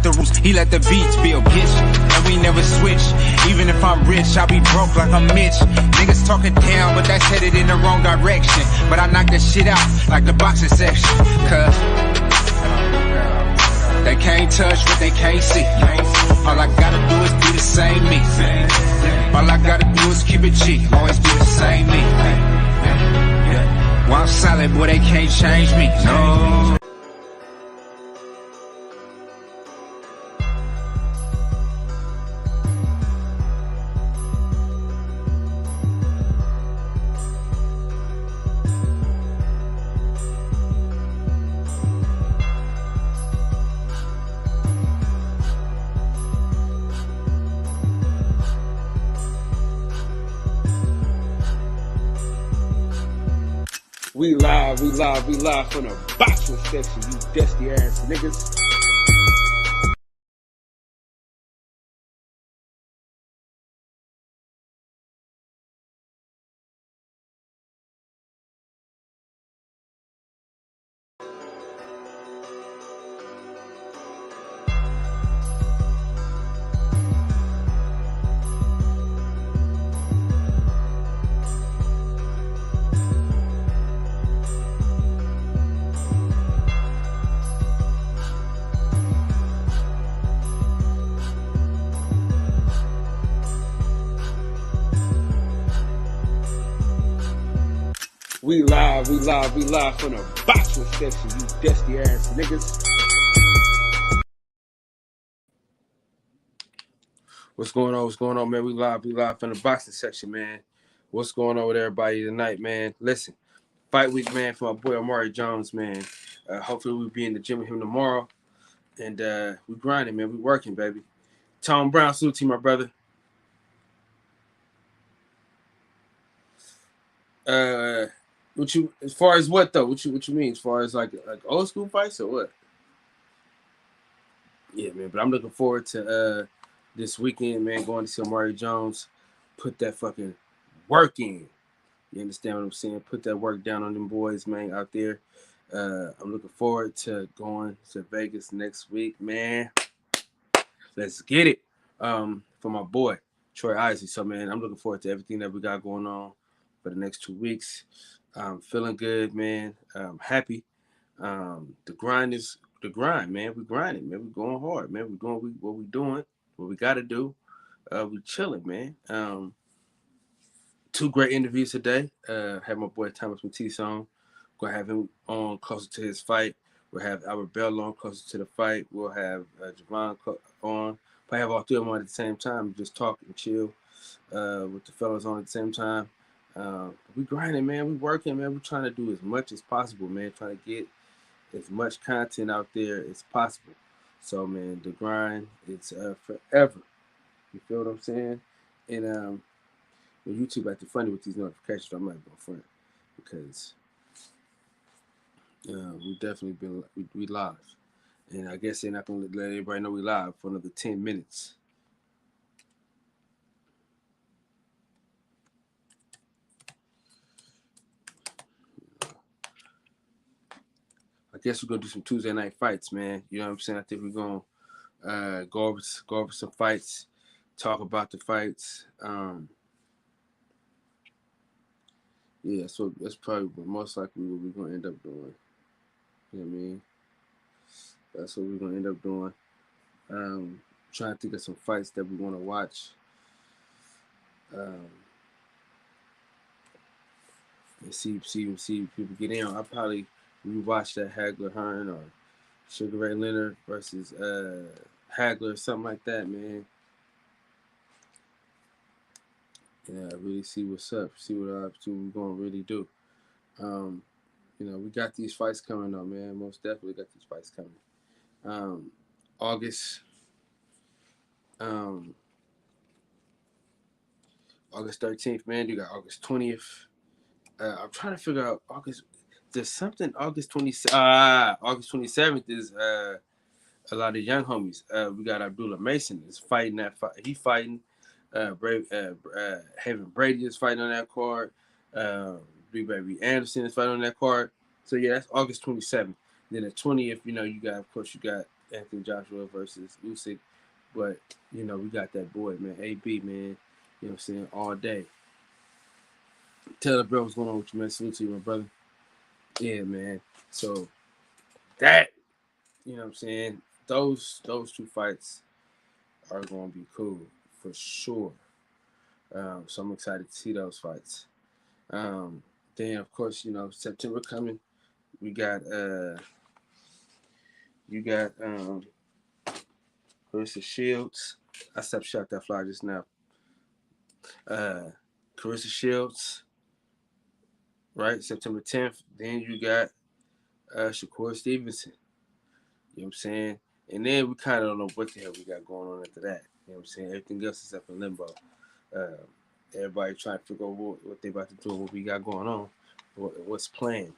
out the roots, he let the beats build, bitch. And we never switch. Even if I'm rich, I'll be broke like I'm Mitch. Niggas talking down, but that's headed in the wrong direction. But I knock that shit out like the boxing section. Cause they can't touch what they can't see. All I gotta do is be the same me. All I gotta do is keep it G. Always be the same me. While I'm solid, boy, they can't change me. No. We live from the boxing section, you dusty ass niggas. We live from the boxing section, you dusty ass niggas. What's going on, man? We live from the boxing section, man. What's going on with everybody tonight, man? Listen, fight week, man, for my boy Omari Jones, man. Hopefully we'll be in the gym with him tomorrow. And we grinding, man. We working, baby. Tom Brown, salute to you, my brother. What you, as far as what though? What you mean? As far as like old school fights or what? Yeah, man. But I'm looking forward to this weekend, man. Going to see Omari Jones, put that fucking work in. You understand what I'm saying? Put that work down on them boys, man, out there. I'm looking forward to going to Vegas next week, man. Let's get it. For my boy Troy Isley. So, man, I'm looking forward to everything that we got going on for the next 2 weeks. I'm feeling good, man. I'm happy. The grind is the grind, man. We grinding, man. We going hard, man. We doing what we doing, what we got to do. We chilling, man. 2 great interviews today. Have my boy Thomas Matisse on. Gonna have him on closer to his fight. We'll have Albert Bell on closer to the fight. We'll have Javon on. Probably have all 3 of them on at the same time. Just talk and chill with the fellas on at the same time. We grinding, man. We working, man. We're trying to do as much as possible, man. Trying to get as much content out there as possible. So, man, the grind, it's forever. You feel what I'm saying? And YouTube acting funny with these notifications. So I'm not going front because we definitely been we live, and I guess they're not gonna let everybody know we live for another 10 minutes. I guess we're gonna do some Tuesday night fights, man. You know what I'm saying? I think we're gonna go over some fights, talk about the fights. Yeah, so that's probably most likely what we're gonna end up doing. You know what I mean? That's what we're gonna end up doing. Trying to think of some fights that we want to watch. And see people get in. I'll probably rewatch that Hagler Hearn or Sugar Ray Leonard versus Hagler, something like that, man. Yeah, really see what's up. See what we're gonna really do. You know, we got these fights coming up, man. Most definitely got these fights coming. August 13th, man. You got August 20th. I'm trying to figure out August. There's something August 27th is a lot of young homies. We got Abdullah Mason is fighting that fight. He fighting. Heaven Brady is fighting on that card. Big Baby Anderson is fighting on that card. So yeah, that's August 27th. Then the 20th, you know, you got Anthony Joshua versus Usyk. But, you know, we got that boy, man, AB, man. You know what I'm saying? All day. Tell the bro what's going on with you, man. Salute to you, my brother. Yeah, man. So that, you know what I'm saying? Those two fights are going to be cool for sure. So I'm excited to see those fights. Then, of course, you know, September coming. We got Carissa Shields. I stepped shot that fly just now. Carissa Shields, right? September 10th. Then you got Shakur Stevenson. You know what I'm saying? And then we kind of don't know what the hell we got going on after that. You know what I'm saying? Everything else is up in limbo. Everybody trying to figure out what they about to do, what we got going on, what's planned.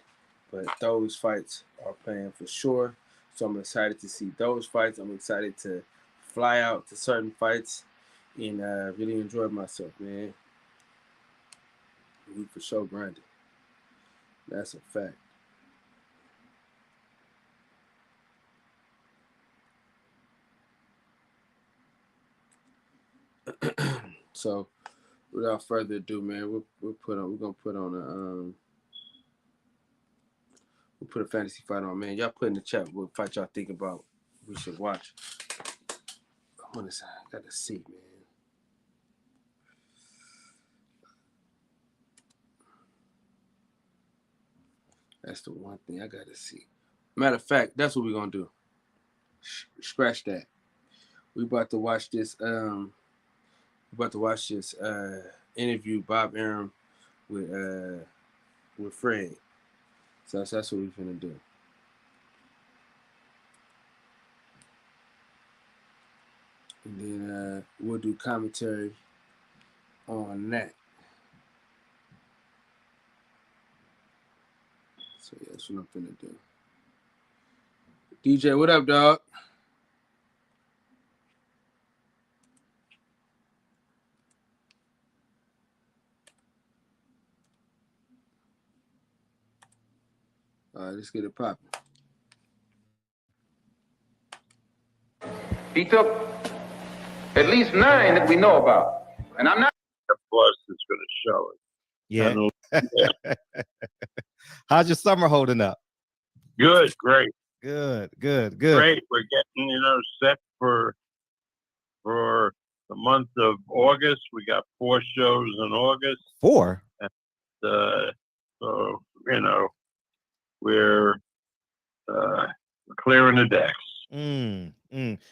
But those fights are planned for sure. So I'm excited to see those fights. I'm excited to fly out to certain fights and really enjoy myself, man. We for sure grinding. That's a fact. So without further ado, man, we're gonna put a fantasy fight on, man. Y'all put in the chat what fight y'all think about we should watch. I gotta see, man. That's the one thing I gotta see. Matter of fact, that's what we're gonna do. Scratch that. We about to watch this. Interview Bob Arum with Fred. So that's what we're gonna do. And then we'll do commentary on that. So yeah, that's what I'm gonna do. DJ, what up, dog? All right, let's get it popping. He took at least 9 that we know about. And I'm not. Of course, it's going to show it. Yeah. How's your summer holding up? Good, great. Good. Great. We're getting, set for the month of August. We got 4 shows in August. 4? And, so, we're clearing the decks.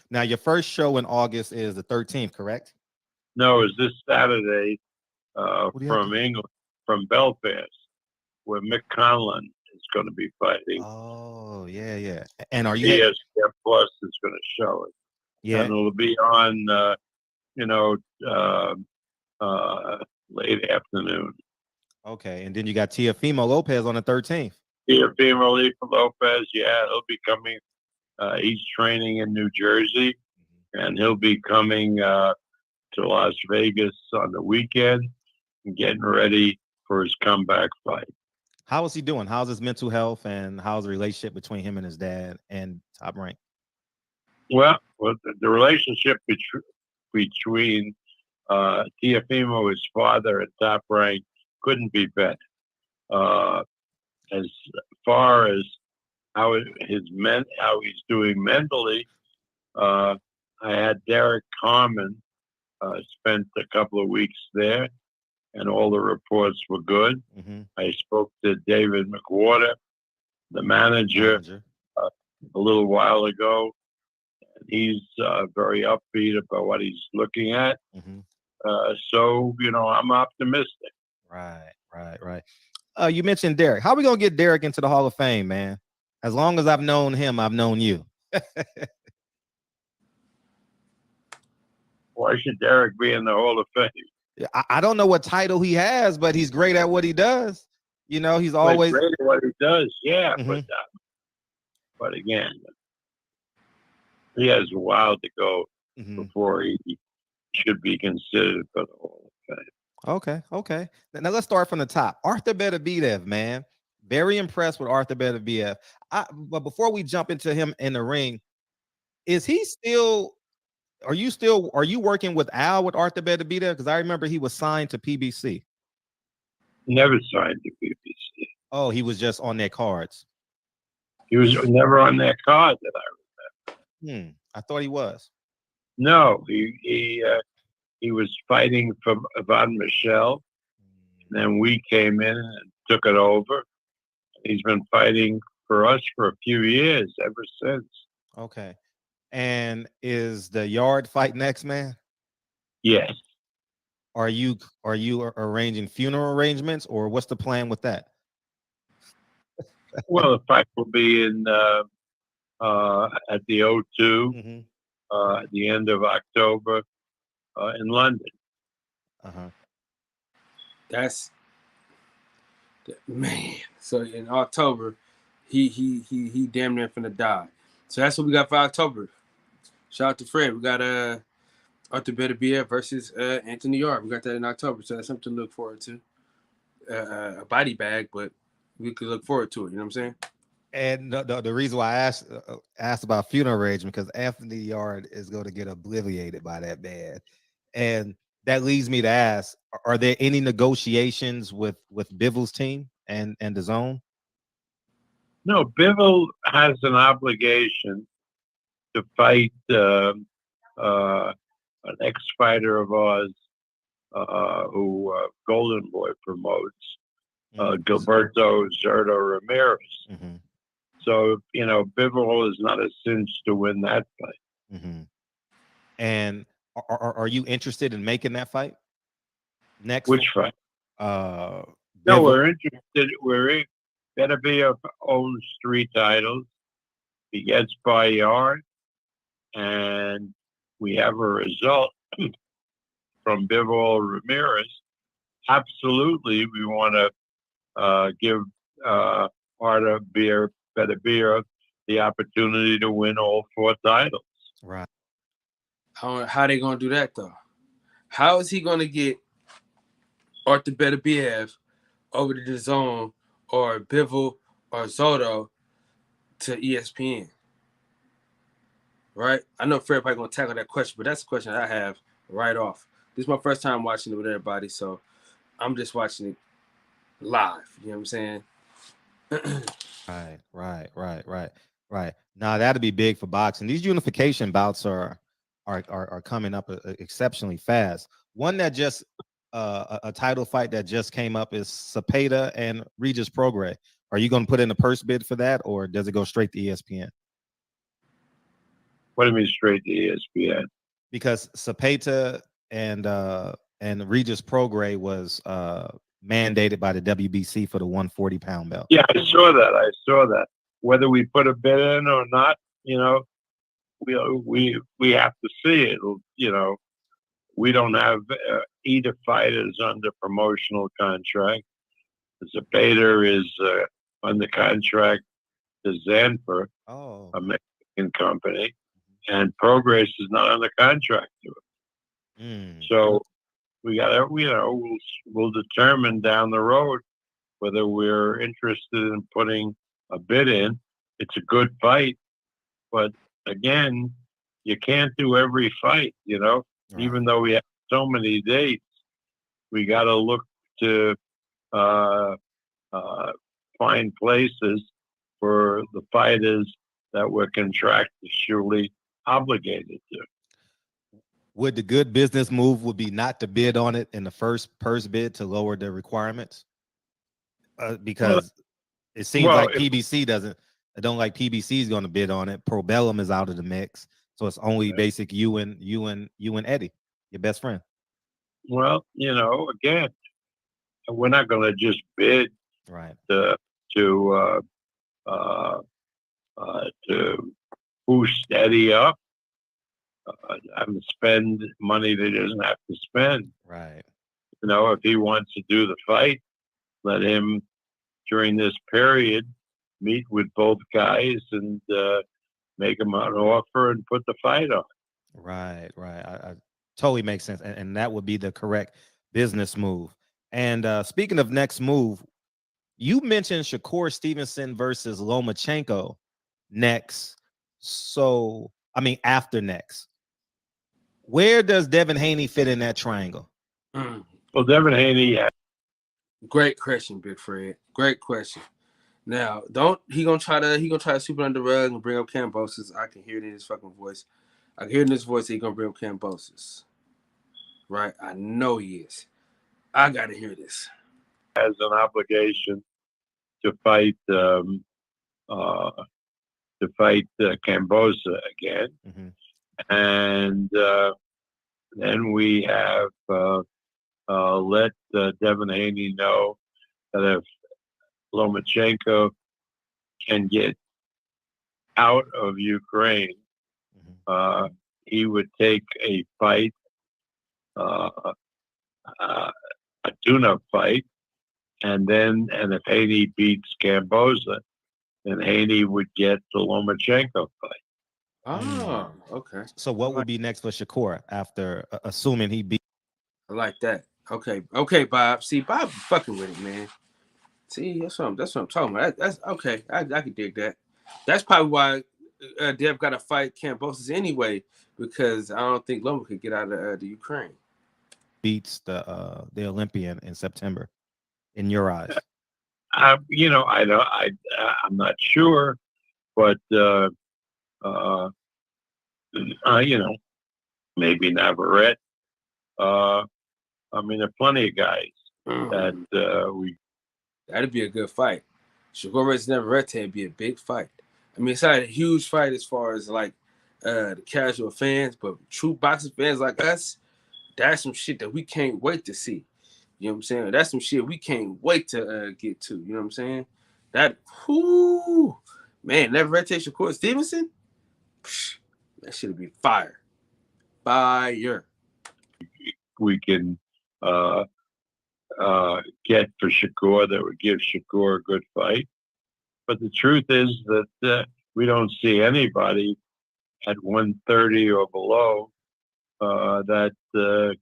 Now, your first show in August is the 13th, correct? No, it's this Saturday from England, from Belfast, where Mick Conlan is going to be fighting. Oh, yeah. And are you? ESPN Plus is going to show it. Yeah. And it'll be on, late afternoon. Okay, and then you got Teofimo Lopez on the 13th. Teofimo Lopez, yeah, he'll be coming. He's training in New Jersey, and he'll be coming to Las Vegas on the weekend and getting ready for his comeback fight. How is he doing? How's his mental health, and how's the relationship between him and his dad and Top Rank? Well, the relationship between Teofimo, his father, and Top Rank couldn't be better. As far as how he's doing mentally, I had Derek Carmen spent a couple of weeks there, and all the reports were good. I spoke to David McWhorter, the manager, a little while ago. And he's very upbeat about what he's looking at. So, I'm optimistic. Right. You mentioned Derek. How are we going to get Derek into the Hall of Fame, man? As long as I've known him, I've known you. Why should Derek be in the Hall of Fame? I don't know what title he has, but he's great at what he does. He's always great at what he does. Yeah, but again, he has a while to go before he should be considered for the Hall of Fame. Okay. Now let's start from the top. Arthur Beterbiev, man. Very impressed with Arthur Beterbiev. But before we jump into him in the ring, Is he still? Are you working with Al with Arthur Beterbiev? Because I remember he was signed to PBC. Never signed to BBC. Oh, he was just on their cards. He was never on that card that I. I thought he was. No, he was fighting for Yvonne Michelle. And then we came in and took it over. He's been fighting for us for a few years ever since. Okay. And is the Yard fight next, man? Yes. Are you arranging funeral arrangements, or what's the plan with that? Well, the fight will be in at the O2 at the end of October in London. That's man. So in October, he damn near finna die. So that's what we got for October. Shout out to Fred. We got Arthur Beterbiev versus Anthony Yard. We got that in October, so that's something to look forward to. A body bag, but we could look forward to it. You know what I'm saying? And the reason why I asked about funeral arrangement, because Anthony Yard is going to get obliterated by that man, and that leads me to ask: are there any negotiations with Bivol's team and the Zone? No, Bivol has an obligation to fight an ex-fighter of ours who Golden Boy promotes, Gilberto Zerto Ramirez. So, Bivol is not a cinch to win that fight. And are you interested in making that fight next? Which fight? No, we're interested. Beterbiev owns 3 titles. He gets by Yard, and we have a result from Bivol Ramirez. Absolutely, we want to give Arthur Beterbiev the opportunity to win all 4 titles. Right. How they gonna do that though? How is he gonna get Arthur Beterbiev over to the Zone or Bivol or Zotto to ESPN? Right? I know Fred probably gonna tackle that question, but that's a question I have right off. This is my first time watching it with everybody, so I'm just watching it live. You know what I'm saying? Right. Now that'd be big for boxing. These unification bouts are coming up exceptionally fast. One that just a title fight that just came up is Cepeda and Regis Prograis. Are you going to put in a purse bid for that, or does it go straight to ESPN? What do you mean straight to ESPN? Because Cepeda and Regis Prograis was mandated by the WBC for the 140-pound belt. Yeah, I saw that. Whether we put a bid in or not, we have to see it. We don't have either fighters under promotional contract. Cepeda is under contract to Zanfer, a Mexican company, and Prograis is not under contract to it. So we got to, we'll determine down the road whether we're interested in putting a bid in. It's a good fight, but again, you can't do every fight, right. Even though we have so many dates, we got to look to find places for the fighters that we're contractually obligated to. Would the good business move would be not to bid on it in the first purse bid to lower the requirements? Because it seems like PBC don't like PBC is going to bid on it. Probellum is out of the mix, so it's only basic you and Eddie, your best friend. Well, again, we're not going to just bid to boost Eddie up. And spend money that he doesn't have to spend. Right. If he wants to do the fight, let him, during this period, meet with both guys and make him an offer and put the fight on. Right. I totally makes sense. And that would be the correct business move. And speaking of next move, you mentioned Shakur Stevenson versus Lomachenko next. So after next. Where does Devin Haney fit in that triangle? Well, Devin Haney. Great question, Big Fred. Great question. Now, he gonna try to sweep it under the rug and bring up Kambosos. I can hear it in his fucking voice. I can hear it in his voice that he gonna bring up Kambosos. Right? I know he is. I gotta hear this. Has an obligation to fight Kambosos again, and then we have let Devin Haney know that if Lomachenko can get out of Ukraine, he would take a fight, a tune-up fight, and if Haney beats Kambosos, then Haney would get the Lomachenko fight. Oh, okay. So what would be next for Shakur after assuming he beat? I like that. Okay, Bob. See, Bob fucking with it, man. See, that's what I'm talking about. That's okay. I can dig that. That's probably why Dev got to fight Kambosos anyway, because I don't think Loma could get out of the Ukraine. Beats the Olympian in September, in your eyes? I'm not sure, but maybe Navarrete. There are plenty of guys that we. That'd be a good fight. Shakur versus Navarrete would be a big fight. It's not a huge fight as far as like the casual fans, but true boxing fans like us, that's some shit that we can't wait to see. You know what I'm saying? That's some shit we can't wait to get to. You know what I'm saying? That, man, Navarrete, Shakur Stevenson, that shit would be fire. Fire. We can get for Shakur that would give Shakur a good fight. But the truth is that we don't see anybody at 130 or below that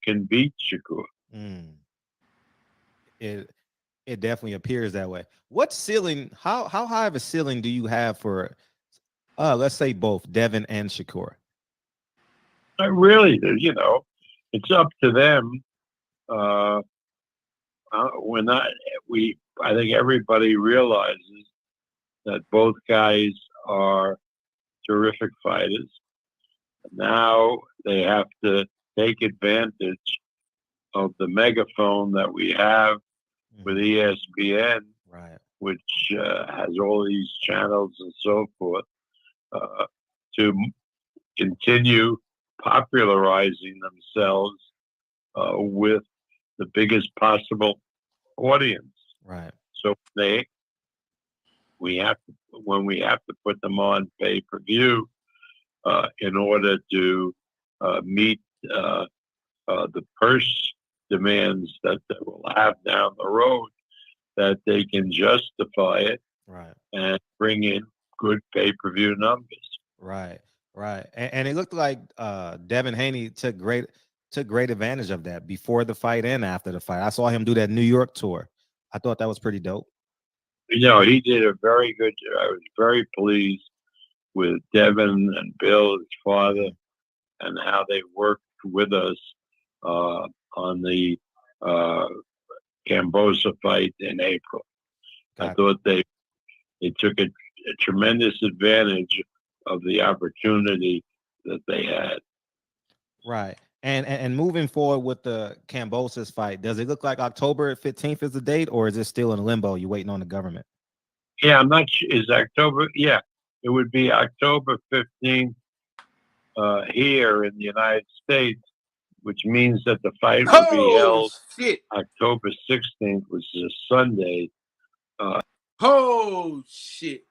can beat Shakur. It definitely appears that way. What ceiling? How high of a ceiling do you have for, let's say, both Devin and Shakur? Really, it's up to them. I think everybody realizes that both guys are terrific fighters. Now they have to take advantage of the megaphone that we have with ESPN, right, which has all these channels and so forth, to continue popularizing themselves with the biggest possible audience. Right. So when we have to put them on pay-per-view in order to meet the purse demands that they will have down the road, that they can justify it, right, and bring in good pay-per-view numbers. Right. And it looked like Devin Haney took great advantage of that before the fight and after the fight. I saw him do that New York tour. I thought that was pretty dope. He did a very good job. I was very pleased with Devin and Bill, his father, and how they worked with us on the Kambosos fight in April. I thought they took a tremendous advantage of the opportunity that they had. Right. And moving forward with the Kambosos fight, does it look like October 15th is the date, or is it still in limbo? You waiting on the government? Yeah, I'm not sure. Is October? Yeah, it would be October 15th here in the United States, which means that the fight will be held October 16th, which is a Sunday. Shit.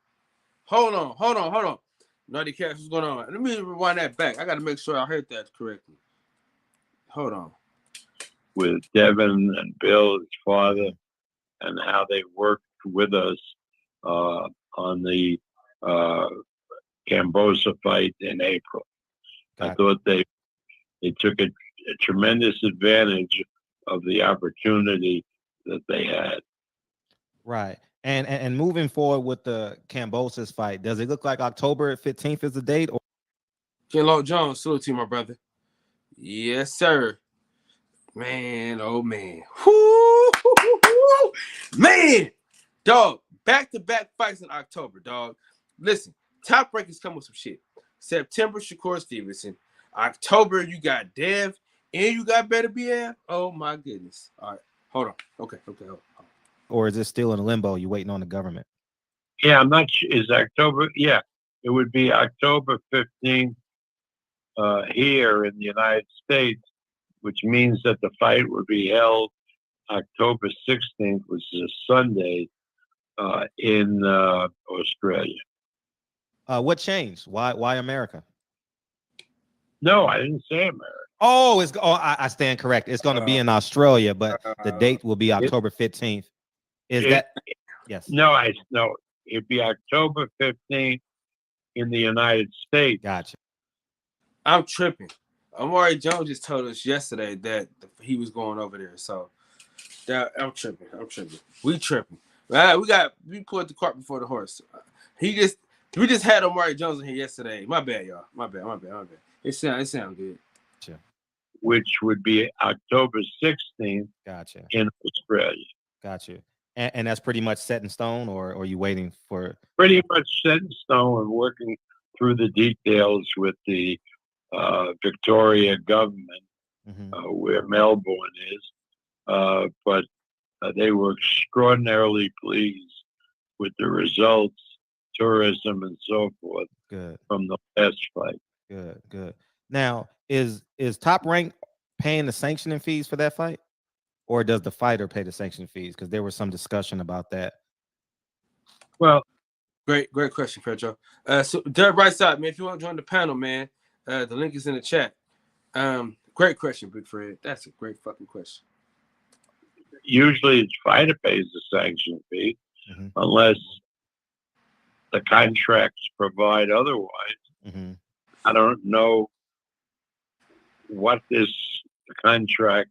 Hold on. Naughty Cats, what's going on? Let me rewind that back. I got to make sure I heard that correctly. Hold on. With Devin and Bill, his father, and how they worked with us on the Kambosos fight in April. I thought they took a tremendous advantage of the opportunity that they had. Right. And moving forward with the Kambosos fight, does it look like October 15th is the date? Or Ken Long Jones, salute to you, my brother. Yes, sir. Man, oh man. Woo! Man, dog, back-to-back fights in October, dog. Listen, Top Rank is coming with some shit. September, Shakur Stevenson. October, you got Dev, and you got Better BF. Oh my goodness. All right, hold on. Okay, hold on. Or is it still in limbo? You waiting on the government? Yeah, I'm not sure. Is October? Yeah, it would be October 15th here in the United States, which means that the fight would be held October 16th, which is a Sunday, in Australia. What changed? Why America? No, I didn't say America. Oh, I stand correct. It's going to be in Australia, but the date will be October 15th. Yes? No, it'd be October 15th in the United States. Gotcha. I'm tripping. Amari Jones just told us yesterday that he was going over there, so I'm tripping. We tripping. We put the cart before the horse. We just had Amari Jones in here yesterday. My bad, y'all. My bad. It sound good. Gotcha. Which would be October 16th. Gotcha. In Australia. Gotcha. And that's pretty much set in stone, or are you waiting for? Pretty much set in stone and working through the details with the Victoria government, where Melbourne is. But they were extraordinarily pleased with the results, tourism, and so forth. Good. From the last fight. Good. Now, is Top Rank paying the sanctioning fees for that fight? Or does the fighter pay the sanction fees? Because there was some discussion about that. Well, great question, Pedro. So Derek right side, man. If you want to join the panel, man, the link is in the chat. Great question, Big Fred. That's a great fucking question. Usually, the fighter pays the sanction fee, unless the contracts provide otherwise. I don't know what this contract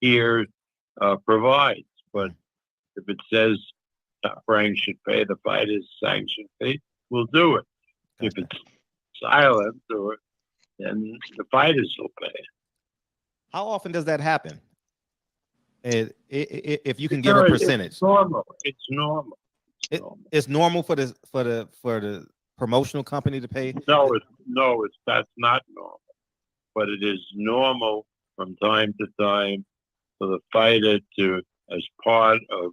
here provides, but if it says Top Rank should pay the fighter's sanction fee, we'll do it. If it's silent, then the fighters will pay it. How often does that happen? If you can give a percentage, it's normal. It's normal for the promotional company to pay. That's not normal, but it is normal from time to time for the fighter to, as part of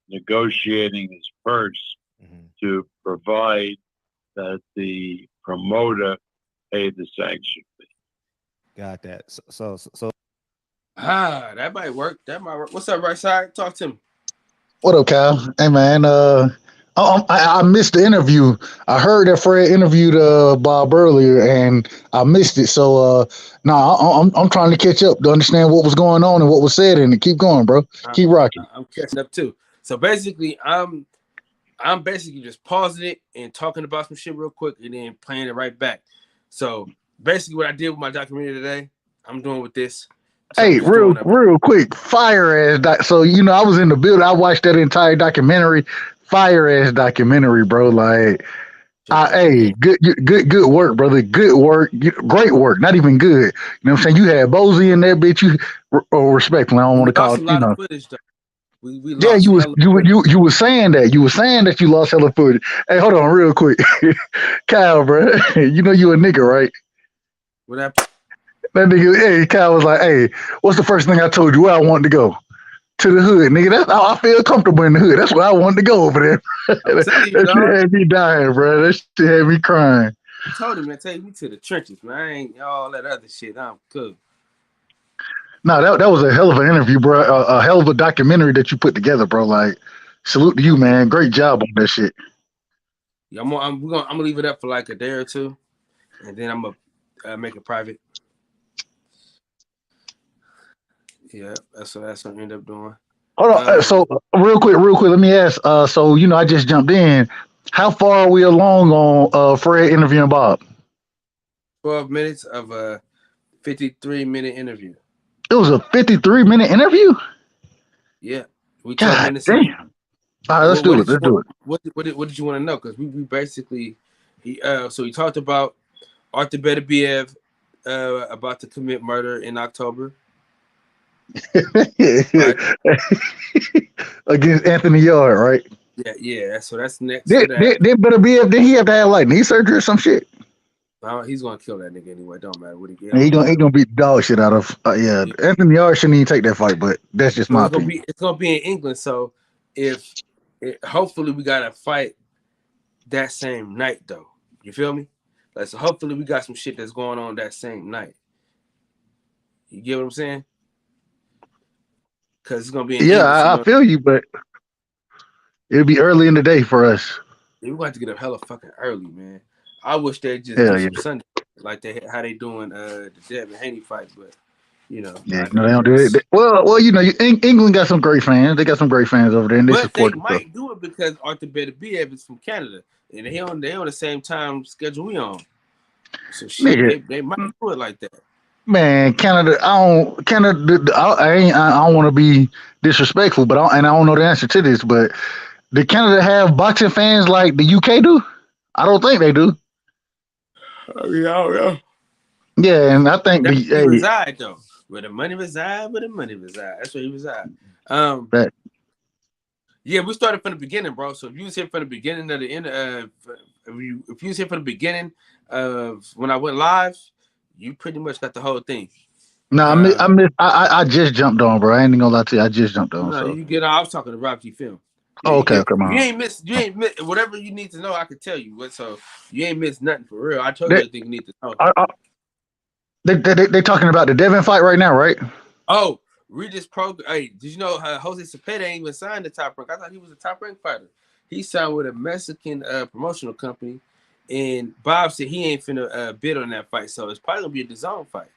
negotiating his purse, to provide that the promoter pay the sanction fee. Got that. So that might work. What's up, right side? Talk to me. What up, Kyle? Hey, man. I missed the interview. I heard that Fred interviewed Bob earlier, and I missed it. So I'm trying to catch up to understand what was going on and what was said, and keep going, bro. Keep rocking. I'm catching up too. So basically, I'm basically just pausing it and talking about some shit real quick, and then playing it right back. So basically, what I did with my documentary today, I'm doing with this. So hey, real quick, fire ass. So I was in the building. I watched that entire documentary. Fire ass documentary, bro. Like, hey, good work, brother. Good work, great work. Not even good. You know what I'm saying? You had Bozy in that bitch. You respectfully, I don't want to call it. Footage, though. We you were saying that. You were saying that you lost hella footage. Hey, hold on, real quick, Kyle, bro. You a nigga, right? What happened? That nigga, hey, Kyle was like, hey, what's the first thing I told you where I wanted to go? To the hood, nigga. That's how I feel comfortable in the hood. That's where I wanted to go over there. That shit had me dying, bro. That shit had me crying. I told him, man, take me to the trenches, man. I ain't all that other shit. I'm cool. No, that was a hell of an interview, bro. A hell of a documentary that you put together, bro. Like, salute to you, man. Great job on that shit. Yeah, I'm gonna leave it up for like a day or two, and then I'm gonna make it private. Yeah, that's what I end up doing. Hold on. So real quick, let me ask. So I just jumped in. How far are we along on Fred interviewing Bob? 12 minutes of a 53-minute interview. It was a 53-minute interview? Yeah. We 12 minutes damn. In. All right, let's do it. What did you want to know? Because we basically he talked about Arthur Beterbiev about to commit murder in October. Right. Against Anthony Yard, right? Yeah. So that's next. Did Beterbiev, did he have to have like knee surgery or some shit? He's gonna kill that nigga anyway. Don't matter what he get. He gonna beat dog shit out of Anthony Yard shouldn't even take that fight, but that's just my opinion. It's gonna be in England, so hopefully we got to fight that same night though. You feel me? Like, so hopefully we got some shit that's going on that same night. You get what I'm saying? Because it's gonna be in England, I feel you, but it'll be early in the day for us. Yeah, we got to get up hella fucking early, man. I wish they just do some Sunday like how they doing the Devin Haney fight, but you know, they don't do it. Well, you know, England got some great fans. They got some great fans over there, and but they might do it because Arthur Beterbiev is from Canada, and they on the same time schedule we on. So shit, they might do it like that. Man, Canada. I don't want to be disrespectful, but I don't know the answer to this. But did Canada have boxing fans like the UK do? I don't think they do. Yeah. Yeah, and I think he reside though. Where the money reside, That's where he reside. Yeah, we started from the beginning, bro. So if you was here from the beginning of the end, if you was here from the beginning of when I went live, you pretty much got the whole thing. No, I just jumped on, bro. I ain't gonna lie to you. I just jumped on. No, you get on. I was talking to Rob G Film. Oh, okay, come on. You ain't miss whatever you need to know. I could tell you. So you ain't missed nothing for real. I told you everything you need to know. They talking about the Devin fight right now, right? Oh, Regis Pro. Hey, did you know Jose Cepeda ain't even signed the Top Rank? I thought he was a Top Rank fighter. He signed with a Mexican promotional company, and Bob said he ain't finna bid on that fight, so it's probably gonna be a DAZN fight.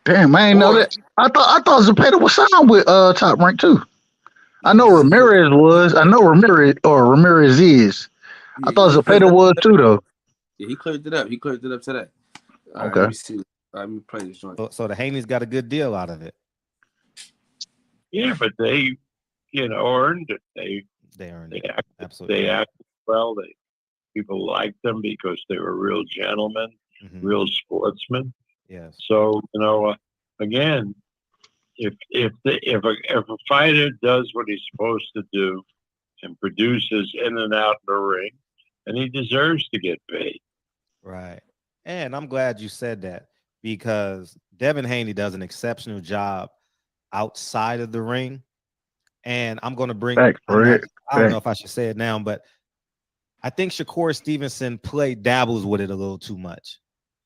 Damn, I ain't know that. I thought Cepeda was signed with Top Rank too. I know Ramirez was. I know Ramirez is. I thought Cepeda was too, though. Yeah, he cleared it up. He cleared it up today. Okay. Let me see. Let me play this joint. So the Haney's got a good deal out of it. Yeah, but they, earned it. They earned it. Absolutely. They acted well. People liked them because they were real gentlemen, real sportsmen. Yes. So again, if a fighter does what he's supposed to do and produces in and out of the ring, and he deserves to get paid. Right. And I'm glad you said that because Devin Haney does an exceptional job outside of the ring. And I'm going to bring I don't know if I should say it now, but I think Shakur Stevenson dabbles with it a little too much.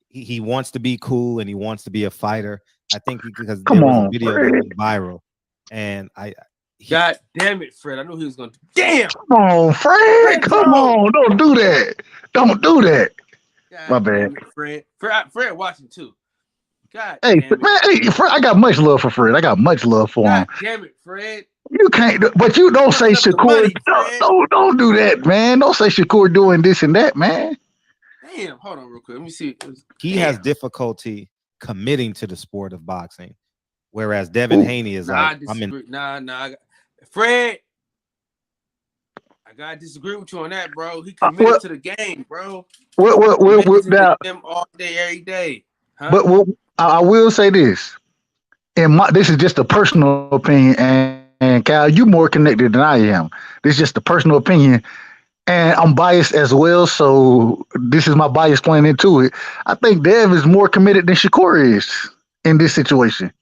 He wants to be cool and he wants to be a fighter. I think because there was a video that went viral, and God damn it, Fred! I knew he was going to. Damn! Come on, Fred! Come on! Don't do that! Don't do that! God my bad, it, Fred watching too. God. Hey, Fred! I got much love for Fred. I got much love for him. God damn it, Fred! You can't, but you don't say Shakur. Don't do that, man. Don't say Shakur doing this and that, man. Damn! Hold on, real quick. Let me see. He has difficulty committing to the sport of boxing, whereas Devin Haney is like, Fred, I gotta disagree with you on that, bro. He committed to the game, bro. What now? Them all day, every day. Huh? But I will say this, and this is just a personal opinion, and Cal, you more connected than I am. This is just a personal opinion. And I'm biased as well, so this is my bias playing into it. I think Dev is more committed than Shakur is in this situation.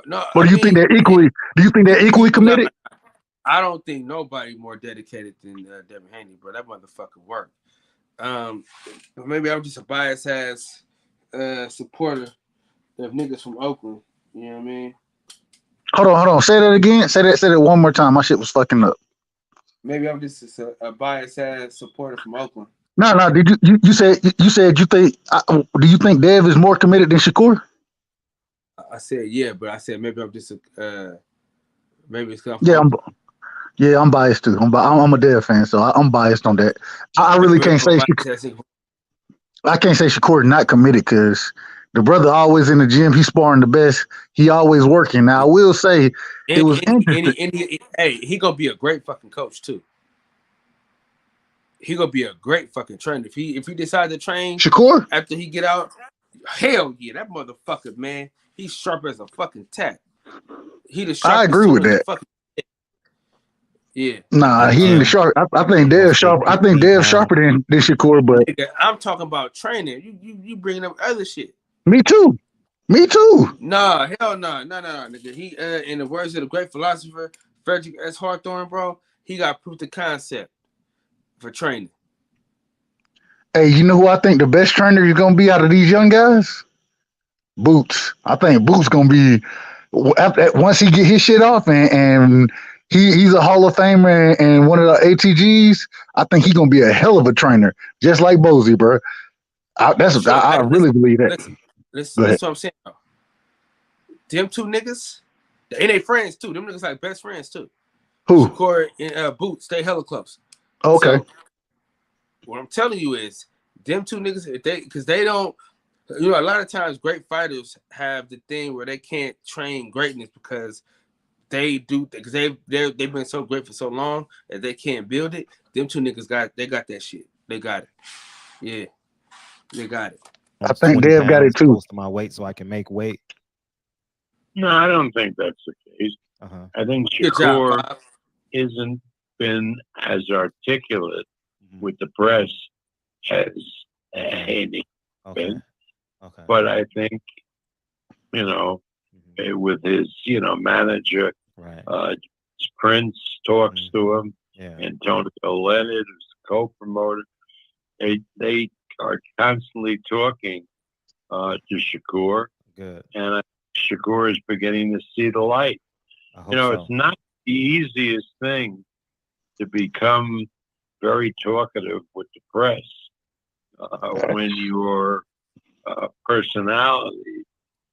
No. Or do you think they're equally? Do you think they're equally committed? I don't think nobody more dedicated than Devin Haney, bro. That motherfucker worked. Maybe I'm just a biased ass supporter of niggas from Oakland. You know what I mean? Hold on. Say that again. Say that one more time. My shit was fucking up. Maybe I'm just a biased ass supporter from Oakland. No. Did you said you think? Do you think Dev is more committed than Shakur? I said yeah, but I said maybe I'm just maybe it's I'm biased too. I'm a Dev fan, so I'm biased on that. I really can't say I can't say Shakur not committed because the brother always in the gym. He's sparring the best. He always working. Now I will say it was interesting. He gonna be a great fucking coach too. he gonna be a great fucking trainer. If he decide to train Shakur? after he get out, hell yeah, that motherfucker, man, he's sharp as a fucking tack. He the sharpest I agree with tool in the that. fucking yeah. Nah, he ain't the sharp. I think Dev sharp. I think Dev sharper than Shakur, but Nigga, I'm talking about training. You bringing up other shit. me too. Me too. Nah, hell no, nigga. He in the words of the great philosopher Frederick S. Hawthorne, bro, he got proof the concept for training. Hey, you know who I think the best trainer is gonna be out of these young guys? Boots. I think Boots gonna be once he get his shit off and he's a Hall of Famer and one of the ATGs. I think he's gonna be a hell of a trainer, just like Bozy, bro. I really believe that. Listen, that's what I'm saying. Bro. Them two niggas, and they friends too. Them niggas like best friends too. Who? Shakur and Boots, they hella close. Okay. So, what I'm telling you is, them two niggas, because they don't, you know, a lot of times great fighters have the thing where they can't train greatness because they do, because they've been so great for so long that they can't build it. Them two niggas got that shit. They got it. Yeah, they got it. I think Dev got it too. Close to my weight, so I can make weight. No, I don't think that's the case. I think Shakur isn't been as articulate with the press as Haney been. Okay. But I think, you know, with his, you know, manager, Prince talks to him, and Tony Leonard, who's co-promoter, they are constantly talking to Shakur. Good. And Shakur is beginning to see the light. You know, it's not the easiest thing to become very talkative with the press when your personality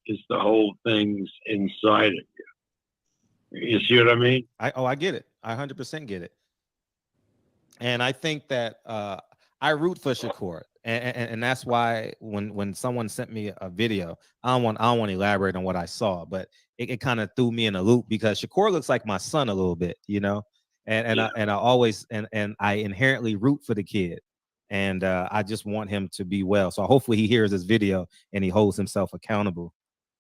is the whole thing's inside of you. You see what I mean? I get it. I 100% get it. And I think that I root for Shakur. And that's why when someone sent me a video, I don't want to elaborate on what I saw, but it kind of threw me in a loop because Shakur looks like my son a little bit, you know, and I always and I inherently root for the kid, and I just want him to be well. So hopefully he hears this video and he holds himself accountable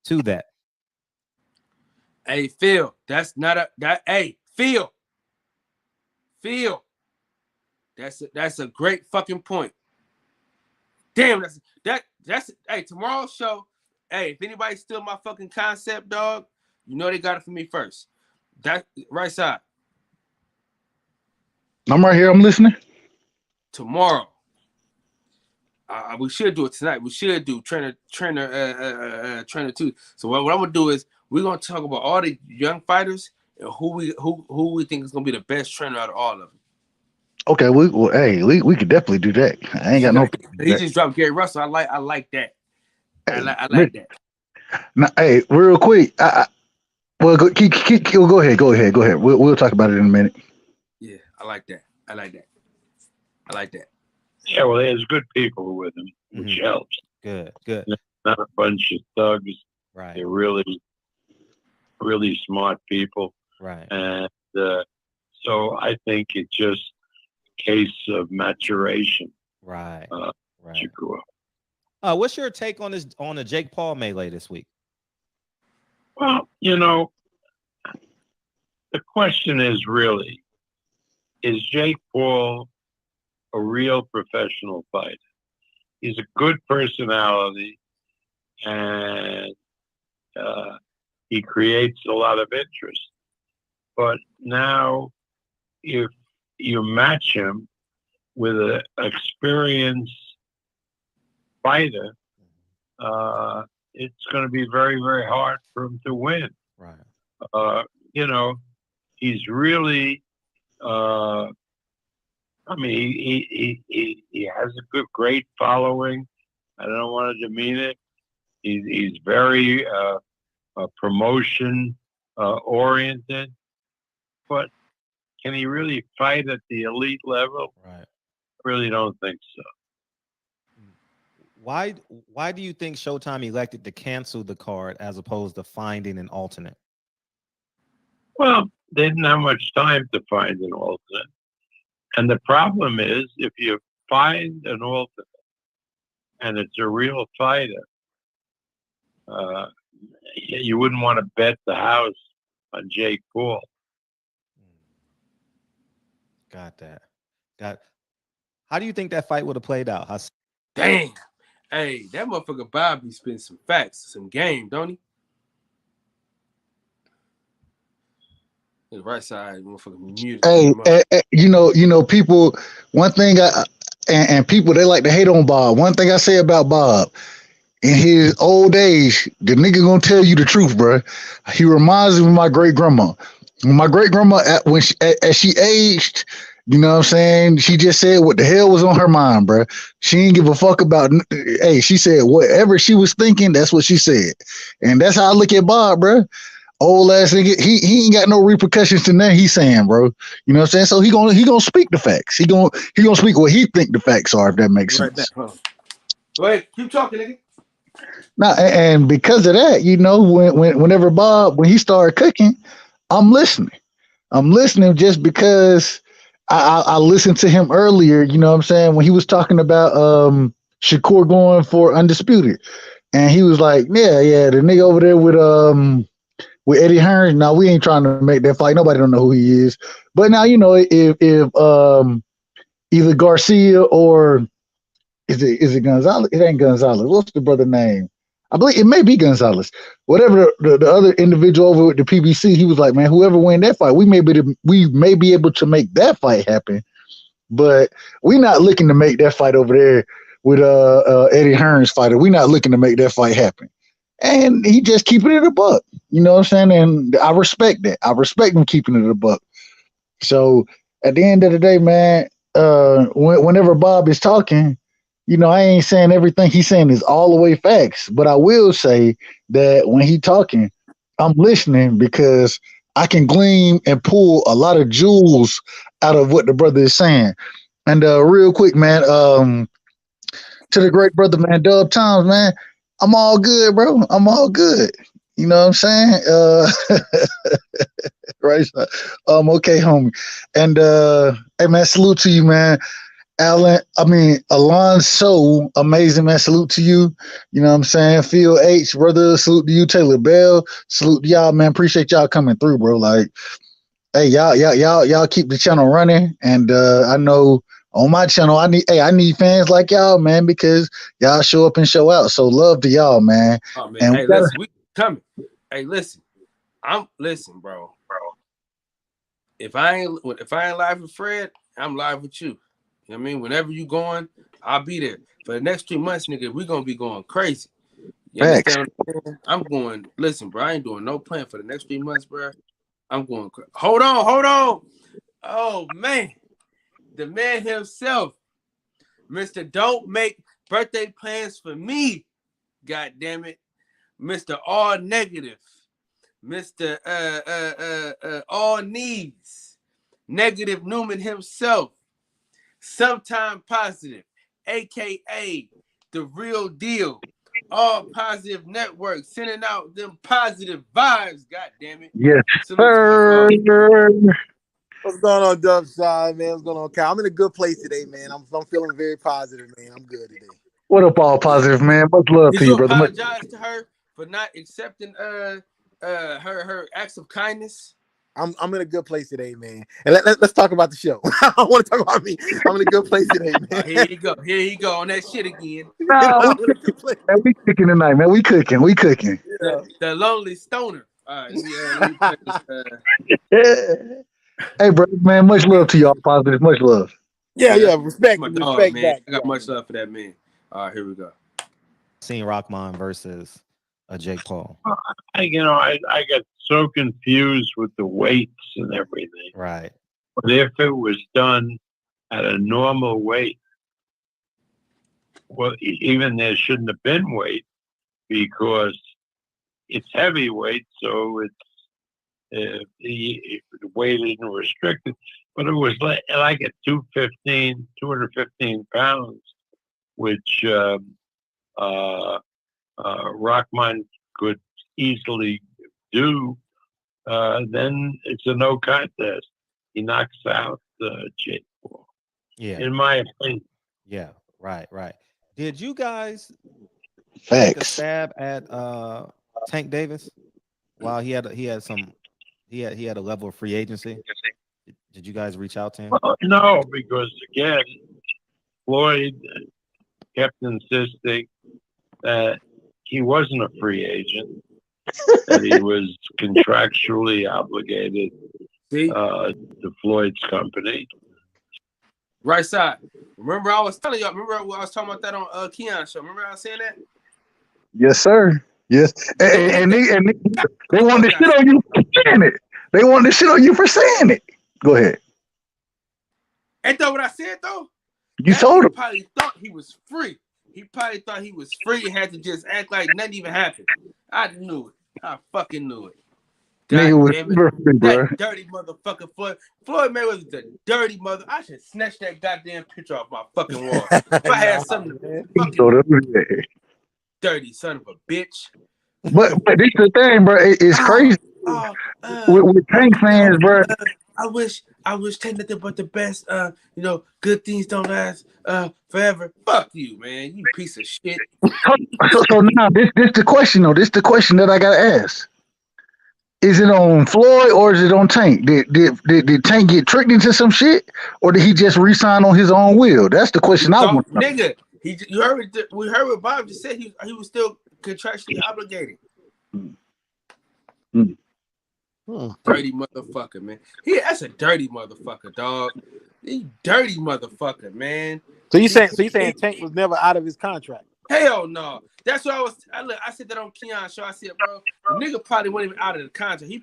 to that. Hey Phil, that's not Hey Phil, that's a great fucking point. Damn, that's hey, tomorrow's show. Hey, if anybody steal my fucking concept, dog, you know they got it for me first. That right side. I'm right here. I'm listening. Tomorrow. We should do it tonight. We should do trainer 2. So what I'm gonna do is we're gonna talk about all the young fighters and who we think is gonna be the best trainer out of all of them. Okay, we could definitely do that. I ain't got no. He just dropped Gary Russell. I like that. I like that. Now, hey, real quick. Well, go ahead. We'll talk about it in a minute. Yeah, I like that. Yeah, well, there's good people with him, which helps. Good. Not a bunch of thugs. Right. They're really, really smart people. Right. And so I think it's just a case of maturation. Right. Shakur. What's your take on the Jake Paul melee this week? Well, you know, the question is really, is Jake Paul a real professional fighter? He's a good personality, and he creates a lot of interest. But now, if you match him with an experienced fighter, it's going to be very, very hard for him to win. Right. You know, he's really, I mean, he has a great following. I don't want to demean it. He's very promotion oriented, but can he really fight at the elite level? Right. I really don't think so. Why do you think Showtime elected to cancel the card as opposed to finding an alternate? Well, they didn't have much time to find an alternate. And the problem is, if you find an alternate and it's a real fighter, you wouldn't want to bet the house on Jake Paul. Got that. How do you think that fight would have played out? Damn. Hey, that motherfucker Bobby spent some facts, some game, don't he? The right side, motherfucker muted. Hey, you know, people. One thing, and people they like to hate on Bob. One thing I say about Bob, in his old age, the nigga gonna tell you the truth, bro. He reminds me of my great grandma. My great grandma, as she aged, you know what I'm saying? She just said what the hell was on her mind, bro. She didn't give a fuck about. Hey, she said whatever she was thinking, that's what she said, and that's how I look at Bob, bro. Old ass nigga, he ain't got no repercussions to nothing he's saying, bro. You know what I'm saying? So he gonna speak the facts. He gonna speak what he think the facts are, if that makes sense. Go ahead, keep talking, nigga. Now, and because of that, you know, whenever Bob, when he started cooking, I'm listening. I'm listening just because I listened to him earlier, you know what I'm saying, when he was talking about Shakur going for Undisputed. And he was like, yeah, the nigga over there with Eddie Hearn. Now we ain't trying to make that fight. Nobody don't know who he is. But now, you know, if either Garcia or is it Gonzalez? It ain't Gonzalez. What's the brother name? I believe it may be Gonzalez. Whatever the other individual over with the PBC, he was like, man, whoever win that fight, we may be able to make that fight happen. But we're not looking to make that fight over there with Eddie Hearn's fighter. We're not looking to make that fight happen. And he just keeping it a buck. You know what I'm saying? And I respect that. I respect him keeping it a buck. So at the end of the day, man, whenever Bob is talking, you know, I ain't saying everything he's saying is all the way facts, but I will say that when he talking, I'm listening because I can glean and pull a lot of jewels out of what the brother is saying. And real quick, man, to the great brother, man, Dub Times, man, I'm all good, bro. I'm all good. You know what I'm saying? Right. Okay, homie. And hey, man, salute to you, man. Alonso, amazing, man. Salute to you. You know what I'm saying? Phil H, brother, salute to you. Taylor Bell, salute to y'all, man. Appreciate y'all coming through, bro. Like, hey, y'all keep the channel running. And I know on my channel, I need fans like y'all, man, because y'all show up and show out. So love to y'all, man. Oh man, and hey, listen, we coming. Hey, listen, bro. If I ain't live with Fred, I'm live with you. You know what I mean? Whenever you going, I'll be there. For the next 3 months, nigga, we gonna be going crazy. You understand what I'm saying? I'm going, listen, bro, I ain't doing no plan for the next 3 months, bro. I'm going crazy. Hold on. Oh, man. The man himself, Mr. Don't Make Birthday Plans for Me. God damn it. Mr. All Negative. Mr. All Needs. Negative Newman himself. Sometime Positive, aka The Real Deal, All Positive Network, sending out them positive vibes. God damn it! Yes, sir. What's going on, Dub Side, man? What's going on, Cal? I'm in a good place today, man. I'm feeling very positive, man. I'm good today. What up, All Positive, man? Much love to you, brother. Apologize to her for not accepting her acts of kindness. I'm in a good place today, man. And let's talk about the show. I don't want to talk about me. I'm in a good place today, man. Here you go on that shit again. No, we cooking tonight, man. We cooking. Yeah. The Lonely Stoner. All right, Hey, brother, man. Much love to y'all, Positive. Much love. Yeah. Respect man. back. I got much love for that man. All right, here we go. Seeing Rahman versus Jake Paul. I got so confused with the weights and everything. Right. But if it was done at a normal weight, well, even there shouldn't have been weight because it's heavyweight, so it's the weight isn't restricted. But it was like at 215 pounds, which Rahman could easily do, then it's a no contest. He knocks out Jake Paul. Yeah. in my opinion. Yeah. Right. Did you guys take a Facts. stab at Tank Davis while he had a level of free agency? Did you guys reach out to him? Well, no, because again, Floyd kept insisting that he wasn't a free agent, that he was contractually obligated to Floyd's company. Right side. Remember I was telling y'all. Remember I was talking about that on Keon show. Remember I was saying that? Yes, sir. Yes, and they wanted to shit on you for saying it. They wanted to shit on you for saying it. Go ahead. Ain't that what I said though? You told him. He probably thought he was free. He probably thought he was free and had to just act like nothing even happened. I knew it. I fucking knew it. God damn it. That dirty motherfucker Floyd Mayweather's the dirty mother. I should snatch that goddamn picture off my fucking wall. If I had something to fucking dirty son of a bitch. But this is the thing, bro. It's crazy with Tank fans, bro. I wish Tank nothing but the best. Good things don't last forever. Fuck you, man. You piece of shit. So now this the question though. This the question that I gotta ask. Is it on Floyd or is it on Tank? Did Tank get tricked into some shit, or did he just resign on his own will? That's the question I want. Nigga, we heard what Bob just said. He was still contractually obligated. Dirty motherfucker, man. That's a dirty motherfucker, dog. He dirty motherfucker, man. So you saying Tank was never out of his contract? Hell no. That's what I said that on Keon show. I said, bro, the nigga probably wasn't even out of the contract. They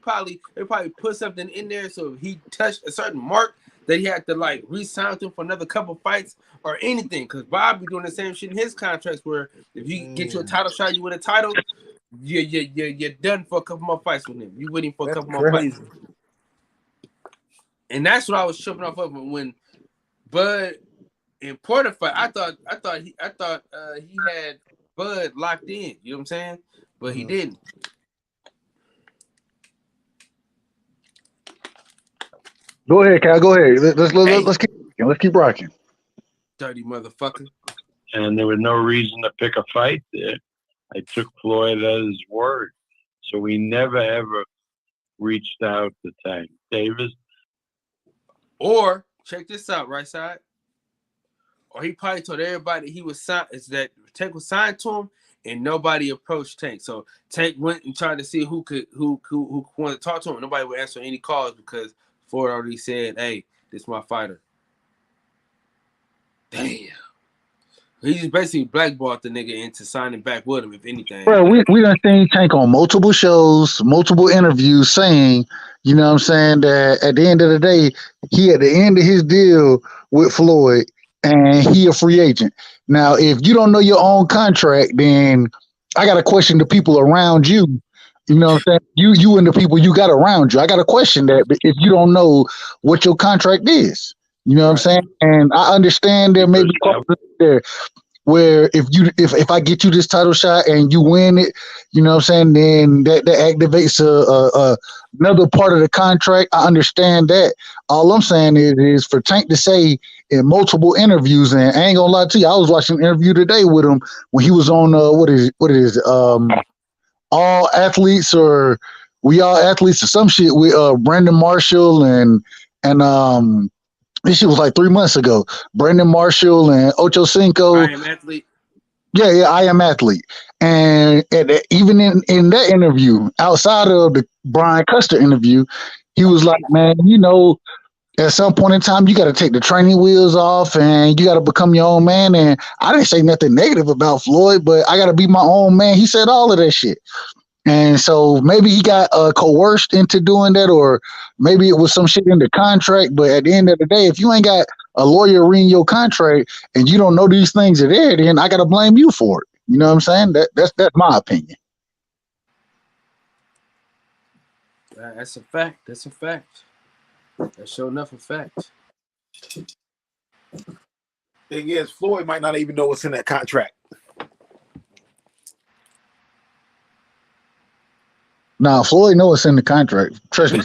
probably put something in there so if he touched a certain mark that he had to like re-sign him for another couple fights or anything. Because Bob be doing the same shit in his contracts where if you get you a title shot, you win a title, you're done for a couple more fights with him. You waiting for a couple more fights. And that's what I was tripping off of when Bud in Porter fight. I thought he had Bud locked in. You know what I'm saying? But he didn't. Go ahead, Cal. Go ahead. Let's keep rocking. Dirty motherfucker. And there was no reason to pick a fight there. I took Floyd at his word. So we never, ever reached out to Tank Davis. Or, check this out, right side. Or he probably told everybody he was signed, is that Tank was signed to him and nobody approached Tank. So Tank went and tried to see who wanted to talk to him. Nobody would answer any calls because Ford already said, hey, this is my fighter. Damn. He just basically blackballed the nigga into signing back with him, if anything. Bro, we done seen Tank on multiple shows, multiple interviews saying, you know what I'm saying, that at the end of the day, he at the end of his deal with Floyd and he a free agent. Now, if you don't know your own contract, then I got to question the people around you. You know what I'm saying? You and the people you got around you. I got to question that if you don't know what your contract is. You know what I'm saying? And I understand there may be there where if I get you this title shot and you win it, you know what I'm saying, then that activates another part of the contract. I understand that. All I'm saying is for Tank to say in multiple interviews, and I ain't gonna lie to you, I was watching an interview today with him when he was on what is All Athletes or We All Athletes or some shit with Brandon Marshall and this shit was like 3 months ago. Brandon Marshall and Ocho Cinco. I Am Athlete. Yeah, I Am Athlete. And even in that interview, outside of the Brian Custer interview, he was like, man, you know, at some point in time, you got to take the training wheels off and you got to become your own man. And I didn't say nothing negative about Floyd, but I got to be my own man. He said all of that shit. And so maybe he got coerced into doing that, or maybe it was some shit in the contract. But at the end of the day, if you ain't got a lawyer reading your contract and you don't know these things are there, then I got to blame you for it. You know what I'm saying? That's my opinion. That's a fact. That's a fact. That's sure enough a fact. Thing is, Floyd might not even know what's in that contract. Nah, Floyd knows what's in the contract. Trust me,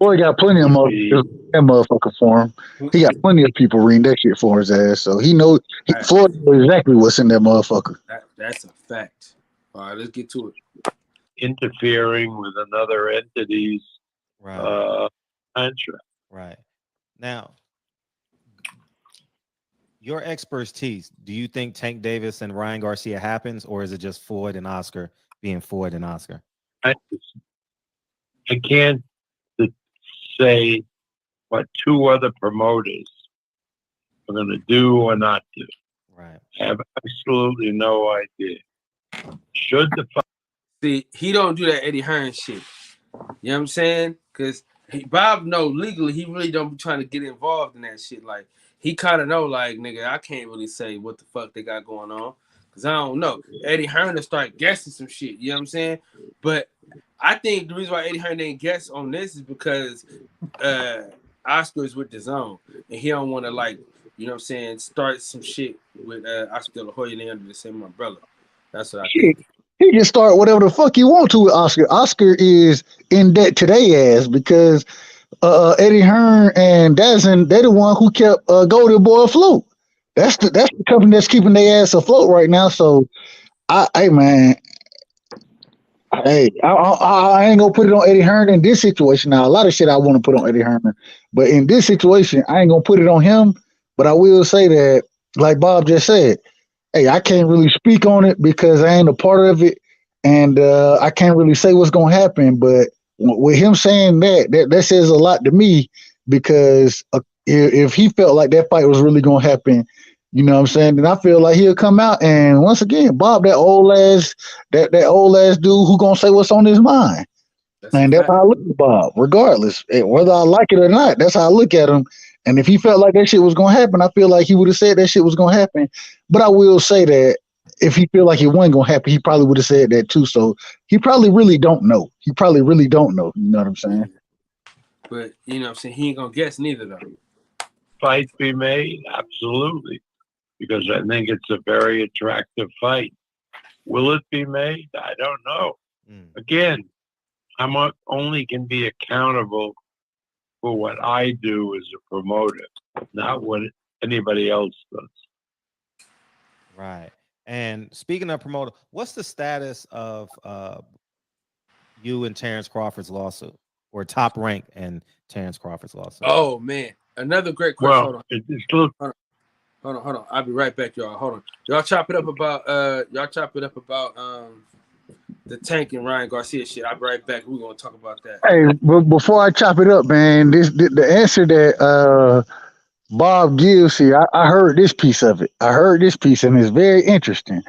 Boy, got plenty of that motherfucker for him. He got plenty of people reading that shit for his ass, so Floyd knows exactly what's in that motherfucker. That's a fact. All right, let's get to it. Interfering with another entity's contract. Right. Now, your expertise, do you think Tank Davis and Ryan Garcia happens, or is it just Floyd and Oscar being Floyd and Oscar? I can't say what two other promoters are going to do or not do. Right. I have absolutely no idea. Should the See, he don't do that Eddie Hearn shit. You know what I'm saying? Because Bob know legally he really don't be trying to get involved in that shit. Like, he kind of know, like, nigga, I can't really say what the fuck they got going on because I don't know. Eddie Hearn will start guessing some shit. You know what I'm saying? But I think the reason why Eddie Hearn didn't guess on this is because Oscar is with the zone and he don't want to, like, you know what I'm saying, start some shit with Oscar De La Hoya and they under the same umbrella. That's what I think. He can start whatever the fuck he want to with Oscar. Oscar is in debt to their ass because Eddie Hearn and Dazin, they're the one who kept Golden Boy afloat. That's the company that's keeping their ass afloat right now. So, I ain't gonna put it on Eddie Hearn in this situation. Now, a lot of shit I want to put on Eddie Hearn, but in this situation, I ain't gonna put it on him. But I will say that, like Bob just said, hey, I can't really speak on it because I ain't a part of it, and I can't really say what's gonna happen. But with him saying that says a lot to me because if he felt like that fight was really gonna happen, you know what I'm saying, then I feel like he'll come out and once again, Bob, that old ass dude who gonna say what's on his mind. That's how I look at Bob, regardless, whether I like it or not. That's how I look at him. And if he felt like that shit was gonna happen, I feel like he would have said that shit was gonna happen. But I will say that if he feel like it wasn't gonna happen, he probably would have said that too. So he probably really don't know. You know what I'm saying? But you know what I'm saying, he ain't gonna guess neither though. Fight be made? Absolutely. Because I think it's a very attractive fight. Will it be made? I don't know. Again, I'm only can be accountable for what I do as a promoter, not what anybody else does. Right. And speaking of promoter, what's the status of you and Terrence Crawford's lawsuit, or Top Rank and Terrence Crawford's lawsuit? Oh man, another great question. Well, Hold on. I'll be right back, y'all. Hold on. Y'all chop it up about the Tank and Ryan Garcia shit. I'll be right back. We're gonna talk about that. Hey, but before I chop it up, man, the answer that Bob gives here, I heard this piece of it. I heard this piece, and it's very interesting.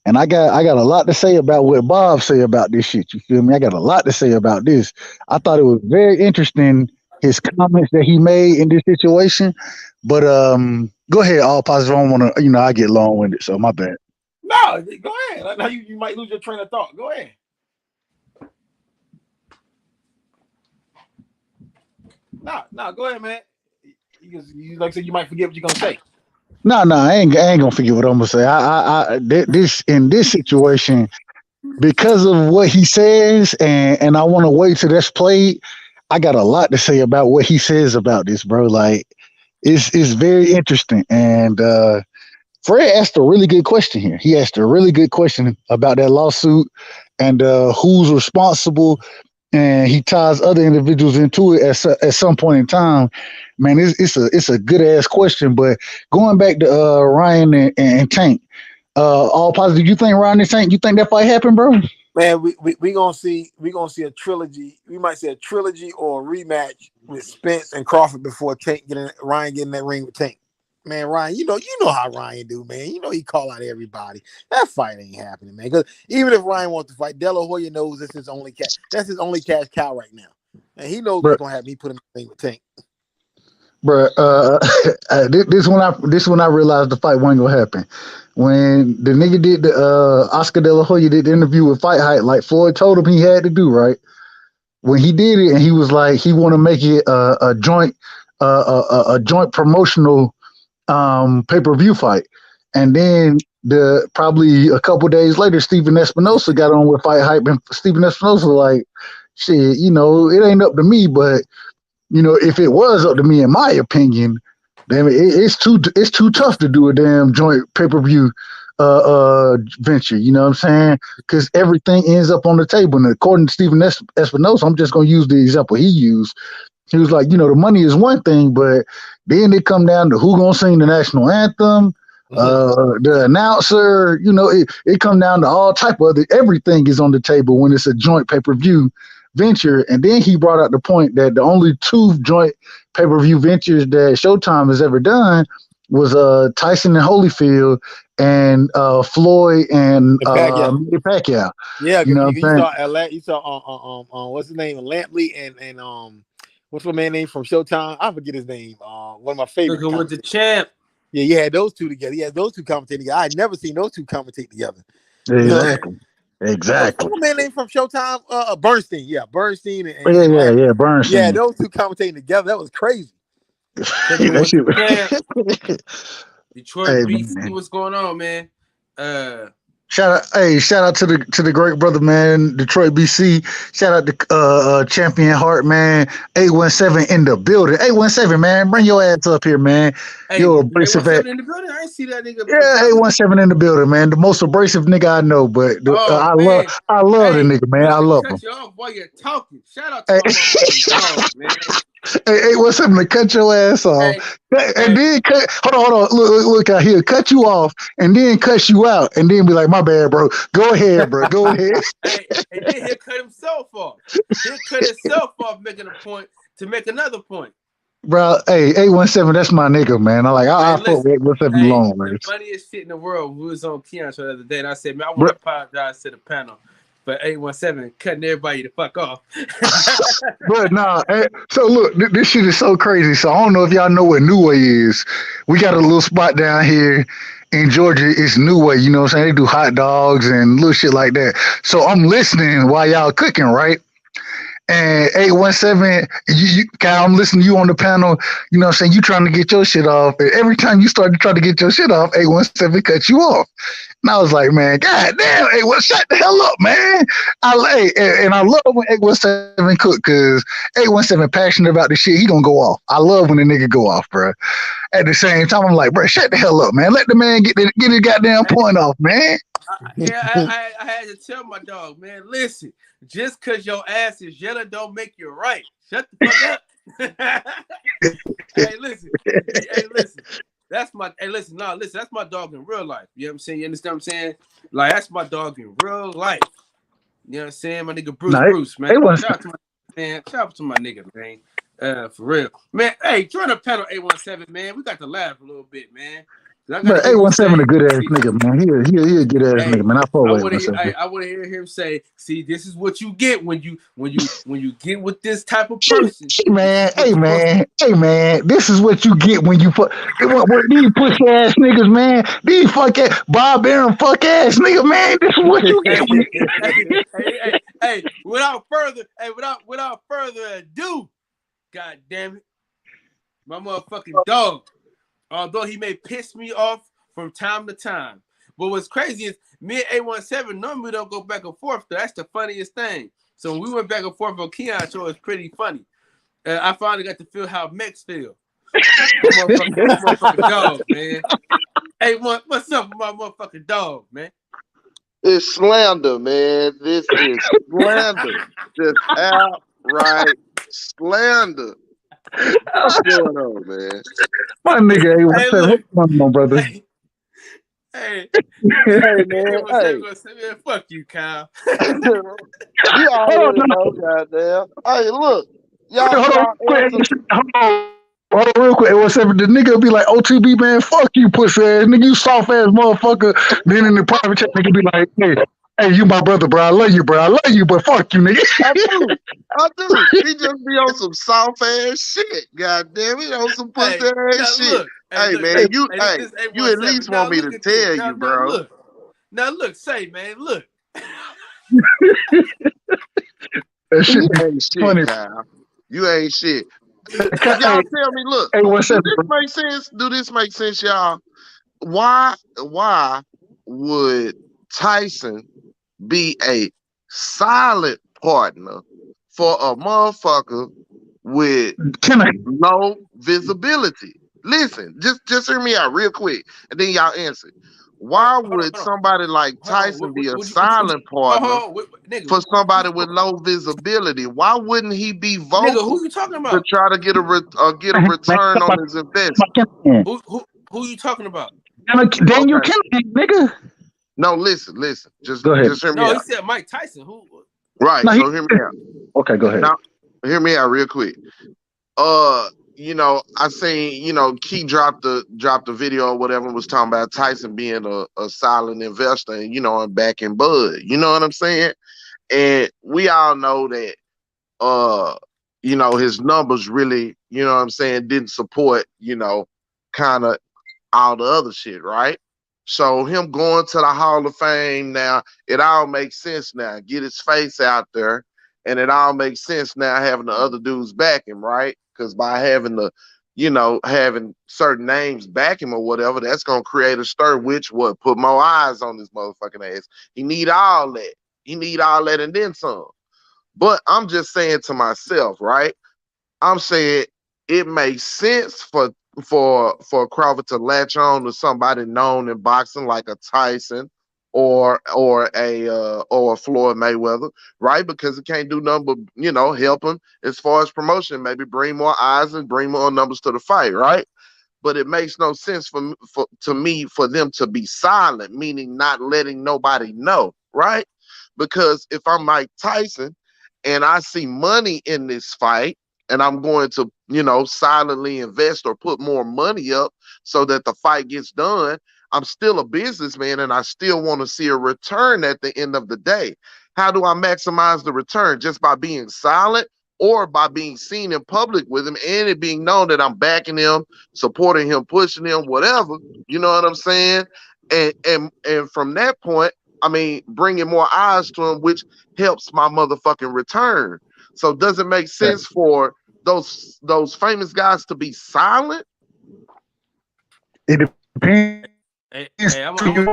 And I got a lot to say about what Bob say about this shit. You feel me? I got a lot to say about this. I thought it was very interesting, his comments that he made in this situation. But go ahead, all positive. I don't want to, I get long-winded, so my bad. No, go ahead. Now you might lose your train of thought. Go ahead. No, go ahead, man. You like I said, you might forget what you're gonna say. No, I ain't gonna forget what I'm gonna say. This in this situation, because of what he says, and I want to wait till that's played. I got a lot to say about what he says about this, bro. Like, it's very interesting. And Fred asked a really good question here. He asked a really good question about that lawsuit and who's responsible. And he ties other individuals into it at some point in time. Man, it's a good ass question. But going back to Ryan and Tank, all positive. You think Ryan and Tank? You think that fight happened, bro? Man, we gonna see a trilogy. We might see a trilogy or a rematch with Spence and Crawford before Ryan get in that ring with Tank. Man, Ryan, you know how Ryan do, man. You know he call out everybody. That fight ain't happening, man. Because even if Ryan wants to fight, De La Hoya knows that's his only cash cow right now, and he knows what's gonna happen. He put him in the ring with Tank. Bro, this when I realized the fight wasn't gonna happen. When the nigga did the Oscar De La Hoya did the interview with Fight Hype, like Floyd told him he had to do, right? When he did it, and he was like, he want to make it a joint promotional pay-per-view fight. And then probably a couple days later, Stephen Espinosa got on with Fight Hype, and Stephen Espinosa was like, shit, it ain't up to me, but you know, if it was up to me, in my opinion, damn it's too tough to do a damn joint pay-per-view venture. You know what I'm saying? Because everything ends up on the table. And according to Stephen Espinosa, I'm just gonna use the example he used. He was like, you know, the money is one thing, but then it come down to who gonna sing the national anthem, the announcer. You know, it come down to all type of everything is on the table when it's a joint pay-per-view venture. And then he brought out the point that the only 2 joint pay-per-view ventures that Showtime has ever done was Tyson and Holyfield and Floyd and Manny Pacquiao. Yeah, you know you saw what's his name, Lampley and what's my man name from Showtime? I forget his name. One of my favorites. With the champ. Yeah, you had those 2 together. You had those 2 commentating together. I had never seen those 2 commentate together. Exactly. Exactly. What's my man name from Showtime? Bernstein. Yeah, Bernstein. And yeah, Bernstein. Yeah, those 2 commentating together. That was crazy. Detroit BC, what's going on, man? Shout out to the great brother, man, Detroit BC. Shout out to Champion Heart, man. 817 in the building. 817, man, bring your ass up here, man. Hey, you're abrasive at in the building. I ain't see that nigga. Yeah, 817 in the building, man. The most abrasive nigga I know, but I love the nigga, man. I love him. Cut you off while you're talking. Shout out to my dog, man. Hey, what's something to cut your ass off? And then hold on. Look out here. Cut you off and then cut you out and then be like, my bad, bro. Go ahead, bro. Go ahead. And then he'll cut himself off. He'll cut himself off making a point to make another point. Bro, hey, 817, that's my nigga, man. I fuck with 817 long, man. The funniest shit in the world. We was on Keon show the other day and I said, man, I want to apologize to the panel. But 817 cutting everybody the fuck off. But nah, so look, this shit is so crazy. So I don't know if y'all know what New Way is. We got a little spot down here in Georgia. It's New Way, you know what I'm saying? They do hot dogs and little shit like that. So I'm listening while y'all cooking, right? And 817, Kyle, I'm listening to you on the panel, you know what I'm saying? You trying to get your shit off. And every time you start to try to get your shit off, 817 cuts you off. And I was like, man, god damn, shut the hell up, man. I love when 817 cook because 817 passionate about the shit. He gonna go off. I love when the nigga go off, bro. At the same time, I'm like, bro, shut the hell up, man. Let the man get his goddamn point off, man. I had to tell my dog, man, listen, just because your ass is yellow don't make you right. Shut the fuck up. Hey, listen. That's my dog in real life. You know what I'm saying? You understand what I'm saying? Like, that's my dog in real life. You know what I'm saying? My nigga Bruce, man. Shout out to my nigga, man. For real. Man, hey, join the panel 817, man. We got to laugh a little bit, man. But 817 a good ass nigga, man. He a good ass nigga, man. I want to hear him say, "See, this is what you get when you get with this type of person." Hey man. This is what you get when you fuck. These pussy ass niggas, man. These fuck ass Bob Aaron fuck ass nigga, man. This is what you get. Hey, without further ado, god damn it, my motherfucking dog. Although he may piss me off from time to time. But what's crazy is me and 817 normally don't go back and forth. That's the funniest thing. So when we went back and forth on Keon show, it's pretty funny. I finally got to feel how Mex feel. Motherfucking dog, man. Hey, what's up with my motherfucking dog, man? It's slander, man. This is slander. Just outright slander. What's going on, man? My nigga, what's going on, brother? Hey, man. Hey. Fuck you, Kyle. You already know, goddamn. Hey, look. Hold on, real quick. The nigga be like, OTB, man, fuck you, pussy ass. Nigga, you soft ass motherfucker. Then in the private chat, nigga be like, hey, you my brother, bro. I love you, but fuck you, nigga. I do. He just be on some soft ass shit. God damn it, on some pussy ass shit. Look, man, you at least want me to tell you, bro. Now look, man, look. That shit ain't shit, funny. Kyle. You ain't shit. Y'all tell me, look, do this make sense, y'all? Why would Tyson be a solid partner for a motherfucker with low visibility. Listen, just hear me out real quick, and then y'all answer. Why would somebody like Tyson be a silent partner for somebody with low visibility? Why wouldn't he be vocal nigga, who you talking about? to try to get a return on his investment? Who you talking about? Daniel Kennedy, nigga. No, listen. Just go ahead. Just hear me out. He said Mike Tyson. Who? Right. No, so hear me out. Okay, go ahead. Now, hear me out real quick. I seen, Key dropped the video or whatever, was talking about Tyson being a silent investor and, and backing Bud. You know what I'm saying? And we all know that, his numbers really, didn't support, kind of all the other shit, right? So him going to the Hall of Fame now, it all makes sense now. Get his face out there, and it all makes sense now having the other dudes back him, right? Because by having having certain names back him or whatever, that's gonna create a stir, which would put more eyes on this motherfucking ass. He need all that. He need all that and then some. But I'm just saying to myself, right? I'm saying it makes sense for Crawford to latch on to somebody known in boxing like a Tyson or a Floyd Mayweather, right? Because it can't do nothing but, help him as far as promotion, maybe bring more eyes and bring more numbers to the fight, right? But it makes no sense to me for them to be silent, meaning not letting nobody know, right? Because if I'm Mike Tyson and I see money in this fight, and I'm going to, silently invest or put more money up so that the fight gets done, I'm still a businessman and I still want to see a return at the end of the day. How do I maximize the return? Just by being silent or by being seen in public with him and it being known that I'm backing him, supporting him, pushing him, whatever, you know what I'm saying? And from that point, bringing more eyes to him, which helps my motherfucking return. So does it make sense for those famous guys to be silent? It depends. Hey, I'm real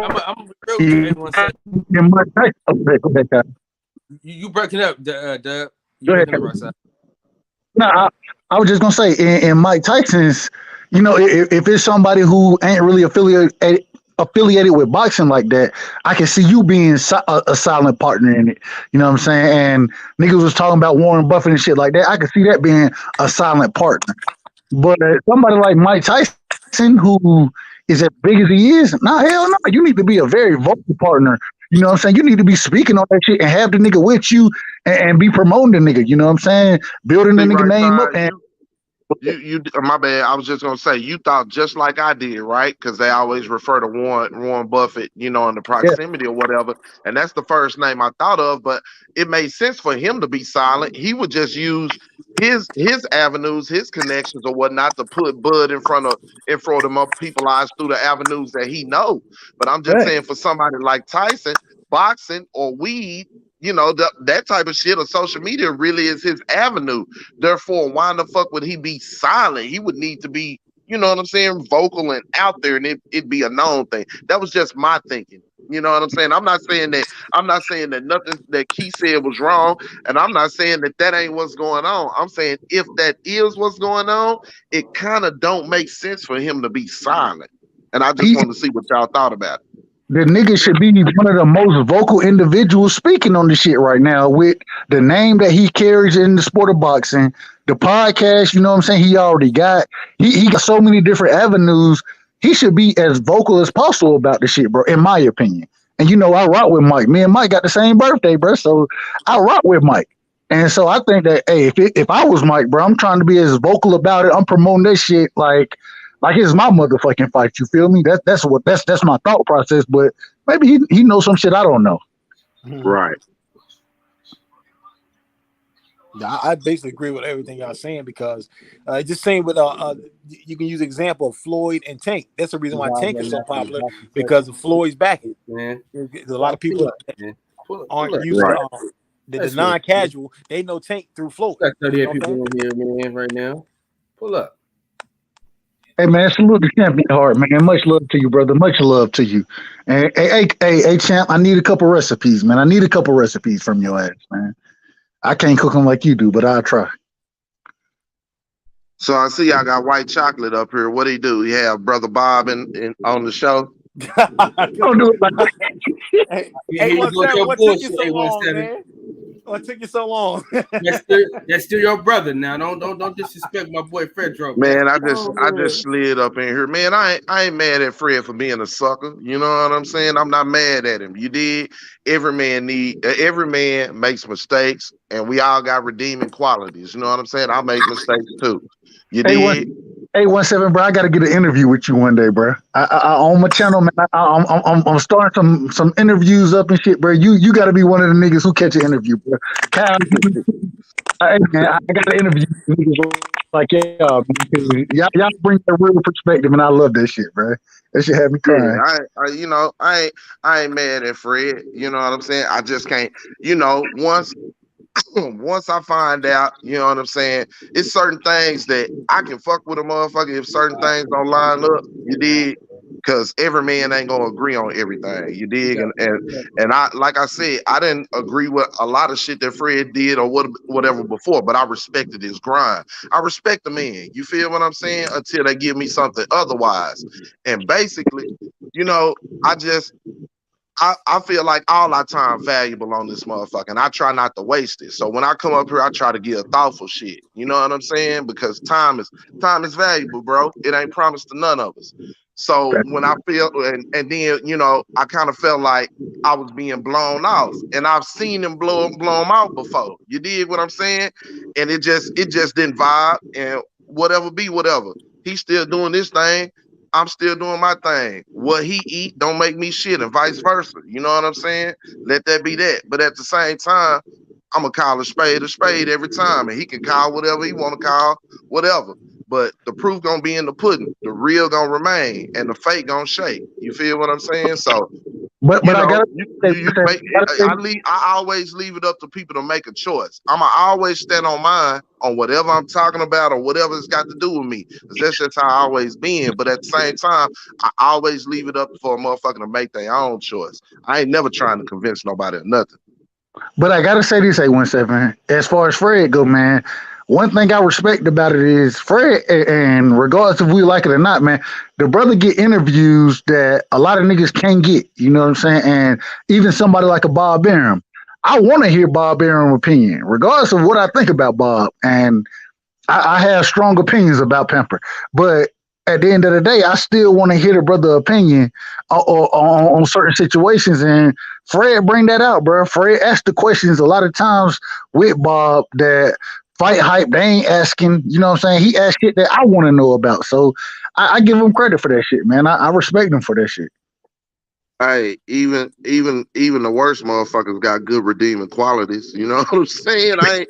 You breaking up, Dub. Go ahead. No, I was just gonna say in Mike Tyson's, if it's somebody who ain't really affiliated with boxing like that, I can see you being a silent partner in it. You know what I'm saying? And niggas was talking about Warren Buffett and shit like that. I can see that being a silent partner. But somebody like Mike Tyson, who is as big as he is, hell no. You need to be a very vocal partner. You know what I'm saying? You need to be speaking on that shit and have the nigga with you and be promoting the nigga. You know what I'm saying? Building the nigga name up. And you my bad. I was just gonna say you thought just like I did, right? Because they always refer to Warren Buffett, in the proximity or whatever, and that's the first name I thought of. But it made sense for him to be silent. He would just use his avenues, his connections or whatnot to put Bud in front of people's eyes through the avenues that he knows. But I'm just saying for somebody like Tyson, boxing or weed, that type of shit or social media really is his avenue. Therefore, why the fuck would he be silent? He would need to be, vocal and out there, and it'd be a known thing. That was just my thinking. You know what I'm saying? I'm not saying that nothing that Keith said was wrong, and I'm not saying that ain't what's going on. I'm saying if that is what's going on, it kind of don't make sense for him to be silent. And I just want to see what y'all thought about it. The nigga should be one of the most vocal individuals speaking on this shit right now with the name that he carries in the sport of boxing, the podcast, you know what I'm saying? He already got, he got so many different avenues. He should be as vocal as possible about the shit, bro, in my opinion. And I rock with Mike. Me and Mike got the same birthday, bro. So I rock with Mike. And so I think that, hey, if I was Mike, bro, I'm trying to be as vocal about it. I'm promoting this shit like it's my motherfucking fight. You feel me? That's my thought process. But maybe he knows some shit I don't know. Right. I basically agree with everything y'all saying because just saying with you can use the example of Floyd and Tank. That's the reason why Tank is so popular because of Floyd's backing. There's a lot of people aren't used to the non-casual. They know Tank through Floyd. Got 38 people in here, man, right now. Pull up. Hey man, salute the champion heart, man. Much love to you, brother. Much love to you. And hey, champ, I need a couple recipes, man. I need a couple recipes from your ass, man. I can't cook them like you do, but I'll try. So I see I got white chocolate up here. What he do? He have Brother Bob in on the show. Don't do it like that. Hey, Yeah, here you go with 817, your what took you bullshit, so long, 817. man? What took you so long? That's still your brother now. Don't disrespect my boy Fredro, Man, I Oh, just slid up in here. Man, I ain't mad at Fred for being a sucker. You know what I'm saying? I'm not mad at him. You did. Every man makes mistakes, and we all got redeeming qualities. You know what I'm saying? I make mistakes too. You did. 817, bro. I gotta get an interview with you one day, bro. I on my channel, man. I'm starting some interviews up and shit, bro. You gotta be one of the niggas who catch an interview, bro. Kyle, hey, man, I gotta interview niggas like y'all bring that real perspective, and I love that shit, bro. That shit had me crying. Yeah, I ain't mad at Fred. You know what I'm saying? I just can't. Once I find out, you know what I'm saying, it's certain things that I can fuck with a motherfucker if certain things don't line up. You dig? Because every man ain't gonna agree on everything. You dig? And I, like I said, I didn't agree with a lot of shit that Fred did or whatever before, but I respected his grind. I respect the man. You feel what I'm saying? Until they give me something otherwise. And basically, I feel like all our time valuable on this motherfucker, and I try not to waste it. So when I come up here, I try to give thoughtful shit. You know what I'm saying? Because time is valuable, bro. It ain't promised to none of us. So when I feel, and then I kind of felt like I was being blown off, and I've seen him blow him out before. You dig what I'm saying? And it just didn't vibe. And whatever be whatever, he's still doing this thing. I'm still doing my thing. What he eat don't make me shit, and vice versa. You know what I'm saying? Let that be that. But at the same time, I'm gonna call a spade every time, and he can call whatever he want to call, whatever. But the proof gonna be in the pudding. The real gonna remain, and the fake gonna shake. You feel what I'm saying? So, but I gotta I always leave it up to people to make a choice. I'ma always stand on mine on whatever I'm talking about or whatever it's got to do with me. Because that's just how I always been. But at the same time, I always leave it up for a motherfucker to make their own choice. I ain't never trying to convince nobody or nothing. But I gotta say this, 817. As far as Fred go, man, one thing I respect about it is Fred, and regardless if we like it or not, man, the brother get interviews that a lot of niggas can't get. You know what I'm saying? And even somebody like a Bob Arum, I want to hear Bob Arum's opinion, regardless of what I think about Bob. And I have strong opinions about Pimper, but at the end of the day, I still want to hear the brother opinion on certain situations. And Fred bring that out, bro. Fred asked the questions a lot of times with Bob that Fight Hype, they ain't asking, you know what I'm saying? He asked shit that I want to know about. So I give him credit for that shit, man. I respect him for that shit. Hey, even the worst motherfuckers got good redeeming qualities. You know what I'm saying? I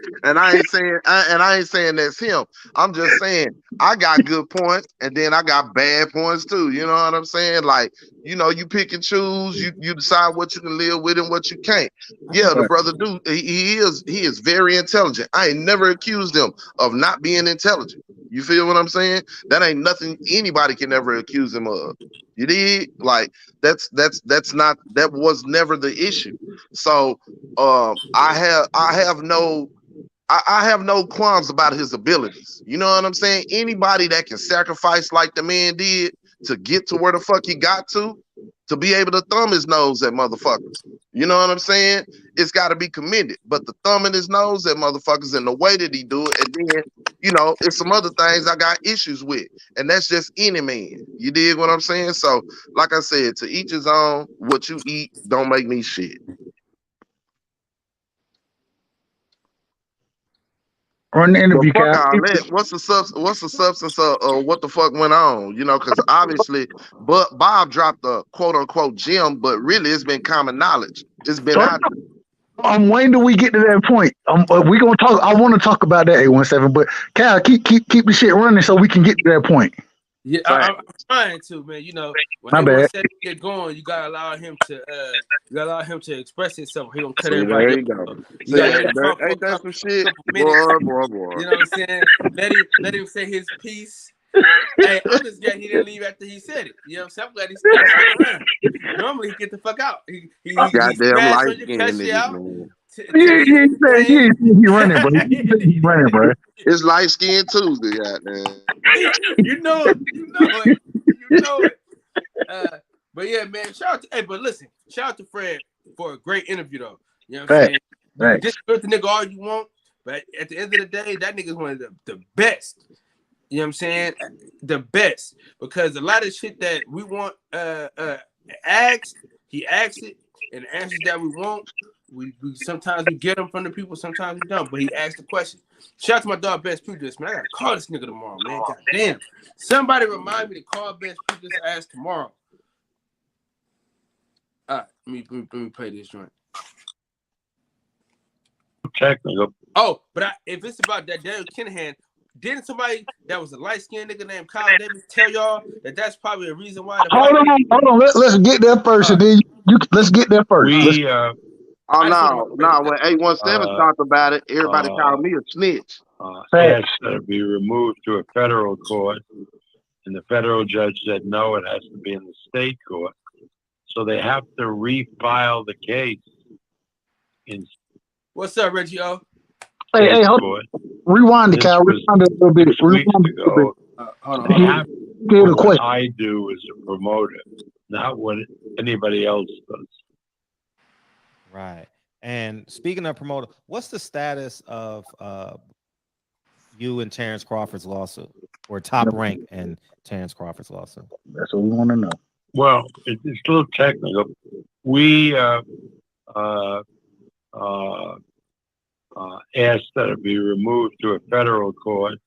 ain't saying that's him. I'm just saying I got good points, and then I got bad points too. You know what I'm saying? Like, you pick and choose. You decide what you can live with and what you can't. Yeah, the brother he is very intelligent. I ain't never accused him of not being intelligent. You feel what I'm saying? That ain't nothing anybody can ever accuse him of. You did? Like, that was never the issue. So I have no qualms about his abilities. You know what I'm saying? Anybody that can sacrifice like the man did to get to where the fuck he got to be able to thumb his nose at motherfuckers. You know what I'm saying? It's got to be commended. But the thumbing his nose at motherfuckers and the way that he do it, and then, it's some other things I got issues with. And that's just any man. You dig what I'm saying? So, like I said, to each his own. What you eat don't make me shit. Run the interview, what's the substance of what the fuck went on? Because obviously, but Bob dropped the quote unquote gem, but really it's been common knowledge. It's been out there. I'm waiting till we get to that point. We gonna talk. I want to talk about that 817, but Cal, keep the shit running so we can get to that point. Yeah, I'm trying to, man. When my bad. Get going, you gotta allow him to express himself. He gonna cut everybody. There you go. Ain't that some shit, boy? You know what I'm saying? Let him say his piece. Hey, I'm just glad he didn't leave after he said it. You know what I'm saying? I'm glad he stayed around. Normally he get the fuck out. He goddamn light skin, out, He running, bro. He running, bro. It's light skin Tuesday, goddamn. You know it. But yeah, man. But listen, shout out to Fred for a great interview, though. You know what I'm saying? Right. Just put the nigga all you want, but at the end of the day, that nigga's one of the best. You know what I'm saying? The best, because a lot of shit that we want asked, he asks it, and the answers that we want, we sometimes we get them from the people, sometimes we don't. But he asked the question. Shout out to my dog Best Prejudice, man. I gotta call this nigga tomorrow, man. God damn. Somebody remind me to call Best Prejudice ass tomorrow. All right, let me play this joint. Technical. Oh, but if it's about that Daniel Kinahan, didn't somebody that was a light-skinned nigga named Kyle Davis tell y'all that that's probably a reason why? Hold on. Let's get there first, and then let's get there first. No. When 817 talked about it, everybody called me a snitch. Asked to be removed to a federal court, and the federal judge said no, it has to be in the state court. So they have to refile the case. What's up, Reggie O? Hey, hold on. Rewind the Cal. Rewind it a little bit. Hold on. What I do as a promoter, not what anybody else does. Right. And speaking of promoter, what's the status of you and Terrence Crawford's lawsuit, or Top Rank and Terrence Crawford's lawsuit? That's what we want to know. Well, it's a little technical. We asked that it be removed to a federal court,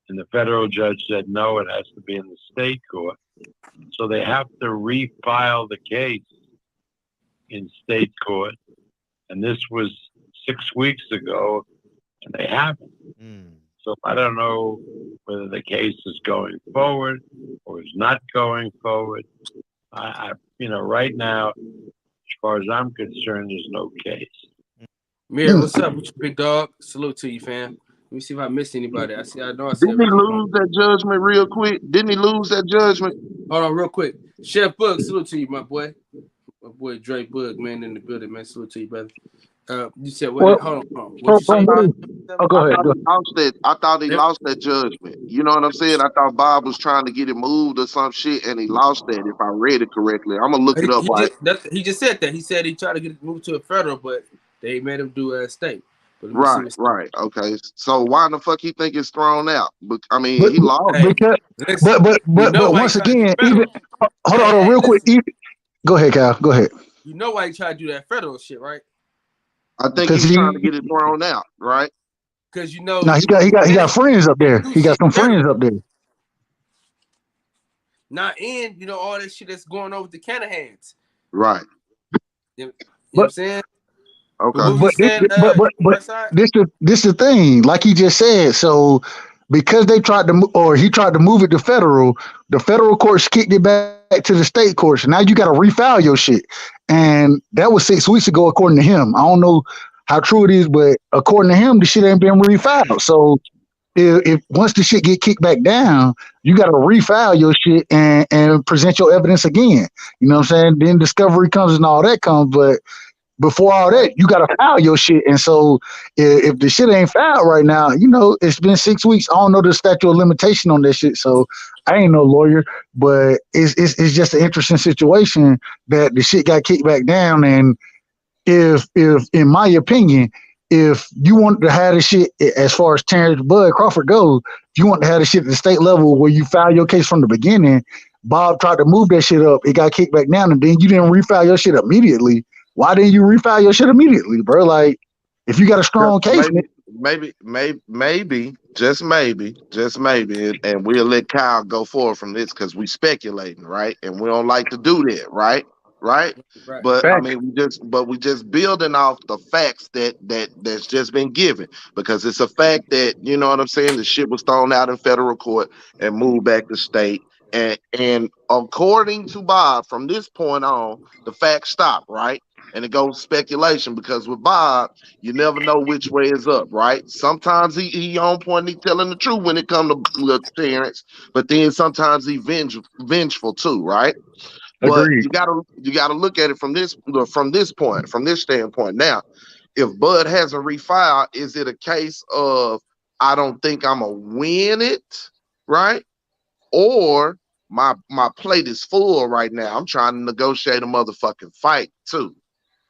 and the federal judge said no, it has to be in the state court. So they have to refile the case in state court, and this was 6 weeks ago, and they haven't. So I don't know whether the case is going forward or is not going forward. I right now, as far as I'm concerned, there's no case. Mir, what's up with you, big dog? Salute to you, fam. Let me see if I missed anybody. Didn't he lose that judgment real quick? Didn't he lose that judgment? Hold on, real quick. Chef Boog, salute to you, my boy. My boy Dre Boog, man, in the building, man. Salute to you, brother. You said, hold on. Go ahead. I thought he lost that judgment. You know what I'm saying? I thought Bob was trying to get it moved or some shit, and he lost that, if I read it correctly. I'm going to look it up. He just said that. He said he tried to get it moved to a federal, but they made him do a state. Right. Okay. So why the fuck he think it's thrown out? But I mean, he lost. But once again, even hold on, real quick. Go ahead, Cal. Go ahead. You know why he tried to do that federal shit, right? I think he's trying to get it thrown out, right? Because he got friends up there. He got some friends up there. And all that shit that's going on with the Canahans. Right. You know what I'm saying? Okay. But this the thing, like he just said. So because he tried to move it to federal, the federal courts kicked it back to the state courts. And now you got to refile your shit. And that was 6 weeks ago, according to him. I don't know how true it is, but according to him, the shit ain't been refiled. So if once the shit get kicked back down, you got to refile your shit and present your evidence again. You know what I'm saying? Then discovery comes and all that comes, but before all that, you got to file your shit. And so if the shit ain't filed right now, it's been 6 weeks. I don't know the statute of limitation on that shit. So I ain't no lawyer, but it's just an interesting situation that the shit got kicked back down. And if in my opinion, if you want to have the shit as far as Terrence Bud Crawford goes, if you want to have the shit at the state level where you file your case from the beginning, Bob tried to move that shit up. It got kicked back down, and then you didn't refile your shit immediately. Why didn't you refile your shit immediately, bro? Like, if you got a strong case, maybe, just maybe, and we'll let Kyle go forward from this because we speculating, right? And we don't like to do that, right? But I mean, we just building off the facts that's just been given, because it's a fact that, you know what I'm saying, the shit was thrown out in federal court and moved back to state. And according to Bob, from this point on, the facts stop, right? And it goes speculation, because with Bob, you never know which way is up, right? Sometimes he on point, he telling the truth when it comes to Terrence, but then sometimes he vengeful too, right? But you gotta look at it from this standpoint. Now, if Bud hasn't refiled, is it a case of I don't think I'm gonna win it, right? Or my plate is full right now. I'm trying to negotiate a motherfucking fight too.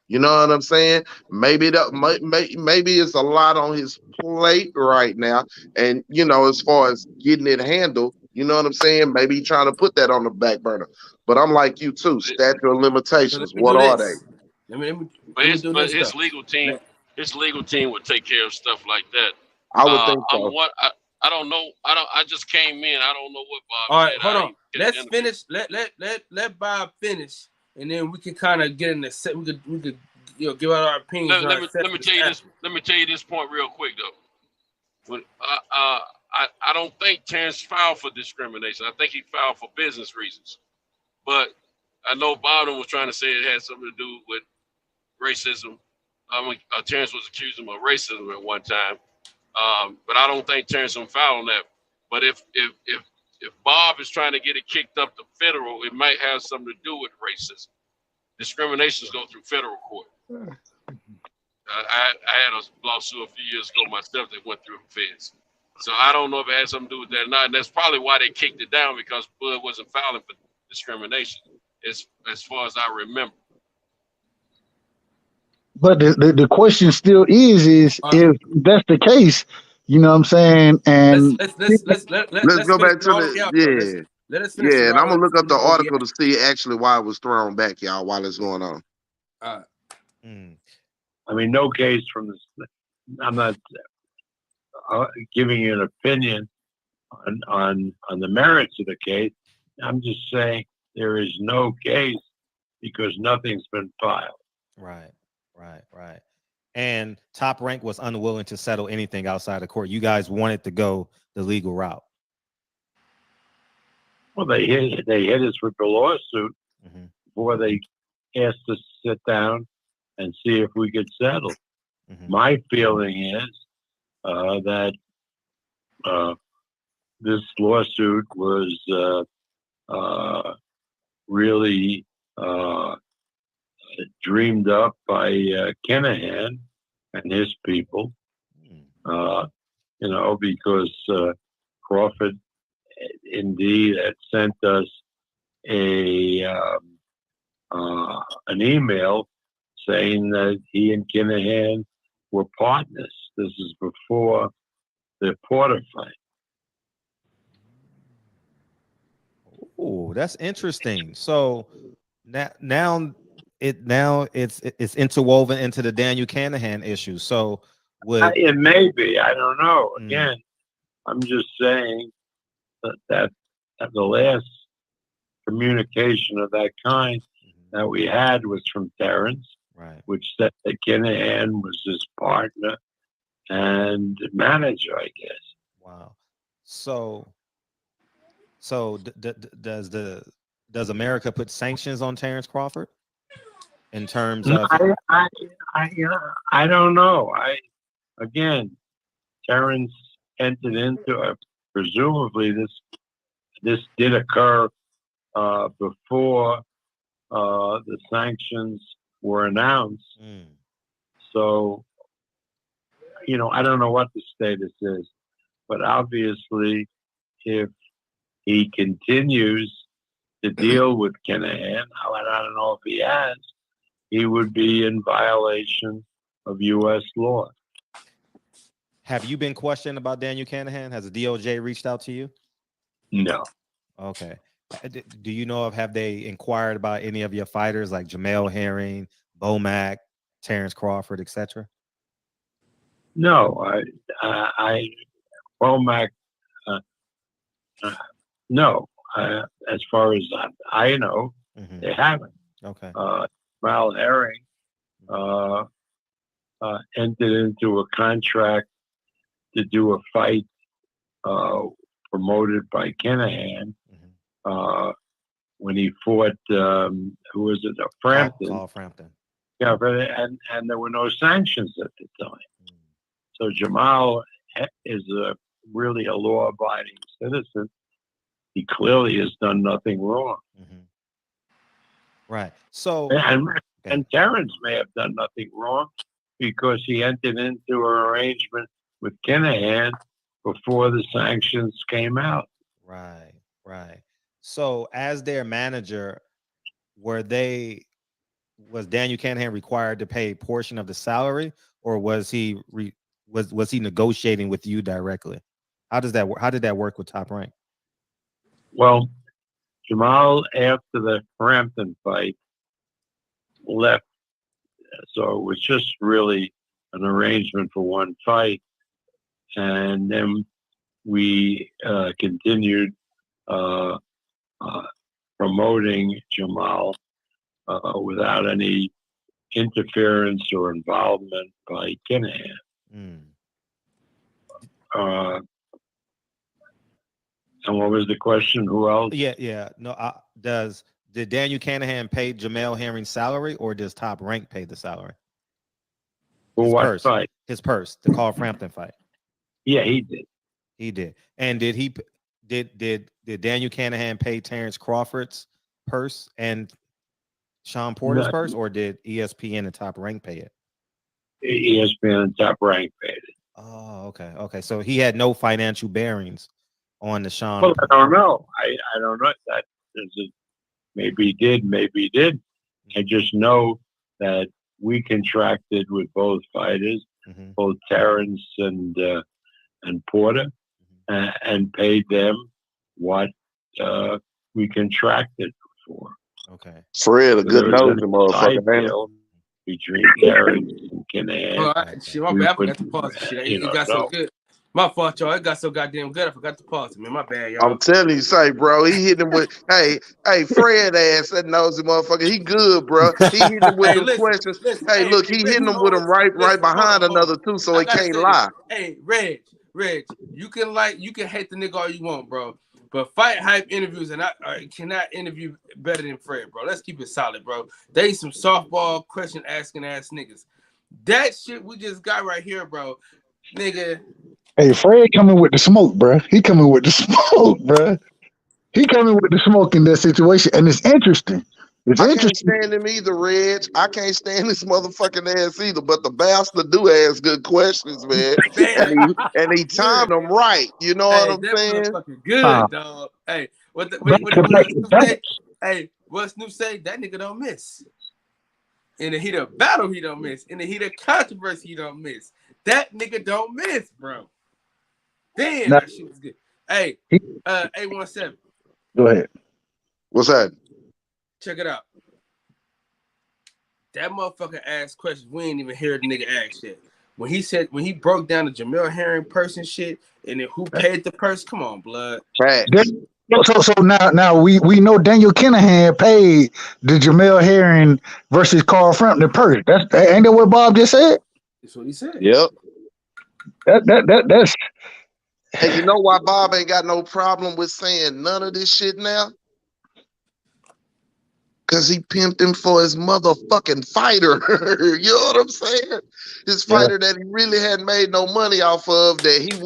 You know what I'm saying? Maybe maybe it's a lot on his plate right now, and as far as getting it handled, you know what I'm saying? Maybe he's trying to put that on the back burner. But I'm like you too. Statute of limitations. So What are they? Let me do But this his stuff. legal team would take care of stuff like that. I would think so. I don't know. I just came in. I don't know what Bob. All right, said. hold on. Let's finish. Let Bob finish, and then we can kind of get in the set. We could give out our opinions. Let me tell you this. Let me tell you this point real quick though. When I don't think Terrence filed for discrimination. I think he filed for business reasons. But I know Bowden was trying to say it had something to do with racism. Terrence was accusing him of racism at one time. But I don't think Terrence filed on that. But if Bob is trying to get it kicked up to federal, it might have something to do with racism. Discriminations go through federal court. I had a lawsuit a few years ago myself that went through the feds. So I don't know if it had something to do with that or not. And that's probably why they kicked it down, because Bud wasn't filing for discrimination, as far as I remember. But the question still is if that's the case, you know what I'm saying? And let's go back to the Let us finish. Yeah, and I'm gonna look up the article to see actually why it was thrown back, y'all, while it's going on. I mean, no case from this. I'm not giving you an opinion on the merits of the case. I'm just saying there is no case because nothing's been filed. Right. And Top Rank was unwilling to settle anything outside of court. You guys wanted to go the legal route. Well, they hit us with the lawsuit before they asked us to sit down and see if we could settle. My feeling is that this lawsuit was really dreamed up by Kinahan and his people, because Crawford indeed had sent us an email saying that he and Kinahan were partners. This is before the Porter fight. Oh, that's interesting. So now it's interwoven into the Daniel Kinahan issue. So it may be. I don't know. Again, I'm just saying that the last communication of that kind that we had was from Terrence, which said that Kinahan was his partner and manager, I guess. Wow. So does America put sanctions on Terrence Crawford in terms of? I don't know. Terrence entered into presumably this did occur before the sanctions were announced. So, I don't know what the status is, but obviously if he continues to deal with Kinahan, I don't know if he has, he would be in violation of U.S. law. Have you been questioned about Daniel Kinahan? Has the DOJ reached out to you? No. Okay. Do you know have they inquired about any of your fighters like Jamel Herring, Bomac, Terrence Crawford, etc.? No, Bomac, no. As far as I know, they haven't. Okay. Jamel Herring entered into a contract to do a fight promoted by Kinahan when he fought, who was it? Frampton. Paul Frampton. Yeah, and there were no sanctions at the time. So Jamal is really a law-abiding citizen. He clearly has done nothing wrong. Right. So and Terrence may have done nothing wrong, because he entered into an arrangement with Kinahan before the sanctions came out. Right, right. So as their manager, was Daniel Kinahan required to pay a portion of the salary, or was he was he negotiating with you directly? How did that work with Top Rank? Well, Jamal, after the Frampton fight, left. So it was just really an arrangement for one fight. And then we continued promoting Jamal without any interference or involvement by Kinahan. And what was the question? Who else? Yeah. No, did Daniel Kinahan pay Jamel Herring's salary, or does Top Rank pay the salary? For what fight? His purse, the Carl Frampton fight. Yeah, he did. He did. And did Daniel Kinahan pay Terrence Crawford's purse and Sean Porter's purse, or did ESPN and Top Rank pay it? ESPN and Top Rank paid it. Oh, okay. So he had no financial bearings on the Sean. Well, I don't know. I don't know that. Maybe he did, maybe he did. I just know that we contracted with both fighters, both Terrence and Porter, and paid them what we contracted for. Okay. Fred, a good nosy motherfucker, man. Between Terrence and Kinahan. Oh, shit, my bad. I forgot to pause the shit. It got so good. My fault, y'all. It got so goddamn good. I forgot to pause it, man. My bad, y'all. I'm telling you, say, bro, he hit him with, hey, Fred ass, that nosy motherfucker. He good, bro. He hit him with them questions. Hey, look, he hitting him with them right behind another too, so he can't lie. Hey, Reg, you can hate the nigga all you want, bro. But Fight Hype interviews and I cannot interview better than Fred, bro. Let's keep it solid, bro. They some softball question asking ass niggas. That shit we just got right here, bro. Nigga. Hey, Fred coming with the smoke, bro. He coming with the smoke, bro. He coming with the smoke in that situation, and it's interesting. I can't stand him either, Reg. I can't stand this motherfucking ass either. But the bastard do ask good questions, man. and he timed them right. You know what I'm saying? Good, dog. Hey, what Snoop say? That nigga don't miss. In the heat of battle, he don't miss. In the heat of controversy, he don't miss. That nigga don't miss, bro. Damn, that shit was good. Hey, 817. Go ahead. What's that? Check it out. That motherfucker asked questions we ain't even hear the nigga ask shit. When he broke down the Jamel Herring person shit and then who paid the purse, come on, blood. Right. So now we know Daniel Kinahan paid the Jamel Herring versus Carl Frampton purse. Ain't that what Bob just said? That's what he said. Yep. That's. Hey, you know why Bob ain't got no problem with saying none of this shit now? Because he pimped him for his motherfucking fighter. You know what I'm saying? His fighter that he really hadn't made no money off of, that he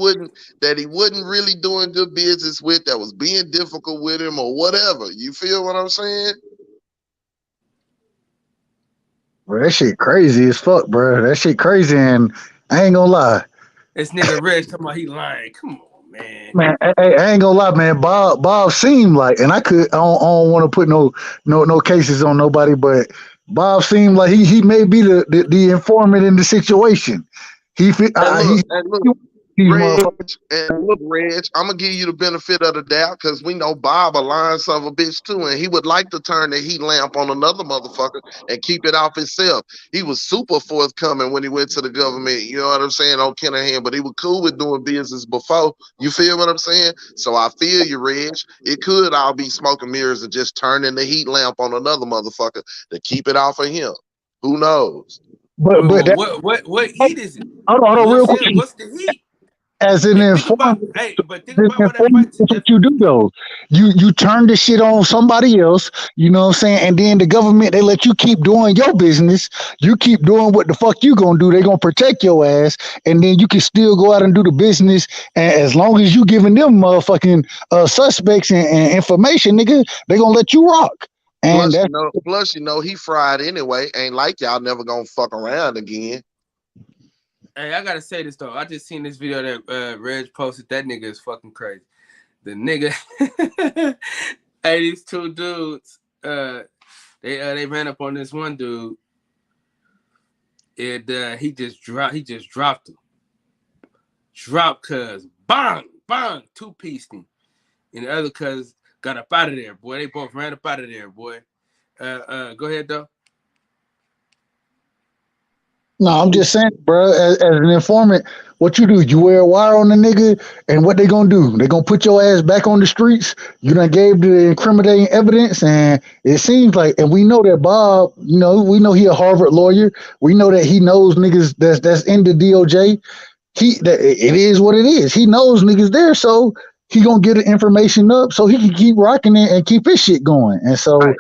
wasn't really doing good business with, that was being difficult with him or whatever. You feel what I'm saying? Bro, that shit crazy as fuck, bro. That shit crazy, and I ain't gonna lie. This nigga Reg talking about he lying. Come on, man. Man, I ain't gonna lie, man. Bob seemed like, and I don't want to put no cases on nobody, but Bob seemed like he may be the informant in the situation. Reg, I'm gonna give you the benefit of the doubt because we know Bob a lying son of a bitch too, and he would like to turn the heat lamp on another motherfucker and keep it off himself. He was super forthcoming when he went to the government, you know what I'm saying, on Kinahan, but he was cool with doing business before. You feel what I'm saying? So I feel you, Reg. It could all be smoke and mirrors and just turning the heat lamp on another motherfucker to keep it off of him. Who knows? But what heat is it? Hold on, real quick. What's the heat? As an informant, what you do though, you turn the shit on somebody else, you know what I'm saying, and then the government, they let you keep doing your business, you keep doing what the fuck you gonna do, they gonna protect your ass, and then you can still go out and do the business, and as long as you giving them motherfucking suspects and information, nigga, they gonna let you rock. And plus, you know, he fried anyway, ain't like y'all never gonna fuck around again. Hey, I gotta say this though. I just seen this video that Reg posted. That nigga is fucking crazy. The nigga, hey, these two dudes, they ran up on this one dude, and he just dropped him. Dropped cuz bang, 2-pieced him. And the other cuz got up out of there, boy. They both ran up out of there, boy. Go ahead though. No, I'm just saying, bro. As an informant, what you do? You wear a wire on the nigga, and what they gonna do? They gonna put your ass back on the streets. You done gave the incriminating evidence, and it seems like, and we know that Bob. You know, we know he a Harvard lawyer. We know that he knows niggas that's in the DOJ. It is what it is. He knows niggas there, so he gonna get the information up so he can keep rocking it and keep his shit going. And so, Right.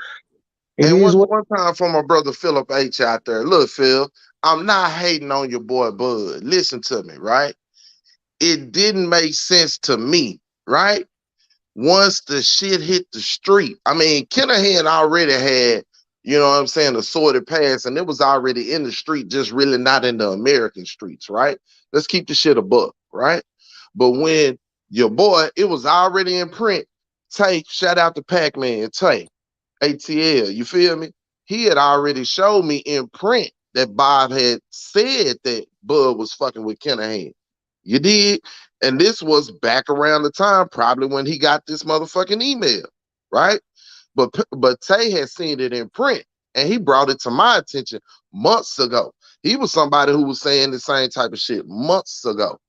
it And is one time for my brother Philip H out there. Look, Phil, I'm not hating on your boy Bud. Listen to me, right? It didn't make sense to me, right? Once the shit hit the street. I mean, Kinahan already had, you know what I'm saying, a sordid past, and it was already in the street, just really not in the American streets, right? Let's keep the shit a buck, right? But when your boy, it was already in print. Tay, shout out to Pac-Man, Tay, ATL, you feel me? He had already showed me in print that Bob had said that Bud was fucking with Kinahan. You did? And this was back around the time, probably when he got this motherfucking email, right? But Tay had seen it in print, and he brought it to my attention months ago. He was somebody who was saying the same type of shit months ago.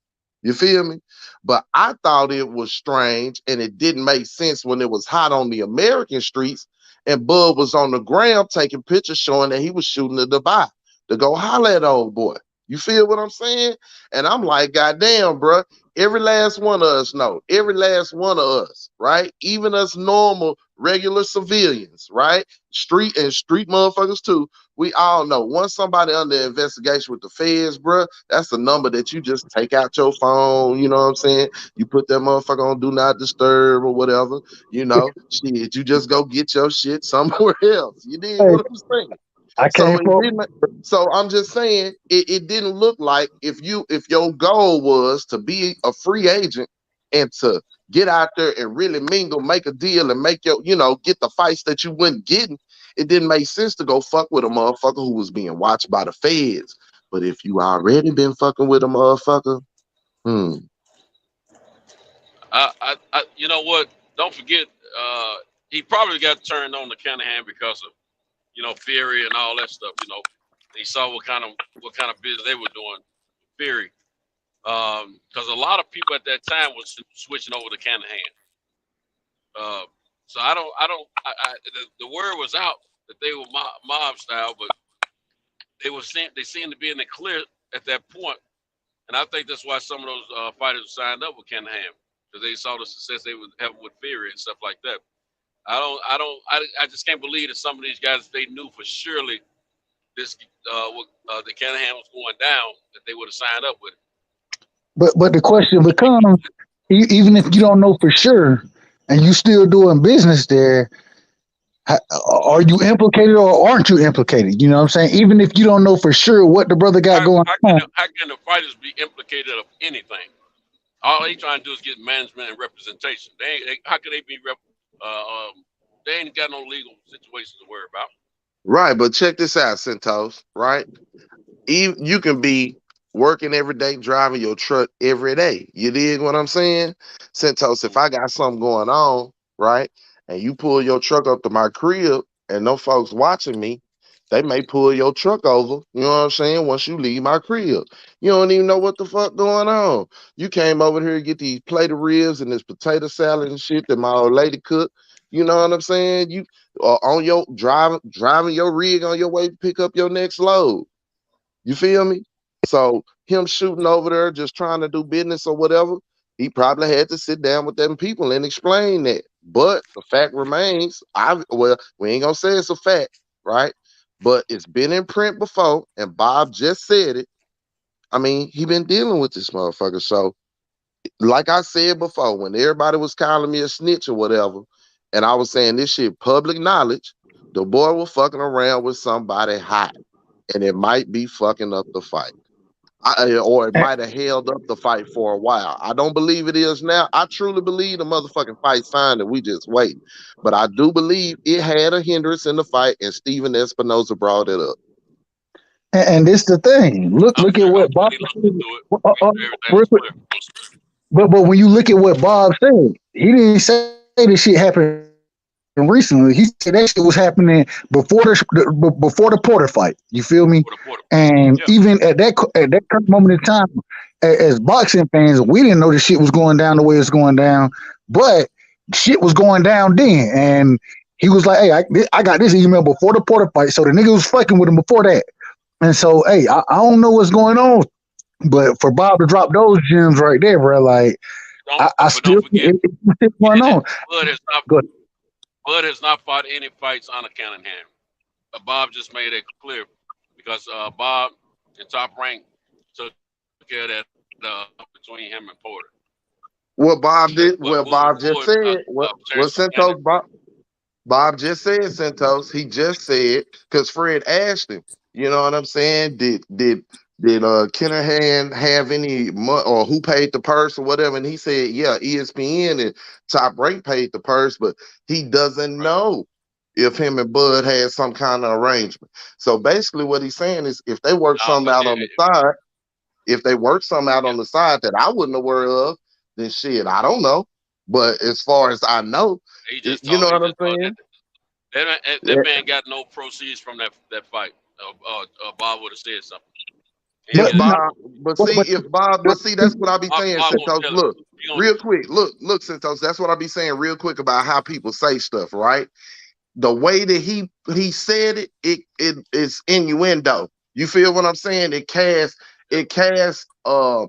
You feel me? But I thought it was strange, and it didn't make sense when it was hot on the American streets, and Bud was on the ground taking pictures showing that he was shooting the Dubai to go holler at old boy. You feel what I'm saying? And I'm like, goddamn, bro. Every last one of us know. Every last one of us, right? Even us normal, regular civilians, right? Street motherfuckers too. We all know once somebody under investigation with the feds, bro, that's the number that you just take out your phone. You know what I'm saying? You put that motherfucker on do not disturb or whatever. You know, shit. You just go get your shit somewhere else. You did what I'm saying? So I'm just saying it didn't look like if your goal was to be a free agent and to get out there and really mingle, make a deal, and make your, get the fights that you weren't getting, it didn't make sense to go fuck with a motherfucker who was being watched by the feds. But if you already been fucking with a motherfucker, you know what? Don't forget, he probably got turned on to Kinahan because of Fury and all that stuff. He saw what kind of business they were doing, Fury, because a lot of people at that time was switching over to Kinahan. So the word was out that they were mob style, but they seemed to be in the clear at that point, and I think that's why some of those fighters signed up with Kinahan, because they saw the success they would have with Fury and stuff like that. I just can't believe that some of these guys, they knew for surely this the Kinahan was going down, that they would have signed up with it. But the question becomes, even if you don't know for sure and you still doing business there, are you implicated or aren't you implicated? You know what I'm saying? Even if you don't know for sure what the brother got going on. How can the fighters be implicated of anything? All they trying to do is get management and representation. How can they be they ain't got no legal situations to worry about. Right, but check this out, Centos, right? You can be working every day, driving your truck every day. You dig what I'm saying? Centos, if I got something going on, right, and you pull your truck up to my crib and no folks watching me, they may pull your truck over, you know what I'm saying, once you leave my crib. You don't even know what the fuck going on. You came over here to get these plate of ribs and this potato salad and shit that my old lady cooked. You know what I'm saying? You are on your driving your rig on your way to pick up your next load. You feel me? So him shooting over there, just trying to do business or whatever, he probably had to sit down with them people and explain that. But the fact remains, we ain't gonna say it's a fact, right? But it's been in print before, and Bob just said it. I mean, he been dealing with this motherfucker. So, like I said before, when everybody was calling me a snitch or whatever, and I was saying this shit public knowledge, the boy was fucking around with somebody hot, and it might be fucking up the fight. Or it might have held up the fight for a while. I don't believe it is now. I truly believe the motherfucking fight's fine and we just wait. But I do believe it had a hindrance in the fight, and Steven Espinoza brought it up. And this the thing. Look at what Bob. But when you look at what Bob said, he didn't say this shit happened recently. He said that shit was happening before the Porter fight. You feel me? And even at that current moment in time, as boxing fans, we didn't know the shit was going down the way it's going down, but shit was going down then. And he was like, "Hey, I got this email before the Porter fight," so the nigga was fucking with him before that. And so, hey, I don't know what's going on, but for Bob to drop those gems right there, bro, like I still think it's going on. Bud has not fought any fights on a Cunningham. Bob just made it clear because Bob and Top Rank took care of that between him and Porter. What Bob did, Bob just said, what Santos Bob just said, Santos, he just said, because Fred asked him, you know what I'm saying? Did Kinahan have any money, or who paid the purse or whatever? And he said, yeah, ESPN and Top Rank paid the purse, but he doesn't know if him and Bud had some kind of arrangement. So basically what he's saying is if they work something out on the side, that I wouldn't aware of, then shit, I don't know. But as far as I know, you know what I'm saying? That man got no proceeds from that fight. Bob would have said something. See, that's what I be saying, Santos. Look, real quick, look, Santos, that's what I be saying real quick about how people say stuff, right? The way that he said it is innuendo. You feel what I'm saying? It casts a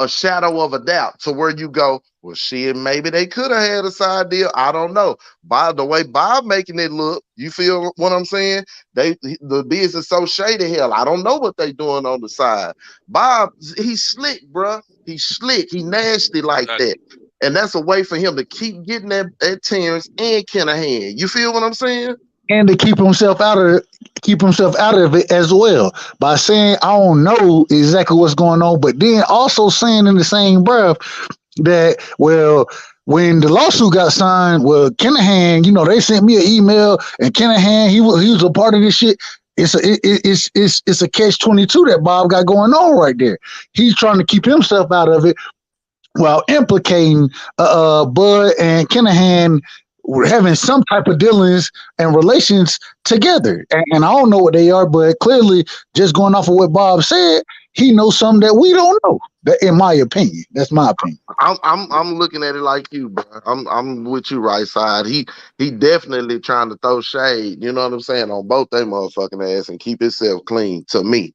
shadow of a doubt to where you go, well, shit, maybe they could have had a side deal. I don't know. By the way Bob making it look, you feel what I'm saying? The business so shady, hell, I don't know what they doing on the side. Bob, he's slick, bro. He's slick. He nasty like that. And that's a way for him to keep getting that Terrence and Kinahan. You feel what I'm saying? And to keep himself out of it as well by saying I don't know exactly what's going on, but then also saying in the same breath that, well, when the lawsuit got signed, well, Kinahan, you know, they sent me an email, and Kinahan, he was a part of this shit. It's a catch-22 that Bob got going on right there. He's trying to keep himself out of it while implicating Bud and Kinahan having some type of dealings and relations together. And I don't know what they are, but clearly, just going off of what Bob said, he knows something that we don't know. In my opinion, that's my opinion. I'm looking at it like you, bro. I'm with you, right side. He definitely trying to throw shade. You know what I'm saying, on both they motherfucking ass and keep himself clean to me.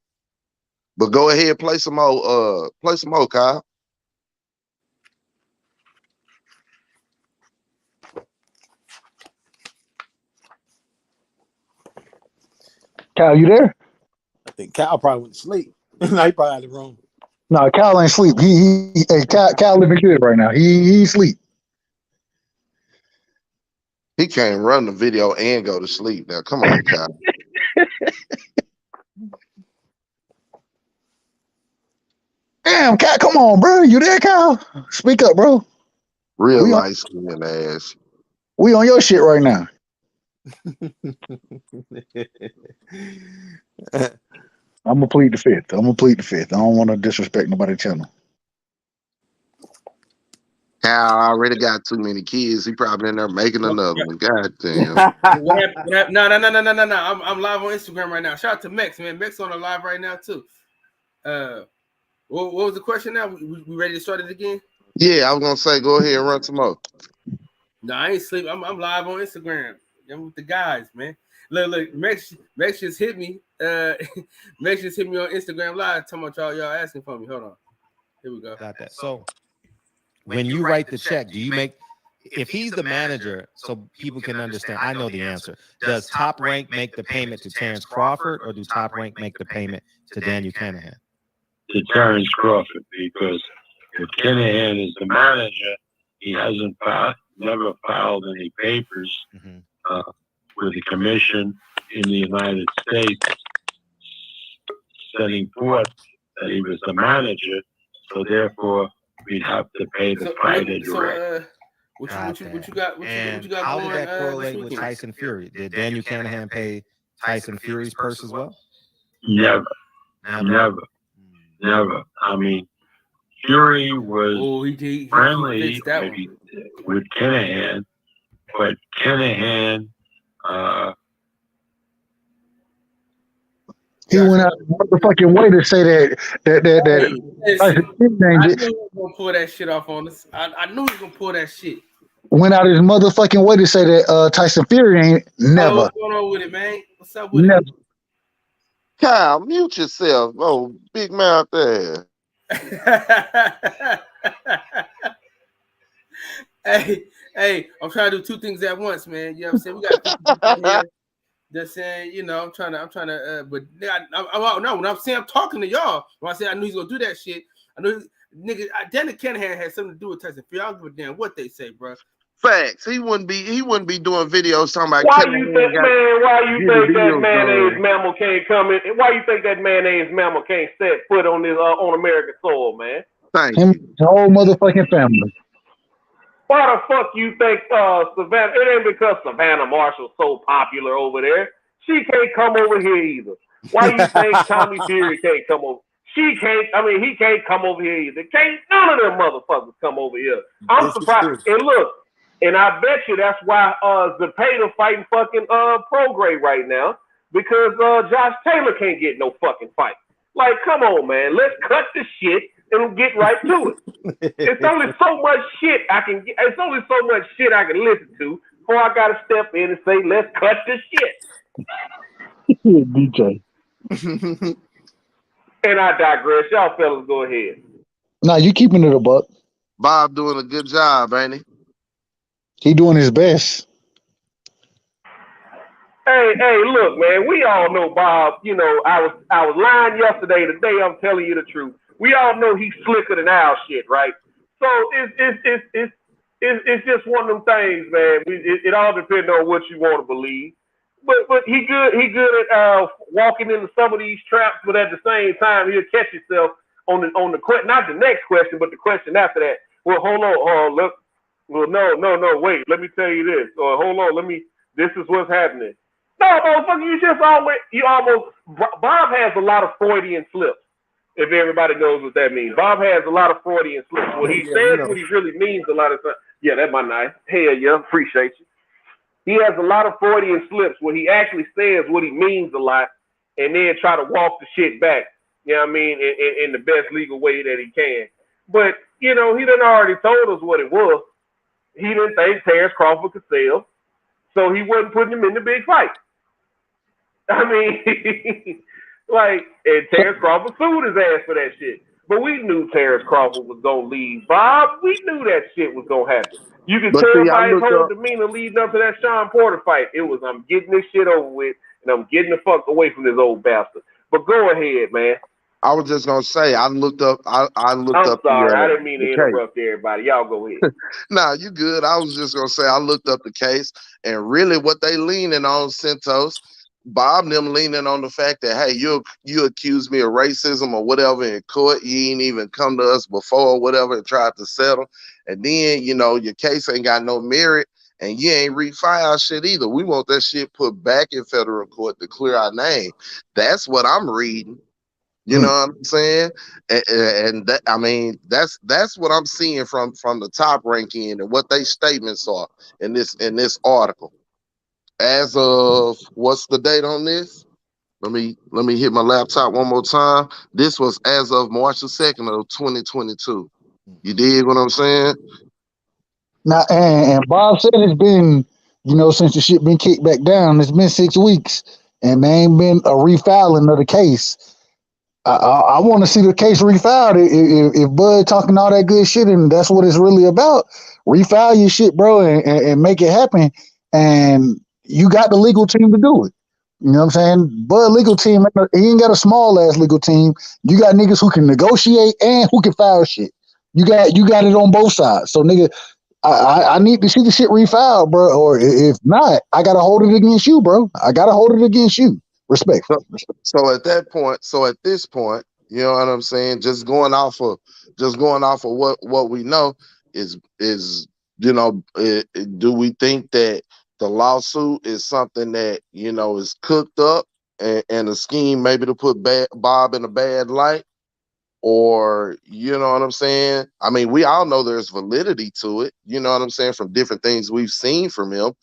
But go ahead, play some more, Kyle. Kyle, you there? I think Kyle probably went to sleep. No, he probably out of the room. No, Kyle ain't sleep. Kyle living good right now. He sleep. He can't run the video and go to sleep. Now, come on, Kyle. Damn, Kyle, come on, bro. You there, Kyle? Speak up, bro. Real light skin ass. We on your shit right now. I'm gonna plead the fifth. I don't want to disrespect nobody's channel. Kyle already got too many kids. He probably in there making another one. God damn. No. I'm live on Instagram right now. Shout out to Mex, man. Mex on the live right now too. What was the question now? We ready to start it again? Yeah, I was gonna say, go ahead and run some more. No, I ain't sleep. I'm live on Instagram. I'm with the guys, man. Look, Mex just hit me. Mex just hit me on Instagram Live talking about y'all asking for me. Hold on. Here we go. Got that. So when you write the check, do you make, if he's the manager, so people can understand, I know the answer. Does Top Rank make the payment to Terrence Crawford, or do Top Rank make the payment to Daniel Kinahan? To Terrence Crawford, because if Kinahan is the manager, he hasn't never filed any papers with the commission in the United States setting forth that he was the manager, so therefore we'd have to pay the fighter direct. What you got? What you got how going? Did that correlate with weekend? Tyson Fury? Did Daniel Canahan pay Tyson Fury's purse as well? Never. I mean, Fury was friendly maybe with Canahan, but Canahan. He went out of motherfucking way to say that. I knew he was gonna pull that shit off on us. I knew he was gonna pull that shit. Went out his motherfucking way to say that Tyson Fury ain't never. What's going on with it, man? What's up with never. it? Kyle, mute yourself. Oh, big mouth there. Hey, I'm trying to do two things at once, man. You know what I'm saying? We got people here just saying, you know, I'm trying to, but no, when I'm saying I'm talking to y'all, when I say I knew he's gonna do that shit, I knew nigga, Daniel Canahan had something to do with Tyson Fury. I don't give a damn what they say, bro. Facts. He wouldn't be doing videos talking about. Why you think that mayonnaise mammal can't come in? Why you think that mayonnaise mammal can't set foot on this on American soil, man? Thank you. The whole motherfucking family. Why the fuck you think Savannah? It ain't because Savannah Marshall's so popular over there. She can't come over here either. Why you think Tommy Fury can't come over? He can't come over here either. Can't none of them motherfuckers come over here. I'm surprised. And look, and I bet you that's why Zepeda fighting fucking Prograis right now, because Josh Taylor can't get no fucking fight. Like, come on, man. Let's cut the shit and get right to it. It's only so much shit I can get. It's only so much shit I can listen to before I gotta step in and say, let's cut the shit. DJ. And I digress. Y'all fellas go ahead. Nah, you keeping it a buck. Bob doing a good job, ain't he? He doing his best. Hey, look, man. We all know Bob. You know, I was lying yesterday. Today, I'm telling you the truth. We all know he's slicker than our shit, right? So it's just one of them things, man. It all depends on what you want to believe. But he good at walking into some of these traps, but at the same time he'll catch himself on the question, not the next question, but the question after that. Well, hold on, look. Well, no, wait. Let me tell you this. Or hold on, this is what's happening. No, motherfucker, Bob has a lot of Freudian slips. If everybody knows what that means, Bob has a lot of Freudian slips. What he says, what he really means a lot of times. Yeah, that's my nice. Hell yeah, appreciate you. He has a lot of Freudian slips where he actually says what he means a lot and then try to walk the shit back, you know what I mean, in the best legal way that he can. But, you know, he done already told us what it was. He didn't think Terrence Crawford could sell, so he wasn't putting him in the big fight. I mean, and Terrence Crawford sued his ass for that shit. But we knew Terrence Crawford was going to leave. Bob, we knew that shit was going to happen. You can tell by his whole demeanor leading up to that Sean Porter fight. It was, I'm getting this shit over with, and I'm getting the fuck away from this old bastard. But go ahead, man. I was just gonna say I looked up. I'm sorry, I didn't mean to interrupt everybody. Y'all go ahead. Nah, you good. I was just gonna say I looked up the case, and really what they leaning on, Santos, Bob, them leaning on the fact that, hey, you accused me of racism or whatever in court. You ain't even come to us before or whatever and tried to settle. And then, you know, your case ain't got no merit and you ain't refile shit either. We want that shit put back in federal court to clear our name. That's what I'm reading. You know what I'm saying? And that, I mean, that's what I'm seeing from the top ranking and what they statements are in this article. As of, what's the date on this? Let me hit my laptop one more time. This was as of March the 2nd of 2022. You dig what I'm saying? Now, and Bob said it's been, you know, since the shit been kicked back down, it's been 6 weeks, and there ain't been a refiling of the case. I want to see the case refiled. If Bud talking all that good shit and that's what it's really about, refile your shit, bro, and make it happen. And you got the legal team to do it. You know what I'm saying? Bud legal team, he ain't got a small ass legal team. You got niggas who can negotiate and who can file shit. You got it on both sides. So nigga, I need to see the shit refiled, bro. Or if not, I gotta hold it against you, bro. I gotta hold it against you. Respect. So at this point, You know what I'm saying? Just going off of what we know is do we think that the lawsuit is something that is cooked up and a scheme maybe to put Bob in a bad light? Or, you know what I'm saying? I mean, we all know there's validity to it, you know what I'm saying, from different things we've seen from him.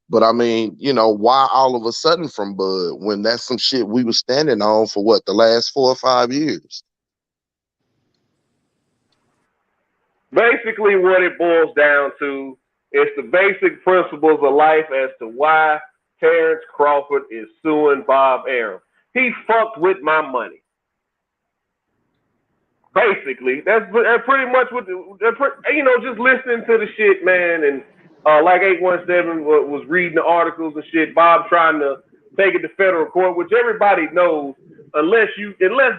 But I mean, why all of a sudden from Bud when that's some shit we were standing on for what, the last 4 or 5 years? Basically, what it boils down to is the basic principles of life as to why Terrence Crawford is suing Bob Arum. He fucked with my money. Basically, that's pretty much what just listening to the shit, man, and like 817 was reading the articles and shit. Bob trying to take it to federal court, which everybody knows, unless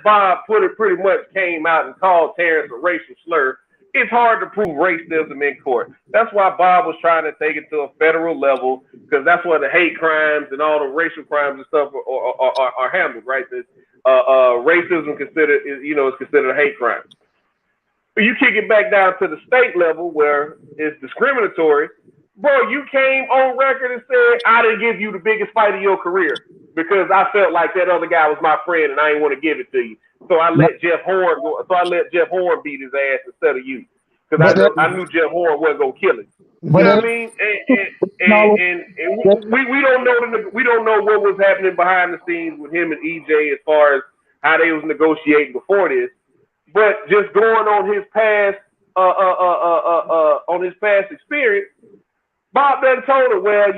Bob pretty much came out and called Terrence a racial slur, it's hard to prove racism in court. That's why Bob was trying to take it to a federal level, because that's where the hate crimes and all the racial crimes and stuff are handled, right? Racism is considered a hate crime. But you kick it back down to the state level where it's discriminatory. Bro, you came on record and said, I didn't give you the biggest fight of your career because I felt like that other guy was my friend and I didn't want to give it to you. So I let Jeff Horn go. So I let Jeff Horn beat his ass instead of you, because I knew Jeff Horn wasn't gonna kill him. You know what I mean? And we don't know what was happening behind the scenes with him and EJ as far as how they was negotiating before this. But just going on his past experience, Bob done told him, well,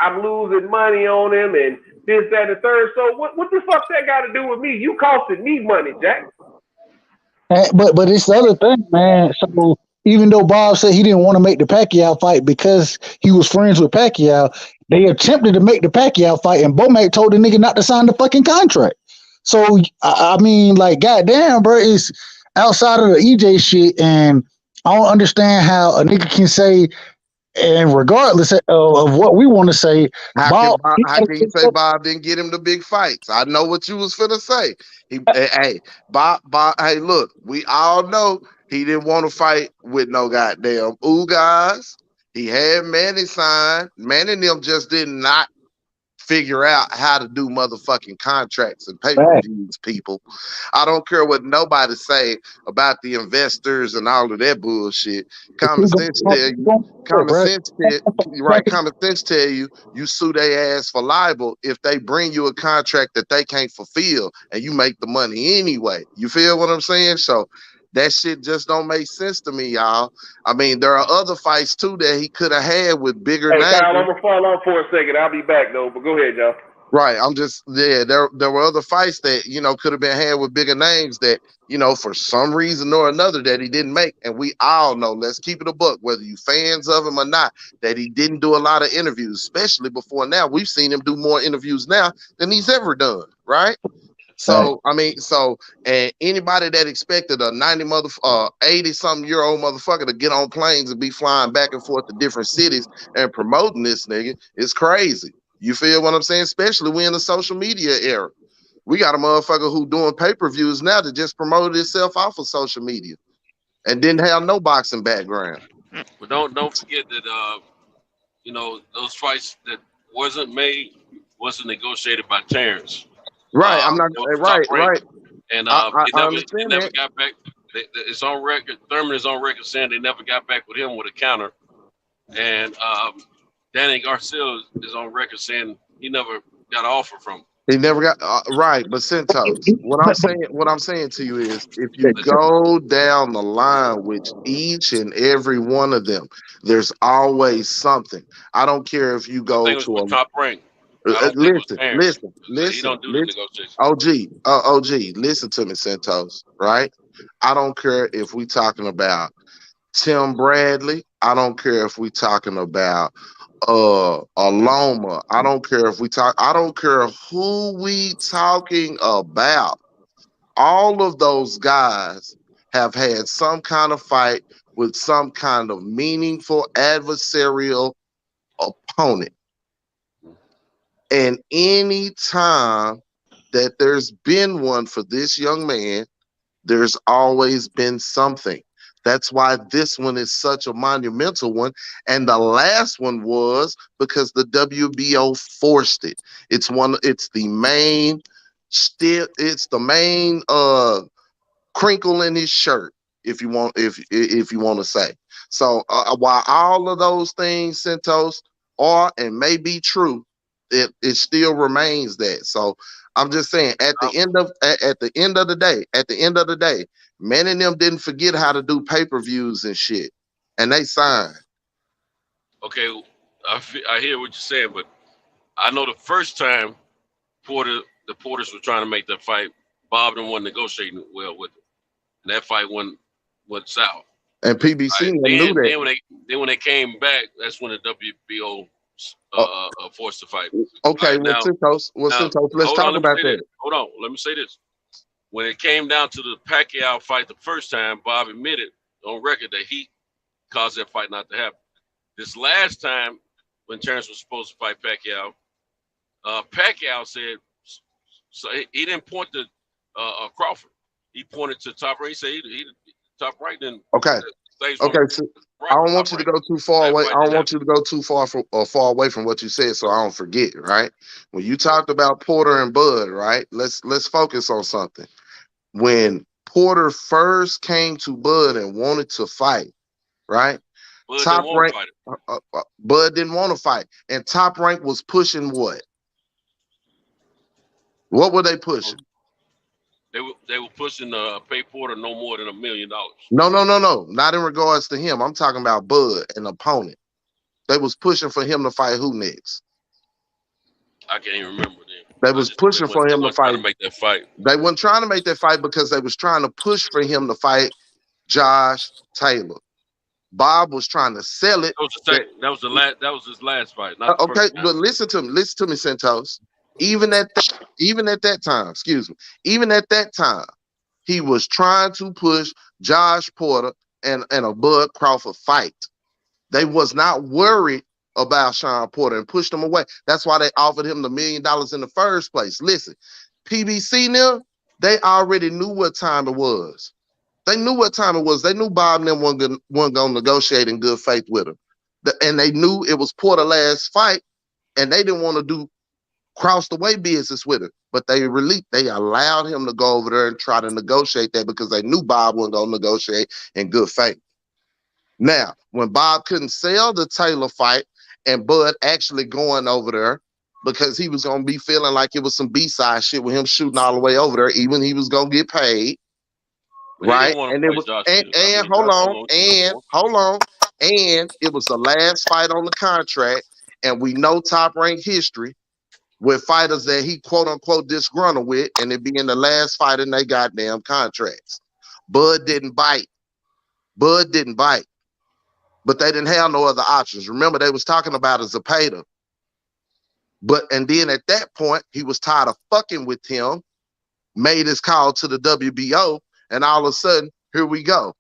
I'm losing money on him and this, that, and the third. So what the fuck that got to do with me? You costing me money, Jack. But it's the other thing, man. So even though Bob said he didn't want to make the Pacquiao fight because he was friends with Pacquiao, they attempted to make the Pacquiao fight, and Bomac told the nigga not to sign the fucking contract. So I mean, like, goddamn, bro, it's outside of the EJ shit, and I don't understand how a nigga can say. And regardless of what we want to say, how can you say Bob didn't get him the big fights? I know what you was finna say. Bob, hey, look, we all know he didn't want to fight with no goddamn guys. He had Manny signed. Manny and them just did not figure out how to do motherfucking contracts and pay-per-views, people. I don't care what nobody say about the investors and all of that bullshit. Common sense tell you, you sue their ass for libel if they bring you a contract that they can't fulfill and you make the money anyway. You feel what I'm saying? So that shit just don't make sense to me, y'all. I mean, there are other fights too that he could have had with bigger names. Kyle, I'm gonna fall off for a second. I'll be back though, but go ahead, y'all. Right, there were other fights that could have been had with bigger names that for some reason or another that he didn't make, and we all know. Let's keep it a buck, whether you fans of him or not, that he didn't do a lot of interviews, especially before now. We've seen him do more interviews now than he's ever done, right? So I mean, and anybody that expected a 80-something-year-old motherfucker to get on planes and be flying back and forth to different cities and promoting this nigga is crazy. You feel what I'm saying? Especially we in the social media era. We got a motherfucker who doing pay-per-views now that just promoted himself off of social media and didn't have no boxing background. But don't forget that those fights that wasn't negotiated by Terrence. Right, I'm not right. And they never got back. It's on record. Thurman is on record saying they never got back with him with a counter, and Danny Garcia is on record saying he never got an offer from him. He never got right. But Santos, what I'm saying to you is, if you go down the line with each and every one of them, there's always something. I don't care if you go to a top rank. Listen. OG, listen to me, Santos, right? I don't care if we talking about Tim Bradley. I don't care if we talking about Aloma. I don't care who we talking about. All of those guys have had some kind of fight with some kind of meaningful adversarial opponent. And any time that there's been one for this young man. There's always been something. That's why this one is such a monumental one. And the last one was because the WBO forced it. It's the main crinkle in his shirt, if you want to say. So while all of those things, Centos, are and may be true, it still remains that. So I'm just saying, at the end of the day, man and them didn't forget how to do pay-per-views and shit, and they signed. Okay, I hear what you're saying, but I know the first time the Porters were trying to make that fight, Bob didn't want negotiating well with them, and that fight went south. And PBC knew that. Then when they came back, that's when the WBO forced the fight. Okay, Centos, let's talk about that. Hold on, let me say this. When it came down to the Pacquiao fight the first time, Bob admitted on record that he caused that fight not to happen. This last time, when Terrence was supposed to fight Pacquiao, Pacquiao said, so he didn't point to Crawford. He pointed to Top Rank. He said he Top Rank didn't. Okay. So I don't want you to go too far away. I don't want you to go too far away from what you said, so I don't forget. Right? When you talked about Porter and Bud, right? Let's focus on something. When Porter first came to Bud and wanted to fight, right? Top Rank, Bud didn't want to fight, and Top Rank was pushing what? What were they pushing? They were pushing pay Porter no more than $1 million. No, not in regards to him. I'm talking about Bud, an opponent. They was pushing for him to fight who next? I can't even remember them. They was pushing for him to fight. To make that fight. They weren't trying to make that fight because they was trying to push for him to fight Josh Taylor. Bob was trying to sell it. That was his last fight. Okay, but listen to me, Centos. Even at that time, he was trying to push Josh Porter and a Bud Crawford fight. They was not worried about Sean Porter and pushed him away. That's why they offered him the $1 million in the first place. Listen, PBC now, they already knew what time it was. They knew what time it was. They knew Bob and them weren't going to negotiate in good faith with him. And they knew it was Porter's last fight, and they didn't want to do cross the way business with him. But they allowed him to go over there and try to negotiate that because they knew Bob wasn't going to negotiate in good faith. Now, when Bob couldn't sell the Taylor fight and Bud actually going over there because he was going to be feeling like it was some B-side shit with him shooting all the way over there, even he was going to get paid. Right? And it was, hold on. And it was the last fight on the contract. And we know Top Rank history with fighters that he quote unquote disgruntled with, and it being the last fight in their goddamn contracts. Bud didn't bite. But they didn't have no other options. Remember, they was talking about a Zepeda. And then at that point, he was tired of fucking with him, made his call to the WBO, and all of a sudden, here we go.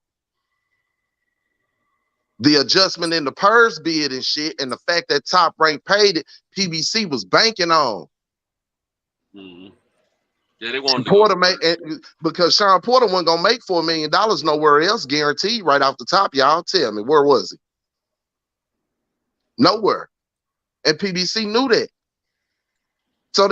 The adjustment in the purse bid and shit, and the fact that Top Rank paid it, PBC was banking on. Mm-hmm. Yeah, they wanted Porter because Sean Porter wasn't gonna make $4 million nowhere else, guaranteed right off the top. Y'all tell me, where was he? Nowhere. And PBC knew that. So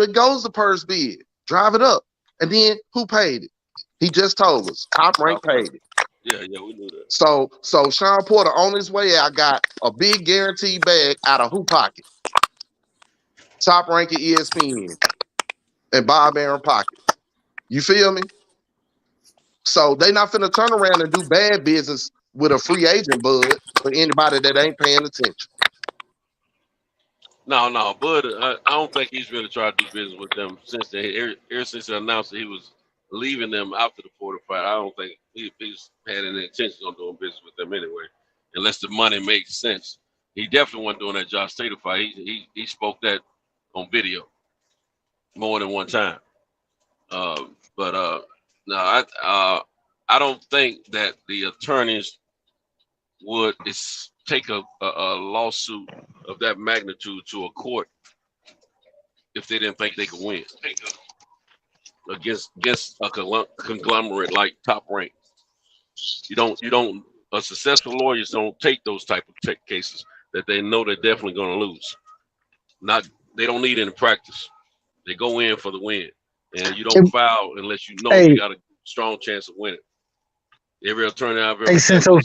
it goes the purse bid, drive it up, and then who paid it? He just told us. Top Rank paid it. Yeah, we knew that. So Sean Porter on his way out got a big guaranteed bag out of who pocket? Top Rank at ESPN and Bob Aaron pocket. You feel me? So they not finna turn around and do bad business with a free agent, Bud, for anybody that ain't paying attention. No, Bud, I don't think he's really tried to do business with them since ever since they announced that he was leaving them after the Porter fight. I don't think he's had any intention on doing business with them anyway, unless the money makes sense. He definitely wasn't doing that Josh Taylor fight. He spoke that on video more than one time. No, I don't think that the attorneys would take a lawsuit of that magnitude to a court if they didn't think they could win against a conglomerate like Top Rank. A successful lawyers don't take those type of cases that they know they're definitely going to lose. They don't need any practice. They go in for the win, and you don't foul unless you know you got a strong chance of winning. Every attorney I've ever seen that way.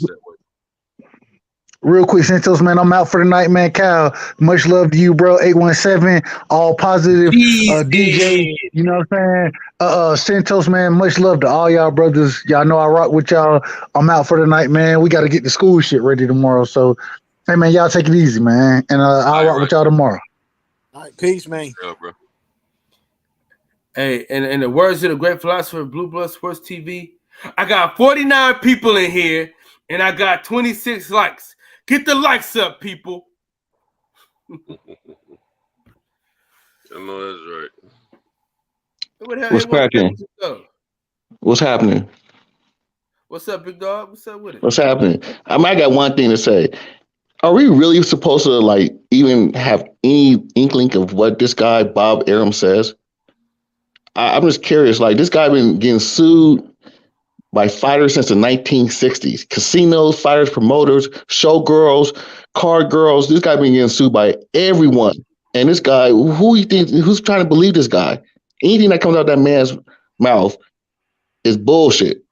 Real quick, Santos, man, I'm out for the night, man. Cal, much love to you, bro. 817, all positive. DJ, you know what I'm saying? Santos, man, much love to all y'all brothers. Y'all know I rock with y'all. I'm out for the night, man. We got to get the school shit ready tomorrow. So, hey, man, y'all take it easy, man. And I'll rock with y'all tomorrow. All right, peace, man. Yeah, bro. Hey, and in the words of the great philosopher, Blue Blood Sports TV, I got 49 people in here, and I got 26 likes. Get the likes up, people. I know that's right. What's cracking? What's happening? What's up, big dog? What's up with it? What's happening? I might got one thing to say. Are we really supposed to even have any inkling of what this guy Bob Arum says? I'm just curious. This guy been getting sued by fighters since the 1960s. Casinos, fighters, promoters, showgirls, card girls. This guy been getting sued by everyone. And this guy, who's trying to believe this guy? Anything that comes out of that man's mouth is bullshit.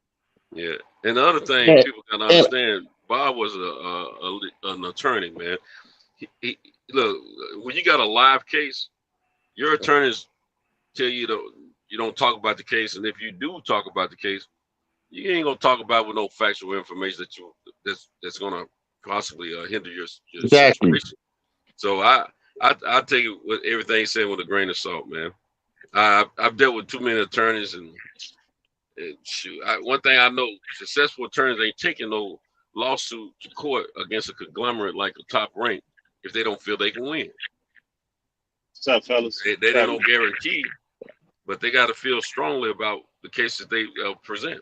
Yeah. And the other thing people gotta understand, Bob was an attorney, man. He look, when you got a live case, your attorneys tell you you don't talk about the case, and if you do talk about the case, you ain't gonna talk about with no factual information that's gonna possibly hinder your situation. So I take it with everything said with a grain of salt, man. I've dealt with too many attorneys, and shoot, one thing I know: successful attorneys ain't taking no lawsuit to court against a conglomerate like a Top Rank if they don't feel they can win. What's up, fellas? They don't guarantee, but they got to feel strongly about the cases they present,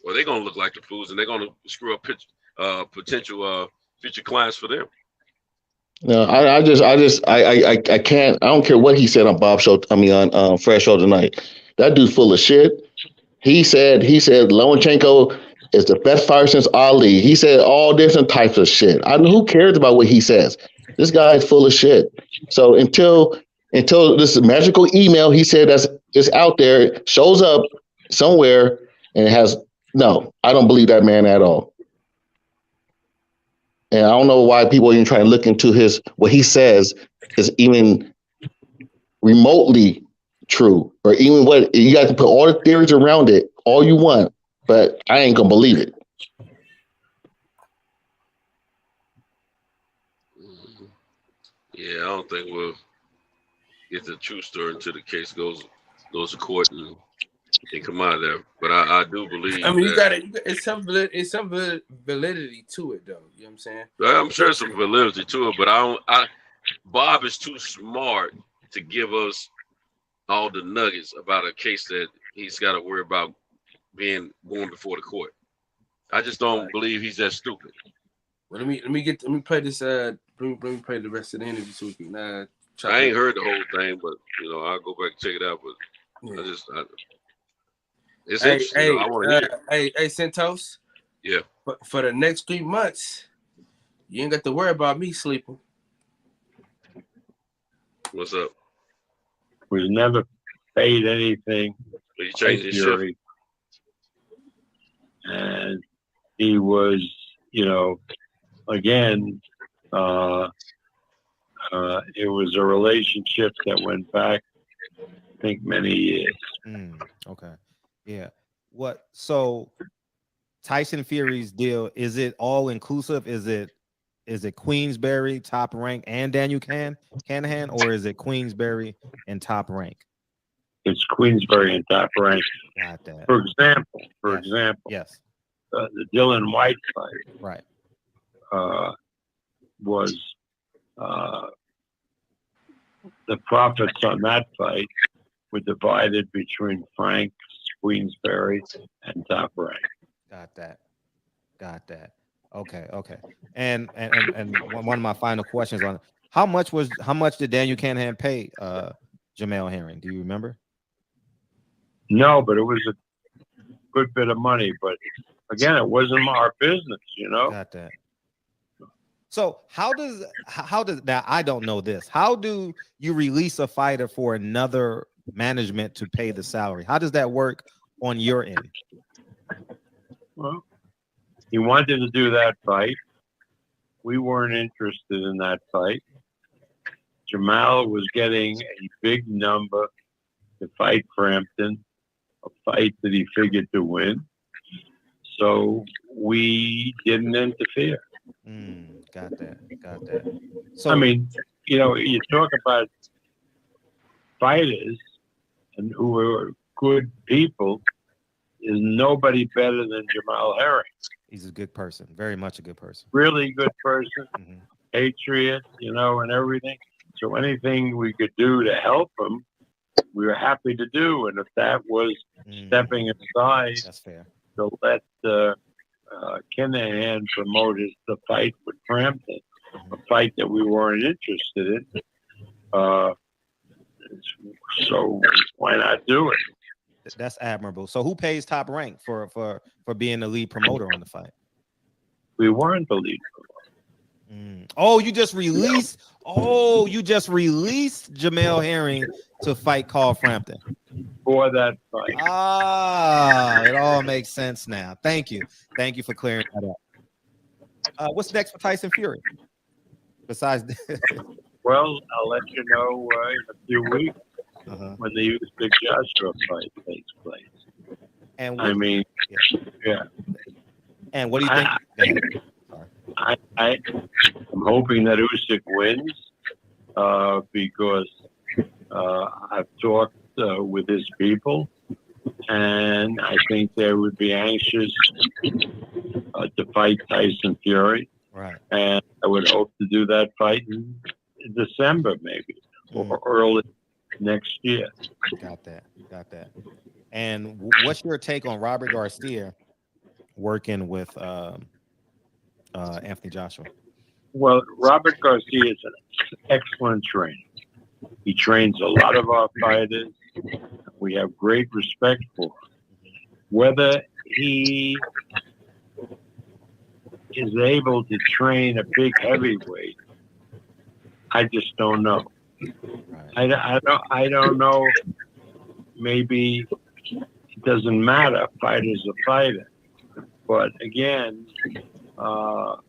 or they're gonna look like the fools, and they're gonna screw up potential future clients for them. No, I can't. I don't care what he said on Bob's show. I mean, on Fresh Show tonight. That dude's full of shit. He said Lomachenko is the best fighter since Ali. He said all different types of shit. Who cares about what he says? This guy is full of shit. So until this magical email he said that's out there shows up somewhere and I don't believe that man at all. And I don't know why people are even trying to look into what he says is even remotely true, or even what you got to put all the theories around it, all you want, but I ain't gonna believe it. Yeah, I don't think we'll get the true story until the case goes to court and come out of there. But I do believe. I mean, it's some validity to it, though. You know what I'm saying? I'm sure there's some validity to it, but Bob is too smart to give us all the nuggets about a case that he's got to worry about going before the court. I just don't believe he's that stupid. Well, let me play this. Let me play the rest of the interview so we can. I ain't heard the whole thing, but I'll go back and check it out. But yeah. It's interesting. I want to hear. Hey, Santos. Yeah. For the next 3 months, you ain't got to worry about me sleeping. What's up? Was never paid anything. He changed his shift. And he was, again, it was a relationship that went back, I think, many years. Okay. Yeah. So Tyson Fury's deal, is it all inclusive? Is it Queensberry, Top Rank, and Daniel Kanahan, or is it Queensberry and Top Rank? It's Queensberry and Top Rank. Got that. For example, yes, the Dylan White fight, right, was the profits on that fight were divided between Frank, Queensberry, and Top Rank. Got that. Okay. And one of my final questions on how much did Daniel Kanahan pay Jamel Herring? Do you remember? No, but it was a good bit of money. But again, it wasn't our business, you know. Got that. So how does now? I don't know this. How do you release a fighter for another management to pay the salary? How does that work on your end? Well, he wanted to do that fight. We weren't interested in that fight. Jamal was getting a big number to fight Frampton, a fight that he figured to win. So we didn't interfere. Got that. So I mean, you know, you talk about fighters and who are good people. Is nobody better than Jamel Herring. He's a good person, very much a good person. Really good person, patriot, you know, and everything. So anything we could do to help him, we were happy to do. And if that was stepping aside, that's fair. To let Kinahan promote the fight with Frampton, a fight that we weren't interested in. So why not do it? That's admirable. So who pays Top Rank for being the lead promoter on the fight? We weren't the lead promoter. Oh, you just released Jamel Herring to fight Carl Frampton. For that fight. It all makes sense now. Thank you for clearing that up. What's next for Tyson Fury? Besides this? Well, I'll let you know in a few weeks when the Usyk Joshua fight takes place. And I mean, yeah. And what do you think? I'm hoping that Usyk wins because I've talked with his people, and I think they would be anxious to fight Tyson Fury. Right. And I would hope to do that fight in December, maybe, or early next year. Got that. And what's your take on Robert Garcia working with Anthony Joshua? Well, Robert Garcia is an excellent trainer. He trains a lot of our fighters. We have great respect for him. Whether he is able to train a big heavyweight, I just don't know. I don't know. Maybe it doesn't matter. Fighter's a fighter. But again, I'm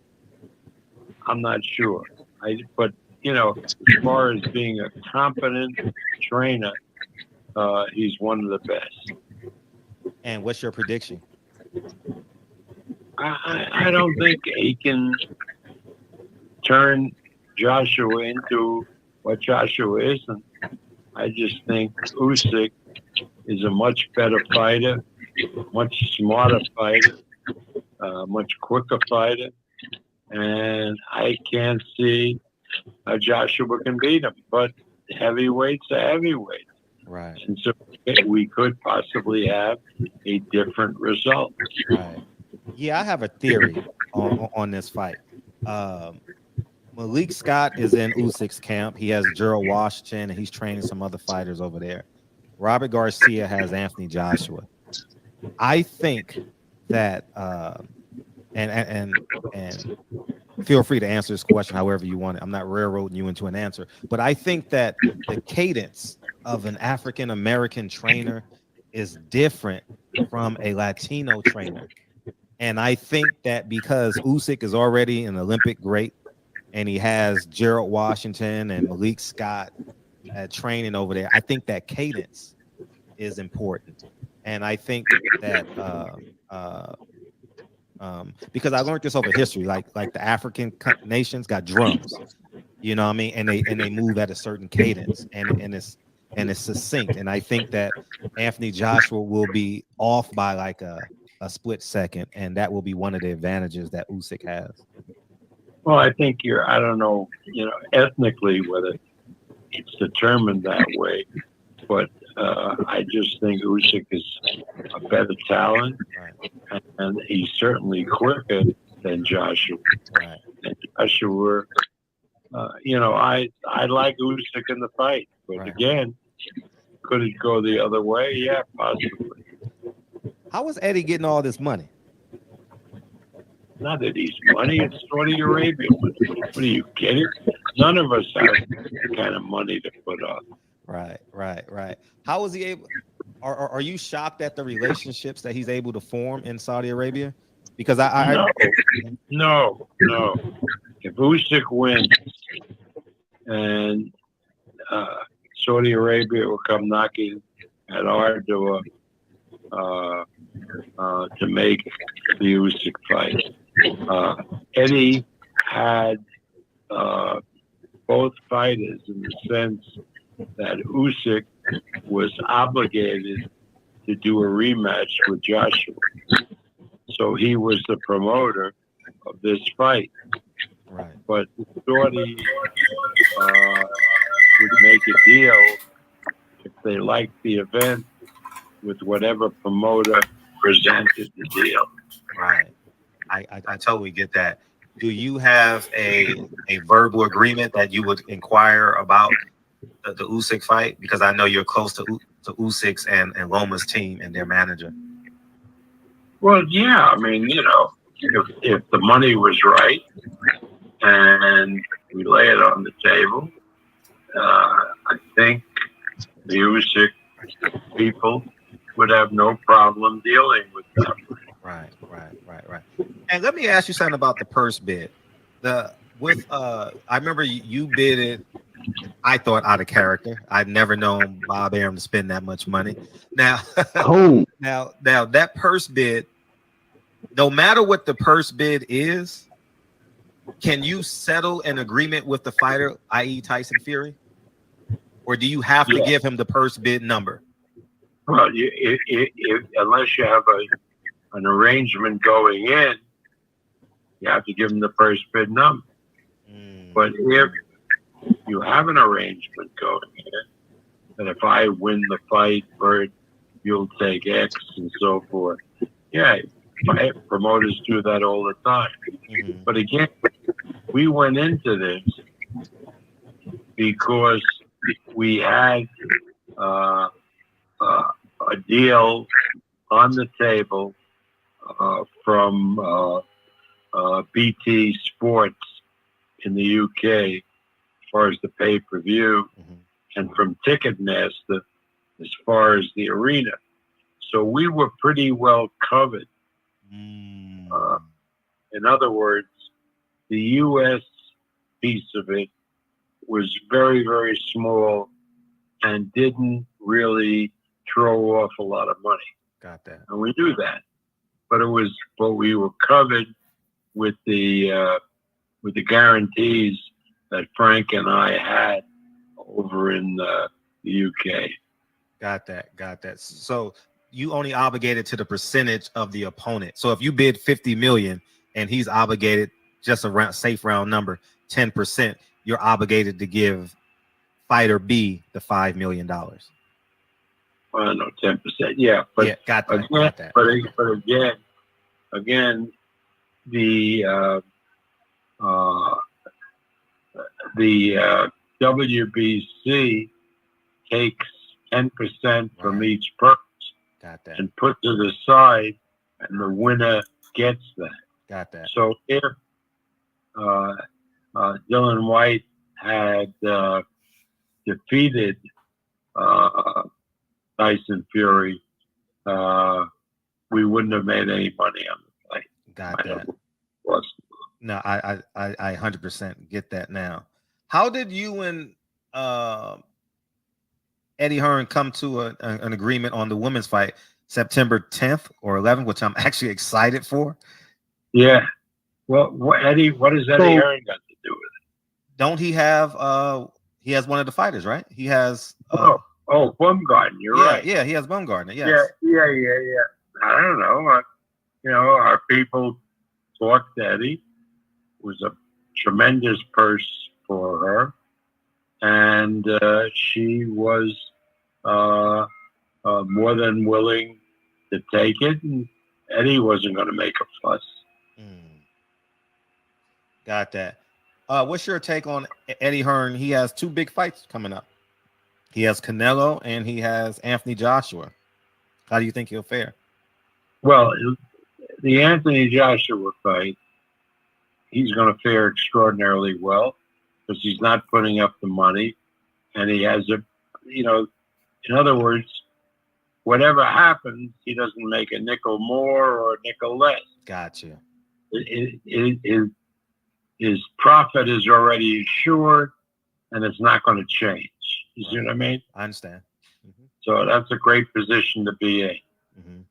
not sure. But you know, as far as being a competent trainer, he's one of the best. And what's your prediction? I don't think he can turn Joshua into what Joshua isn't. I just think Usyk is a much better fighter, much smarter fighter, much quicker fighter, and I can't see how Joshua can beat him. But heavyweights are heavyweights. Right. And so we could possibly have a different result. Right. Yeah, I have a theory on this fight. Malik Scott is in Usyk's camp. He has Gerald Washington, and he's training some other fighters over there. Robert Garcia has Anthony Joshua. I think that, and feel free to answer this question however you want it. I'm not railroading you into an answer, but I think that the cadence of an African American trainer is different from a Latino trainer. And I think that because Usyk is already an Olympic great, and he has Gerald Washington and Malik Scott training over there, I think that cadence is important. And I think that because I learned this over history, like the African nations got drums, you know what I mean, and they move at a certain cadence, and it's succinct. And I think that Anthony Joshua will be off by like a split second, and that will be one of the advantages that Usyk has. Well, I think I don't know, ethnically whether it's determined that way, but I just think Usyk is a better talent, and he's certainly quicker than Joshua. Right. And Joshua, I like Usyk in the fight, but again, Could it go the other way? Yeah, possibly. How is Eddie getting all this money? Not that he's money, it's Saudi Arabia. What are you kidding? None of us have that kind of money to put up. Right. How is he able? Are you shocked at the relationships that he's able to form in Saudi Arabia? Because No. If Usyk wins and Saudi Arabia will come knocking at our door to make the Usyk fight. Eddie had both fighters in the sense that Usyk was obligated to do a rematch with Joshua. So he was the promoter of this fight. Right. But Saudi would make a deal if they liked the event with whatever promoter presented the deal. Right. I totally get that. Do you have a verbal agreement that you would inquire about the Usyk fight? Because I know you're close to Usyk's and Loma's team and their manager. Well, yeah. I mean, if the money was right and we lay it on the table, I think the Usyk people would have no problem dealing with them. Right. And let me ask you something about the purse bid. I remember you bid it, I thought, out of character. I'd never known Bob Arum to spend that much money. Now, now that purse bid, no matter what the purse bid is, can you settle an agreement with the fighter, i.e. Tyson Fury? Or do you have to give him the purse bid number? Well, unless you have an arrangement going in, you have to give them the first bid number. But if you have an arrangement going in, that if I win the fight, Bert, you'll take X and so forth. Yeah, promoters do that all the time. But again, we went into this because we had a deal on the table from BT Sports in the UK as far as the pay-per-view and from Ticketmaster as far as the arena. So we were pretty well covered. In other words, the U.S. piece of it was very, very small and didn't really throw off a lot of money. Got that. And we knew that. But we were covered with the guarantees that Frank and I had over in the UK. Got that. So you only obligated to the percentage of the opponent. So if you bid 50 million and he's obligated just a safe round number, 10%, you're obligated to give fighter B the $5 million. Well, no, 10%. Yeah, but yeah, got that. Again, got that. But again, the WBC takes 10% from each purse. Got that. And puts it aside, and the winner gets that. Got that. So if Dylan White had defeated Tyson Fury, we wouldn't have made any money on the fight. Got that. No, I 100% get that now. How did you and Eddie Hearn come to an agreement on the women's fight September 10th or 11th, which I'm actually excited for? Yeah. Well, what does Eddie Hearn got to do with it? Don't he have he has one of the fighters, right? He has Baumgartner, you're right. Yeah, he has Baumgartner. Yes. Yeah. I don't know. Our people talked to Eddie. It was a tremendous purse for her. And she was more than willing to take it. And Eddie wasn't going to make a fuss. Got that. What's your take on Eddie Hearn? He has two big fights coming up. He has Canelo and he has Anthony Joshua. How do you think he'll fare? Well, the Anthony Joshua fight, he's going to fare extraordinarily well because he's not putting up the money, and he has in other words, whatever happens, he doesn't make a nickel more or a nickel less. Gotcha. His profit is already assured, and it's not going to change. You see what I mean? I understand. Mm-hmm. So that's a great position to be in. Mm-hmm.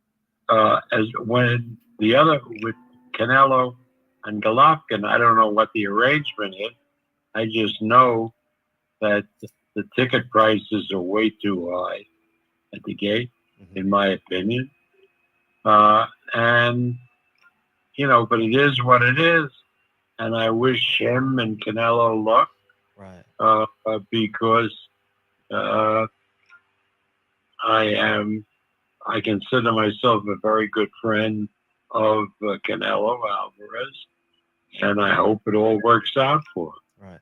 As when the other with Canelo and Golovkin, I don't know what the arrangement is. I just know that the ticket prices are way too high at the gate, in my opinion. And but it is what it is, and I wish him and Canelo luck. Right. Because I consider myself a very good friend of Canelo Alvarez, and I hope it all works out for him. Right.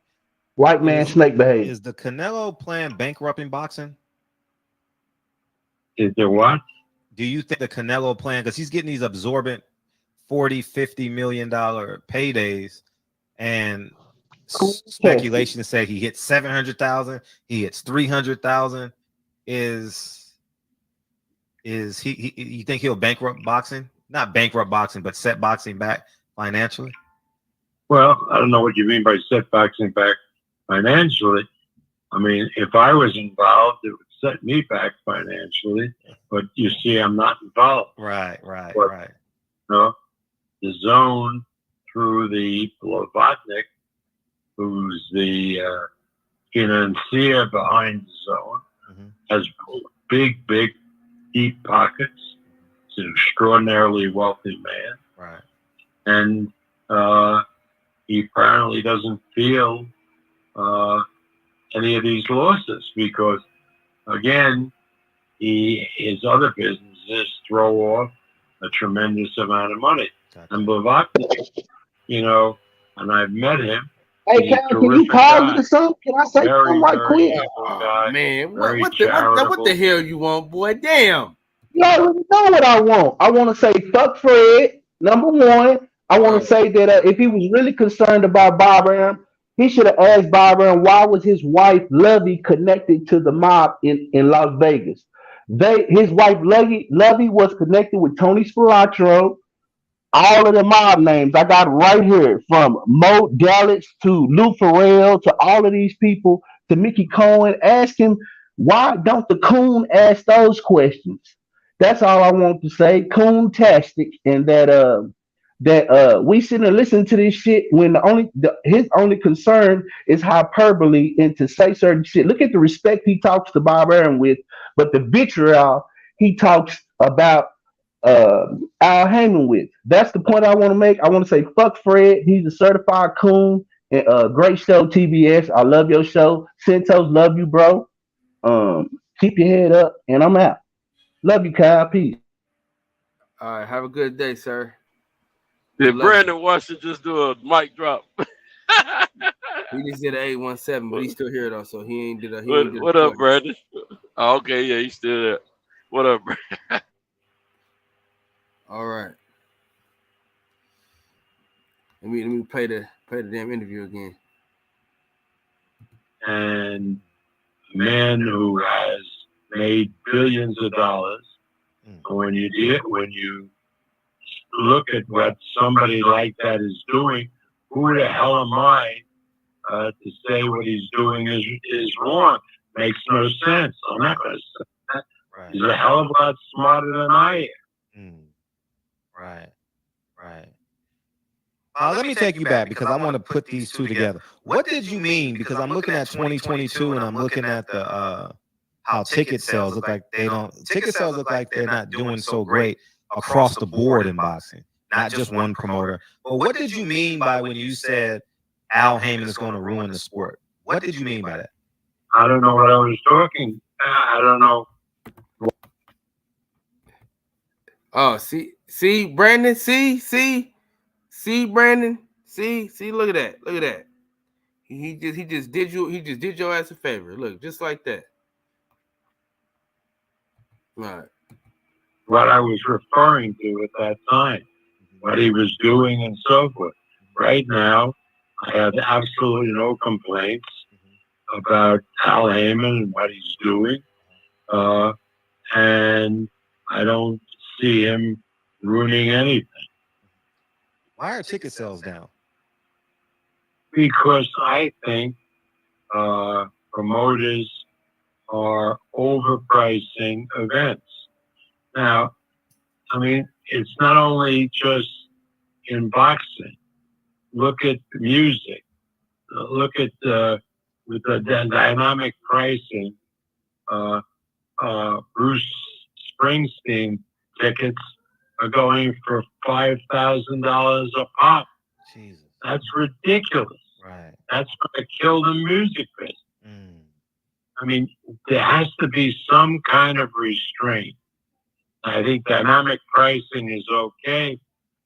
White man snake behavior. Is the Canelo plan bankrupting boxing? Is there what? Do you think the Canelo plan, because he's getting these absorbent $40-50 million paydays, and speculation said he hits 700,000, he hits 300,000. Is he you think he'll bankrupt boxing? Not bankrupt boxing, but set boxing back financially? Well, I don't know what you mean by set boxing back financially. I mean, if I was involved, it would set me back financially. But you see, I'm not involved. Right. The zone through the Blavatnik, who's the financier behind the zone, has big, deep pockets. He's an extraordinarily wealthy man. Right. And he apparently doesn't feel any of these losses because, again, his other businesses throw off a tremendous amount of money. Gotcha. And Blavatnik, and I've met him. Hey, can you pause it or something? Can I say something right quick? Man, what the hell you want, boy? Damn. You already know what I want. I want to say fuck Fred, number one. I want to say that if he was really concerned about Bob Arum, he should have asked Bob Arum why was his wife Lovey connected to the mob in Las Vegas. His wife Lovey was connected with Tony Spilotro. All of the mob names I got right here, from Mo Dallas to Lou Farrell to all of these people to Mickey Cohen. Ask him, why don't the coon ask those questions? That's all I want to say. Coon-tastic, and that we sitting and listen to this shit when his only concern is hyperbole and to say certain shit. Look at the respect he talks to Bob Arum with, but the vitriol he talks about Al Heyman with. That's the point I want to make. I want to say fuck Fred. He's a certified coon. And great show, TBS. I love your show. Centos, love you, bro. Keep your head up, and I'm out. Love you, Kyle. Peace. All right, have a good day, sir. Did Brandon Washington just do a mic drop? He just did an 817, but he's still here though, so he ain't did a. What up, Brandon? Oh, okay, yeah, he's still there. What up, Brandon? All right. Let me play the damn interview again. And a man who has made billions of dollars. When you look at what somebody like that is doing, who the hell am I to say what he's doing is wrong? Makes no sense. I'm not going to say that. Right. He's a hell of a lot smarter than I am. Right. Let me take you back because I want to put these two together. What did you mean? Because I'm looking at 2022 and I'm looking at the how ticket sales look like ticket sales look like they're not doing so great across the board in boxing, not just one promoter. But what did you mean by when you said Al Heyman is going to ruin the sport? What did you mean by that? I don't know what I was talking. I don't know. Oh, see, Brandon, see, Brandon, see, look at that. He just did your ass a favor. Look, just like that. Right. What I was referring to at that time, what he was doing and so forth. Right now, I have absolutely no complaints about Al Heyman and what he's doing. And I don't see him ruining anything. Why are ticket sales down? Because I think promoters are overpricing events. Now, I mean, it's not only just in boxing. Look at music. Look at with the dynamic pricing. Bruce Springsteen tickets are going for $5,000 a pop. Jesus. That's ridiculous. Right. That's going to kill the music business. I mean, there has to be some kind of restraint. I think dynamic pricing is okay,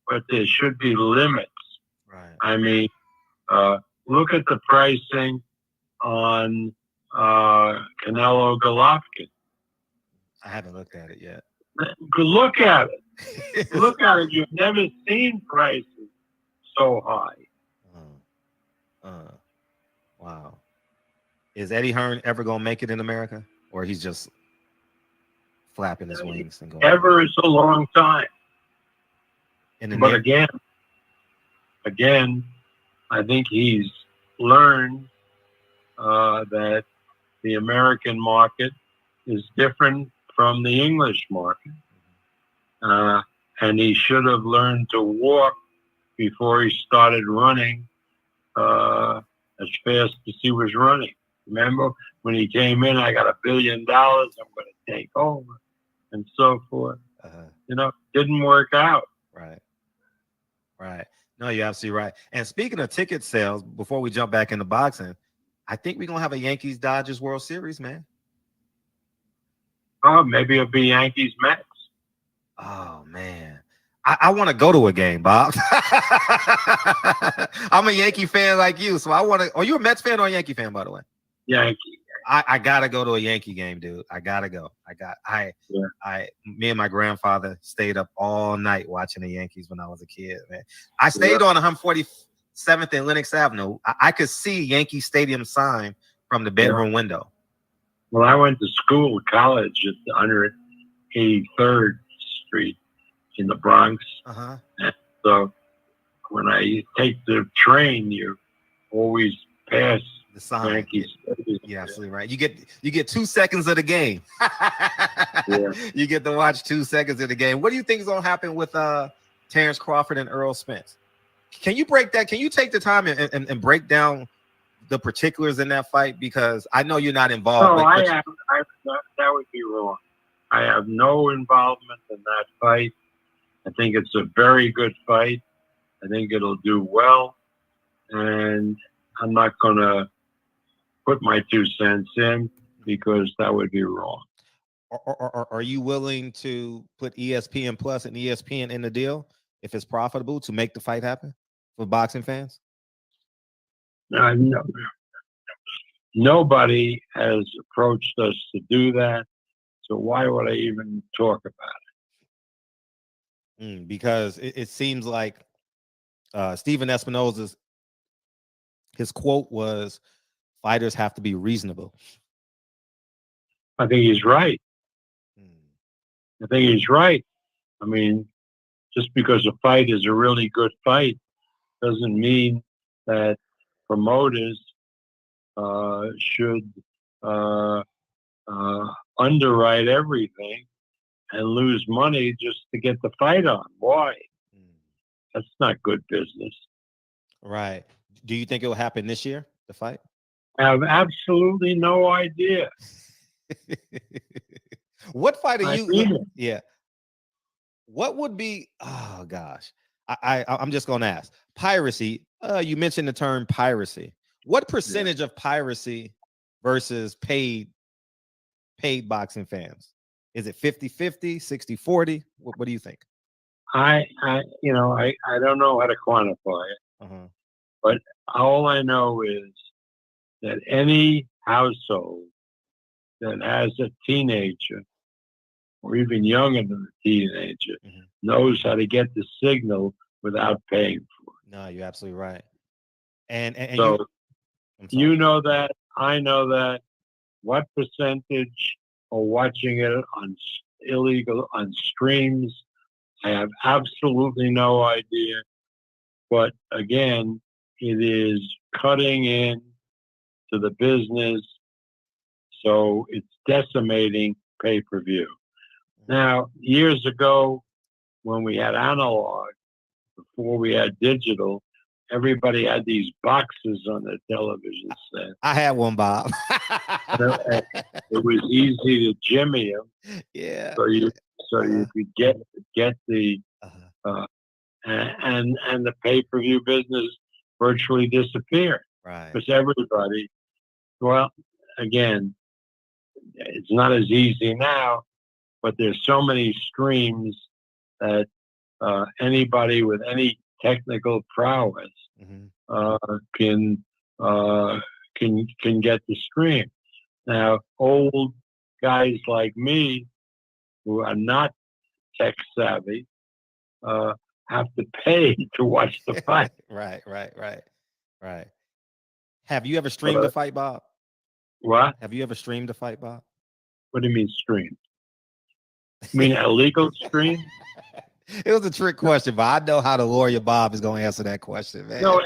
but there should be limits. Right. I mean, look at the pricing on Canelo Golovkin. I haven't looked at it yet. Look at it. Look at it. You've never seen prices so high. Wow. Is Eddie Hearn ever going to make it in America? Or he's just flapping his wings and going? Ever is a long time. But again, I think he's learned that the American market is different from the English market. And he should have learned to walk before he started running as fast as he was running. Remember when he came in, I got $1 billion, I'm going to take over, and so forth. You know, didn't work out. Right. Right. No, you're absolutely right. And speaking of ticket sales, before we jump back into boxing, I think we're going to have a Yankees-Dodgers World Series, man. Oh, maybe it'll be Yankees-Mets. Oh, man. I want to go to a game, Bob. I'm a Yankee fan like you, so I want to. Are you a Mets fan or a Yankee fan, by the way? Yankee. I gotta go to a Yankee game, dude. I gotta go. Me and my grandfather stayed up all night watching the Yankees when I was a kid, man. I stayed on 147th and Lenox Avenue. I could see Yankee Stadium sign from the bedroom window. Well, I went to school, college at 183rd Street in the Bronx. And so when I take the train, you always pass the sign. Yankees. Yeah, absolutely right. You get 2 seconds of the game. You get to watch 2 seconds of the game. What do you think is gonna happen with Terrence Crawford and Earl Spence? Can you break that? Can you take the time and break down the particulars in that fight? Because I know you're not involved. No, that would be wrong. I have no involvement in that fight. I think it's a very good fight. I think it'll do well. And I'm not going to put my 2 cents in because that would be wrong. Are you willing to put ESPN Plus and ESPN in the deal if it's profitable to make the fight happen for boxing fans? No. Nobody has approached us to do that. So why would I even talk about it? Because it seems like Stephen Espinoza's his quote was, "Fighters have to be reasonable." I think he's right. I mean, just because a fight is a really good fight doesn't mean that promoters should underwrite everything and lose money just to get the fight on. Why? That's not good business. Right. Do you think it will happen this year, the fight? I have absolutely no idea. What fight are you? Yeah. What would be? Oh gosh, I'm just gonna ask. Piracy. You mentioned the term piracy. What percentage of piracy versus paid boxing fans? Is it 50-50, 60-40? What do you think? I don't know how to quantify it, but all I know is that any household that has a teenager or even younger than a teenager, knows how to get the signal without paying for it. No, you're absolutely right. And so you know that, I know that. What percentage are watching it on illegal on streams? I have absolutely no idea. But again, it is cutting in to the business, so it's decimating pay-per-view. Now, years ago, when we had analog, before we had digital, everybody had these boxes on their television set. I had one, Bob. It was easy to jimmy them. Yeah. So you could get the and the pay-per-view business virtually disappeared. Right. Because everybody, well, again, it's not as easy now, but there's so many streams that anybody with any technical prowess can get the stream. Now, old guys like me who are not tech savvy have to pay to watch the fight. Right. Have you ever streamed a fight, Bob? What? Have you ever streamed a fight, Bob? What do you mean stream? You mean a legal stream? It was a trick question, but I know how the lawyer Bob is going to answer that question, man. No.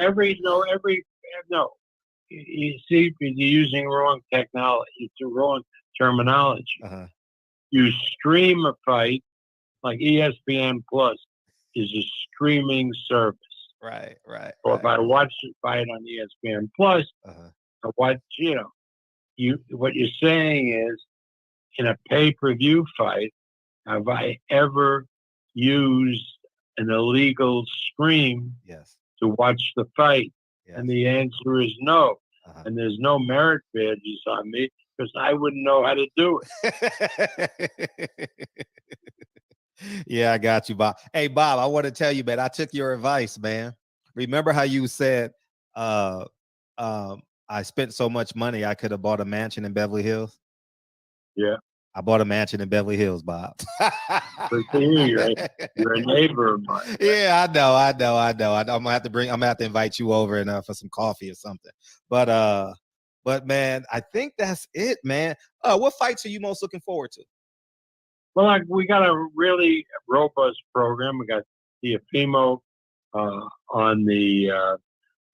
You see, you're using wrong technology. It's the wrong terminology. You stream a fight, like ESPN Plus is a streaming service. Right. So if I watch the fight on ESPN Plus, I watch, what you're saying is, in a pay-per-view fight, have I ever used an illegal stream to watch the fight? And the answer is no. And there's no merit badges on me because I wouldn't know how to do it. Yeah, I got you, Bob. Hey, Bob, I want to tell you, man, I took your advice, man. Remember how you said I spent so much money I could have bought a mansion in Beverly Hills? Yeah. I bought a mansion in Beverly Hills, Bob. You're a neighbor of mine. Yeah, I know. I'm gonna have to invite you over and for some coffee or something. But man, I think that's it, man. What fights are you most looking forward to? Well, we got a really robust program. We got Teofimo on the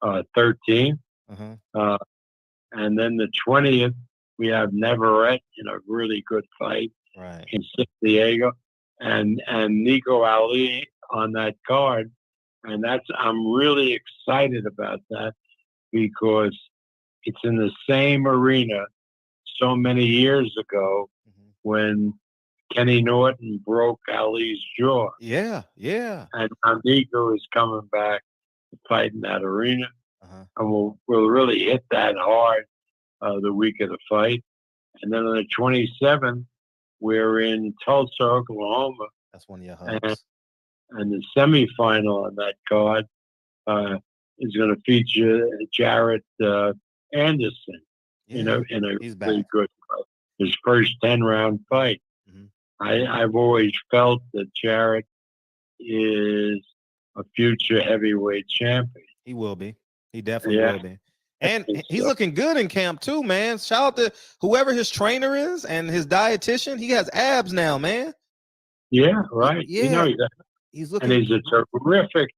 13th, and then the 20th. We have Navarrete in a really good fight in San Diego, and Nico Ali on that card, and I'm really excited about that because it's in the same arena so many years ago when Kenny Norton broke Ali's jaw. Yeah. And Nico is coming back to fight in that arena, and we'll really hit that hard. The week of the fight. And then on the 27th, we're in Tulsa, Oklahoma. That's one of your hubs. And the semifinal on that card is going to feature Jarrett Anderson in a really good fight. His first 10-round fight. I've always felt that Jarrett is a future heavyweight champion. He will be. He definitely will be. And he's looking good in camp too, man. Shout out to whoever his trainer is and his dietitian. He has abs now, man. Yeah, right. Yeah, he's looking. And he's a terrific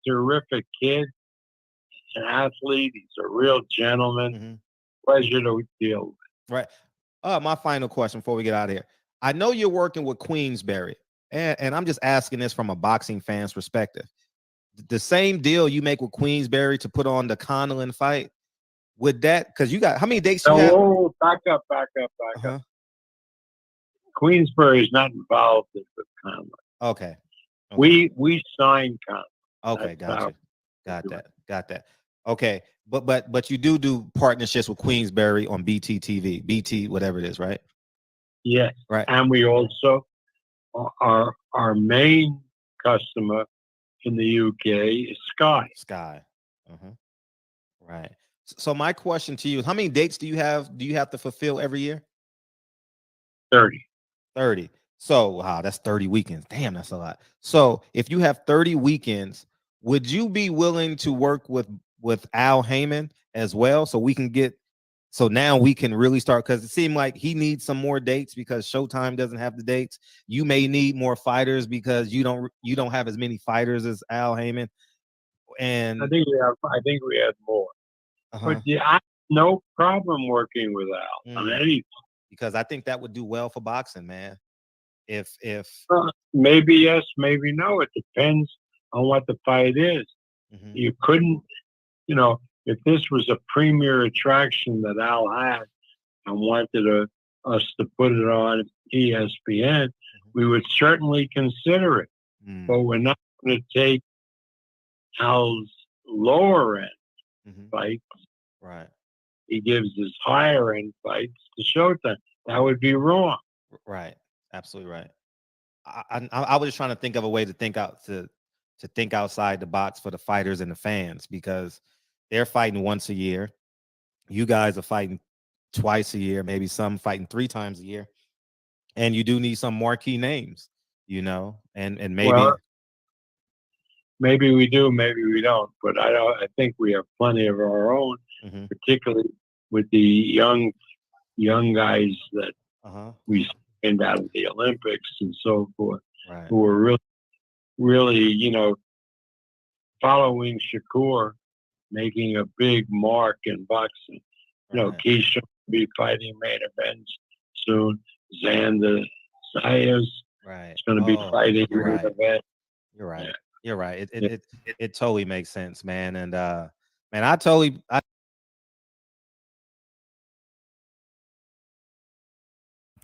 kid. He's an athlete. He's a real gentleman. Pleasure to deal with. Right. My final question before we get out of here. I know you're working with Queensberry, and I'm just asking this from a boxing fan's perspective. The same deal you make with Queensberry to put on the Conlon fight. With that, because you got how many dates you have? Oh, back up. Queensberry is not involved in the Conlon. Okay. We signed Conlon. Okay, got that. Okay, but you do partnerships with Queensberry on BT TV, BT whatever it is, right? Yes. Right. And we also our main customer in the UK is Sky. Right. So my question to you is, how many dates do you have to fulfill every year? 30. So wow, that's 30 weekends. Damn, that's a lot. So if you have 30 weekends, would you be willing to work with Al Heyman as well, so we can get, so now we can really start, because it seemed like he needs some more dates because Showtime doesn't have the dates. You may need more fighters because you don't have as many fighters as Al Heyman. And I think we have more. But yeah, I have no problem working with Al on anything. Because I think that would do well for boxing, man. If maybe yes, maybe no. It depends on what the fight is. You couldn't, if this was a premier attraction that Al had and wanted us to put it on ESPN, we would certainly consider it. But we're not going to take Al's lower end fights. Right. He gives his higher end fights to Showtime. That would be wrong. Right. Absolutely right. I was just trying to think of a way to think outside the box for the fighters and the fans, because they're fighting once a year. You guys are fighting twice a year, maybe some fighting 3 times a year. And you do need some marquee names, and maybe. Well, maybe we do, maybe we don't. But I think we have plenty of our own, particularly with the young guys that we send out of the Olympics and so forth, who are really, following Shakur, making a big mark in boxing. Keisha will be fighting main events soon. Xander Zayas is going to be fighting main event. You're right. Yeah. You're right. It totally makes sense, man. And man,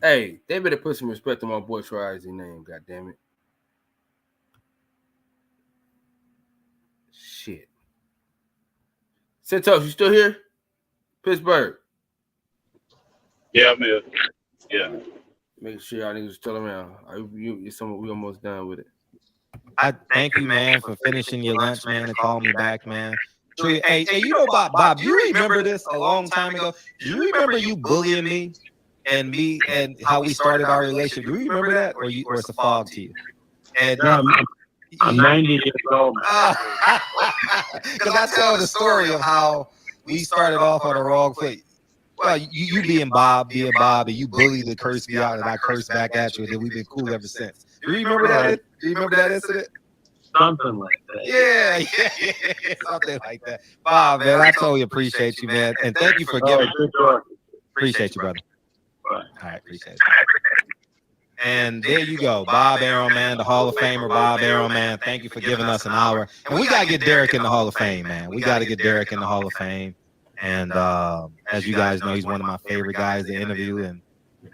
Hey, they better put some respect on my boy Troy's name. God damn it. Shit. Santos, you still here? Pittsburgh. Yeah, I'm here. Yeah. Make sure y'all niggas still around. We almost done with it. I thank you, man, for finishing your lunch, man, and calling me back, man. Hey, you know, Bob, do you remember this a long time ago? Do you remember you bullying me and how we started our relationship? Do you remember that, or it's a fog to you? And I'm 90 years old. Because I tell the story of how we started off on the wrong foot. Well, you being Bob, and you bullied and cursed me out, and I cursed back at you, and then we've been cool ever since. Do you remember that? Do you remember that incident? Something like that. Yeah. Something like that. Bob, man, I totally appreciate you, man. And thank you for giving. Appreciate you, brother. All right, appreciate it. And there you go, Bob Arum, man, the Hall of Famer, Bob Arum, man. Thank you for giving us an hour. And we got to get Derek in the Hall of Fame, man. We got to get Derek in the Hall of Fame. And as you guys know, he's one of my favorite guys to interview, and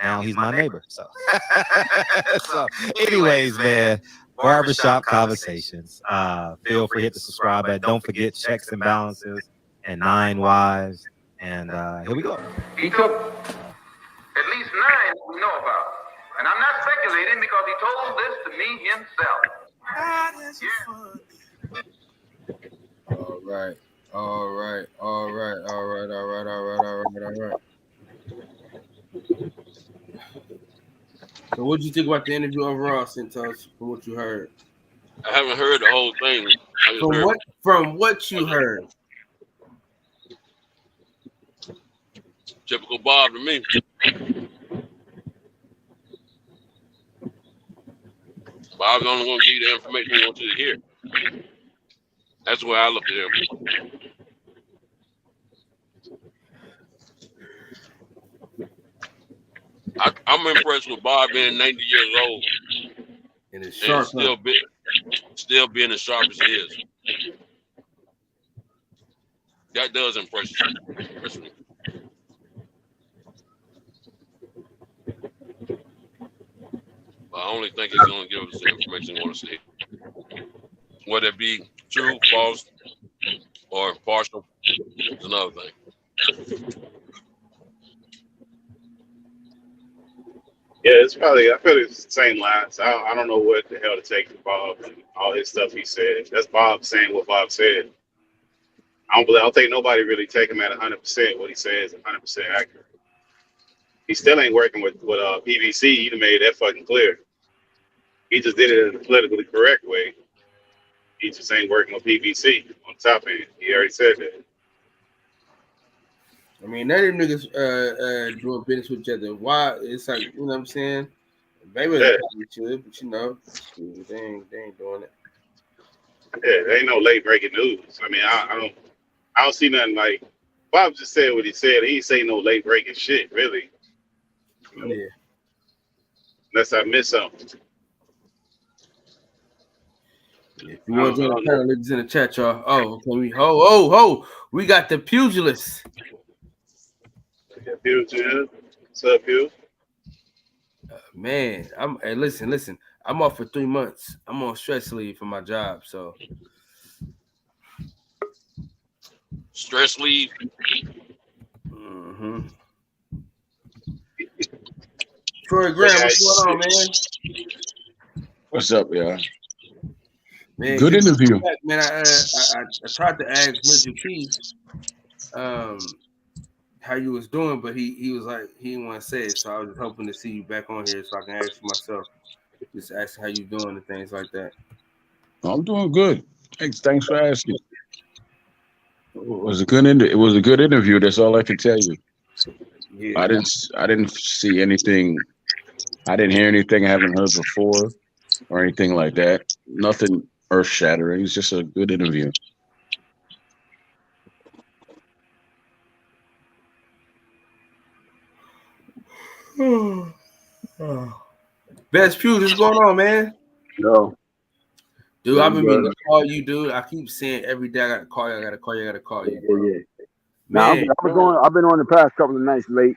now he's my neighbor. So, anyways, man, Barbershop Conversations. Feel free to hit the subscribe button. Don't forget Checks and Balances and 9 Wives. And here we go. He took at least 9 that we know about. And I'm not speculating because he told this to me himself. All right. So what did you think about the interview overall, Santos, from what you heard? I haven't heard the whole thing. From what you heard? Typical Bob to me. Bob's only going to give you the information he wants you to hear. That's the way I look at him. I'm impressed with Bob being 90 years old and still being as sharp as he is. That does impress me. I only think he's going to give us the information he wants to see. Whether it be true, false, or partial, is another thing. Yeah, it's probably, I feel it's the same lines. I don't know what the hell to take from Bob and all his stuff he said. That's Bob saying what Bob said. I don't think nobody really take him at 100%. What he says is 100% accurate. He still ain't working with PBC. He made that fucking clear. He just did it in a politically correct way. He just ain't working on PBC on top end. He already said that. I mean, none of them niggas doing business with each other. Why? It's like, you know what I'm saying? Maybe Yeah. probably should, but you know, they ain't doing it. Yeah, there ain't no late breaking news. I mean, I don't see nothing like Bob just said what he said. He ain't say no late breaking shit, really. You know, Yeah. unless I miss something. If you want to join the channel, niggas in the chat, y'all. Oh, okay. We got the pugilist. What's up, Pew? Man, hey, listen. I'm off for 3 months. I'm on stress leave for my job, so Stress leave. Mm-hmm. Troy Graham, what's going on, man? What's up, y'all? Man, good interview. Back, man, I tried to ask Mr. Keith how you was doing, but he was like he didn't want to say it, so I was just hoping to see you back on here so I can ask you myself. Just ask how you doing and things like that. I'm doing good. Thanks for asking. It was a good interview. That's all I can tell you. Yeah. I didn't see anything. I didn't hear anything I haven't heard before or anything like that. Nothing earth shattering. It's just a good interview. Best Pew, what's going on, man? Yo. Dude, I've been meaning to call you, dude. I keep saying every day I gotta call you, Yeah. Now I've been on the past couple of nights late.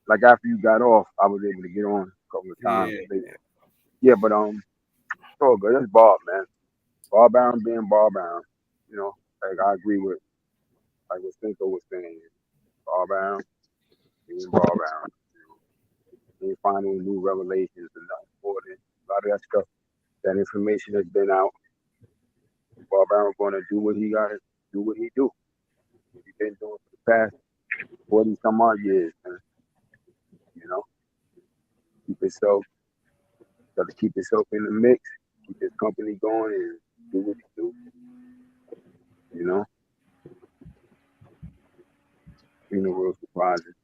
Like after you got off, I was able to get on a couple of times late. Yeah, but it's all good. That's Bob, man. Bob Arum being Bob Arum. You know, like I agree with what Cinco was saying. Bob Arum being Bob Arum. You know, ain't finding new revelations and nothing more than a lot of that stuff. That information has been out. Bob Arum gonna do what he gotta do what he do. He's been doing for the past 40 some odd years, man. You know, gotta keep himself in the mix, keep his company going, and do what he do. You know, ain't no real surprises.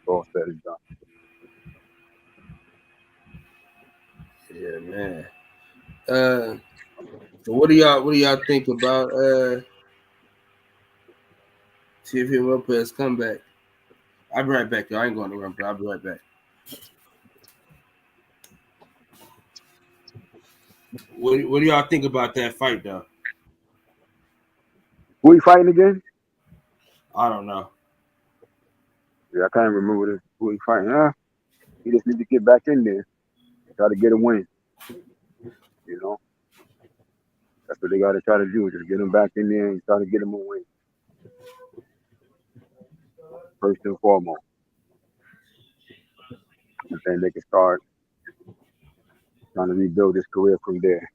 All said and done. Yeah, man. So what do y'all think about TV Lopez comeback? I'll be right back, y'all. I ain't going to run, but I'll be right back. What do y'all think about that fight, though? Who he fighting again? I don't know. Yeah, I can't remember who he fighting. He just need to get back in there and try to get a win. You know, that's what they got to try to do. Just get him back in there and try to get him a win. First and foremost. And then they can start trying to rebuild his career from there.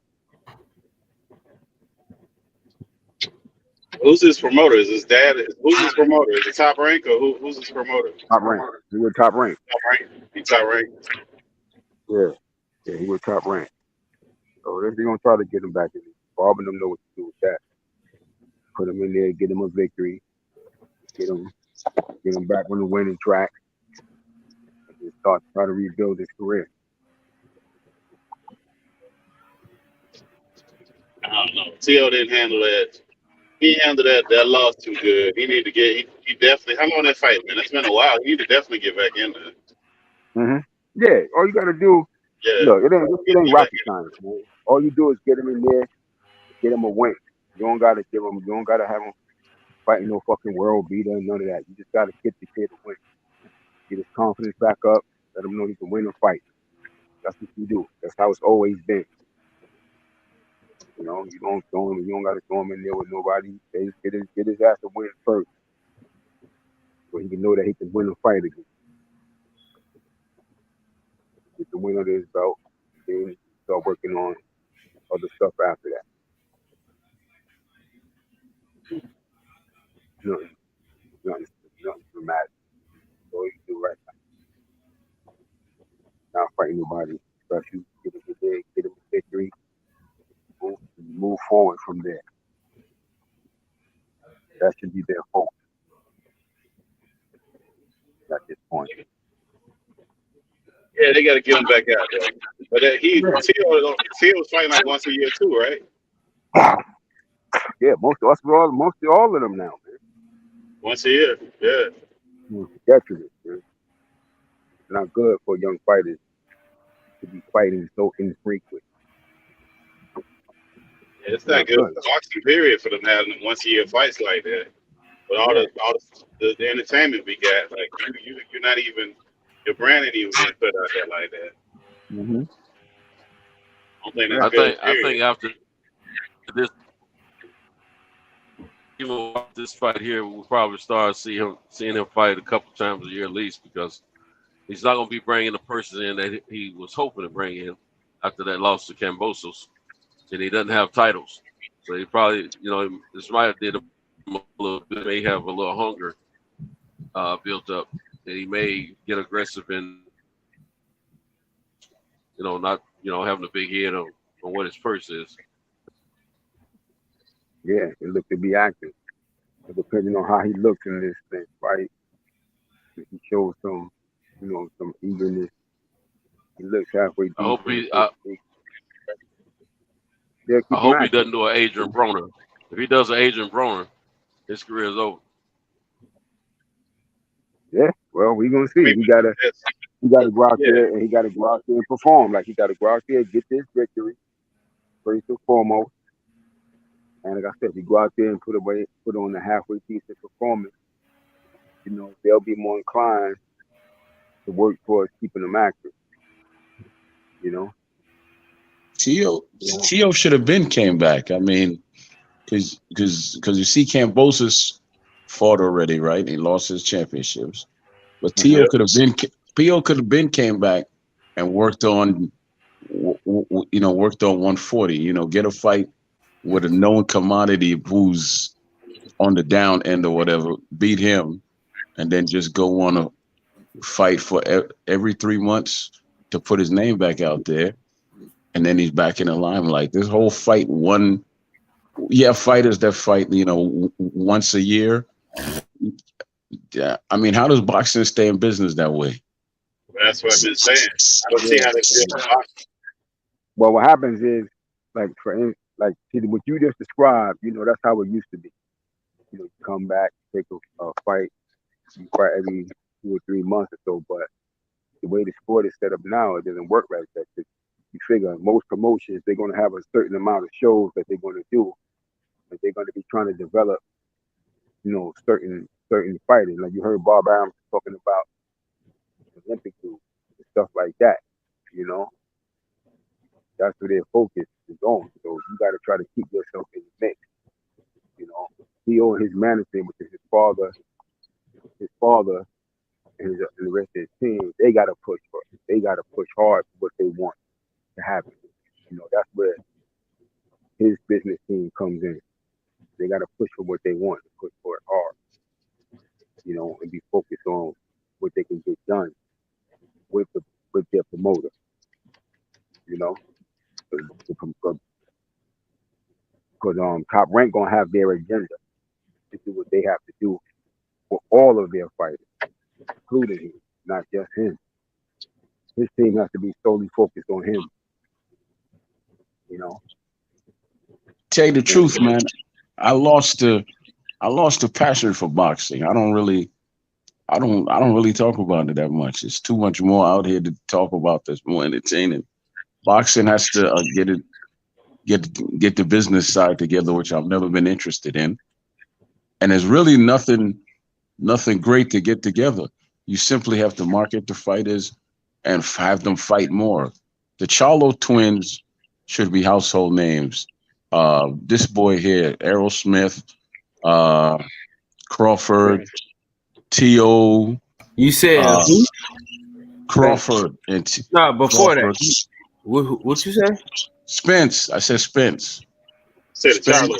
Who's his promoter? Is his dad? Who's his promoter? Is it Top Rank or who's his promoter? Top Rank. He was Top Rank. Top Rank. He Top Rank. Yeah, he was Top Rank. So they're gonna try to get him back in there. Bob and them know what to do with that. Put him in there, get him a victory, get him back on the winning track, and then start try to rebuild his career. I don't know. T.O. didn't handle that. He handled that loss too good. He need to get. He definitely. How long that fight, man? It's been a while. He need to definitely get back in there. Yeah, all you gotta do. Yeah. Look, it ain't rocket science, man. All you do is get him in there, get him a win. You don't gotta have him fighting no fucking world beater, none of that. You just gotta get the kid a win. Get his confidence back up. Let him know he can win a fight. That's what you do. That's how it's always been. You know, you don't gotta throw him in there with nobody. They get his ass a win first, so he can know that he can win a fight again. Get the win under his belt, then start working on other stuff after that. Nothing dramatic. That's all you do right now. not fighting nobody special. Get him there, get him a victory, move forward from there. That should be their focus at this point. Yeah, they got to get him back out there. But Teal was fighting like once a year too, right? Yeah, most all of them now, man. Once a year, yeah. Detriment, man. It's not good for young fighters to be fighting so infrequent. Yeah, it's not good for boxing period for them having once a year fights like that. But all the entertainment we got, like you're not even, your brand ain't even being put out there like that. Mm-hmm. I think after this, even this fight here, we'll probably start seeing him fight a couple times a year at least, because he's not going to be bringing the person in that he was hoping to bring in after that loss to Kambosos, and he doesn't have titles, so he probably, this might have did him a little bit, may have a little hunger built up, and he may get aggressive in, not having a big head on what his purse is. Yeah, it looked to be active. But depending on how he looks in this thing, right? If he shows some, some eagerness, he looks halfway deep. I hope he doesn't do an Adrian Broner. If he does an Adrian Broner, his career is over. Yeah, well, we're gonna see. He gotta go out there, and he gotta go out there and perform. Like, he gotta go out there and get this victory first and foremost. And like I said, if you go out there and put on a halfway decent performance, they'll be more inclined to work towards keeping them active. Tio should have came back. I mean, because you see, Kambosos fought already, right? He lost his championships, but Tio could have came back and worked on 140. Get a fight with a known commodity who's on the down end or whatever, beat him, and then just go on a fight for every 3 months to put his name back out there, and then he's back in the limelight. This whole fight, fighters that fight, once a year. Yeah, I mean, how does boxing stay in business that way? That's what I've been saying. I don't see how they do it. Well, what happens is, what you just described, that's how it used to be. You come back, take a fight, you fight every 2 or 3 months or so. But the way the sport is set up now, it doesn't work like that. You figure most promotions, they're going to have a certain amount of shows that they're going to do, but they're going to be trying to develop, certain fighting. Like you heard Bob Arum talking about Olympic dudes and stuff like that. That's where their focus is on. So you got to try to keep yourself in the mix. He and his management, which is his father, and the rest of his team, they got to push for it. They got to push hard for what they want to happen. That's where his business team comes in. They got to push for what they want, push for it hard, and be focused on what they can get done with their promoter. Because Top Rank gonna have their agenda to do what they have to do for all of their fighters, including him, not just him. His team has to be solely focused on him. Tell you the truth, man, I lost the passion for boxing. I don't really talk about it that much. It's too much more out here to talk about that's more entertaining. Boxing has to get the business side together, which I've never been interested in. And there's really nothing great to get together. You simply have to market the fighters and have them fight more. The Charlo twins should be household names. This boy here, Errol Smith, Crawford, T.O. You said who? Crawford. Before that. What you say? Spence. I said Spence. Said Charlo.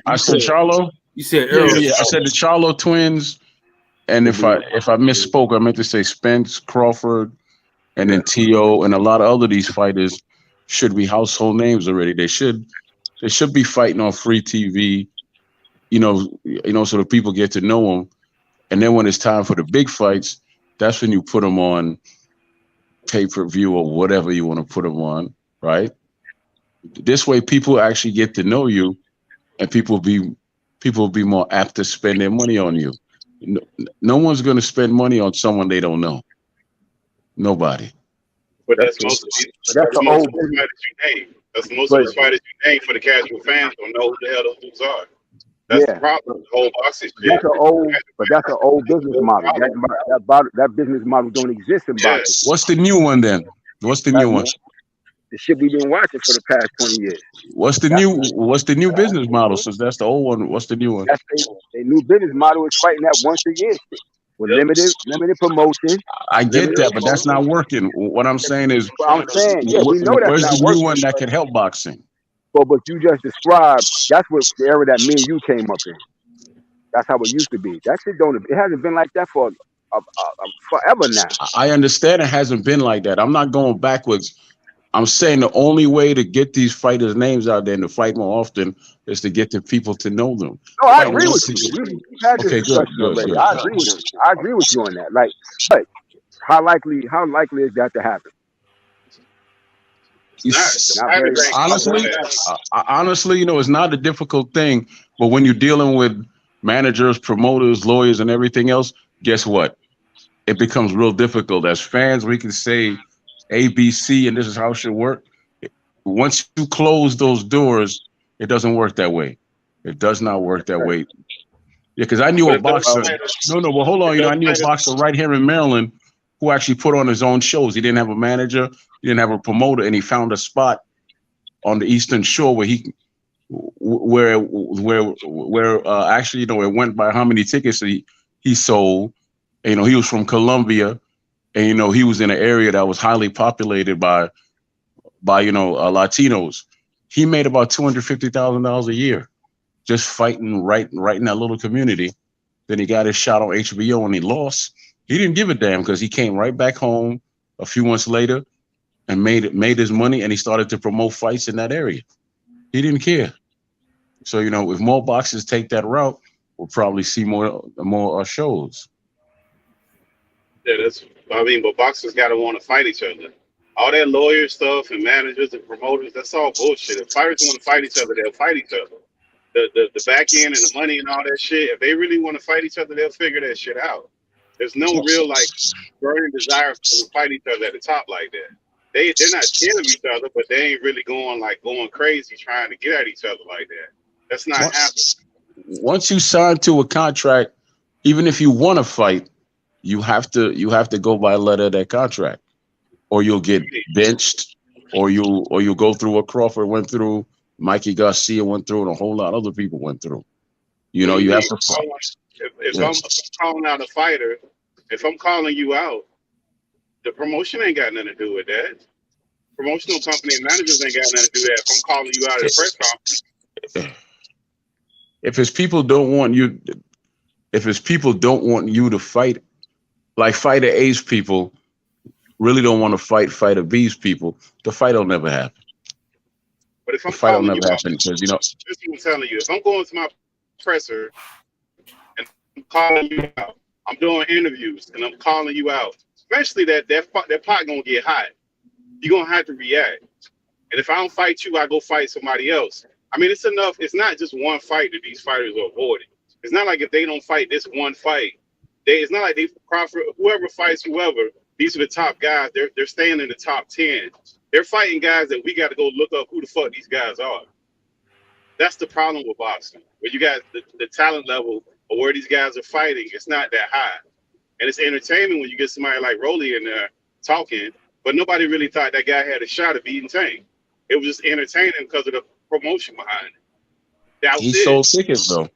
I said Charlo. You said Earl. Yeah, I said the Charlo twins. And if I misspoke, I meant to say Spence, Crawford, and then T.O. and a lot of other these fighters should be household names already. They should be fighting on free TV, so the people get to know them. And then when it's time for the big fights, that's when you put them on pay-per-view or whatever you want to put them on, right? This way, people actually get to know you, and people will be more apt to spend their money on you. No one's going to spend money on someone they don't know. Nobody. But that's most of the fighters you name. That's most of the fighters you name for the casual fans don't know who the hell those dudes are. That's the problem. The whole boxing shit. That's an old business model. That business model don't exist in boxing. What's the new one then? What's the new one? The shit we've been watching for the past 20 years. What's the new business model? Since that's the old one, what's the new one? The new business model is fighting that once a year shit. With limited promotion. I get that, but that's not working. What I'm saying is, we know that's where's not the working. new one that can help boxing? But you just described, that's what the era that me and you came up in. That's how it used to be. That shit it hasn't been like that for forever now. I understand it hasn't been like that. I'm not going backwards. I'm saying the only way to get these fighters' names out there and to fight more often is to get the people to know them. No, I agree with you. We've had this discussion already. Good. I agree with you on that. Like, but how likely is that to happen? Honestly, it's not a difficult thing. But when you're dealing with managers, promoters, lawyers, and everything else, guess what? It becomes real difficult. As fans, we can say A, B, C, and this is how it should work. Once you close those doors, it doesn't work that way. It does not work that way. Yeah, because I knew a boxer. Well, hold on. I knew a boxer right here in Maryland who actually put on his own shows. He didn't have a manager. He didn't have a promoter, and he found a spot on the Eastern Shore where it went by how many tickets he sold. And, he was from Colombia, and he was in an area that was highly populated by Latinos. He made about $250,000 a year just fighting right in that little community. Then he got his shot on HBO and he lost. He didn't give a damn because he came right back home a few months later and made his money, and he started to promote fights in that area. He didn't care. So, if more boxers take that route, we'll probably see more shows. Yeah, but boxers got to want to fight each other. All that lawyer stuff and managers and promoters, that's all bullshit. If fighters want to fight each other, they'll fight each other. The back end and the money and all that shit, if they really want to fight each other, they'll figure that shit out. There's no real burning desire to fight each other at the top like that. They're not scared of each other, but they ain't really going crazy trying to get at each other like that. That's not happening. Once you sign to a contract, even if you want to fight, you have to go by letter of that contract, or you'll get benched, or you'll go through what Crawford went through, Mikey Garcia went through, and a whole lot of other people went through. You have to. If I'm calling out a fighter, if I'm calling you out, the promotion ain't got nothing to do with that. Promotional company and managers ain't got nothing to do with that. If I'm calling you out at a press conference. If his people don't want you to fight, like Fighter A's people really don't want to fight Fighter B's people, the fight will never happen. But if I'm fight will never happen because this is what I'm telling you. If I'm going to my presser and I'm calling you out, I'm doing interviews and I'm calling you out. Eventually, that pot gonna get hot. You're gonna have to react. And if I don't fight you, I go fight somebody else. It's enough. It's not just one fight that these fighters are avoiding. It's not like if they don't fight this one fight, it's not like Crawford, whoever fights whoever. These are the top guys. They're staying in the top 10. They're fighting guys that we got to go look up who the fuck these guys are. That's the problem with boxing. Where you got the talent level of where these guys are fighting, it's not that high. And it's entertainment when you get somebody like Rolly in there talking, but nobody really thought that guy had a shot at beating Tank. It was just entertaining because of the promotion behind it. He sold tickets though.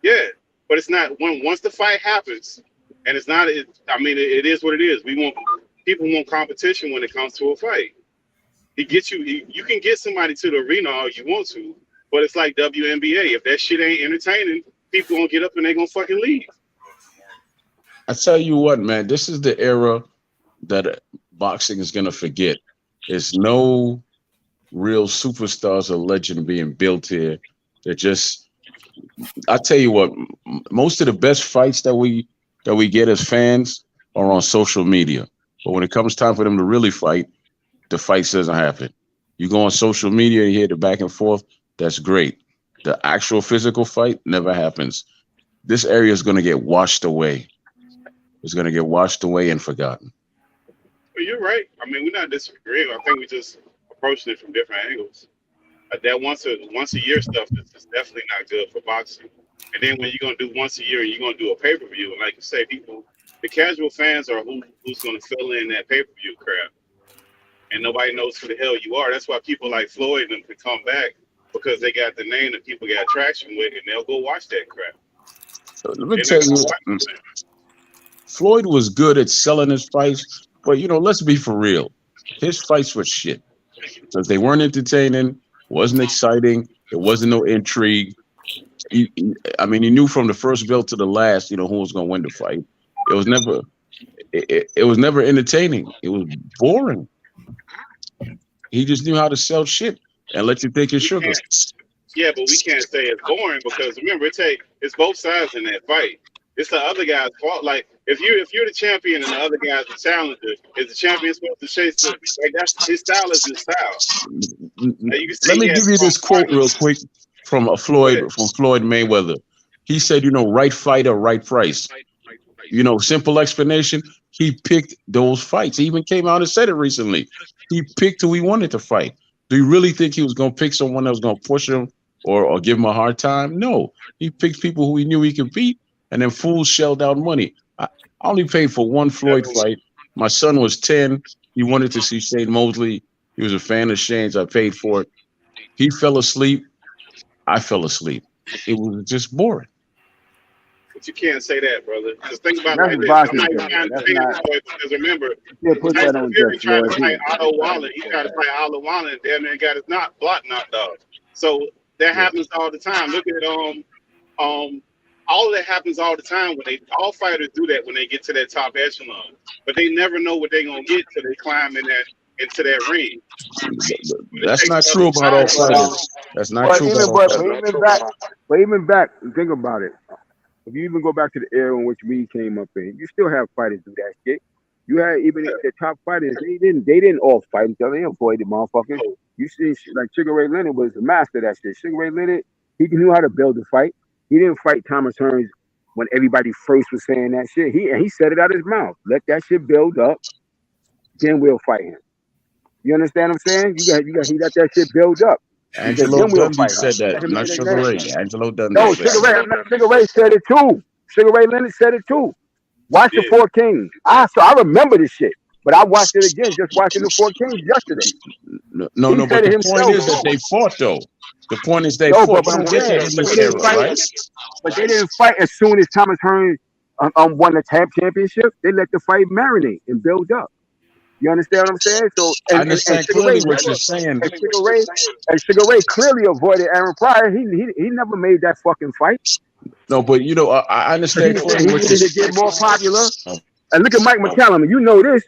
Yeah, but it's not once the fight happens, and it's not. It is what it is. People want competition when it comes to a fight. You can get somebody to the arena all you want to, but it's like WNBA. If that shit ain't entertaining, people gonna get up and they gonna fucking leave. I tell you what, man, this is the era that boxing is gonna forget is no real superstars or legend being built here. They're just, I tell you what, most of the best fights that we get as fans are on social media. But when it comes time for them to really fight, the fights doesn't happen. You go on social media, you hear the back and forth, that's great. The actual physical fight never happens. This area is going to get washed away. It's going to get washed away and forgotten. Well, you're right. I mean, we're not disagreeing. I think we just approaching it from different angles. That once a year stuff is definitely not good for boxing. And then when you're going to do once a year and you're going to do a pay-per-view, and like you say, the casual fans are who's going to fill in that pay-per-view crap. And nobody knows who the hell you are. That's why people like Floyd and them can come back, because they got the name that people got traction with, and they'll go watch that crap. So let me tell you, Floyd was good at selling his fights, but let's be for real. His fights were shit because they weren't entertaining, wasn't exciting, there wasn't no intrigue. You knew from the first belt to the last, who was going to win the fight. It was never, it was never entertaining. It was boring. He just knew how to sell shit and let you think it's sugar. Yeah, but we can't say it's boring because remember, it's both sides in that fight. It's the other guy's fault. Like if you're the champion and the other guy's the challenger, is the champion supposed to chase the that's his style is his style. Let me give you this quote real quick from Floyd Mayweather. He said, right fighter, right price. Simple explanation. He picked those fights. He even came out and said it recently. He picked who he wanted to fight. Do you really think he was going to pick someone that was going to push him or give him a hard time? No. He picked people who he knew he could beat, and then fools shelled out money. I only paid for one Floyd fight. My son was 10. He wanted to see Shane Mosley. He was a fan of Shane's. I paid for it. He fell asleep. I fell asleep. It was just boring. But you can't say that, brother. Just think about it like this. I'm not trying to say that because remember, Tyson Fury tried to fight Otto Waller. He tried to fight Otto Waller and damn near got his block knocked off. So that happens all the time. Look at all of that happens all the time when all fighters do that when they get to that top echelon. But they never know what they're gonna get till they climb into that ring. That's not true about all fighters. That's not true about all fighters. But even back, think about it. If you even go back to the era in which we came up in, you still have fighters do that shit. You had even the top fighters, they didn't all fight each other. They avoided motherfuckers. You see, like Sugar Ray Leonard was the master of that shit. Sugar Ray Leonard, he knew how to build a fight. He didn't fight Thomas Hearns when everybody first was saying that shit. He said it out his mouth. Let that shit build up, then we'll fight him. You understand what I'm saying? He let that shit build up. Angelo Dundee said that, not Sugar Ray. Angelo Dundee. No, Sugar Ray said it too. Sugar Ray Leonard said it too. Watch the Four Kings. I remember this shit, but I watched it again, just watching the Four Kings yesterday. No, but the point is that they fought though. The point is they fought. But they didn't fight as soon as Thomas Hearns won the championship. They let the fight marinate and build up. You understand what I'm saying? So I understand clearly what you're saying. And Sugar Ray clearly avoided Aaron Pryor. He never made that fucking fight. No, but I understand clearly what you're saying. He get more popular. And look at Mike McCallum. You know this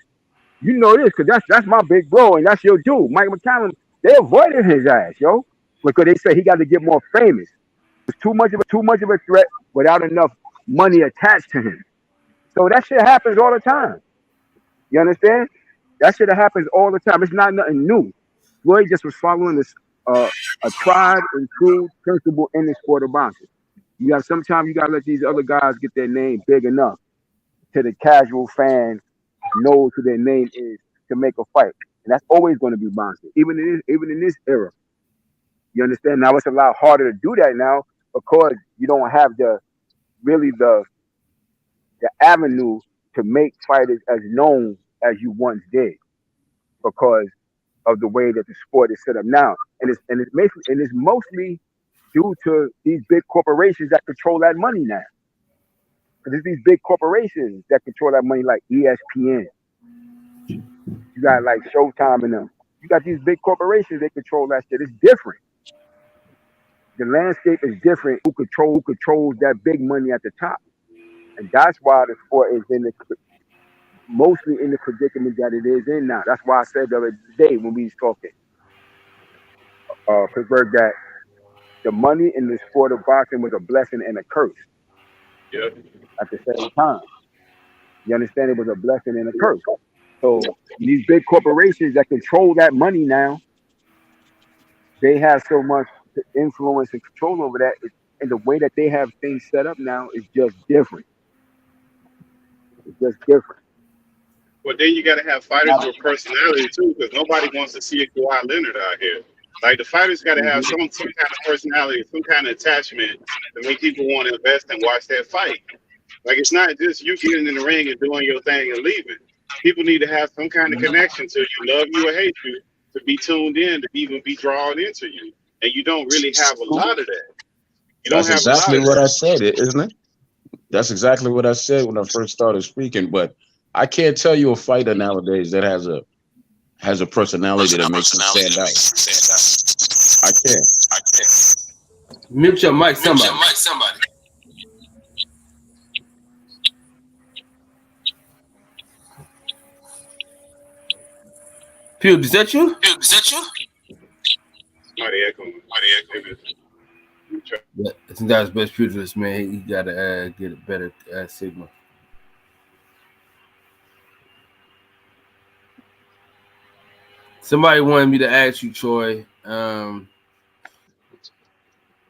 because that's my big bro and that's your dude. Mike McCallum. They avoided his ass, yo, because they said he got to get more famous. It's too much of a threat without enough money attached to him. So that shit happens all the time. You understand? That shit happens all the time. It's not nothing new. Floyd just was following this a tried and true principle in the sport of boxing. Sometimes you gotta let these other guys get their name big enough to the casual fan knows who their name is to make a fight. And that's always going to be boxing, even in this era. You understand? Now it's a lot harder to do that now because you don't have the avenue to make fighters as known as you once did because of the way that the sport is set up now. And it's mostly due to these big corporations that control that money now. Because it's these big corporations that control that money like ESPN. You got like Showtime and them. You got these big corporations that control that shit. It's different. The landscape is different. Who controls that big money at the top. And that's why the sport is in mostly in the predicament that it is in now. That's why I said the other day when we was talking, Pittsburgh, that the money in the sport of boxing was a blessing and a curse. Yeah. At the same time, you understand, it was a blessing and a curse. So these big corporations that control that money now, they have so much influence and control over that, and the way that they have things set up now is just different. It's just different. Well, then you got to have fighters with personality too, because nobody wants to see a Kawhi Leonard out here. Like the fighters got to have some kind of personality, some kind of attachment to make people want to invest and watch that fight. Like it's not just you getting in the ring and doing your thing and leaving. People need to have some kind of connection to you, love you or hate you, to be tuned in, to even be drawn into you. And you don't really have a lot of that. You don't That's have exactly a lot what of I that. said, isn't it? That's exactly what I said when I first started speaking. But I can't tell you a fighter nowadays that has a personality that makes him stand out. I can't. Mute your mic, somebody. Pew, is that you? Somebody echoing. Yeah, I think that's best pugilist, man. He gotta get a better signal. Somebody wanted me to ask you, Troy.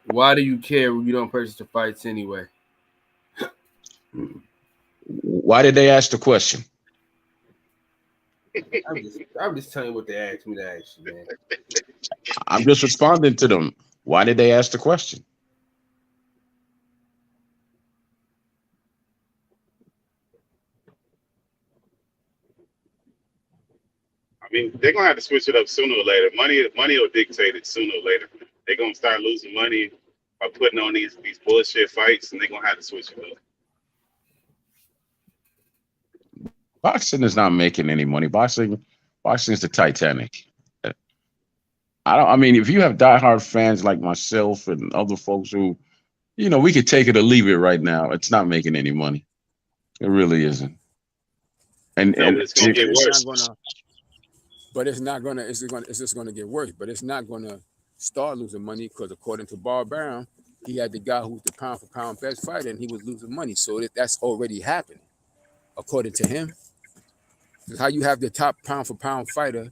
Why do you care when you don't purchase the fights anyway? Why did they ask the question? I'm just telling you what they asked me to ask you, man. I'm just responding to them. Why did they ask the question? I mean, they're gonna have to switch it up sooner or later. Money will dictate it sooner or later. They're gonna start losing money by putting on these bullshit fights, and they're gonna have to switch it up. Boxing is not making any money. Boxing is the Titanic. I mean, if you have diehard fans like myself and other folks who, we could take it or leave it right now. It's not making any money. It really isn't. And it's gonna get worse. But it's just gonna get worse. But it's not gonna start losing money because according to Bob Arum, he had the guy who's the pound for pound best fighter, and he was losing money. So that's already happened, according to him. How you have the top pound for pound fighter,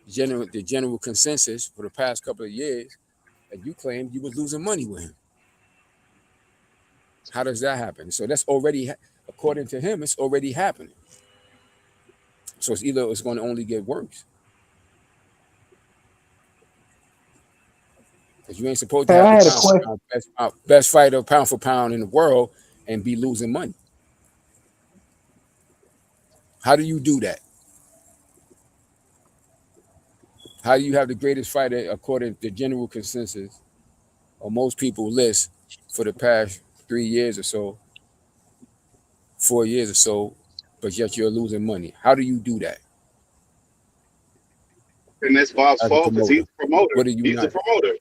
the general consensus for the past couple of years, and you claimed you was losing money with him. How does that happen? So that's already, according to him, it's already happening. So it's going to only get worse. Because you ain't supposed to have the best fighter pound for pound in the world and be losing money. How do you do that? How do you have the greatest fighter according to general consensus or most people list for the past 3 years or so, 4 years or so, but yet you're losing money? How do you do that? And that's Bob's fault because he's the promoter. What are you He's not? the promoter.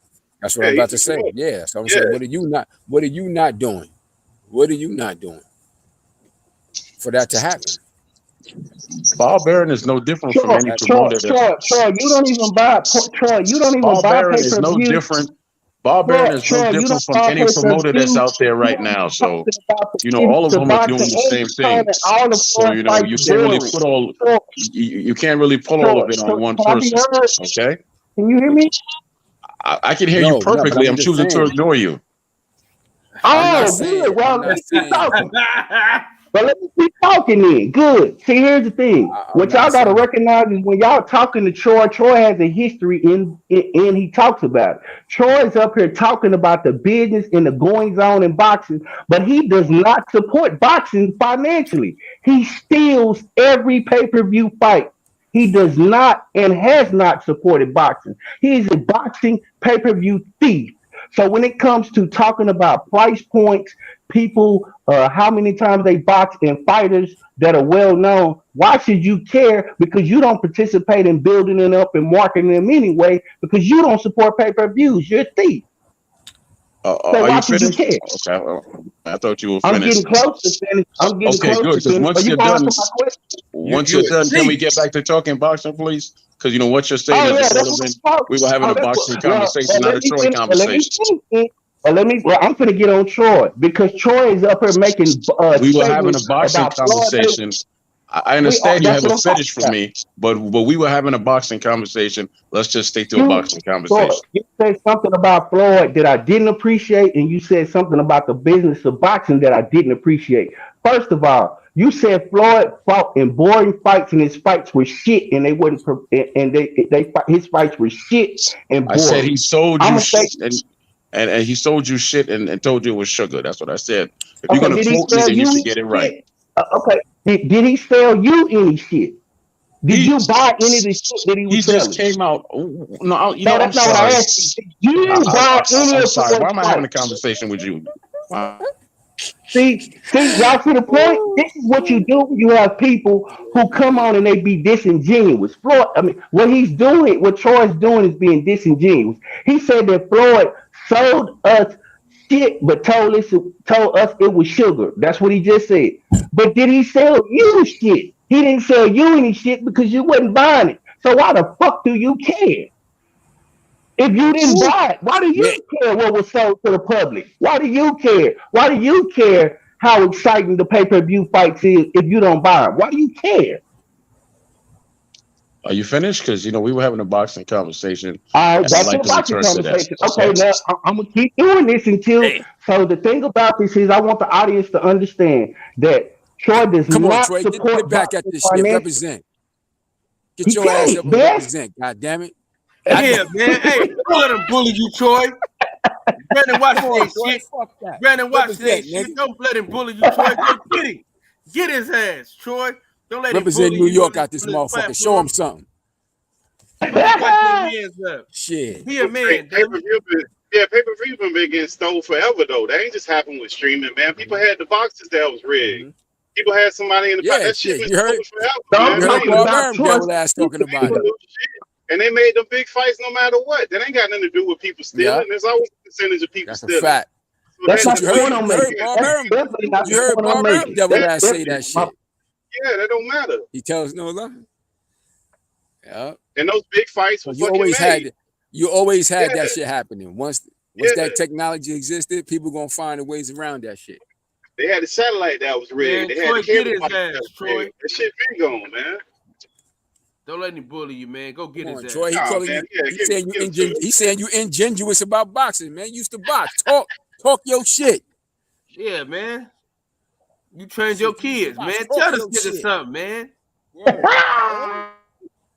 That's what I'm about to say. Yeah. So I'm saying, what are you not? What are you not doing? What are you not doing for that to happen? Bob Arum is no different from any promoter. Troy, you don't even buy. Troy, you don't even Bob buy Arum is no pay-per-view. different. Bob Arum is no different from any promoter that's out there right now. So, all of them are doing the same thing. So, you can't really put you can't really put all of it on one person. Okay? Can you hear me? I can hear you perfectly. I'm choosing to ignore you. Oh, good. Well, let's keep talking. But let me keep talking then. Good. See, here's the thing. What y'all got to recognize is when y'all talking to Troy, Troy has a history and he talks about it. Troy's up here talking about the business and the goings on in boxing, but he does not support boxing financially. He steals every pay-per-view fight. He does not and has not supported boxing. He is a boxing pay-per-view thief. So when it comes to talking about price points, people, how many times they box, and fighters that are well known, why should you care? Because you don't participate in building them up and marketing them anyway, because you don't support pay-per-views. You're a thief. So Are why you should you finished? care? Okay, I thought you were I'm finished. getting close to finish. I'm getting Okay, close good. to Because finish. once Are you you're gonna done, answer my question? once you're done, can we get back to talking boxing, please? Because you know what you're saying Oh is yeah, that's what irrelevant. I'm talking. We were having Oh, a that's boxing what. conversation, not a Troy Let me conversation. finish it. Well, I'm gonna get on Troy because Troy is up here making We were having a statements boxing about Floyd. conversation. I understand you That's have what a I'm talking fetish for about. me, but we were having a boxing conversation. Let's just stick to a You, boxing Floyd, conversation. you said something about Floyd that I didn't appreciate, and you said something about the business of boxing that I didn't appreciate. First of all, you said Floyd fought in boring fights, and his fights were shit, and they wouldn't, his fights were shit and I said he boring. sold I'm you gonna say, shit and he sold you shit and told you it was sugar. That's what I said. If you're okay, gonna did he quote me, sell then you you should any get it right. shit? Okay, did he sell you any shit? Did you buy any of the shit that he He was just selling? came out. No, you No, know, I'm that's not what I sorry. asked you. Did you buy any I'm of sorry. Why Floyd's am I having a fights? conversation with you? See, y'all see the point? This is what you do. You have people who come on and they be disingenuous. Floyd, I mean, what Troy's doing is being disingenuous. He said that Floyd sold us shit, but told us it was sugar. That's what he just said. But did he sell you shit? He didn't sell you any shit because you wasn't buying it. So why the fuck do you care? If you didn't buy it, why do you care what was sold to the public? Why do you care? Why do you care how exciting the pay-per-view fights is if you don't buy them? Why do you care? Are you finished? Because you know we were having a boxing conversation. All right, And I'd that's like a to boxing return to that. conversation. Okay, now I'm gonna keep doing this until. So the thing about this is, I want the audience to understand that Troy does Come on, not Troy, support get back at boxing this shit. financially. Represent. Get He your ass can't, up and man. represent. God damn it. Yeah, man. Hey, don't let him bully you, Troy. Brandon, watch Come on, this Troy. shit. Fuck that. Brandon, watch Represent, this shit. nigga. Don't let him bully you, Troy. Go get him. Get his ass, Troy. Don't let him Represent bully New you York on out this on motherfucker. Show platform. him something. Put your goddamn hands up. Shit. Be a man, damn it. Pay-per-view been getting stole forever though. That ain't just happened with streaming, man. People had the boxes that was rigged. People had somebody in the back. Yeah, That shit shit. been You heard? stolen forever, So man. I'm You heard talking Bob about Arum Troy. devil ass talking about it. And they made them big fights no matter what. That ain't got nothing to do with people stealing. Yeah. There's always a percentage of people That's a stealing. fact. So That's that not You the just point heard, I'm you making. heard Bob That's Arum. definitely not You the heard point I'm Bob Arum making. devil That's ass say definitely that shit. yeah, that don't matter. He tells no lie. Yeah. And those big fights So were you fucking always made. had Yeah. that shit happening. Once Yeah. that technology existed, people gonna find the ways around that shit. They had the satellite that was rigged. Man, They had Troy, the get cable his box that ass, was Troy. rigged. That shit been gone, man. Don't let him bully you, man. Go get Come his on, ass. Troy. He Nah, calling man. you. Yeah, He give saying you him to him. He's saying you ingenuous about boxing, man. You used to box. Talk your shit. Yeah, man. You trained your kids, man. Talk Tell this your nigga shit. something, man. Word.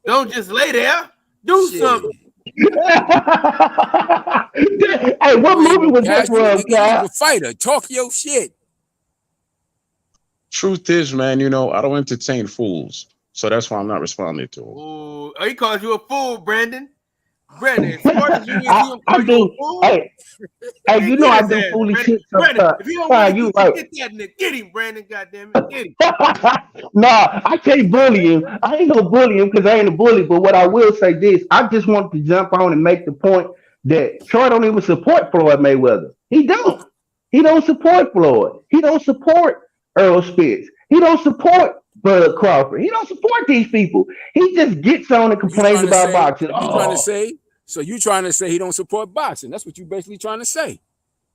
Don't just lay there. Do Shit. something. Hey, what You ain't movie no was that casual from, nigga. You Cal? was a fighter. Talk your shit. Truth is, man, you know I don't entertain fools, so that's why I'm not responding to them. Ooh, he calls you a fool, Brandon. Brandon, as smart as you is, he I don't call you a do. fool. Hey, Man, you know get I his do ass, foolish Brandon. shit Brandon, sometimes. if he don't want to You get right. you, get that nigga. Get him, Brandon. Goddamn it, get him. Nah, I can't bully him. I ain't gonna bully him because I ain't a bully. But what I will say this, I just want to jump on and make the point that Troy don't even support Floyd Mayweather. He don't. He don't support Floyd. He don't support Earl Spitz. He don't support Bud Crawford. He don't support these people. He just gets on and You complains trying to about say? boxing. You trying to Oh, say? So you trying to say he don't support boxing? That's what you basically trying to say.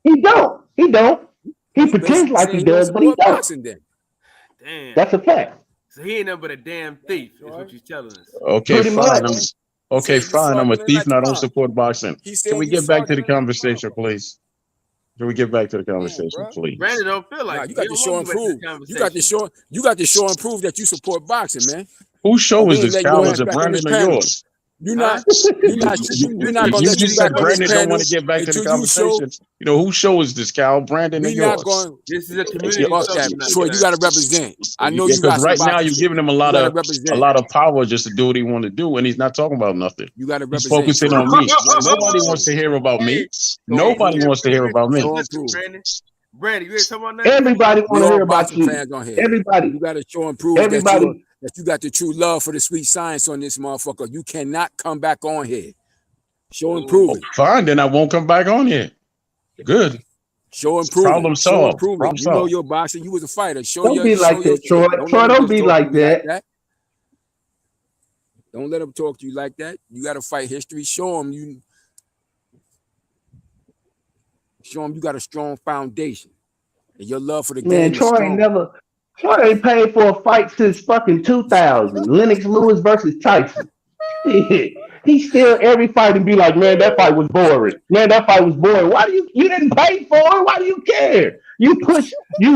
he don't. He don't. He You pretends basically like saying he he don't does, but he support don't. boxing. Then Damn. That's a fact. So he ain't nothing but a damn thief, is what you're telling us. Okay, Pretty fine. much. Okay, fine. I'm a thief and I don't support boxing. He's Can saying we you get back to the fraudulent like a conversation, please? Can we get back to the conversation, bro. please? Brandon don't feel like Nah, it. you got He to don't show want and to go back to prove. this You got to conversation. show. You got to show and prove that you support boxing, man. Whose show We is ain't this, letting Cal? your Is ass it back on this Brandon or panel. yours? You're Huh? not. You're not gonna You let you just back said on this Brandon don't panel want to get back to the until you show. conversation. You know, whose show is this, Cal? Brandon or We not yours? going. This is a It's community your, Fuck that, social Troy. You night, got to man. represent. I know you because got some right now boxing you're shit. giving him You got to represent. a lot of power just to do what he want to do, and he's not talking about nothing. You got to He's represent, focusing Troy. on me. You got to show Nobody and wants prove. to hear about me. Hey, Nobody yeah, wants to hear about me. Show and listen, prove. Brandon. Brandon, you ain't talking about nothing? Everybody We want to all hear about boxing you. fans on here. Everybody. You got to show and prove Everybody. that you got the true love for the sweet science on this motherfucker. You cannot come back on here. Show and prove it. Fine, then I won't come back on here. Good. Show improvement. Problem Show solved. improvement. Problem You know solved. your boxing. You was a fighter. Show Don't your. be Show like your that, Troy. skills. Troy, let don't them be just like talk to you that. Don't let them talk to you like that. You got to fight history. Show them you. Show them you got a strong foundation, and your love for the Man, game is Troy ain't paid for a fight since fucking 2000. Lennox Lewis versus Tyson. He still every fight and be like, man, that fight was boring. Man, that fight was boring. Why do you didn't pay for it? Why do you care? You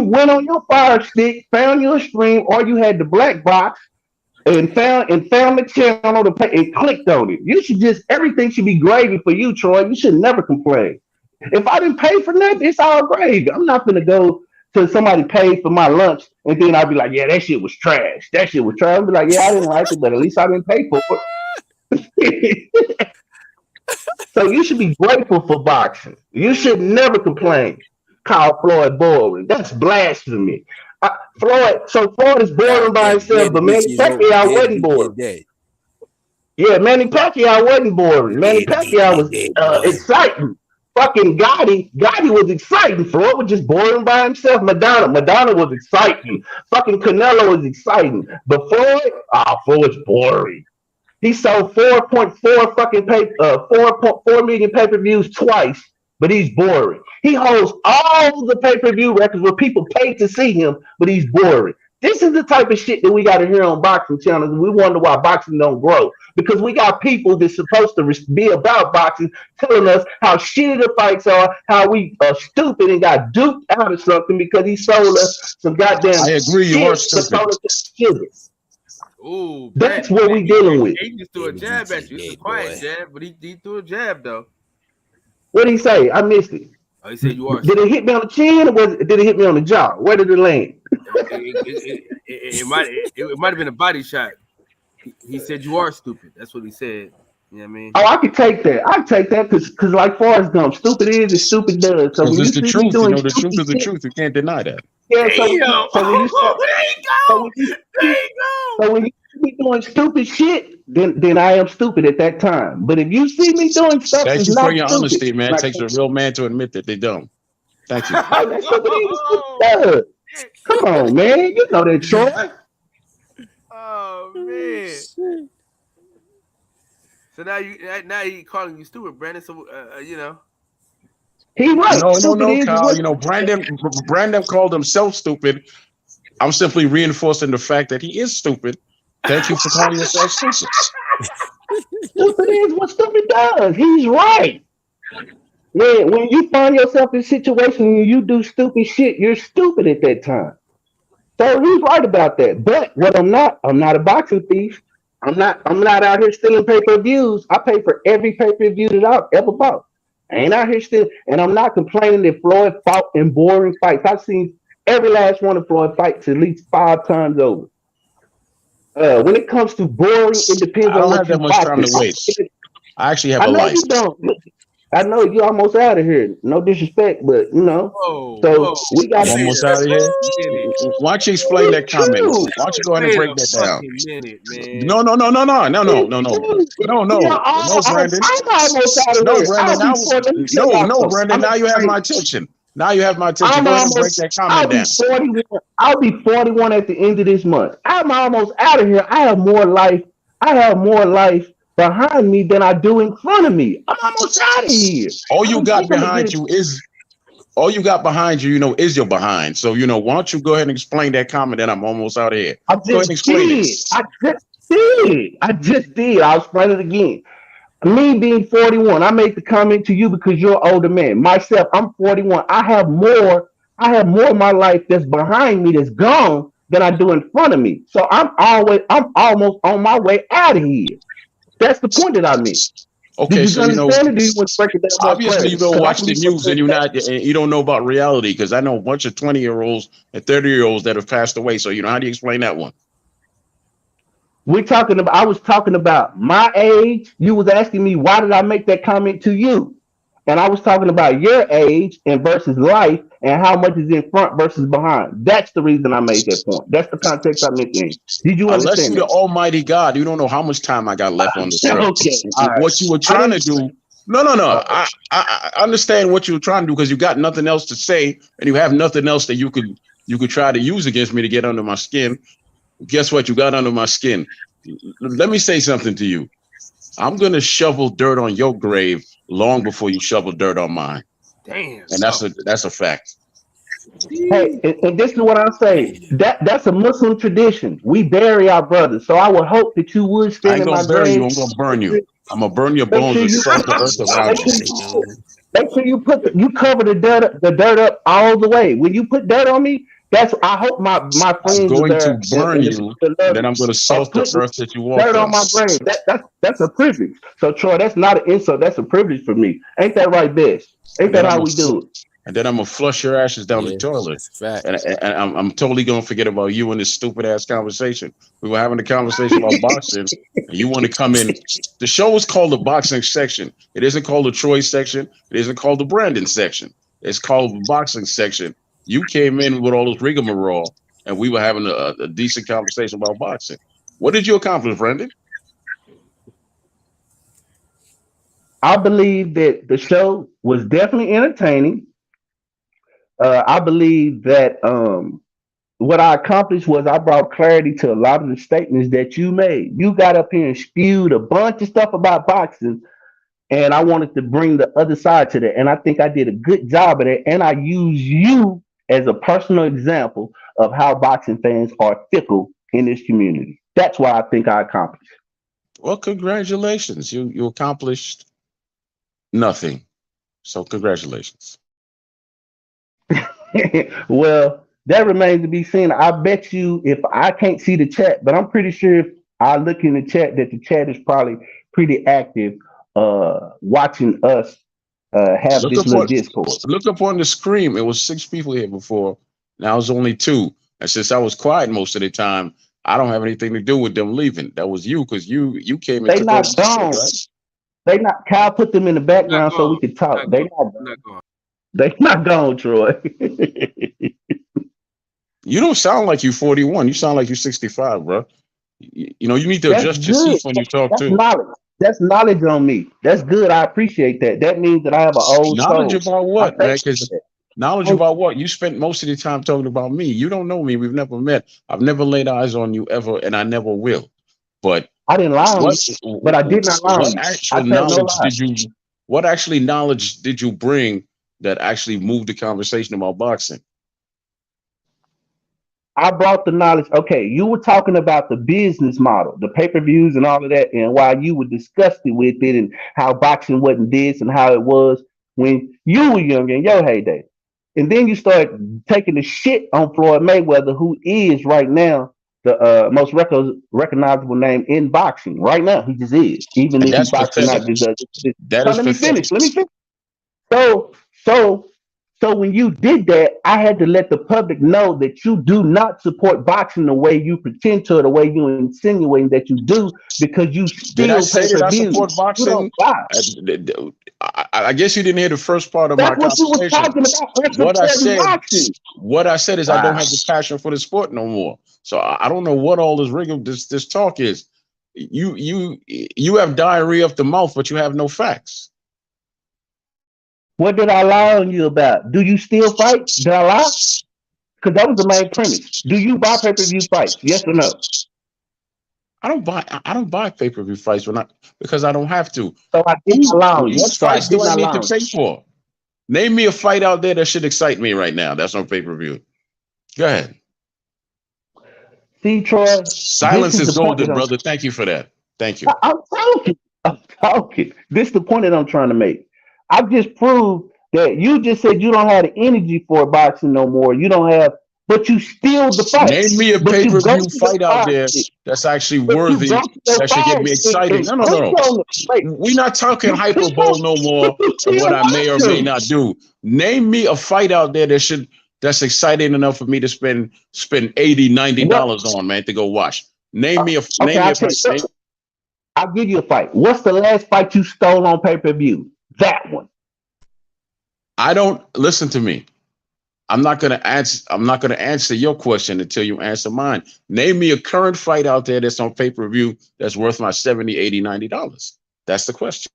went on your fire stick, found your stream, or you had the black box and found the channel to pay and clicked on it. You should everything should be gravy for you, Troy. You should never complain. If I didn't pay for nothing, it's all gravy. I'm not gonna go to somebody pay for my lunch and then I'll be like, yeah, that shit was trash. That shit was trash. I'll be like, yeah, I didn't like it, but at least I didn't pay for it. So you should be grateful for boxing. You should never complain. Call Floyd boring. That's blasphemy. Floyd is boring by himself, but Manny Pacquiao wasn't boring. Yeah, Manny Pacquiao wasn't boring. Manny Pacquiao was exciting. Fucking Gotti was exciting. Floyd was just boring by himself. Madonna was exciting. Fucking Canelo was exciting. But Floyd's boring. He sold 4.4 fucking 4.4 million pay-per-views twice, but he's boring. He holds all the pay-per-view records where people pay to see him, but he's boring. This is the type of shit that we got to hear on boxing channels. We wonder why boxing don't grow. Because we got people that's supposed to be about boxing telling us how shitty the fights are, how we are stupid and got duped out of something because he sold us some goddamn I agree, you are stupid. Ooh, that's what we dealing with. He just threw a jab at you. It's a quiet jab, but he threw a jab though. What did he say? I missed it. Oh, he said you are. Did it hit me on the chin or did it hit me on the jaw? Where did it land? It might have been a body shot. He said you are stupid. That's what he said. You know what I mean? Oh, I could take that. I could take that because like Forrest Gump, stupid is and stupid does. So when it's the truth. You know, the truth is the shit, truth. You can't deny that. yeah, so when you be doing stupid shit, then I am stupid at that time. But if you see me doing stuff Thank that's you not for your stupid, honesty, man. It like, takes a real man to admit that they don't. Thank you. that's stupid is and stupid does. Come on, man. You know that, Troy. Oh man. So now he calling you stupid, Brandon. So you know. He right. No, Kyle. You know, Brandon called himself stupid. I'm simply reinforcing the fact that he is stupid. Thank you for calling yourself stupid. Stupid is what stupid does. He's right. When you find yourself in a situation where you do stupid shit, you're stupid at that time. So he's right about that. But what I'm not a boxing thief. I'm not out here stealing pay-per-views. I pay for every pay-per-view that I've ever bought. I ain't out here stealing, and I'm not complaining that Floyd fought in boring fights. I've seen every last one of Floyd fights at least 5 times over. When it comes to boring, it depends I on don't what have you that much time to waste. I actually have a life. You don't. I know you almost out of here. No disrespect, but you know. We got almost out of here. Why don't you explain that comment? Why don't you go ahead and break that down? No, Brandon. No, Brandon. Now you have my attention. Go ahead and break that comment down. I'll be 41 at the end of this month. I'm almost out of here. I have more life behind me than I do in front of me. I'm almost out of here. All you got behind you, you know, is your behind. So, you know, why don't you go ahead and explain that comment that I'm almost out of here? I just did. I'll explain it again. Me being 41, I made the comment to you because you're an older man. Myself, I'm 41. I have more of my life that's behind me that's gone than I do in front of me. So I'm almost on my way out of here. That's the point that I made. Okay, so you know, obviously you don't watch the news and you don't know about reality, because I know a bunch of 20-year-olds and 30-year-olds that have passed away. So you know, how do you explain that one? I was talking about my age. You was asking me why did I make that comment to you, and I was talking about your age and versus life and how much is in front versus behind. That's the reason I made that point. That's the context I meant in. Did you understand? Unless you're the Almighty God, you don't know how much time I got left on the show. Okay. What you were trying to do No. I understand what you're trying to do because you got nothing else to say, and you have nothing else that you could try to use against me to get under my skin. Guess what? You got under my skin. Let me say something to you. I'm gonna shovel dirt on your grave long before you shovel dirt on mine. Damn. And that's a fact. Hey, and this is what I say. That's a Muslim tradition. We bury our brothers. So I would hope that you would I stand ain't in my gonna bury you. grave. I'm gonna burn you. I'm gonna burn your Make bones sure and you salt the earth around you. make sure you you cover the dirt up all the way. When you put dirt on me, I hope my I'm friends are going there to burn and you, that and love then I'm you gonna are salt the putting earth that you walk dirt on on. my grave. That's a privilege. So Troy, that's not an insult. That's a privilege for me. Ain't that right, Bess? Ain't And then that I'm how gonna we do it? and then I'm gonna flush your ashes down the Yeah, toilet. that's a fact. And I'm totally gonna forget about you and this stupid ass conversation. We were having a conversation about boxing, and you want to come in. The show is called the boxing section. It isn't called the Troy section. It isn't called the Brandon section. It's called the boxing section. You came in with all this rigmarole, and we were having a decent conversation about boxing. What did you accomplish, Brandon? I believe that the show was definitely entertaining. I believe that what I accomplished was I brought clarity to a lot of the statements that you made. You got up here and spewed a bunch of stuff about boxing, and I wanted to bring the other side to that. And I think I did a good job of that. And I use you as a personal example of how boxing fans are fickle in this community. That's what I think I accomplished. Well, congratulations. You accomplished nothing. So congratulations. Well, that remains to be seen. I bet you if I can't see the chat, but I'm pretty sure if I look in the chat that the chat is probably pretty active watching us have Look this up little on discourse. look up on the screen. It was 6 people here before. Now it's only 2. And since I was quiet most of the time, I don't have anything to do with them leaving. That was you because you came and They took over not the shit, gone. right? They not Kyle put them in the background so we could talk. They not gone. They not gone, Troy. You don't sound like you 41. You sound like you're 65, bro. You know, you need to That's adjust your good. seat when you talk That's too. knowledge. That's knowledge on me. That's good. I appreciate that. That means that I have an old Knowledge soul. about I what, man? thank you for Because that. knowledge about what? You spent most of the time talking about me. You don't know me. We've never met. I've never laid eyes on you ever, and I never will. But I didn't lie on what you, but I did not lie on what you. I actual tell no knowledge lies. did you what actually knowledge did you bring that actually moved the conversation about boxing? I brought the knowledge. Okay, you were talking about the business model, the pay-per-views and all of that, and why you were disgusted with it and how boxing wasn't this and how it was when you were young in your heyday. And then you start taking the shit on Floyd Mayweather, who is right now the most recognizable name in boxing. Right now, he just is. Even And if he that's boxing pathetic. not just does it. That So is let me pathetic. finish. Let me finish. So when you did that, I had to let the public know that you do not support boxing the way you pretend to, or the way you insinuating that you do, because you Did I steal say that I pay-per-views. support You boxing? don't buy. I guess you didn't hear the first part of my That's what you was conversation. talking about. After What I supporting said, boxing. what I said is I don't Wow. have the passion for the sport no more. So I don't know what all this rigor, this talk is. You have diarrhea of the mouth, but you have no facts. What did I lie on you about? Do you still fight? Did I lie? Because that was the main premise. Do you buy pay-per-view fights? Yes or no? I don't buy pay-per-view fights because I don't have to. So I did not lie on you. What So I fights did do I not need lie to on you. pay for? Name me a fight out there that should excite me right now. That's on pay-per-view. Go ahead. See, Troy, Silence this is is the point golden, that brother. Thank you for that. Thank you. I'm talking. I'm talking. This is the point that I'm trying to make. I just proved that you just said you don't have the energy for boxing no more. You don't have, but you steal the fight. Name me a But you go pay-per-view to your fight out fire there stick. that's actually But you worthy go to your that should get fire me stick excited. and No. click on it. Wait, We're not talking you click hyperbole on no it, more but you of what still I may or may watch not do. Name me a fight out there that's exciting enough for me to spend $80, $90 on, man, to go watch. Name me a Okay, I'll fight. tell you. I'll give you a fight. What's the last fight you stole on pay-per-view? That one. I don't listen to me. I'm not gonna answer your question until you answer mine. Name me a current fight out there that's on pay-per-view that's worth my $70, $80, $90. That's the question.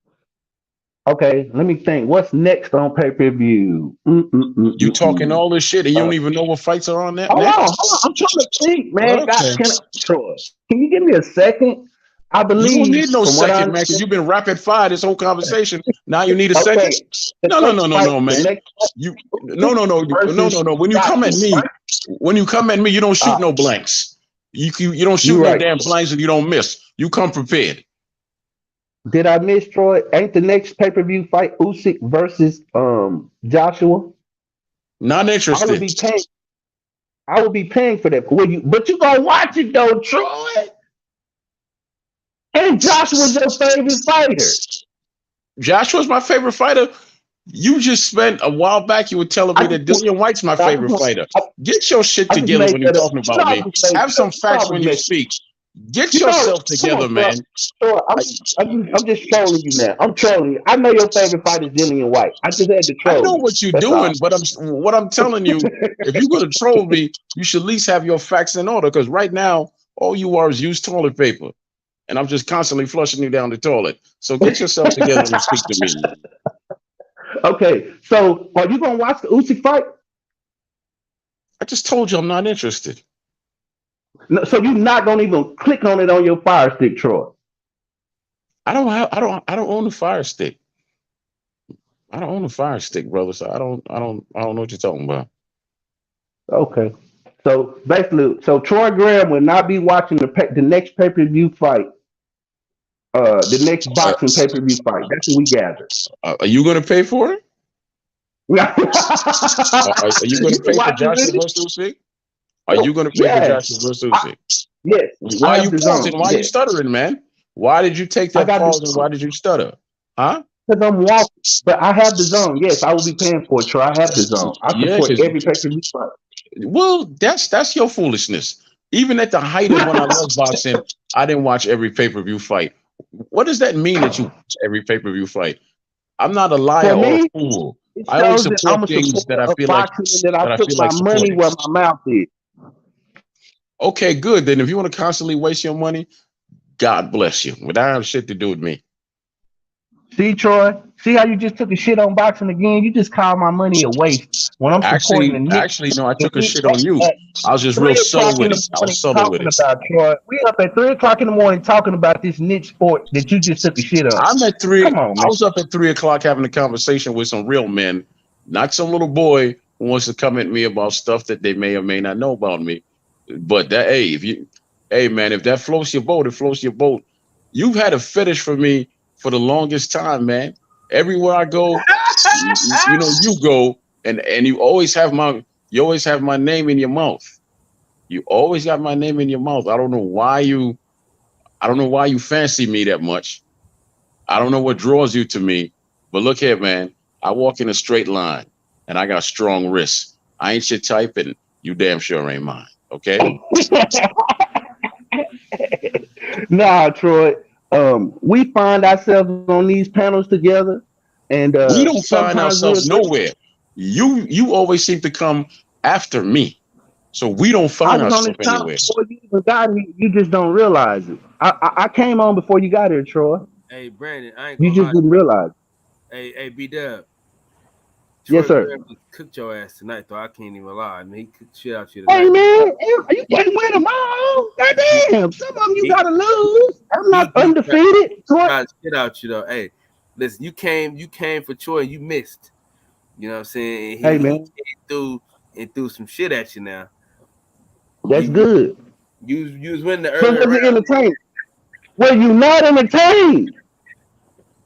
Okay, let me think. What's next on pay-per-view? You talking all this shit and you don't even know what fights are on that Hold next? on. I'm trying to think, man. Okay. Troy, can you give me a second? I You believe don't need no from what I second, man, because understand. you've been rapid fire this whole conversation. Now you need a Okay, second? the No, next fight, the man. next You no. versus When you come at Joshua, me, right? you don't shoot no blanks. You don't shoot You no right. damn blanks and you don't miss. You come prepared. Did I miss Troy? Ain't the next pay-per-view fight Usyk versus Joshua? Not interested. I will be paying for that. But you gonna watch it though, Troy. And Joshua's your favorite fighter. Joshua's my favorite fighter. You just spent a while back, you were telling me that Dillian White's my favorite fighter. Get your shit together when you're talking about me. Have some facts when you speak. Get yourself together, man. I'm just trolling you now. I'm trolling you. I know your favorite fighter is Dillian White. I just had to troll I know you. what you're That's doing, all. but what I'm telling you, if you're gonna troll me, you should at least have your facts in order. Because right now, all you are is used toilet paper, and I'm just constantly flushing you down the toilet. So get yourself together and speak to me. Okay, so are you gonna watch the Usyk fight? I just told you I'm not interested. No, so you're not gonna even click on it on your Fire Stick, Troy. I don't own a Fire Stick. I don't own a Fire Stick, brother. So I don't know what you're talking about. Okay. So basically, Troy Graham will not be watching the next pay-per-view fight. The next boxing pay-per-view fight. That's what we gathered. Are you gonna pay for it? Are you gonna pay for Joshua versus Usyk? Are you gonna pay for Joshua versus Usyk? Yes. Why are you pausing? Why are you stuttering, man? Why did you take that pause and why did you stutter? Huh? Because I'm walking, but I have the zone. Yes, I will be paying for it, Troy. I have the zone. I support every pay-per-view fight. Well, that's your foolishness. Even at the height of when I was boxing, I didn't watch every pay-per-view fight. What does that mean that you watch every pay-per-view fight? I'm not a liar or a fool. I only support things that I feel like I put my money where my mouth is. Okay, good. Then if you want to constantly waste your money, God bless you. But that has shit to do with me. See, Troy? See how you just took a shit on boxing again? You just called my money a waste. When I'm supporting actually, no, I took a shit on you. I was just real subtle with it. I was subtle with it. Troy. We up at 3 o'clock in the morning talking about this niche sport that you just took a shit on. I'm at 3. Come on, man. I was up at 3 o'clock having a conversation with some real men, not some little boy who wants to come at me about stuff that they may or may not know about me. But that, hey man, if that floats your boat, it floats your boat. You've had a fetish for me for the longest time, man. Everywhere I go, you go, and you always have my name in your mouth. You always got my name in your mouth. I don't know why you fancy me that much. I don't know what draws you to me, but look here, man. I walk in a straight line, and I got strong wrists. I ain't your type, and you damn sure ain't mine. Okay? Nah, Troy. We find ourselves on these panels together, and we don't find ourselves nowhere. You always seem to come after me, so we don't find ourselves anywhere. Before you even got here, you just don't realize it. I came on before you got here, Troy. Hey, Brandon, I ain't you just didn't realize it. Hey, B-Dub. Yes, sir. Cooked your ass tonight, though. I can't even lie. I mean, he cooked shit out you tonight. Hey, man, you can't win them all. Goddamn, some of them you gotta lose. I'm not undefeated. Shit out you though. Hey, listen, you came for Troy, you missed. You know what I'm saying? Hey, man, he threw some shit at you now. That's good. You was winning the early round. Entertained. Well, you not entertained.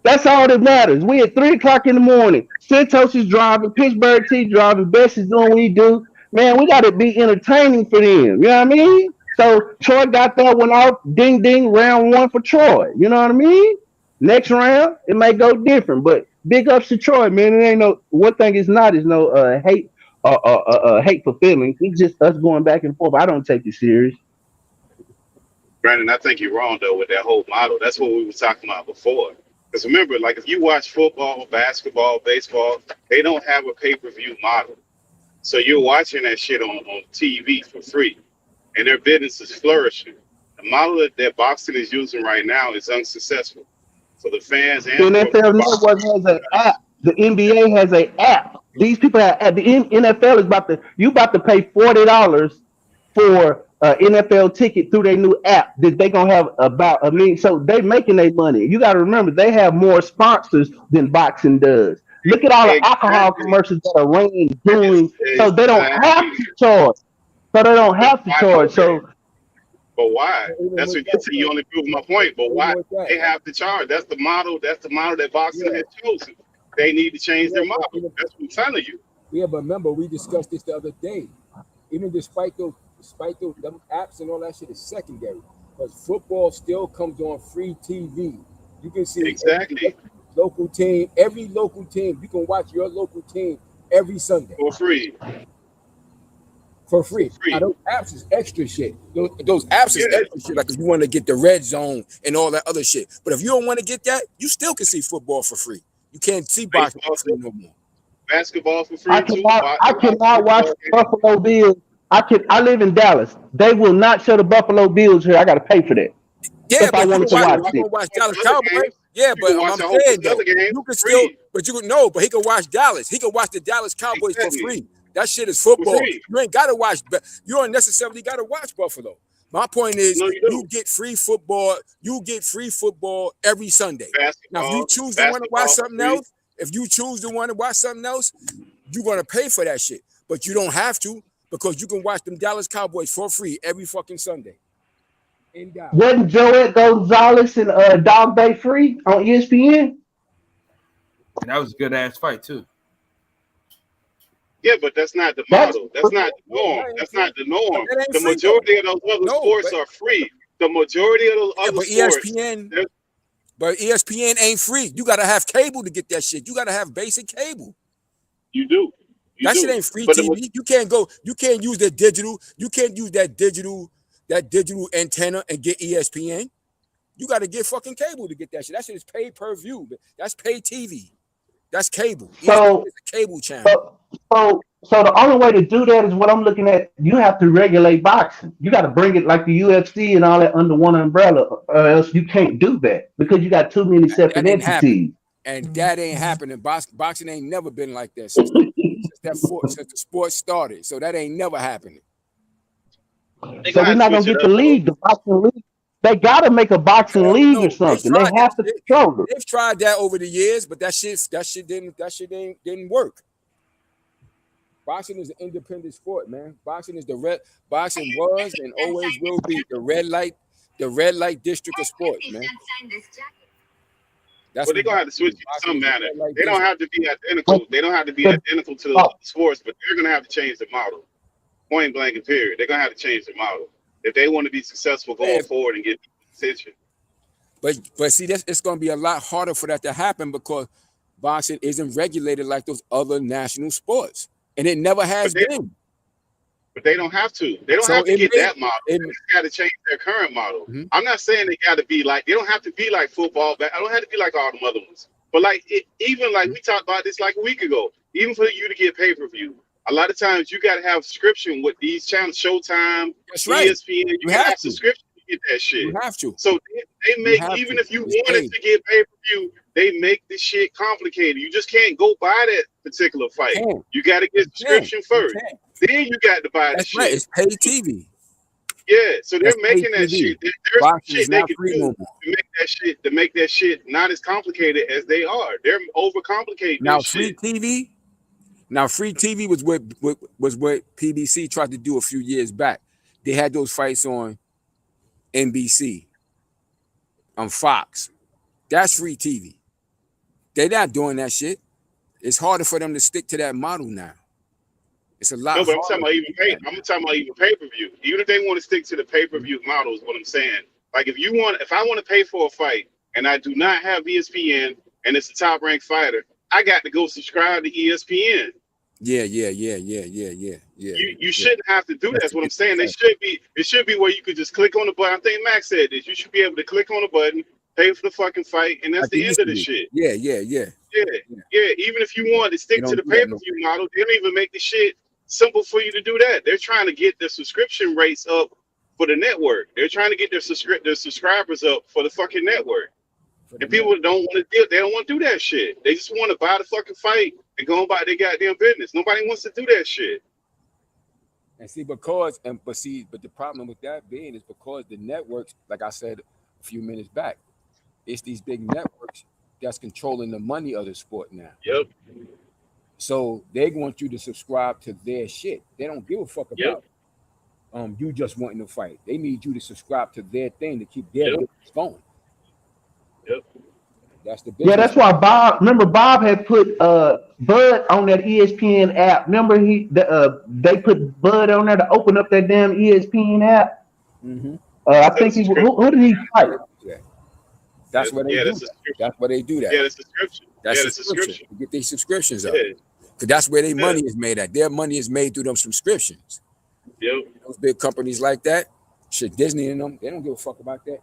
That's all that matters. We at 3 o'clock in the morning. Santos is driving, Pittsburgh T driving, Best is doing what he do. Man, we got to be entertaining for them. You know what I mean? So Troy got that one off. Ding, ding, round 1 for Troy. You know what I mean? Next round, it may go different, but big ups to Troy, man. It ain't no, one thing is no hate for feelings. It's just us going back and forth. I don't take it serious. Brandon, I think you're wrong, though, with that whole model. That's what we were talking about before. Because remember, like if you watch football, basketball, baseball, they don't have a pay-per-view model. So you're watching that shit on TV for free. And their business is flourishing. The model that boxing is using right now is unsuccessful. for the fans The and for NFL Network has an app. The NBA has an app. These people have at the NFL is about to pay $40 for NFL ticket through their new app that they gonna have about so they making their money. You got to remember they have more sponsors than boxing does. Look at all the alcohol commercials that are running doing, so they don't have to charge. So they don't have to charge. So, but why? That's what you only prove my point. But why they have to charge? That's the model. That's the model that boxing has chosen. They need to change their model. That's what I'm telling you. Yeah, but remember we discussed this the other day. Even despite those them apps and all that shit is secondary, because football still comes on free TV. You can see exactly every local team. You can watch your local team every Sunday for free. For free. Now, those apps is extra shit. Those apps is extra shit. Like if you want to get the red zone and all that other shit. But if you don't want to get that, you still can see football for free. You can't see boxing for free no more. Basketball for free. I cannot watch Buffalo Bills. I live in Dallas. They will not show the Buffalo Bills here. I got to pay for that. Yeah, if I wanted to watch Dallas Cowboys. Yeah, but I'm saying though, you can still, but you can but he can watch Dallas. He can watch the Dallas Cowboys for free. That shit is football. You ain't gotta watch, but you don't necessarily gotta watch Buffalo. My point is, you get free football. You get free football every Sunday. Now, if you choose to want to watch something else, you're gonna pay for that shit. But you don't have to, because you can watch them Dallas Cowboys for free every fucking Sunday. Wasn't Joey Gonzalez and Dog Bay free on ESPN? And that was a good ass fight too. Yeah, but that's not the model. That's not the norm. That's not the norm. The majority of those other sports are free. The majority of those other sports. But ESPN ain't free. You gotta have cable to get that shit. You gotta have basic cable. You do. That shit ain't free TV. You can't use the digital. You can't use that digital antenna and get ESPN. You got to get fucking cable to get that shit. That shit is paid per view. That's paid TV. That's cable. So it's a cable channel. So the only way to do that is what I'm looking at. You have to regulate boxing. You got to bring it like the UFC and all that under one umbrella, or else you can't do that because you got too many separate entities. And that ain't happening. Boxing ain't never been like that since the sport started. So that ain't never happening. So we're not gonna get the league, the boxing league. They gotta make a boxing league or something. They have to control it. They've tried that over the years, but that shit didn't work. Boxing is an independent sport, man. Boxing was and always will be the red light district of sports, man. Well, they're gonna have to switch it in some manner. They don't have to be identical. They don't have to be identical to the sports, but they're gonna have to change the model. Point blank and period. They're gonna have to change the model if they want to be successful going forward and get attention. But see, it's gonna be a lot harder for that to happen because boxing isn't regulated like those other national sports, and it never has been. But they don't have to. They don't have to get that model. They just got to change their current model. Mm-hmm. I'm not saying they got to be like. They don't have to be like football. But I don't have to be like all the other ones. But like even like we talked about this like a week ago. Even for you to get pay-per-view, a lot of times you got to have subscription with these channels, Showtime, ESPN. You have subscription to get that shit. You have to. So they make, even if you wanted to get pay-per-view, they make the shit complicated. You just can't go buy that particular fight. You got to get subscription first. Then you got to buy the shit. Right. It's paid TV. Yeah, so they're making that shit. There's some shit they can do to make that shit not as complicated as they are. They're overcomplicating now. Free TV. Now, free TV was what PBC tried to do a few years back. They had those fights on NBC, on Fox. That's free TV. They're not doing that shit. It's harder for them to stick to that model now. It's a lot. No, but I'm talking about even pay-per-view. Even if they want to stick to the pay-per-view model is what I'm saying. Like if I want to pay for a fight and I do not have ESPN and it's a top-ranked fighter, I got to go subscribe to ESPN. Yeah. You shouldn't have to do that. That's what I'm saying. It should be where you could just click on the button. I think Max said this. You should be able to click on the button, pay for the fucking fight, and that's the end of the shit. Yeah. Even if you want to stick to the pay-per-view model, they don't even make the shit simple for you to do that. They're trying to get the subscription rates up for the network. They're trying to get their subscribers up for the fucking network. And people don't want to deal. They don't want to do that shit. They just want to buy the fucking fight and go about their goddamn business. Nobody wants to do that shit. And see, but the problem with that being is because the networks, like I said a few minutes back, it's these big networks that's controlling the money of the sport now. Yep. So they want you to subscribe to their shit. They don't give a fuck about you just wanting to fight. They need you to subscribe to their thing to keep their business going. Yep. That's the business. Yeah, that's why Bob had put Bud on that ESPN app. Remember they put Bud on there to open up that damn ESPN app. Mm-hmm. I think who did he fight? Yeah. That's why they do that. That's why they do that. Yeah, the subscription. That's the subscription. To get these subscriptions up. Yeah. Because that's where their money is made at. Their money is made through them subscriptions. Yep. Those big companies like that, shit, Disney and them, they don't give a fuck about that.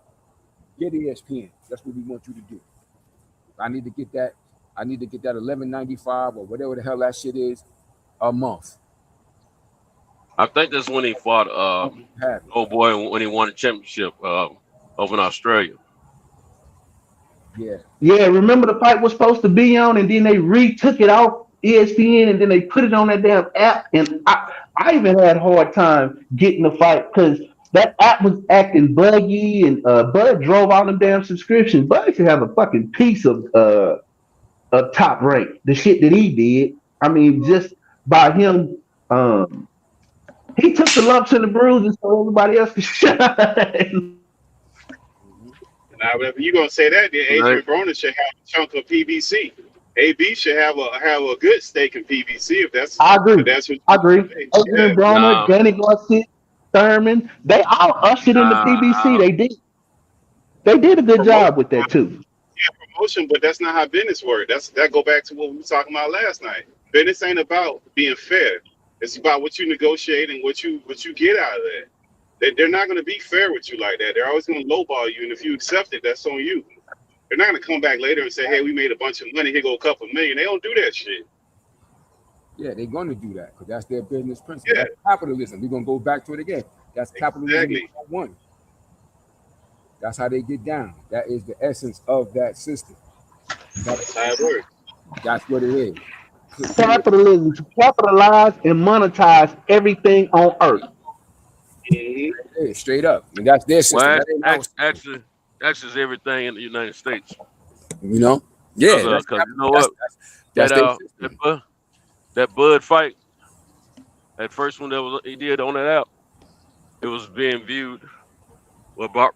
Get ESPN. That's what we want you to do. I need to get that $11.95 or whatever the hell that shit is a month. I think that's when he fought old boy when he won the championship over in Australia. Yeah. Yeah, remember the fight was supposed to be on, and then they retook it off ESPN, and then they put it on that damn app. And I even had a hard time getting the fight because that app was acting buggy, and Bud drove all them damn subscriptions. Bud should have a fucking piece of Top Rank, the shit that he did. I mean, just by him, he took the lumps and the bruises so everybody else could shine. Now, if you're gonna say that, then Adrian Broner should have a chunk of PBC. AB should have a good stake in PBC if that's. I agree. I agree. Adrian Broner, Danny Garcia, Thurman, they all ushered in the PBC. They did a good job with that too. Yeah, promotion, but that's not how business works. That go back to what we were talking about last night. Business ain't about being fair. It's about what you negotiate and what you get out of that. They're not going to be fair with you like that. They're always going to lowball you, and if you accept it, that's on you. They're not going to come back later and say, "Hey, we made a bunch of money. Here go a couple million." They don't do that shit. Yeah, they're going to do that because that's their business principle. Yeah. That's capitalism. We're going to go back to it again. That's capitalism. Exactly. One. That's how they get down. That is the essence of that system. That's how it works. That's what it is. Capitalism to capitalize and monetize everything on earth. Mm-hmm. Straight up. And that's their system. Well, actually, that's just everything in the United States. You know? Yeah. Because you know what? That Bud fight, that first one he did on that app, it was being viewed,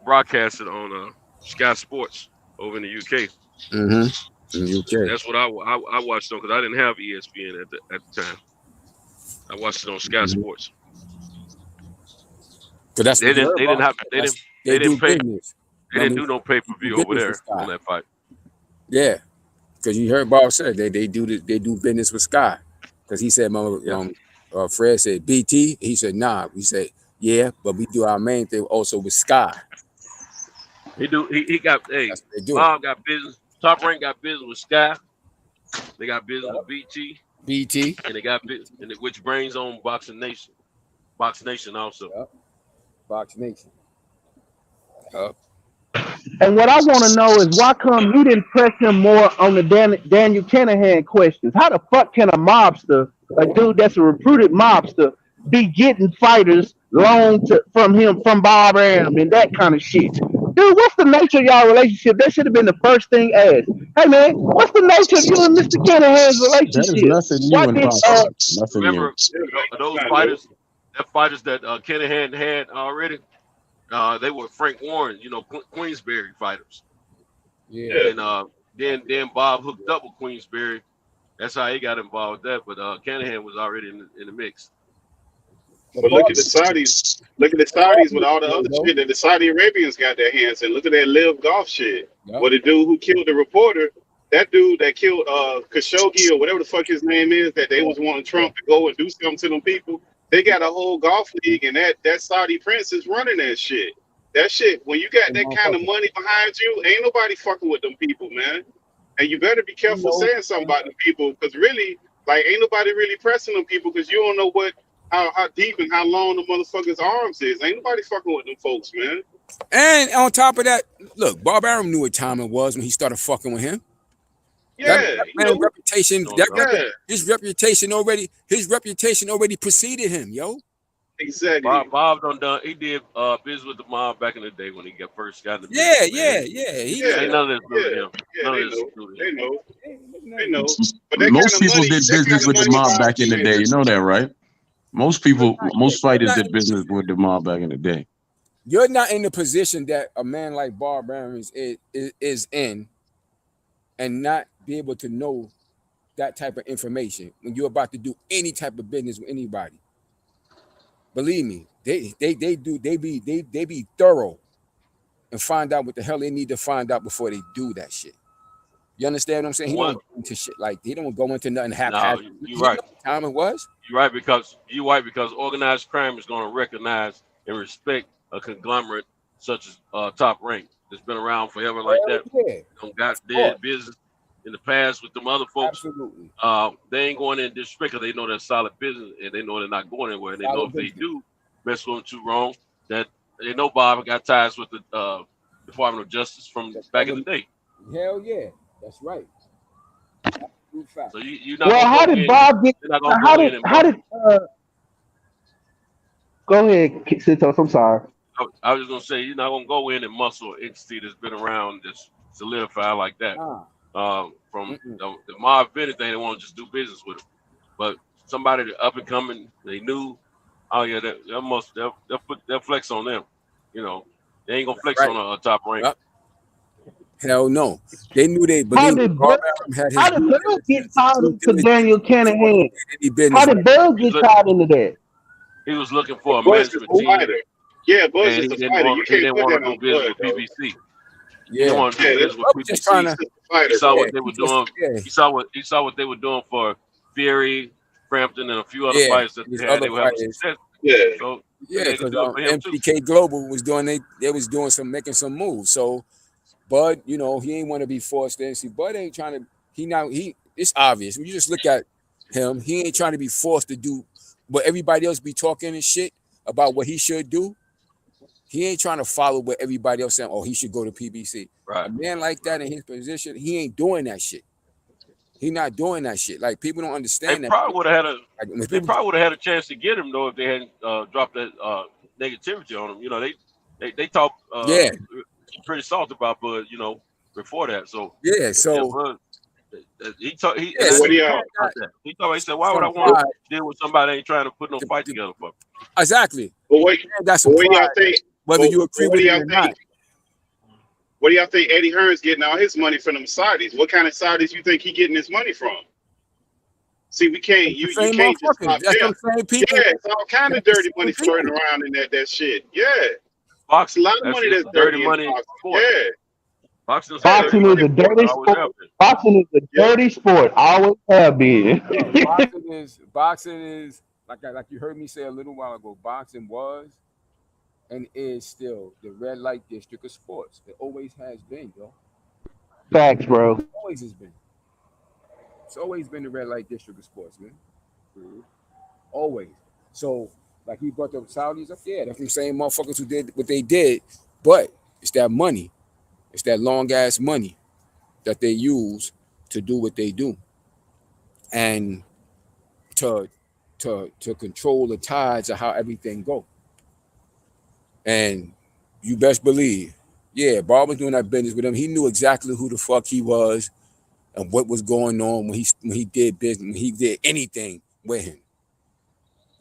broadcasted on Sky Sports over in the UK. Mm-hmm. In the UK. That's what I watched on because I didn't have ESPN at the time. I watched it on Sky Sports. That's they didn't do no pay-per-view over there on that fight. Yeah, because you heard Bob say they do business with Sky. Because he said, Fred said BT. He said nah. We said yeah, but we do our main thing also with Sky. He got Bob got business. Top Rank got business with Sky. They got business with BT, and they got business, which brings on Boxing Nation. Box Nation also. Yep. Box Nation. Yep. And what I want to know is why come you didn't press him more on the Daniel Kinahan questions? How the fuck can a mobster, a dude that's a recruited mobster, be getting fighters loaned from Bob Arum and that kind of shit? Dude, what's the nature of y'all relationship? That should have been the first thing asked. Hey man, what's the nature of you and Mr. Kinahan's relationship? That is nothing new. Remember those fighters that Kinahan had already? They were Frank Warren, Queensberry fighters. Yeah. And then Bob hooked up with Queensberry. That's how he got involved with that. But Kinahan was already in the mix. But look at the Saudis. Look at the Saudis with all the other shit that the Saudi Arabians got their hands in. Look at that Live Golf shit. Yep. Where the dude who killed the reporter, that dude that killed Khashoggi or whatever the fuck his name is, that they was wanting Trump to go and do something to them people. They got a whole golf league, and that Saudi prince is running that shit. That shit, when you got that kind of money behind you, ain't nobody fucking with them people, man. And you better be careful saying something about them people, because really, ain't nobody really pressing them people, because you don't know how deep and how long the motherfuckers' arms is. Ain't nobody fucking with them folks, man. And on top of that, look, Bob Arum knew what time it was when he started fucking with him. Yeah, man's reputation, his reputation already preceded him, yo. Exactly. Bob done. He did business with the mob back in the day when he first got in the Yeah. Ain't none of this new to him. They know. But Most people did business with the mob back in the day. You know that, right? Most fighters did business with the mob back in the day. You're not in the position that a man like Bob Arum is in, and not be able to know that type of information when you're about to do any type of business with anybody. Believe me, they be thorough and find out what the hell they need to find out before they do that shit. You understand what I'm saying? He don't go into shit like he don't go into nothing haphazard. You're right. Time it was. You're right because organized crime is going to recognize and respect a conglomerate such as Top Rank that's been around forever like that. Yeah. Got dead business in the past with them other folks. Absolutely. They ain't going in disrespect because they know they're solid business and they know they're not going anywhere. And they know if they do mess with them too wrong, that they know Bob got ties with the Department of Justice from back in the day. Hell yeah, that's right. So you're not. Well, how did Bob get? How did? Go ahead, Sitos. I'm sorry. I was just gonna say you're not gonna go in and muscle an entity that's been around, just solidify like that. From the mob, if anything, they want to just do business with them. But somebody that up and coming, they knew. Oh yeah, they'll flex on them. You know, they ain't gonna flex on a Top Rank. Hell no, they knew they believed. How did Bud get tied into Daniel Canahan? How did Bud get tied into that? He was looking for a management team. Yeah, Buzz is a fighter. You can't put that on business with PBC. Yeah, just trying to. He saw what they were doing. He saw what they were doing for Fury, Frampton, and a few other fights that they had. They were having success. So because MPK Global was doing they was doing making some moves. So Bud, he ain't want to be forced in. See, Bud ain't trying to. It's obvious. When you just look at him, he ain't trying to be forced to do what everybody else be talking and shit about what he should do. He ain't trying to follow what everybody else saying. Oh, he should go to PBC. Right. A man like that in his position, he ain't doing that shit. He not doing that shit. Like people don't understand they that. Probably would have had a chance to get him though if they hadn't dropped that negativity on him. You know, they talk pretty soft about Bud. Before that. So Bud, he said, why would I want to deal with somebody that ain't trying to put no fight together for me? Exactly. But wait, that's what do y'all think? Whether you agree with it or not. What do y'all think Eddie Hearn's getting all his money from them Saudis? What kind of Saudis you think he getting his money from? See, we can't. You can't just stop there. Yeah, it's all kind of dirty money flirting around in that shit. Yeah, boxing. A lot of money that's dirty money. Yeah. Boxing is a dirty sport. Boxing is a dirty sport. Always have been. Boxing is like you heard me say a little while ago. Boxing was and is still the red light district of sports. It always has been, yo. Facts, bro. It always has been. It's always been the red light district of sports, man. Always. So, like he brought the Saudis up, yeah, that's the same motherfuckers who did what they did, but it's that money. It's that long ass money that they use to do what they do, and to control the tides of how everything go. And you best believe, Bob was doing that business with him. He knew exactly who the fuck he was and what was going on when he did business, when he did anything with him.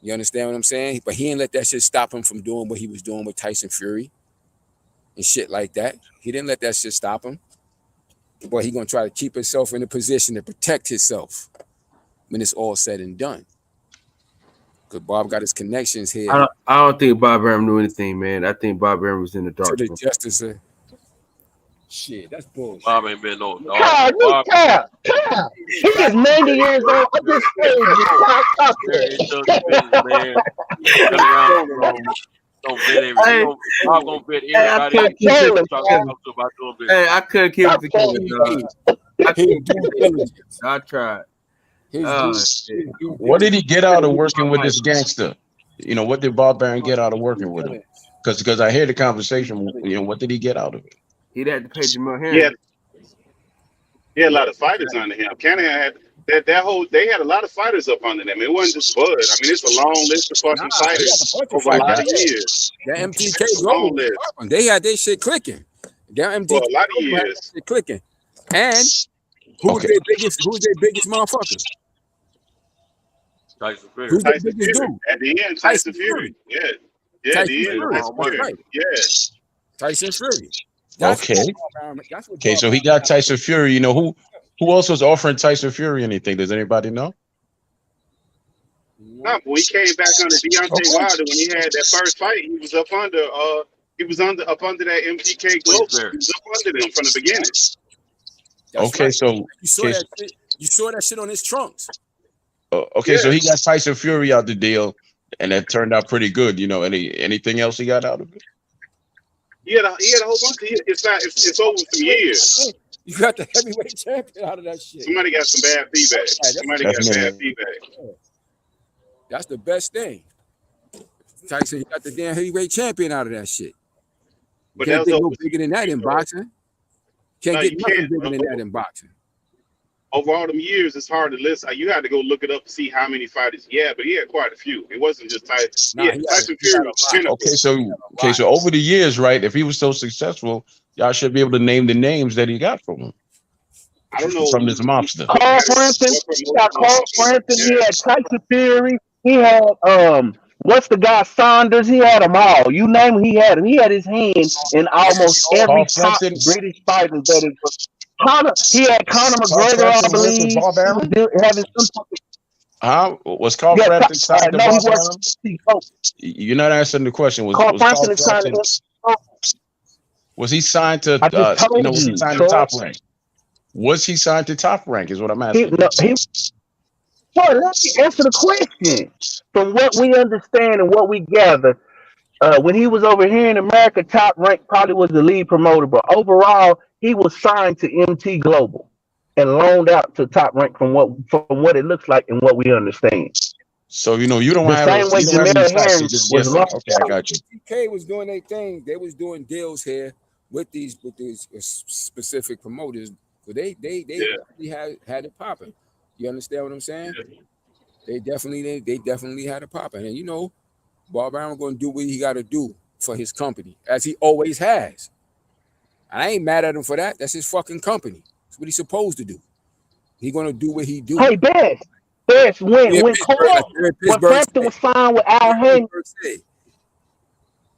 You understand what I'm saying? But he didn't let that shit stop him from doing what he was doing with Tyson Fury and shit like that. He didn't let that shit stop him. But he gonna try to keep himself in a position to protect himself when it's all said and done. Because Bob got his connections here. I don't think Bob Arum knew anything, man. I think Bob Arum was in the dark. To the justice. Shit, that's bullshit. Bob ain't been no. God, you cap. He is 90 years old. I just I'm gonna bet everybody. I couldn't keep it together. I tried. What did he get out of working with this gangster? What did Bob Arum get out of working with him? Because I hear the conversation. You know, what did he get out of it? He'd have to pay Jamel Yeah, Herring. he had a lot of fighters under him. Canahan had that whole. They had a lot of fighters up under them. It wasn't just Bud. I mean, it's a long list of fucking fighters over a lot of years. That MTK It's a long Global, list they had their shit clicking. That MTK for a lot of Global had years. that shit clicking. And who's Okay. their biggest motherfucker? Tyson Fury. Who's their Tyson biggest Fury. dude? At the end, Tyson Fury. Yeah, yeah, Tyson the end, Fury. Tyson Fury. Right. Yeah. Tyson Fury. That's Okay. That's what Okay, so he got Tyson Fury. You know who else was offering Tyson Fury anything? Does anybody know? No, but when he came back under Deontay Wilder, when he had that first fight, he was up under up under that MTK Global. He was up under them from the beginning. That's Okay, right. so You saw okay, that shit. You saw that shit on his trunks. okay, so he got Tyson Fury out the deal, and that turned out pretty good. You know, anything else he got out of it? He had a whole bunch of it's over some years. You got the heavyweight champion out of that shit. Somebody got some bad feedback. Somebody got bad feedback. That's the best thing. Tyson, you got the damn heavyweight champion out of that shit. But Can't that get was no over bigger than that in boxing. Can't No, get you nothing can't. bigger than that in boxing. Over all them years, it's hard to list. You had to go look it up to see how many fighters. Yeah, but he had quite a few. It wasn't just Tyson. Nah, Yeah, he had Tyson a- he had Fury a was lot. pinnacle. So over the years, right? If he was so successful, y'all should be able to name the names that he got from him. I don't know. From this mobster. Carl Frampton, he got Carl Frampton, he had Tyson Fury, he had what's the guy Saunders, he had them all. You name him, he had him. He had his hand in almost every Carl top Frampton. British fighter that is. He had Conor Carl McGregor, I Frampton worked with believe. Bob He Arum? was having some Was Carl yeah, Frampton signed to no, he Bob Arum? was You're not answering the question. Was Carl Carl Frampton is trying Frampton to. was he signed to I just told was he you, signed to Troy. Top Rank? Was he signed to Top Rank? Is what I'm He, asking. no, he, Boy, let me answer the question. From what we understand and what we gather, when he was over here in America, Top Rank probably was the lead promoter, but overall, he was signed to MT Global and loaned out to Top Rank from what it looks like and what we understand. So you don't The have same way you don't have any Jamel facts. Herring You just was guessing. loaned Okay, I got you. TK was doing their thing. They was doing deals here with these specific promoters. So they had it popping. You understand what I'm saying? They definitely had it popping. And Bob Arum going to do what he got to do for his company, as he always has. I ain't mad at him for that. That's his fucking company. That's what he's supposed to do. He going to do what he do. Hey, Bess, when Frampton was signed with Al Haymon,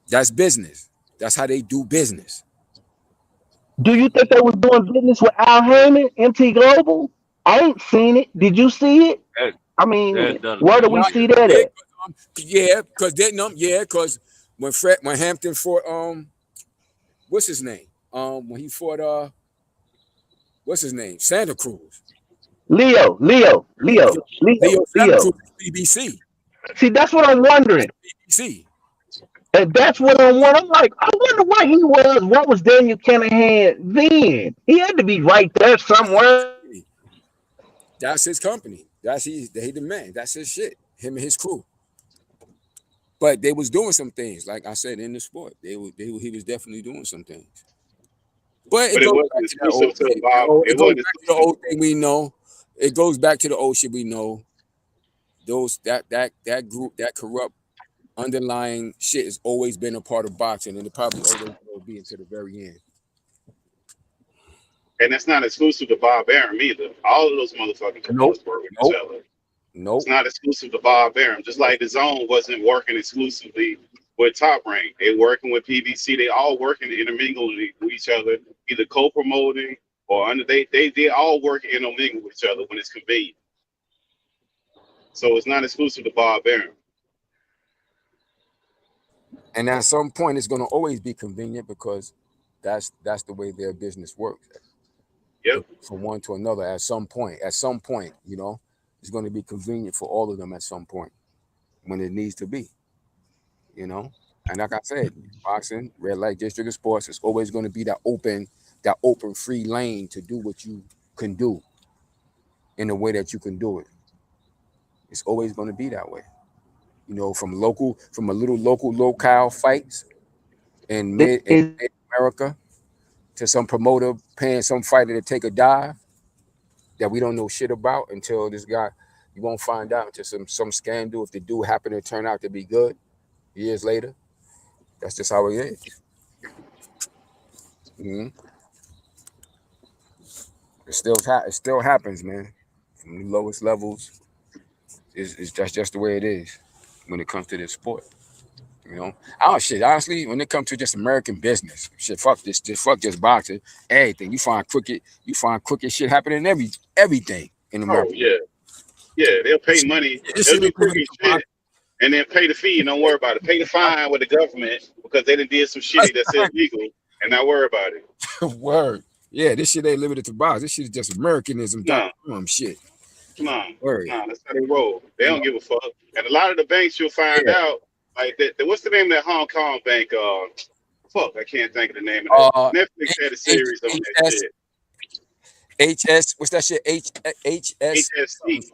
that's business. That's how they do business. do you think they was doing business with Al Haymon, MT Global? I ain't seen it. Did you see it? I mean, where do we see that at? Yeah, because when Hampton fought what's his name? When he fought what's his name? Santa Cruz. Leo Santa Cruz, BBC. See, that's what I'm wondering. BBC. And that's what I'm wondering. I'm like, I wonder where he was. What was Daniel Canahan then? He had to be right there somewhere. That's his company. They the man. That's his shit. Him and his crew. But they was doing some things, like I said, in the sport. He was definitely doing some things. But it goes back to the old thing we know. It goes back to the old shit we know. That group, that corrupt underlying shit has always been a part of boxing, and it probably always will be until the very end. And that's not exclusive to Bob Arum either. All of those motherfucking promoters work with each other. Nope. It's not exclusive to Bob Arum. Just like the Zone wasn't working exclusively with Top Rank. They working with PBC. They all working intermingling with each other, either co-promoting or under they all work intermingle with each other when it's convenient. So it's not exclusive to Bob Arum. And at some point, it's going to always be convenient because that's the way their business works. Yep. From one to another, at some point, it's going to be convenient for all of them at some point when it needs to be. And like I said, boxing, red light district of sports, it's always going to be that open free lane to do what you can do in the way that you can do it. It's always going to be that way. From a little locale fights in mid America to some promoter paying some fighter to take a dive that we don't know shit about until this guy. You won't find out until some scandal if the dude happen to turn out to be good years later. That's just how it is. Mm-hmm. It still happens, man. From the lowest levels, that's just the way it is when it comes to this sport. You know, shit. Honestly, when it comes to just American business, shit, fuck this, fuck just boxing. Everything you find crooked shit happening in everything in America. Oh yeah, they'll pay money. They'll do crooked shit, and then pay the fee. Don't worry about it. Pay the fine with the government because they done did some shit that's illegal, and not worry about it. Word. Yeah, this shit ain't limited to boxing. This shit is just Americanism. Shit. Come on. Nah, that's how they roll. They don't give a fuck. And a lot of the banks you'll find out, like what's the name of that Hong Kong bank? Fuck, I can't think of the name of that. Netflix had a series on that shit. What's that shit? HSC.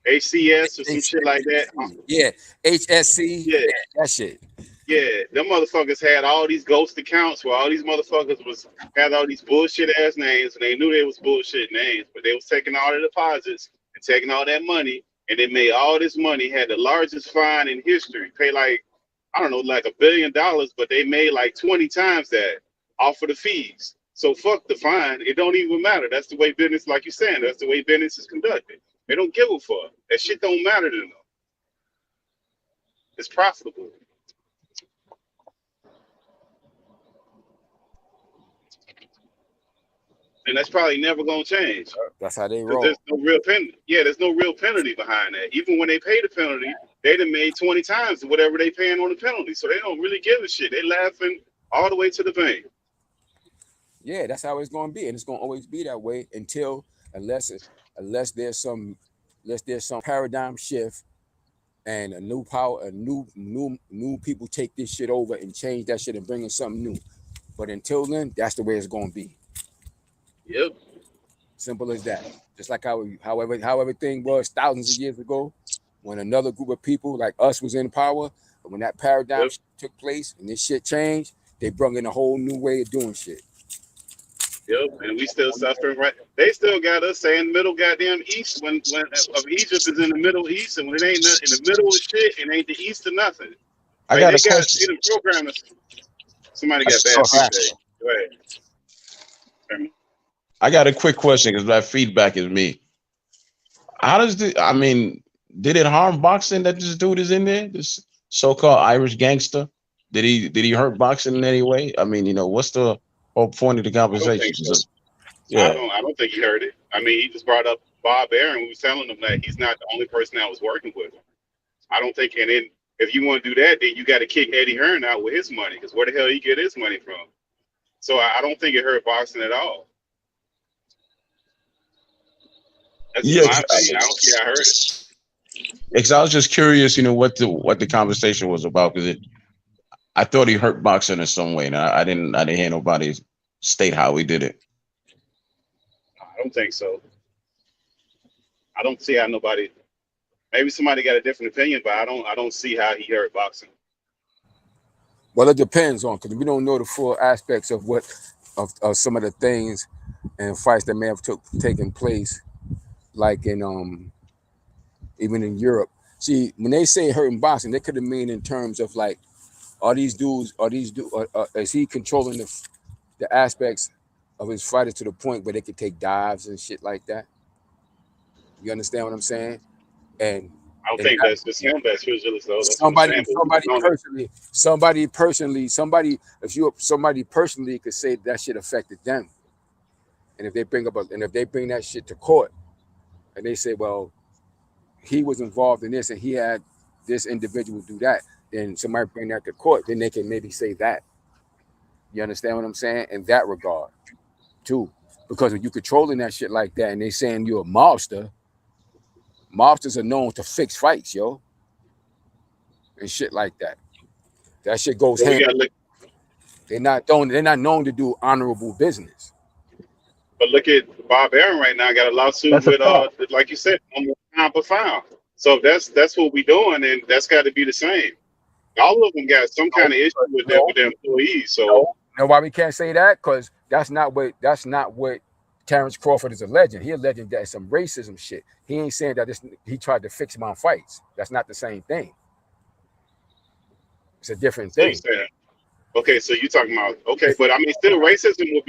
ACS or some shit like that. Yeah, HSC. Yeah, that shit. Yeah, them motherfuckers had all these ghost accounts where all these motherfuckers had all these bullshit ass names, and they knew they was bullshit names, but they was taking all the deposits and taking all that money, and they made all this money, had the largest fine in history, pay like, I don't know, like $1 billion, but they made like 20 times that off of the fees. So fuck the fine. It don't even matter. That's the way business, like you're saying, that's the way business is conducted. They don't give a fuck. That shit don't matter to them. It's profitable. And that's probably never gonna change. That's how they roll. There's no real penalty. Yeah, there's no real penalty behind that. Even when they pay the penalty, they done made 20 times whatever they paying on the penalty. So they don't really give a shit. They laughing all the way to the bank. Yeah, that's how it's gonna be, and it's gonna always be that way unless there's some paradigm shift and a new power, new people take this shit over and change that shit and bring in something new. But until then, that's the way it's gonna be. Yep. Simple as that. Just like how everything was thousands of years ago, when another group of people like us was in power, but when that paradigm took place and this shit changed, they brought in a whole new way of doing shit. Yep, and we still suffering, right? They still got us saying middle goddamn east when of Egypt is in the Middle East, and when it ain't in the middle of shit, it ain't the east or nothing. I got a question. Somebody got bad feedback. Go ahead. I got a quick question because that feedback is me. Did it harm boxing that this dude is in there? This so-called Irish gangster? Did he hurt boxing in any way? I mean, what's the whole point of the conversation? I don't think he heard it. I mean, he just brought up Bob Arum. We was telling him that he's not the only person that was working with him. I don't think, and then if you want to do that, then you got to kick Eddie Hearn out with his money, because where the hell he get his money from? So I don't think it hurt boxing at all. That's my opinion. I don't care. I heard it. Because I was just curious, what the conversation was about, because I thought he hurt boxing in some way, and I didn't hear nobody state how he did it. I don't think so. I don't see how nobody. Maybe somebody got a different opinion, but I don't see how he hurt boxing. Well, it depends on, because we don't know the full aspects of of some of the things and fights that may have taken place, like in even in Europe. See, when they say hurting boxing, they could have mean in terms of like, is he controlling the aspects of his fighters to the point where they could take dives and shit like that? You understand what I'm saying? And I don't think that's just him. That's usually though. Somebody personally could say that shit affected them. And if they bring that shit to court, and they say, well, he was involved in this and he had this individual do that, then somebody bring that to court, then they can maybe say that. You understand what I'm saying? In that regard, too. Because if you're controlling that shit like that and they saying you're a mobster, mobsters are known to fix fights, yo. And shit like that. That shit goes hand. They're not known to do honorable business. But look at Bob Arum right now. Got a lawsuit with like you said, pound per pound. So that's what we doing, and that's got to be the same. All of them got some kind of issue with their employees. So know why we can't say that? Because that's not what Terrence Crawford is alleging. He alleging that some racism shit. He ain't saying that he tried to fix my fights. That's not the same thing. It's a different thing. Okay, so you're talking about but I mean, still racism would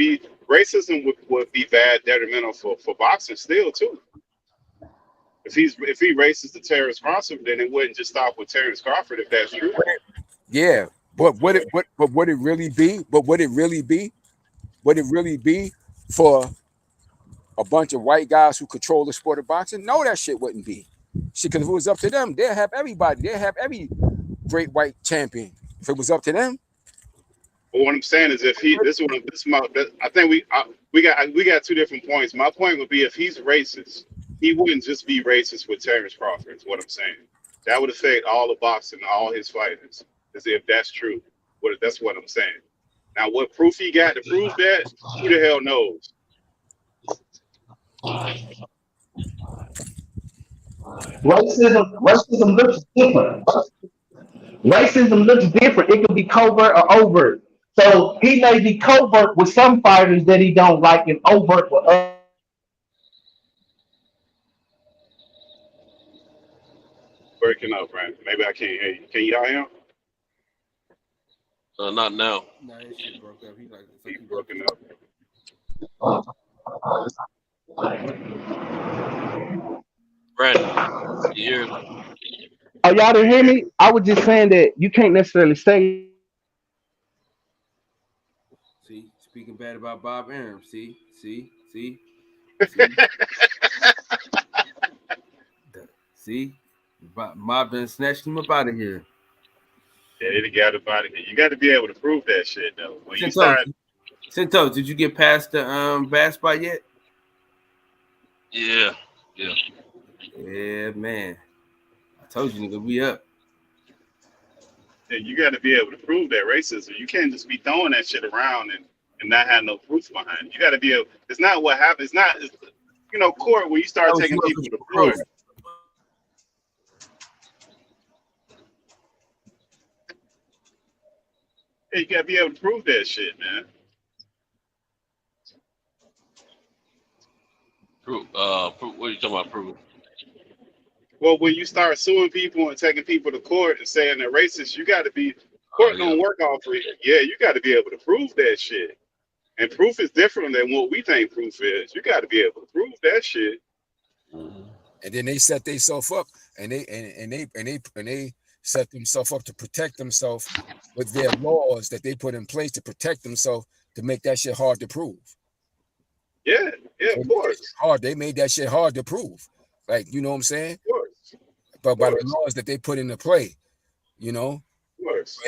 be bad, detrimental for boxing still too. If he racist to Terrence Crawford, then it wouldn't just stop with Terrence Crawford if that's true. Yeah, but would it really be? But would it really be? Would it really be for a bunch of white guys who control the sport of boxing? No, that shit wouldn't be. Shit, because if it was up to them, they'd have everybody. They'd have every great white champion. If it was up to them. But what I'm saying is, if I think we got two different points. My point would be if he's racist, he wouldn't just be racist with Terrence Crawford. Is what I'm saying. That would affect all the boxing, all his fighters. As if that's true. That's what I'm saying. Now, what proof he got to prove that? Who the hell knows? Racism looks different. Racism looks different. It can be covert or overt. So he may be covert with some fighters that he don't like and overt with others. Breaking up, right? Maybe I can't hear you. Can y'all hear him? Not now. No, his shit broke up. He's broken up. Brandon, you hear me? Oh, y'all didn't hear me? I was just saying that you can't necessarily say. See, speaking bad about Bob Arum. See. See, Bob done snatched him up out of here. Yeah, they got about it. You got to be able to prove that shit though. When you Cinto, did you get past the bad spot yet? Yeah. Yeah, man. I told you, nigga, we up. Yeah, you got to be able to prove that racism. You can't just be throwing that shit around and not have no proof behind it. You got to be able. It's not what happens. It's not. Court when you start taking people to court. Yeah, you got to be able to prove that shit, man. Prove. What are you talking about? Prove. Well, when you start suing people and taking people to court and saying they're racist, you got to be court gonna work off of it. Yeah, you got to be able to prove that shit. And proof is different than what we think proof is. You got to be able to prove that shit. And then they set themselves up, and they set themselves up to protect themselves with their laws that they put in place to protect themselves to make that shit hard to prove. Yeah, of course. They made that shit hard to prove. Like, you know what I'm saying? Of course. But by the laws that they put into play, it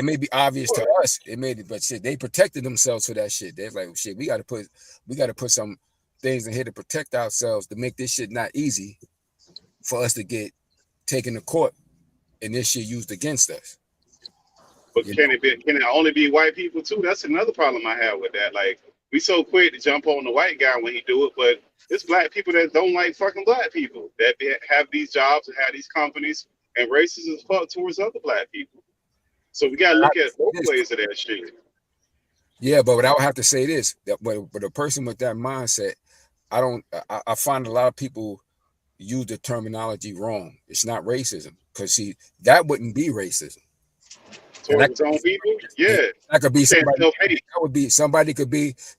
may be obvious to us. But shit, they protected themselves for that shit. They're like, shit, we gotta put some things in here to protect ourselves to make this shit not easy for us to get taken to court and this shit used against us. But can it only be white people too? That's another problem I have with that. Like, we so quick to jump on the white guy when he do it, but it's black people that don't like fucking black people that have these jobs and have these companies and racist as fuck towards other black people. So we gotta look at both ways of that shit. Yeah, but I would have to say this: that but a person with that mindset, I find a lot of people use the terminology wrong. It's not racism, because see, that wouldn't be racism. Towards its own people, yeah. That could be somebody. That would be somebody.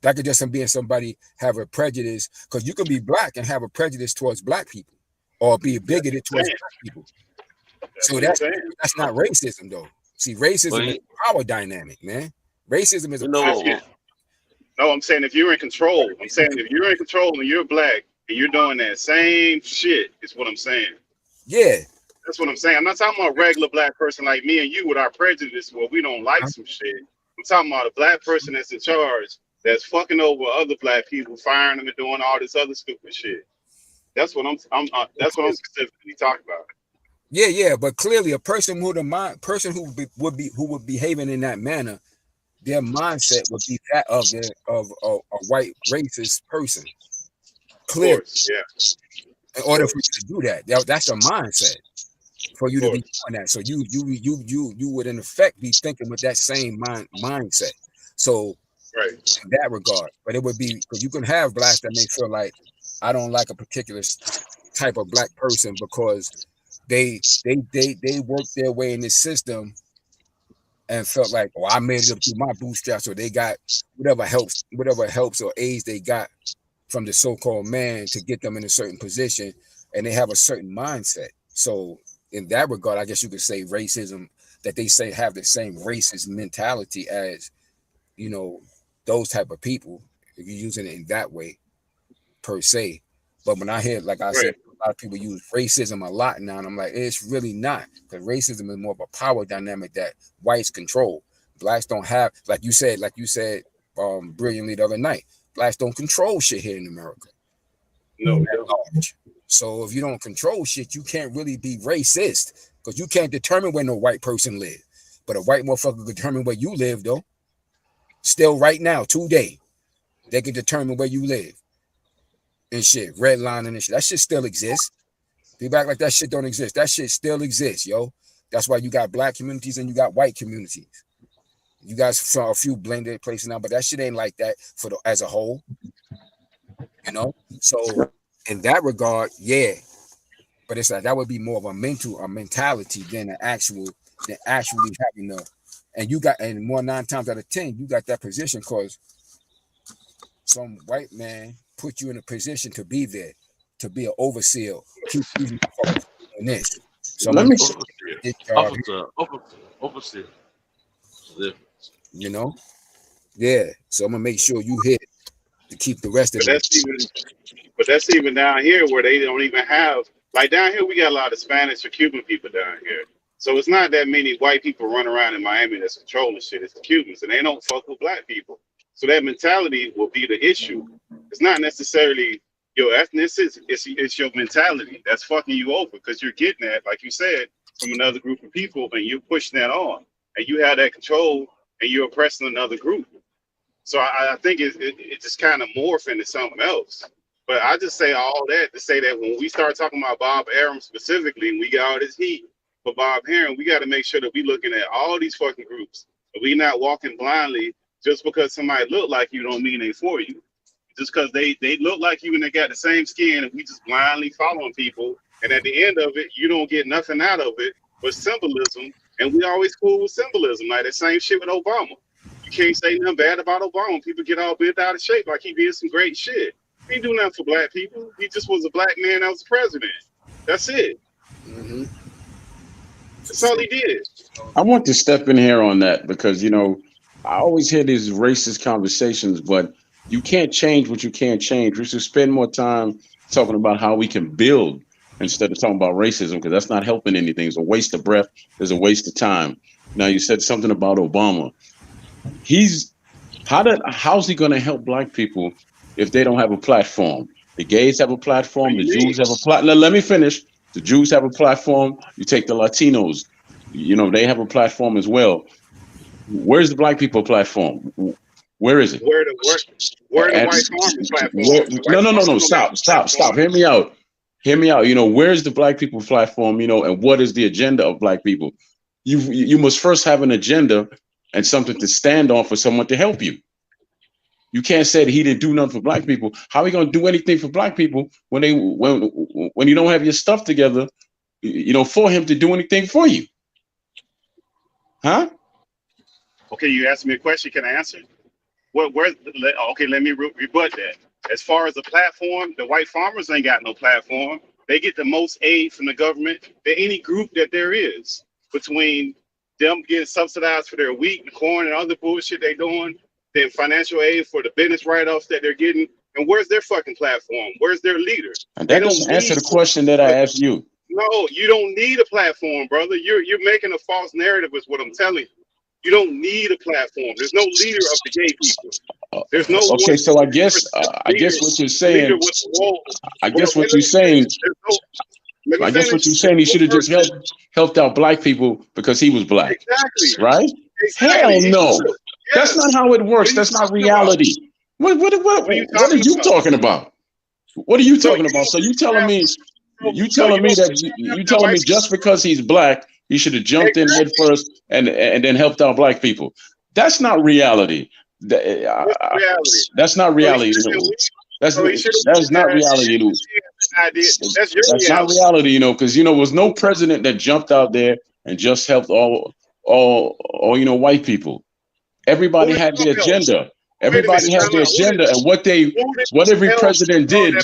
That could just be somebody have a prejudice, because you could be black and have a prejudice towards black people, or be bigoted towards black people. So that's not racism, though. See, racism is a power dynamic, man. Racism is a power. No, I'm saying if you're in control. I'm saying if you're in control and you're black and you're doing that same shit, is what I'm saying. Yeah. That's what I'm saying. I'm not talking about a regular black person like me and you with our prejudice where we don't like some shit. I'm talking about a black person that's in charge, that's fucking over other black people, firing them and doing all this other stupid shit. That's what I'm specifically talking about. Yeah, but clearly a person who would behaving in that manner, their mindset would be that of a white racist person. Clearly, yeah. In order for you to do that, that's a mindset. for you to be doing that. So you would in effect be thinking with that same mindset. So in that regard, but it would be because you can have blacks that may feel like I don't like a particular type of black person because they worked their way in this system and felt like, oh, I made it up through my bootstraps, or they got whatever helps or aids they got from the so-called man to get them in a certain position, and they have a certain mindset. So in that regard, I guess you could say racism, that they say have the same racist mentality as, you know, those type of people, if you're using it in that way per se. But when I hear, like I said, a lot of people use racism a lot now, and I'm like, it's really not, because racism is more of a power dynamic that whites control. Blacks don't have, like you said brilliantly the other night, blacks don't control shit here in America. No. So if you don't control shit, you can't really be racist, because you can't determine where no white person lives. But a white motherfucker can determine where you live, though. Still right now, today, they can determine where you live. And shit, redlining and shit. That shit still exists. People act like that shit don't exist. That shit still exists, yo. That's why you got black communities and you got white communities. You guys saw a few blended places now, but that shit ain't like that as a whole. You know? So in that regard, yeah. But it's like that would be more of a mentality than actually having and more 9 times out of 10, you got that position because some white man put you in a position to be there, to be an overseer. Keep using this. So let me overseer. You know, yeah. So I'm gonna make sure you hit to keep the rest of it. But that's even down here where they don't even have, like down here we got a lot of Spanish or Cuban people down here. So it's not that many white people running around in Miami that's controlling shit. It's the Cubans, and they don't fuck with black people. So that mentality will be the issue. It's not necessarily your ethnicity, it's your mentality that's fucking you over, because you're getting that, like you said, from another group of people, and you're pushing that on. And you have that control, and you're oppressing another group. So I think it just kind of morphed into something else. But I just say all that to say that when we start talking about Bob Arum specifically, and we got all this heat for Bob Arum, we got to make sure that we looking at all these fucking groups. We not walking blindly. Just because somebody look like you don't mean they for you. Just because they look like you and they got the same skin, and we just blindly following people. And at the end of it, you don't get nothing out of it but symbolism. And we always cool with symbolism. Like the same shit with Obama. You can't say nothing bad about Obama. People get all bent out of shape like he did some great shit. He didn't do nothing for black people. He just was a black man that was president. That's it. Mm-hmm. That's all he did. I want to step in here on that because, you know, I always hear these racist conversations, but you can't change what you can't change. We should spend more time talking about how we can build instead of talking about racism, because that's not helping anything. It's a waste of breath. It's a waste of time. Now, you said something about Obama. How's he going to help black people if they don't have a platform? The gays have a platform. The Jews have a platform. Let me finish. The Jews have a platform. You take the Latinos, you know, they have a platform as well. Where's the black people platform? Where is it? Where the white farmers platform? No. Stop. Hear me out. You know, where's the black people platform? You know, and what is the agenda of black people? You must first have an agenda and something to stand on for someone to help you. You can't say that he didn't do nothing for black people. How are you going to do anything for black people when you don't have your stuff together, you know, for him to do anything for you? Huh? Okay, you asked me a question. Can I answer? Okay, let me rebut that. As far as the platform, the white farmers ain't got no platform. They get the most aid from the government than any group that there is. Between them getting subsidized for their wheat and corn and other bullshit they doing, then financial aid for the business write-offs that they're getting. And where's their fucking platform? Where's their leader? And that doesn't answer the question that I asked you. No, you don't need a platform, brother. You're making a false narrative is what I'm telling you. You don't need a platform. There's no leader of the gay people. There's no. Okay, so I guess what you're saying. I guess what you're saying. He should have just helped out black people because he was black. Exactly. Right? Hell no. That's not how it works. That's not reality. What are you talking about? What are you talking about? So you telling me you telling me that you telling me just because he's black, he should have jumped in head first and then helped out black people. That's not reality. That's not reality. That's not reality. That's not reality, you know, because there was no president that jumped out there and just helped all white people. Everybody had their agenda. Everybody had their agenda, and what every president did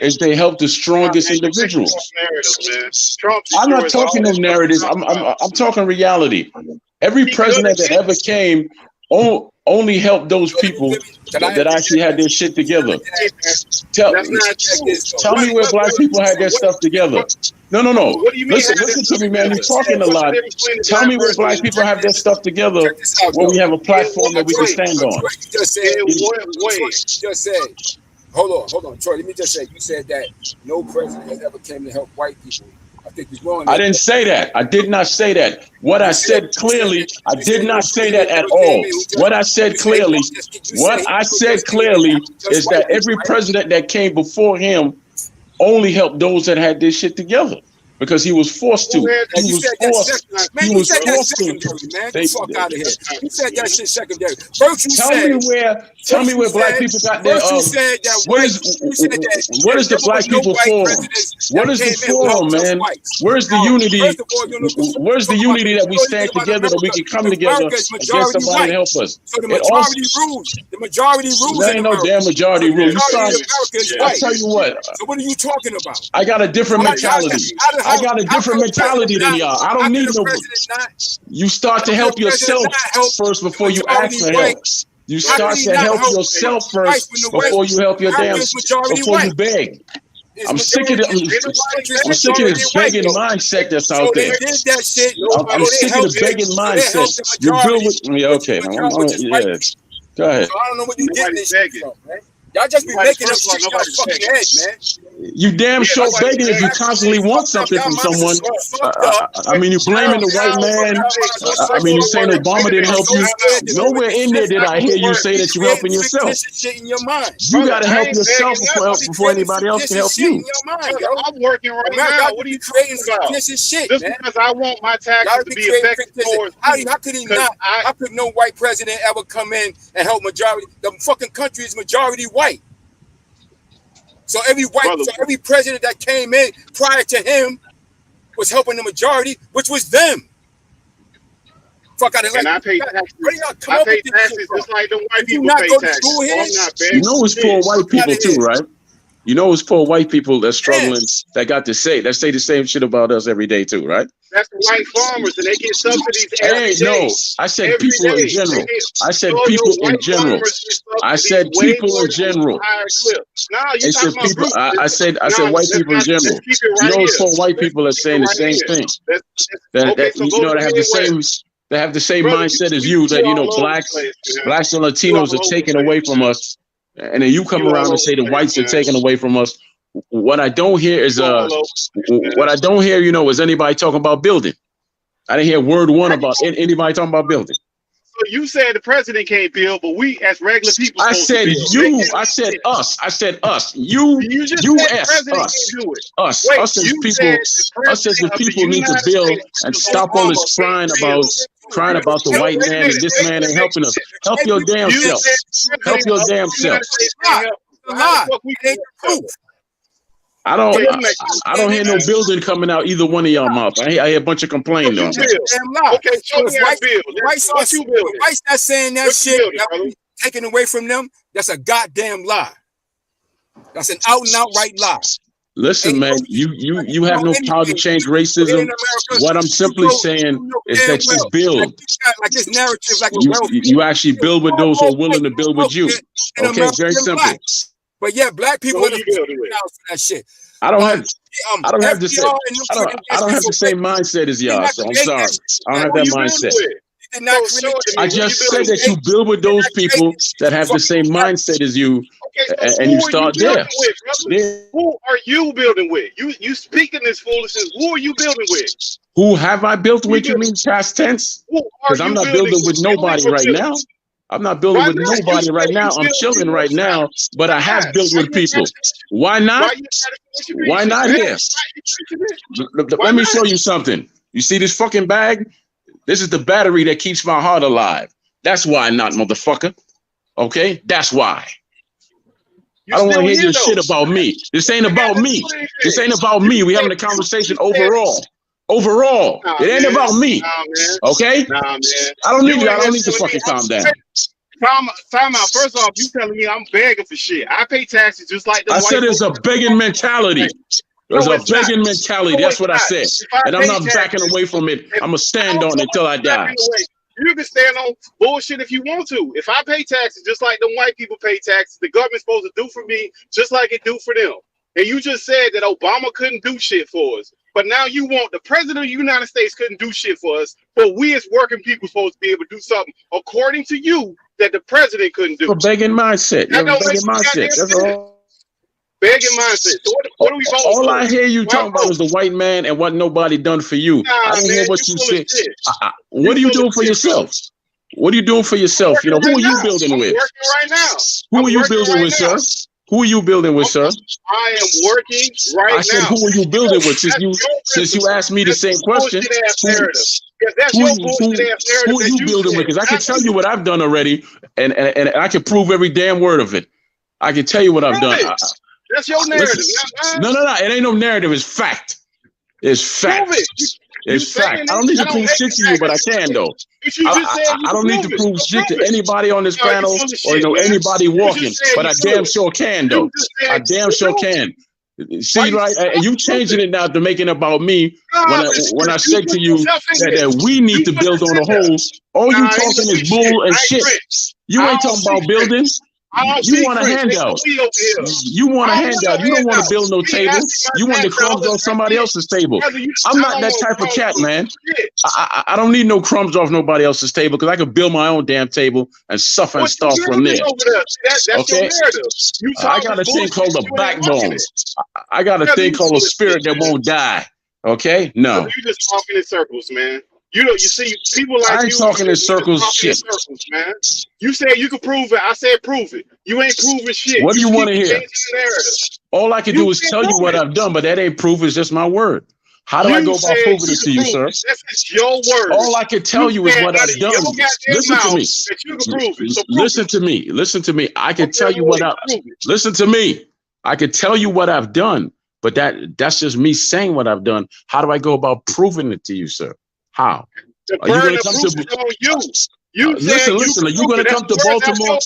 is they helped the strongest individuals. I'm not talking no narratives. I'm talking reality. Every president that ever came only helped those people that actually had their shit together. Tell me where black people had their stuff together. No. Listen to me, man. You're talking a lot. Tell me where black people have their stuff together where we have a platform that we can stand on. Just said, hold on, Troy. Let me just say, you said that no president has ever came to help white people. I think you're wrong. I didn't say that. I did not say that. What I said clearly, I did not say that at all. What I said clearly is that every president that came before him only helped those that had this shit together because he was forced to. He was forced to. Man, get the fuck out of here. You said that shit secondary. First Tell me where black people got their. What is the black people forum? What is the forum, man? Where's the unity? Where's the unity that we stand together, that we can come together and get somebody to help us? So the majority rules. The majority rules. There ain't no damn majority rule. I tell you what. So what are you talking about? I got a different mentality. I got a different mentality than y'all. I don't need no. You start to help yourself first before you ask for help. You start to help yourself first before you help your before you beg. I'm sick of this begging mindset that's out there. I'm sick of the begging mindset. You build with me, okay? Yeah, go ahead. I don't know what you getting this from, man. Y'all just be making up shit in your fucking head, man. You damn sure begging if you constantly want something from someone. I mean, you blaming the white man. I mean, you saying Obama didn't help you. Nowhere in there did I hear you say that you're helping yourself. You got to help yourself before anybody else can help you. I'm working right now. What are you creating about? Just because I want my taxes to be effective towards how could he not? How could no white president ever come in and help majority? The fucking country is majority white. So every president that came in prior to him was helping the majority, which was them. Fuck out of here. And I pay taxes. I pay taxes just like the white people pay taxes. You know it's poor white people too, right? You know it's poor white people that's struggling, that say the same shit about us every day too, right? That's the white farmers, and they get subsidies every day. No, I said people in general. I said people in general. I said people in general. I said white people in general. You know it's poor white people that's saying the same thing. They have the same mindset as you, that blacks and Latinos are taken away from us. And then you come around and say the whites are taken away from us. What I don't hear is is anybody talking about building. I didn't hear word one about anybody talking about building. So you said the president can't build, but we as regular people. I said you. I said us. I said us. You as us. Us as people. Us as the people need to build and stop all this crying about the white man and this man ain't helping us. Help your damn self. Help your damn self. I don't hear no building coming out either one of y'all mouth. I hear a bunch of complaining on it. Okay, show me how to build. White's not saying that shit that taken away from them. That's a goddamn lie. That's an out and outright lie. Listen, man, you have no power to change racism. What I'm simply saying is that you build. Like this narrative, you actually build with those who are willing to build with you. Okay, very simple. But yeah, black people are that shit. I don't have the same mindset as y'all. So I'm sorry, I don't have that mindset. I just said that you build with those people that have the same mindset as you, and you start there. Who are you building with? You speaking this foolishness. Who are you building with? Who have I built with? You mean past tense? Because I'm not building with nobody right now. I'm not building with nobody right now. I'm chilling right now, but I have built with people. Why not? Why not here? Let me show you something. You see this fucking bag? This is the battery that keeps my heart alive. That's why not, motherfucker. Okay? That's why. I don't want to hear your shit about me. This ain't about me. This ain't about me. We having a conversation overall. Overall, it ain't about me. Okay? I don't need you. I don't need to fucking calm down. Time out. First off, you telling me I'm begging for shit. I pay taxes just like the I white said it's a folks. begging mentality. There's No, a it's not. begging mentality. No, That's it's what I not. said. If I And I'm pay not backing taxes- away from it. I'm going to stand on it till I die. You can stand on bullshit if you want to. If I pay taxes just like the white people pay taxes, the government's supposed to do for me just like it do for them. And you just said that Obama couldn't do shit for us. But now you want the president of the United States couldn't do shit for us, but we as working people supposed to be able to do something according to you that the president couldn't do. A begging mindset. You have a begging mindset. That's all. Begging mindset. So what are we voting All for? I hear you Why talking about is the white man and what nobody done for you. Nah, I didn't hear man, what you you full of said. shit. What are you doing for yourself? What are you doing for yourself? You know, who are you building I'm with? working right now. Who are you working building right with, now. sir? Who are you building with, sir? I am working right now. I said, who are you building with? Since you asked me the same question, who are you building with? Because I can tell you what I've done already, and I can prove every damn word of it. I can tell you what I've done. That's your narrative. Listen, no. It ain't no narrative. It's fact. It's fact. It's fact. I don't need to prove shit to you, but I can though. I don't need to prove shit to anybody on this panel or anybody walking, but I damn sure can though. I damn sure can. See, right? And you changing it now to making it about me when I said to you that we need to build on the whole. All you talking is bull and shit. You ain't talking about building. You want a handout. You want a handout. You don't want to build no table. You want the crumbs off somebody else's table. I'm not that type of cat, man. I don't need no crumbs off nobody else's table because I can build my own damn table and suffer and starve from there. Okay? I got a thing called a backbone. I got a thing called a spirit that won't die. Okay? No. You just talking in circles, man. You see, people like I ain't you talking in circles, shit. Man. You said you could prove it. I said prove it. You ain't proving shit. What do you want to keep hear? changing the narrative. All I can do is tell you what I've done, but that ain't proof. It's just my word. How do I go about proving it to you, sir? That's your word. All I can tell you is what I've done. Listen to me. Listen to me. Listen to me. I can tell you what I. Listen to me. I can tell you what I've done, but that's just me saying what I've done. How do I go about proving it to you, sir? How? Are you going to come to listen? Are you going to come to Baltimore?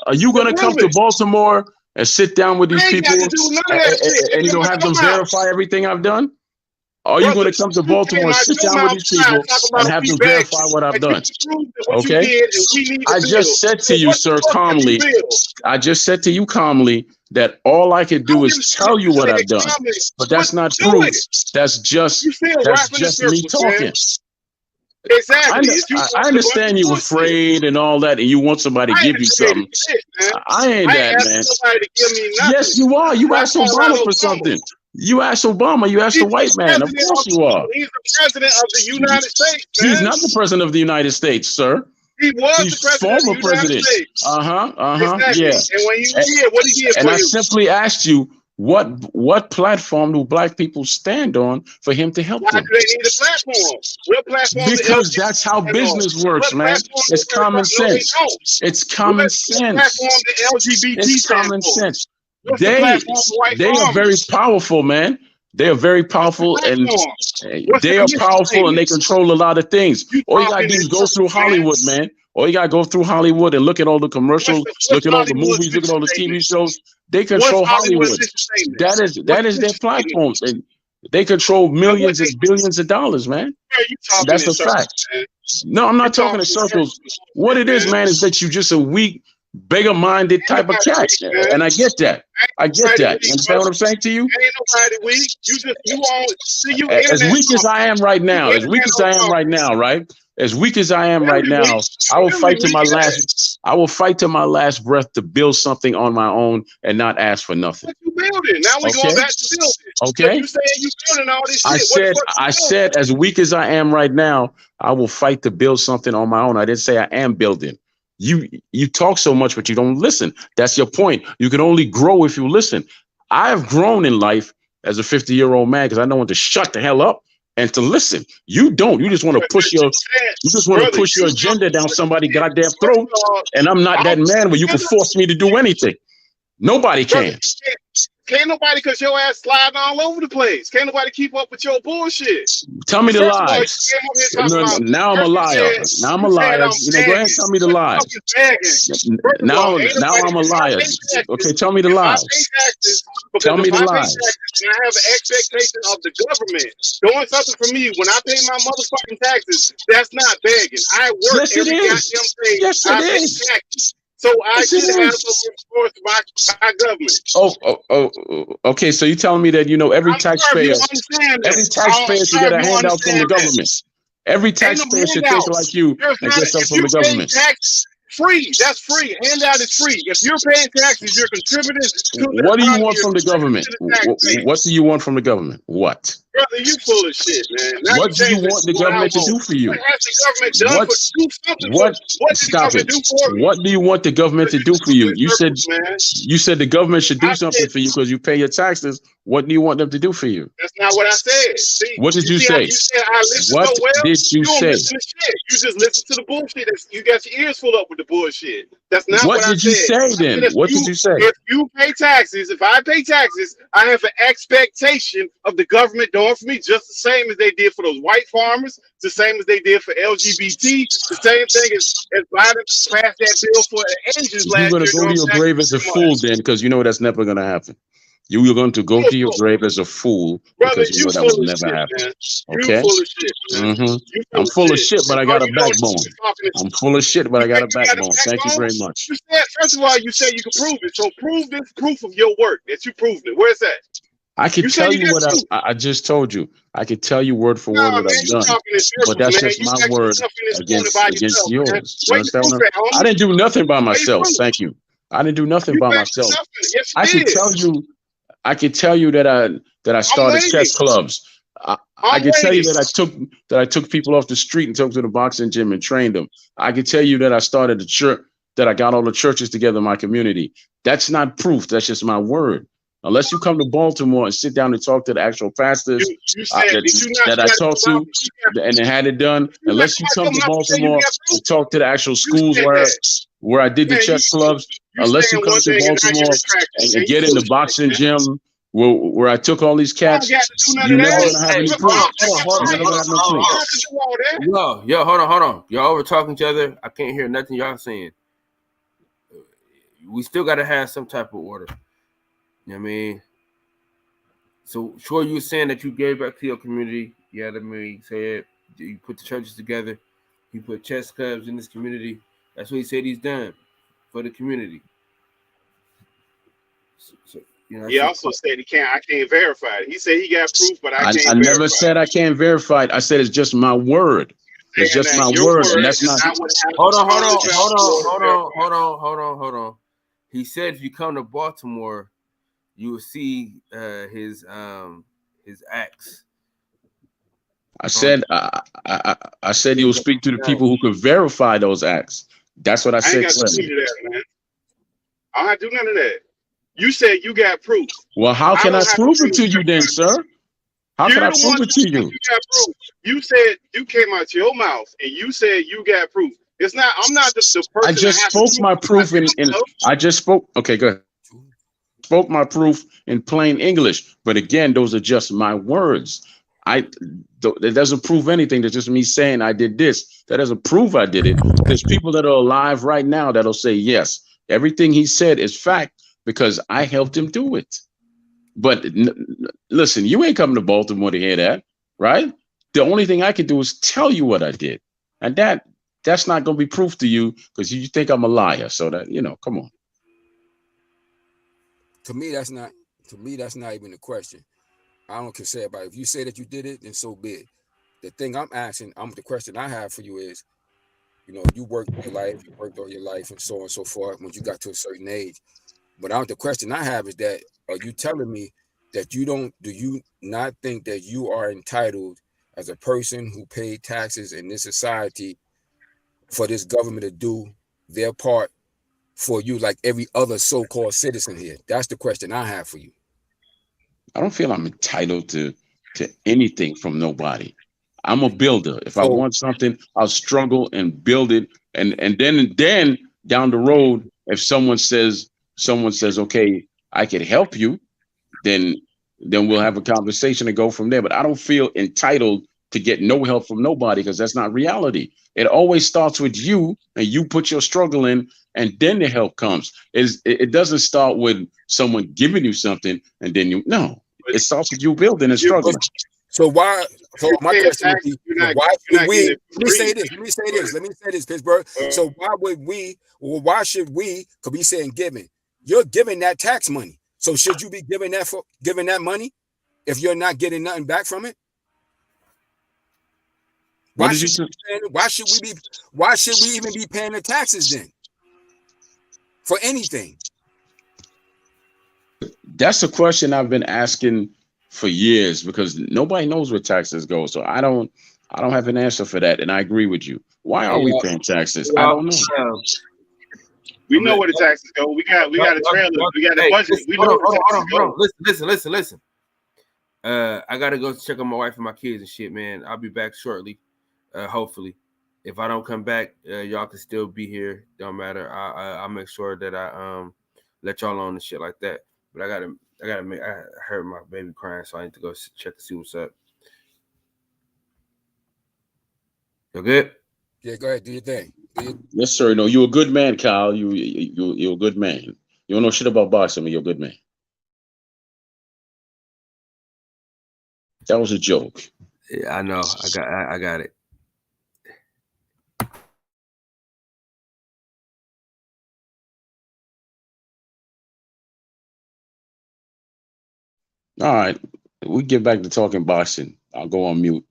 Are you going to come to Baltimore and sit down with these people and you're going to have them verify everything I've done? Are you going to come to Baltimore and sit down with these people and have them verify what I've done? Okay? I just said to you, sir, calmly. I just said to you calmly that all I could do is tell you what I've done, but that's not proof. That's just me talking. Exactly. I understand you're afraid and all that, and you want somebody to give you something. I ain't that, man. Yes, you are. You asked Obama for something. You asked Obama. You asked the white man. Of course you are. He's the president of the United States. He's not the president of the United States, sir. He was the president of the United States. Exactly. Yeah. And when he did, what he did and for I you? simply asked you, what platform do black people stand on for him to help Why them? do they need a platform? What platform? Because that's how business works, man. It's common sense. It's common sense. It's common sense. They are very powerful, man. They are very powerful, and they are powerful, and they control a lot of things. All you gotta do is go through Hollywood, man. All you gotta go through Hollywood and look at all the commercials, look at all the movies, look at all the TV shows. They control Hollywood. That is their platforms, and they control millions and billions of dollars, man. That's a fact. No, I'm not talking in circles. What it is, man, is that you're just a weak, bigger-minded type of cat, and I get that. I get that. You understand what I'm saying to you? Ain't nobody weak. As weak as I am right now, right? As weak as I am right now, I will fight to my last. I will fight to my last breath to build something on my own and not ask for nothing. You building. Now we're going back to building. Okay. You saying you building all this shit. I said, as weak as I am right now, I will fight to build something on my own. I didn't say I am building. You talk so much, but you don't listen. That's your point. You can only grow if you listen. I have grown in life as a 50-year-old man because I know when to shut the hell up and to listen. You don't. You just want to push your agenda down somebody's goddamn throat. And I'm not that man where you can force me to do anything. Nobody can. Can't nobody, because your ass sliding all over the place. Can't nobody keep up with your bullshit. Tell me the lies. Now I'm a liar. Now I'm a liar. Go ahead and tell me the lies. Now I'm a liar. Okay, tell me the lies. Tell me the lies. I have an expectation of the government doing something for me when I pay my motherfucking taxes. That's not begging. I work every goddamn day. Yes, I it pay is. taxes. So I should have some recourse to my government. Okay. So you telling me that every taxpayer should get a handout from the government. Every taxpayer should think like you and get something from the government. Free. That's free. Handout is free. If you're paying taxes, you're contributing to What do you want from the government? What do you want from the government? What? Brother, you full of shit, man. Now What do you want the government to do for you? What has the government done do something for? What did the government do for me? What do you want the government to do for you? You said the government should do something for you because you pay your taxes. What do you want them to do for you? That's not what I said. See, What did you say? You said I listen What so well. did you don't say? listen to shit. You just listen to the bullshit. You got your ears full up with the bullshit. That's not what I said. What did you say then? What did you say? If you pay taxes, if I pay taxes, I have an expectation of the government doing for me just the same as they did for those white farmers, the same as they did for LGBT, the same thing as Biden passed that bill for the engines last year. You're going to go to your grave as a fool then, because you know that's never going to happen. You're going to go to your grave as a fool because you know that will never happen. Okay? I'm full of shit, but I got a backbone. I'm full of shit, but I got a backbone. Thank you very much. First of all, you said you can prove it. So prove this proof of your work that you proved it. Where's that? I can tell you what I just told you. I can tell you word for word what I've done, but that's just my word against yours. You understand what I didn't do nothing by myself. Thank you. I didn't do nothing by myself. I can tell you that I started chess clubs. I can tell you that I took people off the street and took them to the boxing gym and trained them. I can tell you that I started the church, that I got all the churches together in my community. That's not proof. That's just my word. Unless you come to Baltimore and sit down and talk to the actual pastors that I talked to and had it done, unless you come to Baltimore and talk to the actual schools where I did the chess clubs, unless you come to Baltimore and get in the boxing gym where I took all these cats, you're never going to have any proof. Yo, hold on. Y'all over talking each other. I can't hear nothing y'all saying. We still got to have some type of order. You know what I mean? So, sure, you were saying that you gave back to your community. Yeah, I mean, said you put the churches together. He put chess clubs in this community. That's what he said he's done for the community. So, he also said I can't verify it. He said he got proof, but I can't. I never said I can't verify it. I said it's just my word. It's just my word, and that's not. Hold on. He said if you come to Baltimore, you will see his acts. I said he will speak to the people who could verify those acts. That's what I said. I ain't got to do that, man. I don't have to do none of that. You said you got proof. Well, how can I prove it to you then, sir? How can I prove it to you? You got proof. You said you came out your mouth and you said you got proof. It's not. I'm not the person. I just spoke my proof in. I just spoke. Okay, go ahead. Spoke my proof in plain English, but again, those are just my words. It doesn't prove anything. That's just me saying I did this. That doesn't prove I did it. There's people that are alive right now that'll say yes, everything he said is fact because I helped him do it. But listen, you ain't coming to Baltimore to hear that, right? The only thing I can do is tell you what I did, and that's not going to be proof to you because you think I'm a liar. So that come on. To me, that's not even a question. I don't care about it. If you say that you did it, then so be it. The thing I'm asking, the question I have for you is, you worked your life, you worked all your life, and so on and so forth. When you got to a certain age, but the question I have is that: are you telling me that do you not think that you are entitled as a person who paid taxes in this society for this government to do their part for you like every other so-called citizen here? That's the question I have for you. I don't feel I'm entitled to anything from nobody. I'm a builder. If I want something, I'll struggle and build it. And then down the road, if someone says, okay, I can help you, then we'll have a conversation and go from there. But I don't feel entitled to get no help from nobody, because that's not reality. It always starts with you, and you put your struggle in, and then the help comes. It doesn't start with someone giving you something and then it starts with you building and struggling. So my question would be, why should we? Let me say this, Pittsburgh. So why should we? Because we saying giving. You're giving that tax money. So should you be giving that money if you're not getting nothing back from it? Why should we even be paying the taxes then? For anything? That's a question I've been asking for years, because nobody knows where taxes go. So I don't have an answer for that. And I agree with you. Why are we paying taxes? I don't know. We know where the taxes go. We got a trailer. We got a budget. We know where the taxes go. Listen. I gotta go check on my wife and my kids and shit, man. I'll be back shortly. Hopefully. If I don't come back, y'all can still be here. Don't matter. I'll make sure that I let y'all on and shit like that. But I heard my baby crying, so I need to go check to see what's up. You good? Yeah, go ahead. Do your thing. Yes, sir. No, you're a good man, Kyle. You're a good man. You don't know shit about boxing, but you're a good man. That was a joke. Yeah, I know. I got it. All right. We get back to talking boxing. I'll go on mute.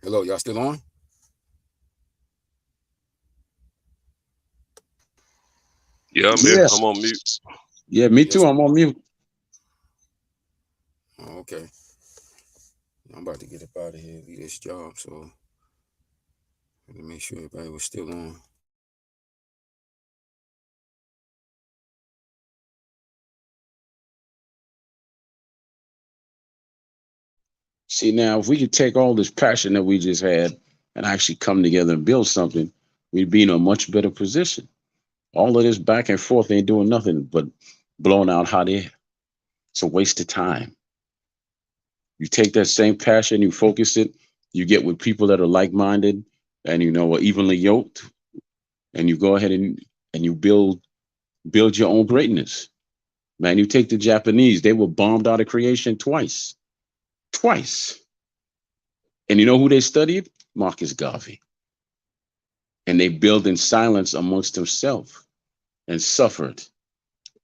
Hello, y'all still on? Yeah, I'm here. I'm on mute. Yeah, me too. I'm on mute. Oh, okay. I'm about to get up out of here, leave this job, so let me make sure everybody was still on. See, now, if we could take all this passion that we just had and actually come together and build something, we'd be in a much better position. All of this back and forth ain't doing nothing but blowing out hot air. It's a waste of time. You take that same passion, you focus it, you get with people that are like-minded and, are evenly yoked, and you go ahead and you build your own greatness. Man, you take the Japanese, they were bombed out of creation twice. And you know who they studied? Marcus Garvey. And they built in silence amongst themselves and suffered.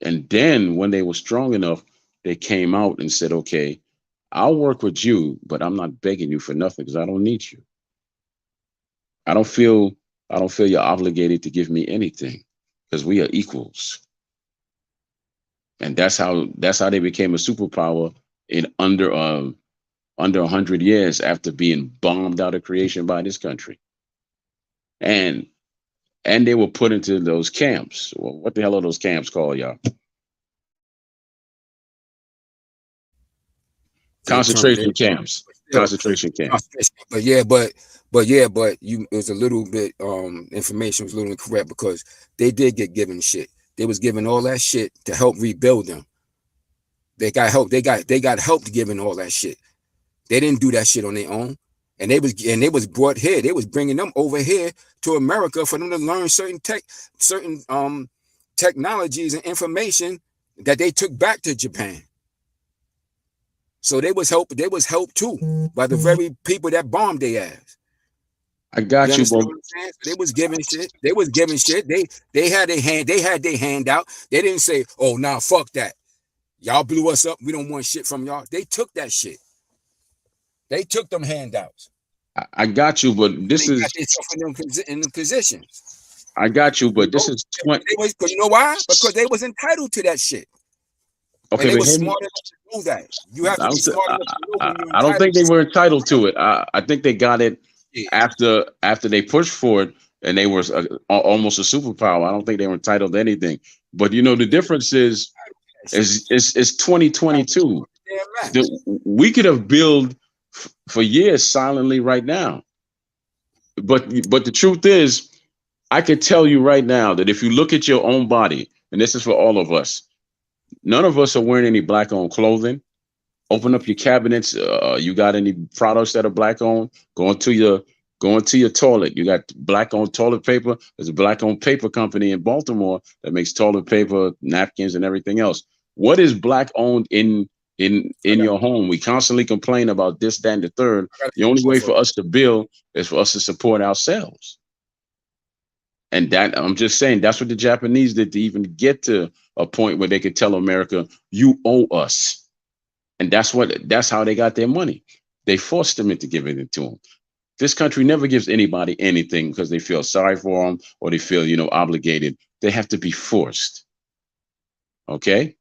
And then when they were strong enough, they came out and said, okay, I'll work with you, but I'm not begging you for nothing because I don't need you. I don't feel you're obligated to give me anything because we are equals. And that's how they became a superpower in under 100 years after being bombed out of creation by this country. And they were put into those camps. Well, what the hell are those camps called, y'all? Concentration camps. Concentration camps. But it was a little bit information was a little incorrect because they did get given shit. They was given all that shit to help rebuild them. They got help. They got help to giving all that shit. They didn't do that shit on their own. And they was brought here. They was bringing them over here to America for them to learn certain technologies and information that they took back to Japan. So they was helped too by the very people that bombed their ass. I got you, understand but what I'm saying? So they was giving shit. They had their hand out. They didn't say, "Oh, nah, fuck that. Y'all blew us up. We don't want shit from y'all." They took that shit. They took them handouts. I got you, but this they is. got themselves in them positions. I got you, but this is 20. You know why? Because they was entitled to that shit. Okay, and they but were smart enough to know that. You have to be smart enough to know when you're I don't think entitled they were entitled to it. I think they got it after they pushed for it, and they were almost a superpower. I don't think they were entitled to anything. But you know, the difference is 2022. We could have built for years silently right now. But the truth is, I could tell you right now that if you look at your own body, and this is for all of us, none of us are wearing any black-owned clothing. Open up your cabinets. You got any products that are black-owned? Go into your toilet. You got black-owned toilet paper. There's a black-owned paper company in Baltimore that makes toilet paper, napkins, and everything else. What is black-owned in your home? We constantly complain about this, that, and the third. The only way for us to build is for us to support ourselves. And that, I'm just saying, that's what the Japanese did to even get to a point where they could tell America, you owe us. And that's how they got their money. They forced them into giving it to them. This country never gives anybody anything because they feel sorry for them or they feel, obligated. They have to be forced. Okay?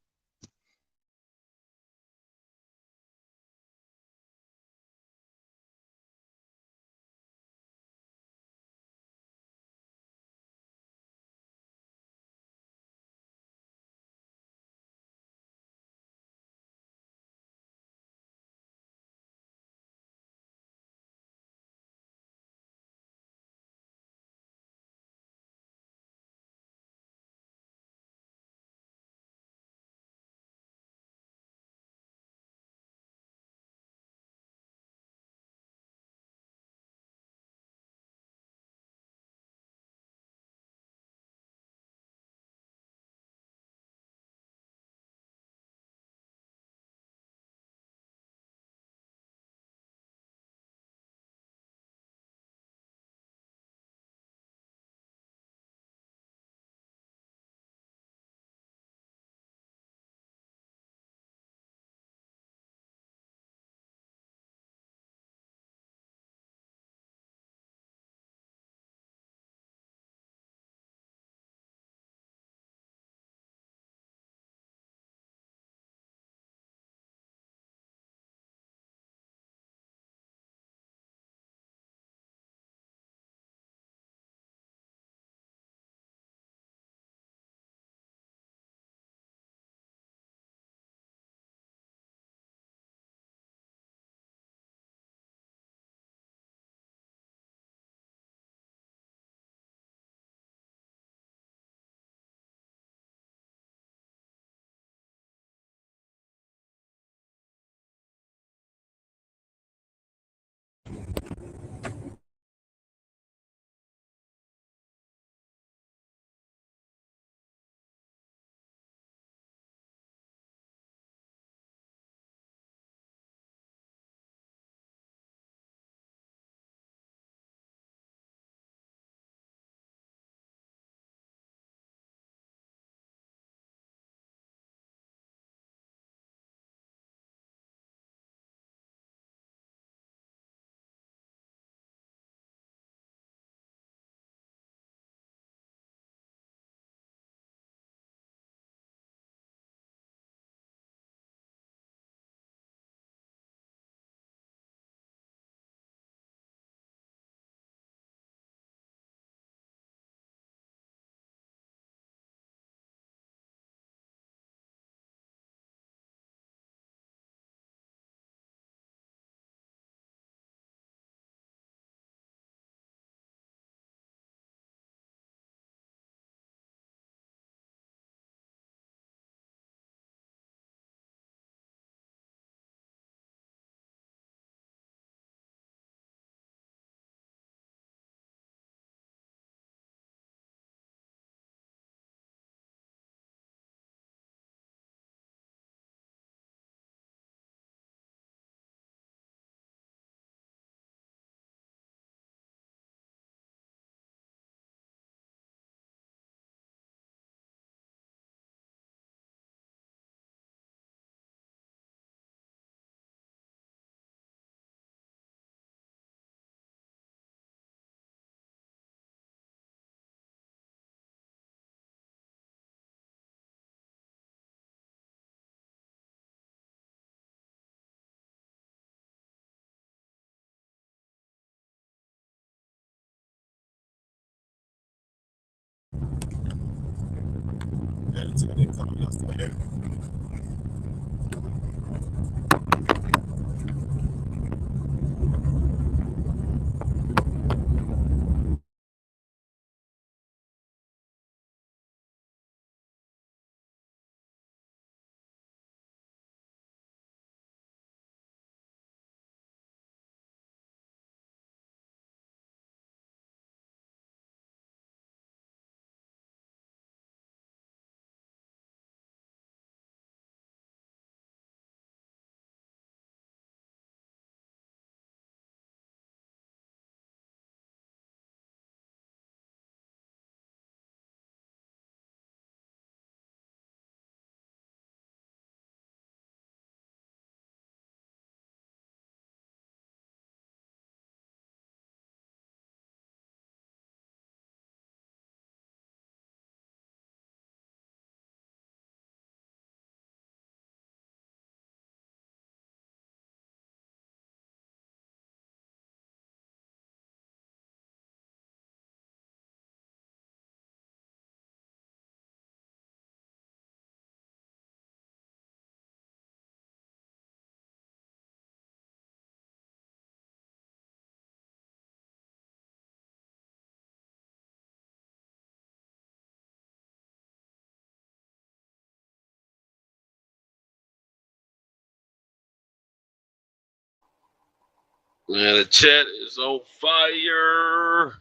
Man, the chat is on fire.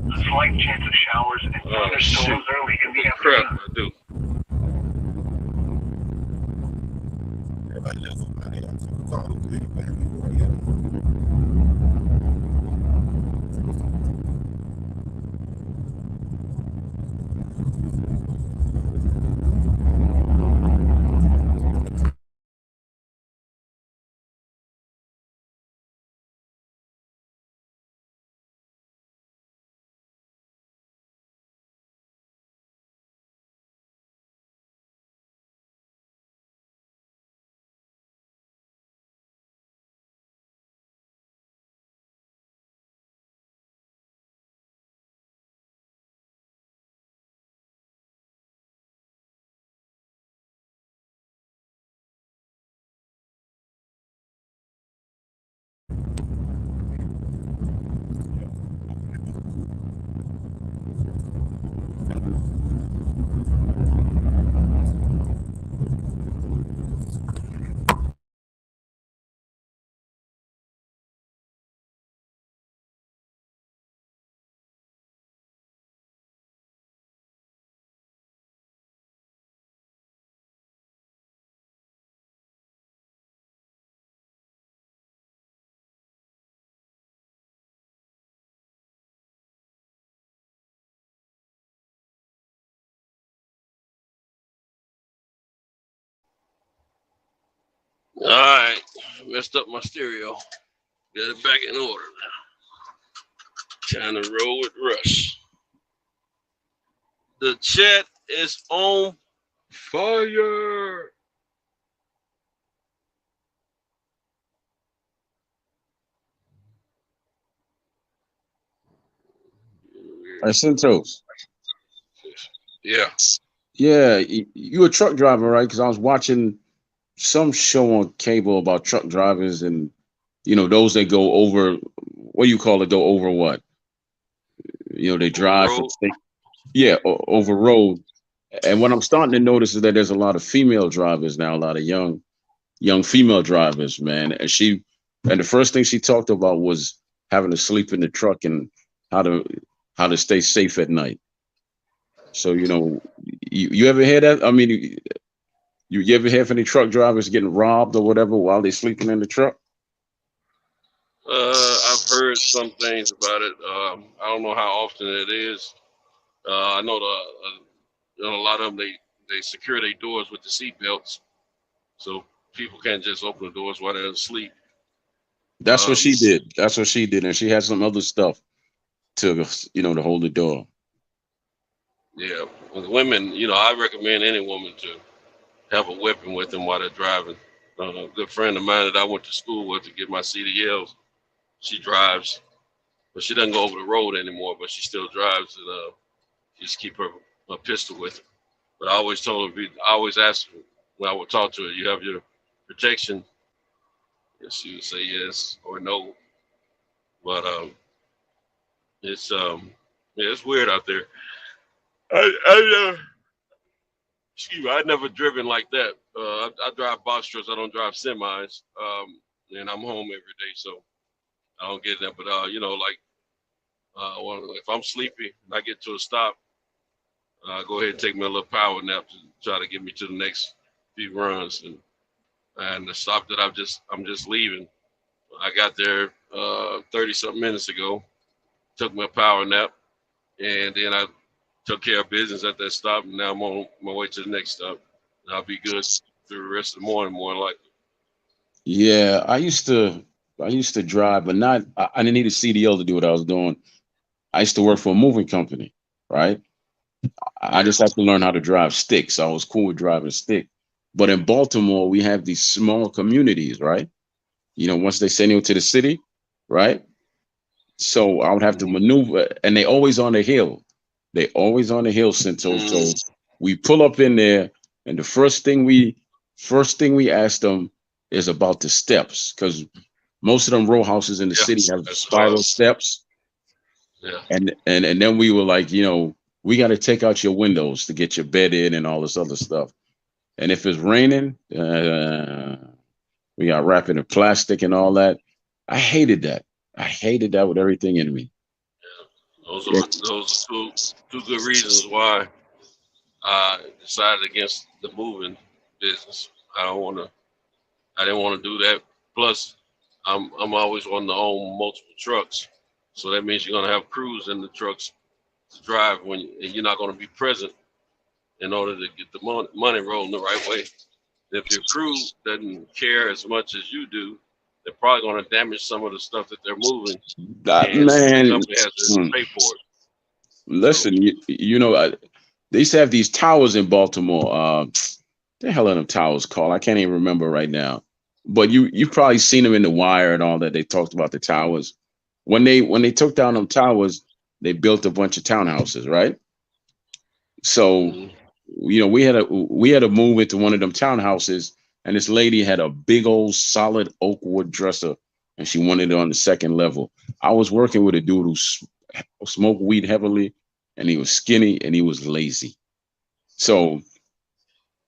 A slight chance of showers and thunderstorms early in the Crap, afternoon. I do. All right, messed up my stereo. Got it back in order now. Time to roll with Rush. The chat is on fire. Santos. Yeah. Yeah, you a truck driver, right? Because I was watching some show on cable about truck drivers and, you know, those that go over, what do you call it, go over what? You know, they drive from state, over road. And what I'm starting to notice is that there's a lot of female drivers now, a lot of young female drivers, man. And the first thing she talked about was having to sleep in the truck and how to stay safe at night. So, you know, you ever hear that? I mean, you ever hear any truck drivers getting robbed or whatever while they're sleeping in the truck? I've heard some things about it. I don't know how often it is. I know a lot of them they secure their doors with the seat belts, so people can't just open the doors while they're asleep. That's what she did. That's what she did, and she had some other stuff to hold the door. Yeah, with women, I recommend any woman to have a weapon with them while they're driving. A good friend of mine that I went to school with to get my CDLs, she drives. but she doesn't go over the road anymore. But she still drives, and just keep her a pistol with her. But I always told her, I always asked her when I would talk to her, you have your protection? And she would say yes or no. But it's it's weird out there. Excuse me, I've never driven like that. I drive box trucks. I don't drive semis, and I'm home every day, so I don't get that. But you know, like if I'm sleepy and I get to a stop, go ahead and take me a little power nap to try to get me to the next few runs. And the stop that I'm just leaving, I got there 30-something minutes ago, took my power nap, and then I took care of business at that stop, and now I'm on my way to the next stop. And I'll be good through the rest of the morning, more than likely. Yeah, I used to drive, but not. I didn't need a CDL to do what I was doing. I used to work for a moving company, right? I just had to learn how to drive stick, so I was cool with driving stick. But in Baltimore, we have these small communities, right? You know, once they send you to the city, right? So I would have to maneuver, and they always on the hill. They always on the hill, Cinto. So we pull up in there, and the first thing we ask them is about the steps, because most of them row houses in the city have spiral steps. Yeah. And then we were like, you know, we got to take out your windows to get your bed in and all this other stuff. And if it's raining, we got wrapped in plastic and all that. I hated that. I hated that with everything in me. Those are two good reasons why I decided against the moving business. I didn't want to do that. Plus, I'm always wanting to own multiple trucks, so that means you're gonna have crews in the trucks to drive and you're not gonna be present in order to get the money rolling the right way. If your crew doesn't care as much as you do, they're probably going to damage some of the stuff that they're moving. Man, the company has to pay for it. Listen, you know, they used to have these towers in Baltimore. The hell are them towers called? I can't even remember right now. But you've probably seen them in The Wire and all that. They talked about the towers. When they took down them towers, they built a bunch of townhouses, right? So, you know, we had to move into one of them townhouses, and this lady had a big old solid oak wood dresser, and she wanted it on the second level. I was working with a dude who smoked weed heavily, and he was skinny and he was lazy. So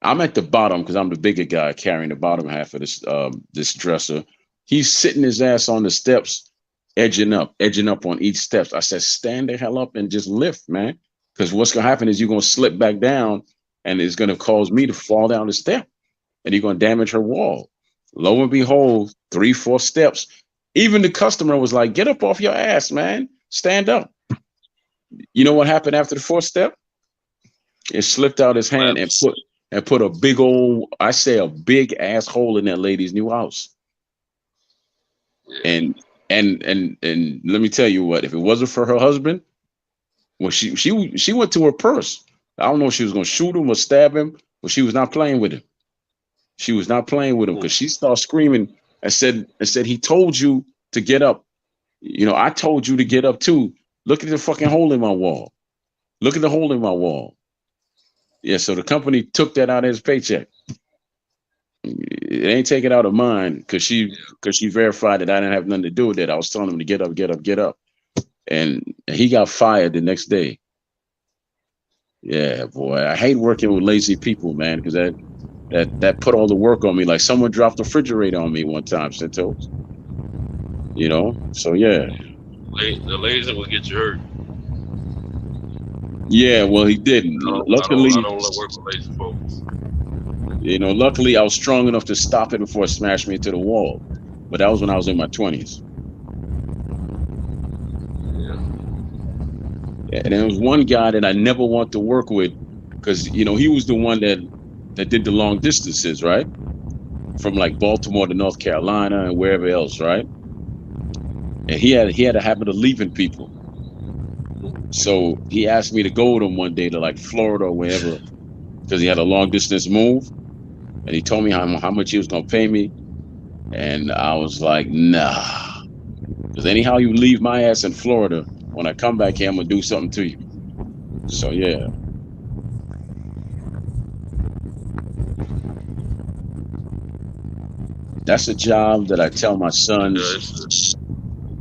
I'm at the bottom because I'm the bigger guy carrying the bottom half of this dresser. He's sitting his ass on the steps, edging up on each steps. I said, stand the hell up and just lift, man. Because what's going to happen is you're going to slip back down, and it's going to cause me to fall down the step, and you're going to damage her wall. Lo and behold, 3-4 steps. Even the customer was like, get up off your ass, man. Stand up. You know what happened after the 4th step? It slipped out his hand and put a big old, I say a big ass hole in that lady's new house. And let me tell you what, if it wasn't for her husband, well, she went to her purse. I don't know if she was going to shoot him or stab him, but she was not playing with him. She was not playing with him because she started screaming and said, he told you to get up. You know, I told you to get up too. Look at the fucking hole in my wall. Look at the hole in my wall. Yeah, so the company took that out of his paycheck. It ain't taken out of mine because she verified that I didn't have nothing to do with it. I was telling him to get up, get up, get up. And he got fired the next day. Yeah, boy, I hate working with lazy people, man, because that put all the work on me. Like someone dropped the refrigerator on me one time, Cinto. You know, so yeah. The lazy will get you hurt. Yeah, well, he didn't. Luckily, I don't work with lazy folks. You know, luckily I was strong enough to stop it before it smashed me into the wall. But that was when I was in my 20s. And there was one guy that I never want to work with because, you know, he was the one that did the long distances, right? From like Baltimore to North Carolina and wherever else, right? And he had a habit of leaving people. So he asked me to go with him one day to like Florida or wherever because he had a long distance move. And he told me how much he was going to pay me. And I was like, nah. Because anyhow you leave my ass in Florida, when I come back here, I'm gonna do something to you. So yeah. That's a job that I tell my sons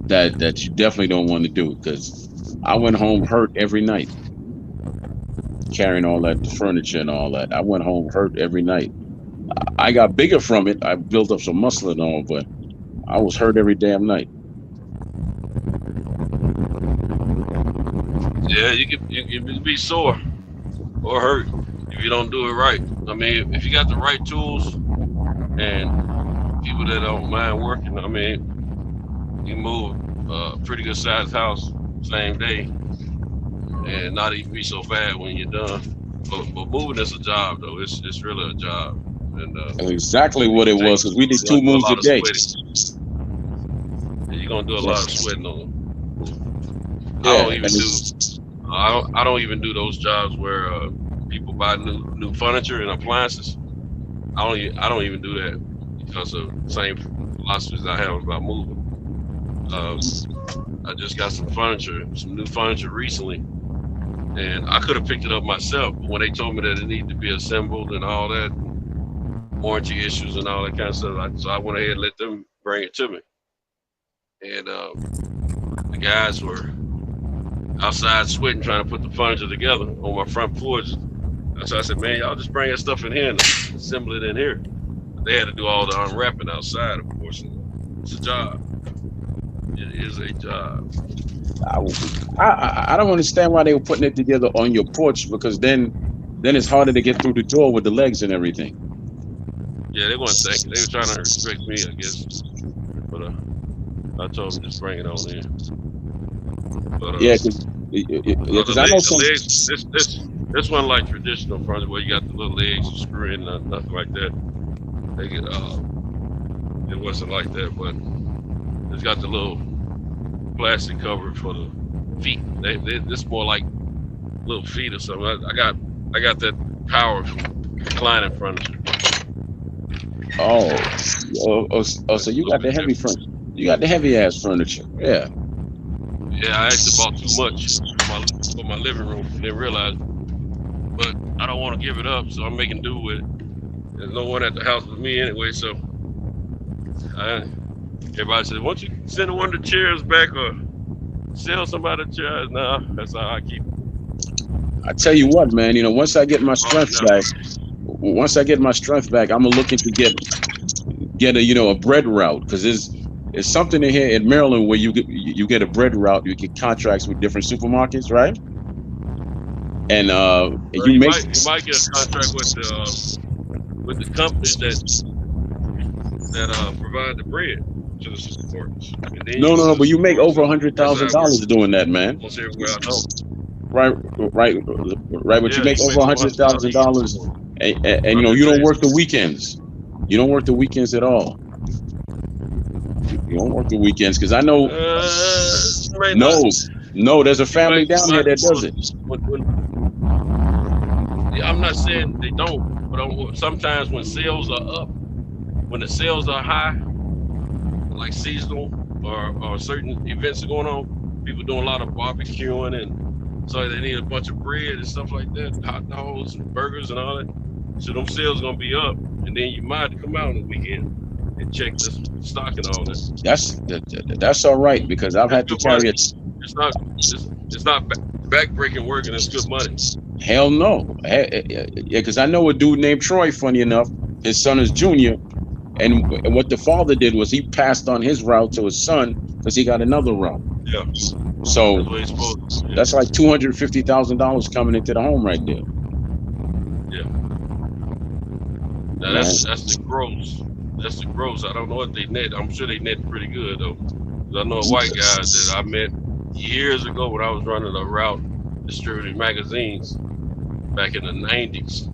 that you definitely don't want to do, because I went home hurt every night, carrying all that furniture and all that. I went home hurt every night. I got bigger from it. I built up some muscle and all, but I was hurt every damn night. Yeah, you can be sore or hurt if you don't do it right. I mean, if you got the right tools and people that don't mind working, I mean, you move a pretty good sized house same day and not even be so bad when you're done. But moving is a job, though. It's really a job. And that's exactly what it was, because we did 2 moves a day. And you're gonna do a lot of sweating on them. Yeah, I don't even do those jobs where people buy new furniture and appliances. I don't even do that because of the same philosophies I have about moving. I just got some new furniture recently, and I could have picked it up myself, but when they told me that it needed to be assembled and all that, warranty issues and all that kind of stuff, so I went ahead and let them bring it to me. And the guys were outside sweating trying to put the furniture together on my front porch. So I said, man, y'all just bring that stuff in here and assemble it in here. But they had to do all the unwrapping outside, of course. It's a job. It is a job. I don't understand why they were putting it together on your porch, because then it's harder to get through the door with the legs and everything. Yeah, they weren't thinking. They were trying to restrict me, I guess. But I told them just bring it on in. But, yeah, because I know some. This one like traditional furniture where you got the little legs you screw in, nothing like that. It wasn't like that, but it's got the little plastic cover for the feet. This more like little feet or something. I got that power reclining furniture. Oh, so you got the heavy furniture. You got the heavy ass furniture. Yeah. Yeah, I actually bought too much for my living room. Didn't realize it. But I don't want to give it up, so I'm making do with it. There's no one at the house with me anyway, so everybody says, why don't you send one of the chairs back or sell somebody the chairs? Nah, that's how I keep it. I tell you what, man, once I get my strength back, I'm gonna look into get a bread route, because there's something in here in Maryland where you get a bread route, you get contracts with different supermarkets, right? And you might get a contract with the companies that provide the bread to the supermarkets. No, but you make over $100,000 doing that, man. Almost everywhere I know. Right. But you make over $100,000, and you don't work the weekends. You don't work the weekends at all. You don't work the weekends, because I know. No, there's a family down here that does it. I'm not saying they don't, but sometimes when sales are up, when the sales are high, like seasonal or certain events are going on, people doing a lot of barbecuing, and so they need a bunch of bread and stuff like that, hot dogs and burgers and all that. So them sales gonna be up, and then you might come out on the weekend and check the stock and all that. That's all right, because I've had to carry it. It's not back-breaking work, and it's good money. Hell no. Yeah, because I know a dude named Troy, funny enough. His son is Junior. And what the father did was he passed on his route to his son because he got another route. Yeah. So that's like $250,000 coming into the home right there. Yeah. Now that's the gross. That's the gross. I don't know what they net. I'm sure they net pretty good though. I know a white guy that I met years ago when I was running a route distributing magazines back in the 90s,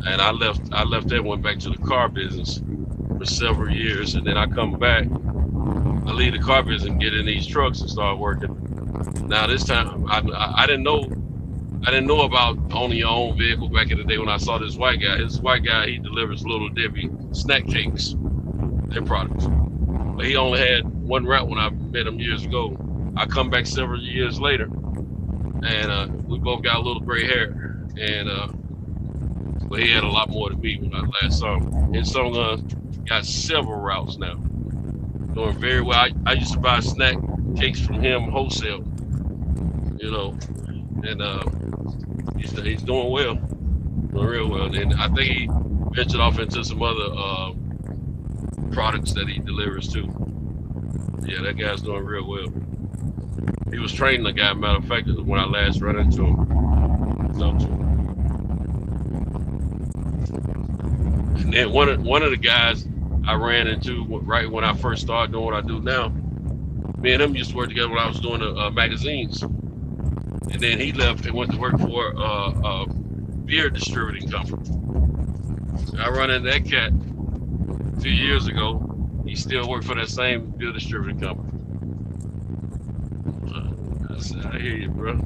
and I left that, went back to the car business for several years, and then I come back, I leave the car business and get in these trucks and start working. Now this time I didn't know about owning your own vehicle back in the day when I saw this white guy. This white guy, he delivers Little Debbie snack cakes and products, but he only had one route when I met met him years ago. I come back several years later, and we both got a little gray hair, and but he had a lot more than me when I last saw him. His son got several routes now, doing very well. I used to buy snack cakes from him wholesale, you know, and he's doing well, doing real well. And I think he ventured off into some other products that he delivers too. Yeah, that guy's doing real well. He was training the guy, matter of fact, when I last ran into him. And then one of the guys I ran into right when I first started doing what I do now, me and him used to work together when I was doing the magazines. And then he left and went to work for a beer distributing company. I run into that cat 2 years ago. He still worked for that same beer distributing company. I said, I hear you, bro.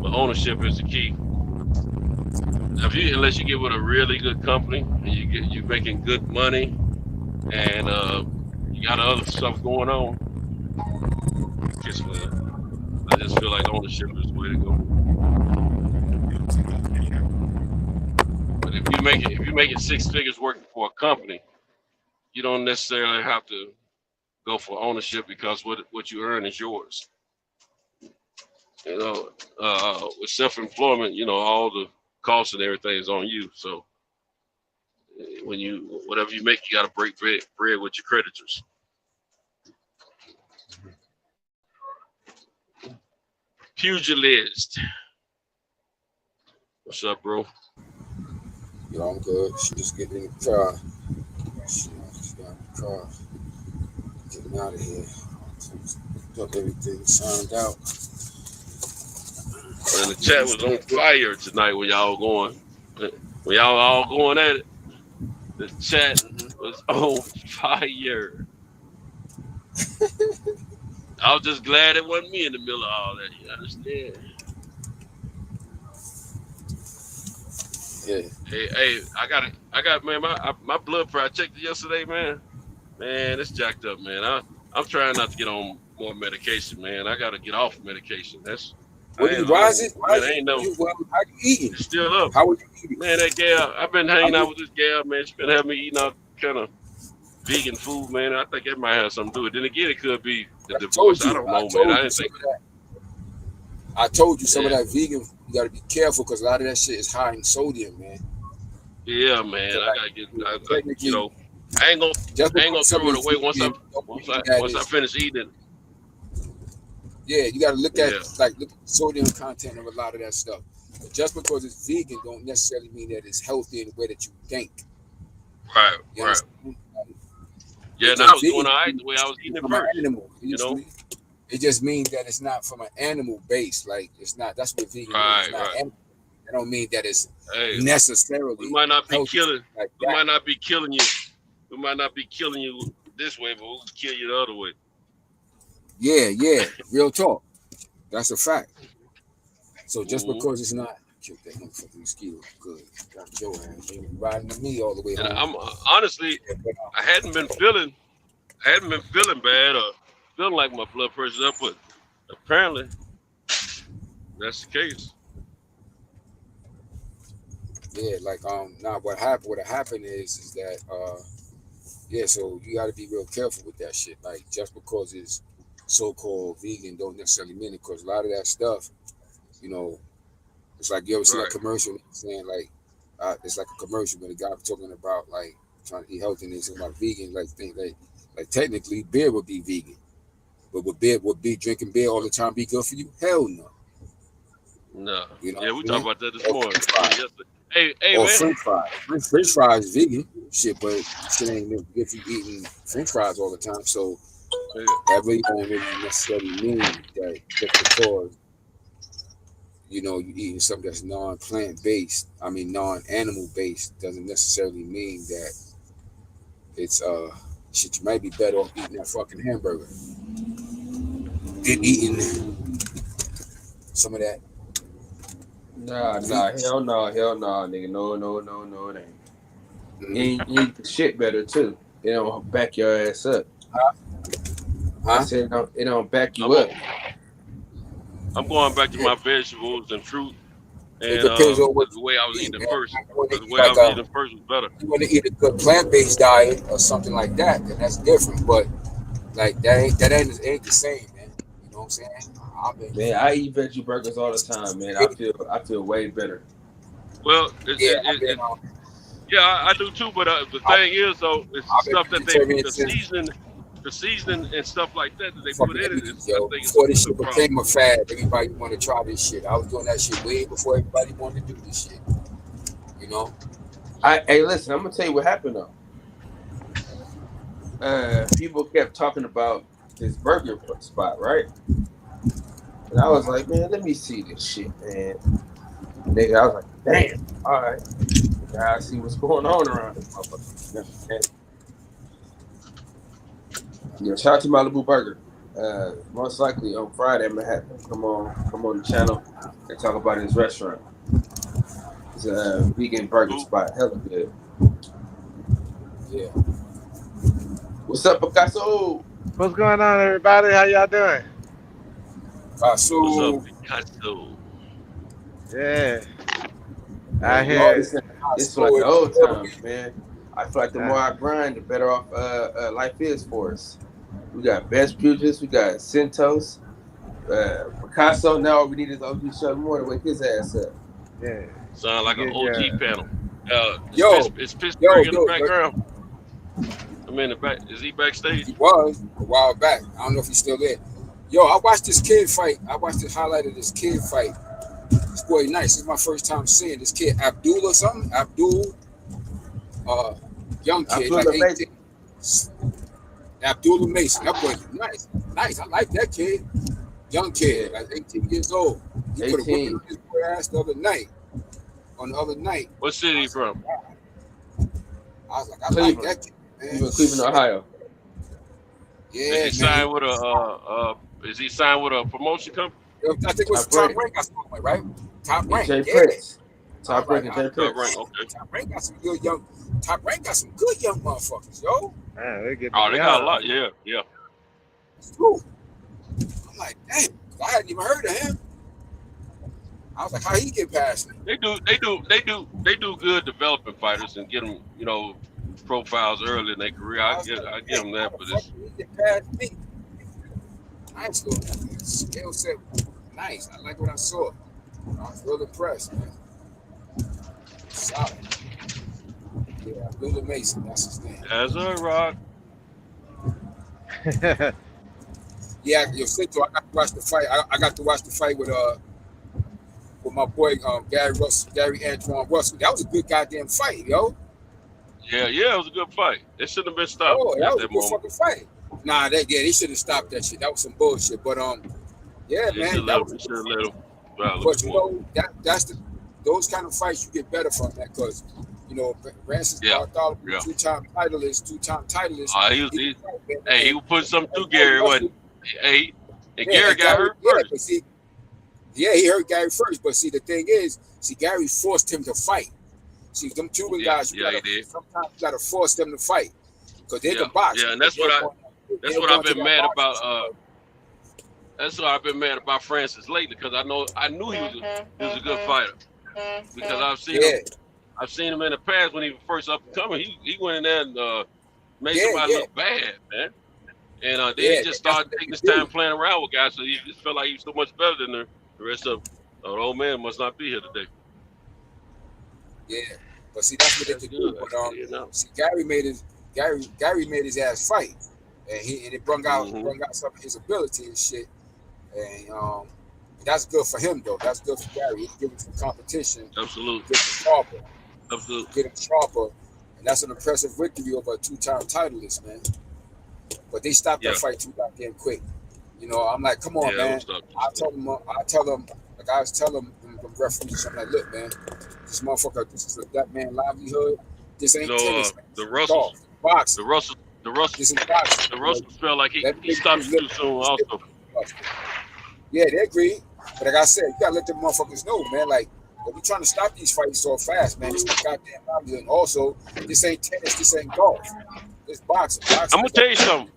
But ownership is the key. Now, unless you get with a really good company and you're making good money and you got other stuff going on, I just feel like ownership is the way to go. But if you make it 6 figures working for a company, you don't necessarily have to go for ownership because what you earn is yours. You know, with self-employment, you know, all the costs and everything is on you. So whatever you make, you got to break bread with your creditors. Pugilist. What's up, bro? Yo, I'm good. She just getting in the car. She just got in the car. Getting out of here. Got everything signed out. And the chat was on fire tonight when y'all going. When y'all all going at it, the chat was on fire. I was just glad it wasn't me in the middle of all that. You understand? Yeah. Hey, I got man, my blood pressure. I checked it yesterday, man. Man, it's jacked up, man. I'm trying not to get on more medication, man. I got to get off medication. Why is it? How you eating? It's still up. How are you eating? Man, that gal, I've been hanging out with this gal, man. She's been having me eating all kind of vegan food, man. I think that might have something to do with it. Then again, it could be the divorce. I don't know, man. I didn't think. I told you some of that vegan, you got to be careful because a lot of that shit is high in sodium, man. Yeah, man. I gotta get, you know, I ain't gonna throw it away once I finish eating it. Yeah, you got to look at the sodium content of a lot of that stuff. But just because it's vegan, don't necessarily mean that it's healthy in the way that you think. Right, right. Yeah, I was doing all right the way I was eating it first. Animal, you know, it just means that it's not from an animal base. Like it's not. That's what vegan is. It's not animal. That don't mean that it's necessarily. We might not be killing. Like we might not be killing you. We might not be killing you this way, but we'll kill you the other way. Yeah, real talk. That's a fact. So just because it's not, killed that motherfucking mosquito. Good. Got your ass. You riding to me all the way home. And I'm honestly, I hadn't been feeling bad or feeling like my blood pressure's up, but apparently that's the case. Yeah, like now what happened is that so you got to be real careful with that shit. Like just because it's so-called vegan don't necessarily mean it, because a lot of that stuff, you know, it's like you ever see that commercial saying like it's like a commercial when the guy was talking about like trying to eat healthy and he's talking about vegan, like technically beer would be vegan, but would be drinking beer all the time be good for you? Hell no. No. You know yeah, we talked about that this morning. Hey, or man. French fries vegan shit, but shit ain't good if you eating French fries all the time. So that really don't really necessarily mean that just because you know you eating something that's non-animal based doesn't necessarily mean that it's shit. You might be better off eating that fucking hamburger than eating some of that. Nah, hell no, nigga. No, it ain't. You eat the shit better too. it don't back your ass up. I said it don't back you up. I'm going back to my vegetables and fruit. And It depends on what the way I was eating it first. wanna The eat way I like was eating it first was better. you want to eat a good plant-based diet or something like that, then that's different. But like that ain't the same, man. You know what I'm saying? Man, I eat veggie burgers all the time, man. I feel way better. Well, I do too. But the thing is, though, it's the stuff that the seasoning and stuff like that they put in it. Before this shit became a fad, everybody wanted to try this shit. I was doing that shit way before everybody wanted to do this shit. You know? Hey, listen, I'm gonna tell you what happened though. People kept talking about this burger spot, right? And I was like, man, let me see this shit, man. Nigga, I was like, damn, all right. I see what's going on around this motherfucker. Yeah, shout out to Malibu Burger. Most likely on Friday, I'm gonna have him come on the channel and talk about his restaurant. It's a vegan burger spot, hella good. Yeah. What's up, Picasso? What's going on, everybody? How y'all doing? Picasso. What's up, Picasso? Yeah. I hear it's like the old times, man. I feel like the more I grind, the better off life is for us. We got Best Pugilist, we got Centos, Picasso. Now all we need is OG Show more to wake his ass up. Yeah. Sound like an OG panel. Is Pittsburgh in the background? I'm in the back. Is he backstage? He was a while back. I don't know if he's still there. Yo, I watched this kid fight. I watched the highlight of this kid fight. This boy nice. This is my first time seeing this kid, Abdul or something. Abdul, young kid, like 18. Abdullah Mason. That boy nice. Nice. I like that kid. Young kid, like 18 years old. He could have whipped his boy ass the other night. On the other night. What city he from? I was like, I like that kid, man. He's from Cleveland, Ohio. Yeah, is he signed with a is he signed with a promotion company? I think it was Top Rank, right? Top Rank. Jay Prince. Top Rank and Jay Prince. Top Rank got some good young. Top Rank got some good young motherfuckers, yo. Man, they got a lot. Yeah. Ooh. I'm like, damn, I hadn't even heard of him. I was like, how he get past me? They do good developing fighters and get them, profiles early in their career. I give them that for this. He get past me. Nice little skill set. Nice. I like what I saw. I was real impressed, man. Solid. Yeah, Abdullah Mason, that's his name. As a rock. Yeah, Cinto, I got to watch the fight. I got to watch the fight with my boy Gary Antoine Russell. That was a good goddamn fight, yo. Yeah, it was a good fight. It shouldn't have been stopped. Oh, that was a good fucking fight. Nah, they should have stopped that shit. That was some bullshit. But yeah, man, that was. But that's those kind of fights you get better from that because Francis Bartholomew, two-time titleist. He was putting something through Gary, wasn't he? Hey, and Gary got hurt first. But see, he hurt Gary first. But see, the thing is, Gary forced him to fight. See, them Cuban guys, sometimes you gotta force them to fight because they can box. Yeah, and that's what I've been mad about. That's what I've been mad about Francis lately because I knew he was a good fighter because I've seen him in the past when he was first up and coming. He went in there and made somebody look bad, man. And then he just started taking his time playing around with guys, so he just felt like he was so much better than the rest of them. The old man must not be here today. Yeah, but see that's what they could do. But see, Gary made his ass fight, and it brought out some of his ability and shit. And that's good for him though. That's good for Gary. It gives him some competition. Absolutely. Get him sharper. And that's an impressive victory over a two-time titleist, man. But they stopped that fight too goddamn quick. I'm like, come on, man. I tell them, like I was telling the referees, I'm like, look, man, this motherfucker, this is a black man livelihood. This ain't tennis, man. The Russells, boxing. The Russells felt like he stopped too soon also. Yeah, they agree. But like I said, you gotta let them motherfuckers know, man. Like, we trying to stop these fights so fast, man. It's the goddamn livelihood. And also, this ain't tennis, this ain't golf. It's boxing. I'm gonna tell you something.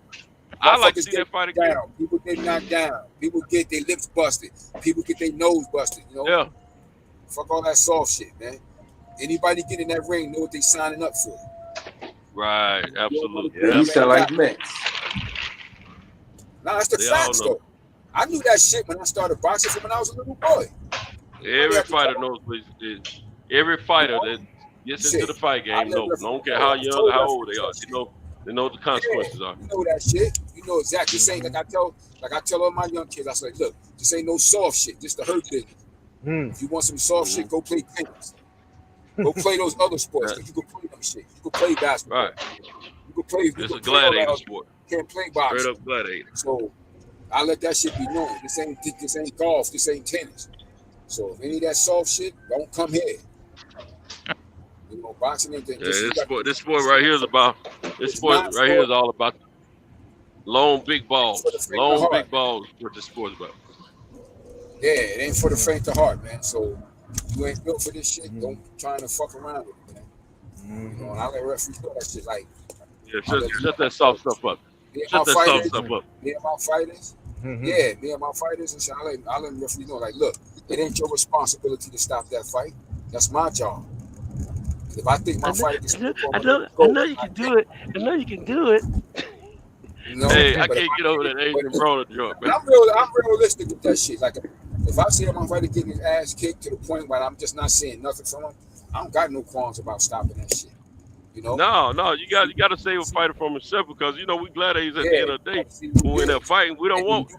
I like to see that fight again. Down. People get knocked down. People get their lips busted. People get their nose busted. You know. Yeah. Fuck all that soft shit, man. Anybody get in that ring know what they signing up for. Right. Absolutely. Yeah, you sound like Max. Nah, that's the facts though. I knew that shit when I started boxing from when I was a little boy. Every fighter knows what it is. Every fighter that gets into the fight game knows. Don't care how young or how old they are. They know what the consequences are. You know that shit. You know exactly. Saying like I tell all my young kids, I say, look, this ain't no soft shit. This the hurt business. If you want some soft shit, go play tennis. Go play those other sports. You can play them shit. You can play basketball. Right. You can play. It's a gladiator sport. You can't play boxing. Straight up gladiator. So I let that shit be known. This ain't golf. This ain't tennis. So if any of that soft shit, don't come here. You know, boxing ain't that. Yeah, this sport right here is about. This sport right here is all about long big balls. Long big balls. What this sport is about. Yeah, it ain't for the faint of heart, man. So you ain't built for this shit. Don't try to fuck around with it, man. You know, and I let referees do that shit. Like, yeah, shut that soft stuff up. Shut that soft stuff up. Me and my fighters. Yeah, me and my fighters and shit. I let the referee know, like, look, it ain't your responsibility to stop that fight. That's my job. If I think my fighter can I know you can do it. I know you can do it. No, hey, I can't get over that Adrian Broner joint, man. I'm realistic with that shit. Like, if I see my fighter getting his ass kicked to the point where I'm just not seeing nothing from him, I don't got no qualms about stopping that shit. You know? No, you got to save a fighter from himself because we gladiators at the end of the day. When we're in there fighting, we don't want.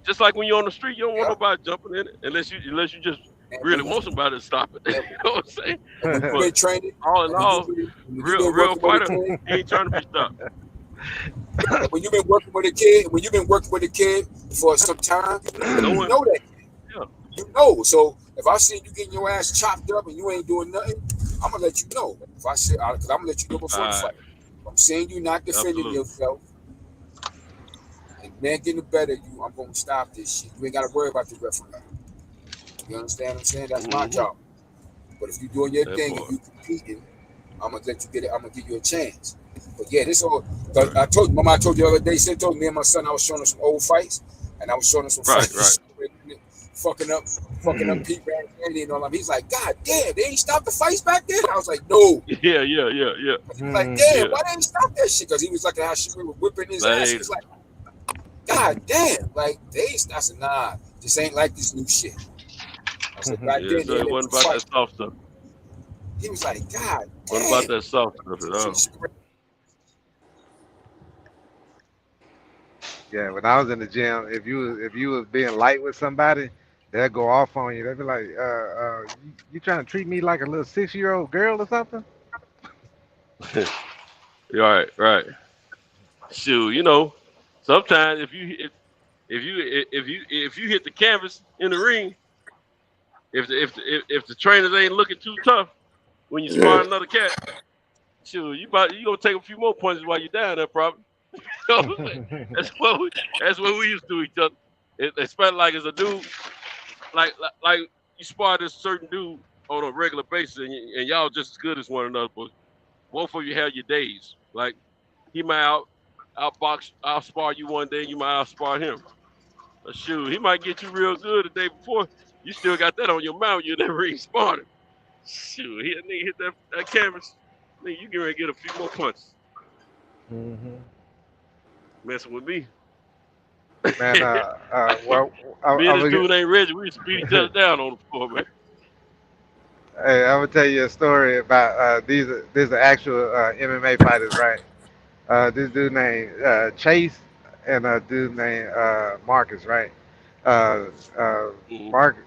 Just like when you're on the street, you don't want nobody jumping in it unless you just really want somebody to stop it. You know what I'm saying? But all in all, real fighter, he ain't trying to be stopped. When you've been working with a kid for some time, you know that. Yeah. You know. So if I see you getting your ass chopped up and you ain't doing nothing, I'm gonna let you know. If I say, because I'm gonna let you know before the fight. If I'm saying you not defending yourself, and man getting better, I'm gonna stop this shit. You ain't gotta worry about the referee. You understand what I'm saying? That's my job. But if you're doing your thing and you competing, I'm gonna let you get it. I'm gonna give you a chance. But yeah, this all. I told you the other day. She told me and my son I was showing him some old fights, and I was showing him some fights. Fucking up Pete Van Zandt and all that. He's like, God damn, they ain't stopped the fights back then. I was like, no. Yeah. He was like, damn, why they ain't stop that shit? Because he was like, how she was whipping his ass. He was like, God damn, like they ain't. I said, nah, this ain't like this new shit. I said, back then, it wasn't about that soft stuff. He was like, God damn. What about that soft stuff at all? Yeah, when I was in the gym, if you was being light with somebody, they'll go off on you. They'll be like, you trying to treat me like a little 6-year-old girl or something? Right. Shoot, sometimes if you hit the canvas in the ring, if the trainers ain't looking too tough when you spar another cat, shoot, you gonna take a few more punches while you're down there, probably. That's what we used to do each other. Especially like as a dude, like you spar this certain dude on a regular basis, and y'all just as good as one another. But both of you have your days. Like he might outspar you one day, you might outspar him. But shoot, he might get you real good the day before. You still got that on your mouth. You never ring sparring. Shoot, he hit that canvas. You can get a few more punches. Messing with me. Man, me and this dude ain't Reggie. We used to beat each other down on the floor, man. Hey, I'm gonna tell you a story about these are actual MMA fighters, right? This dude named Chase and a dude named Marcus, right?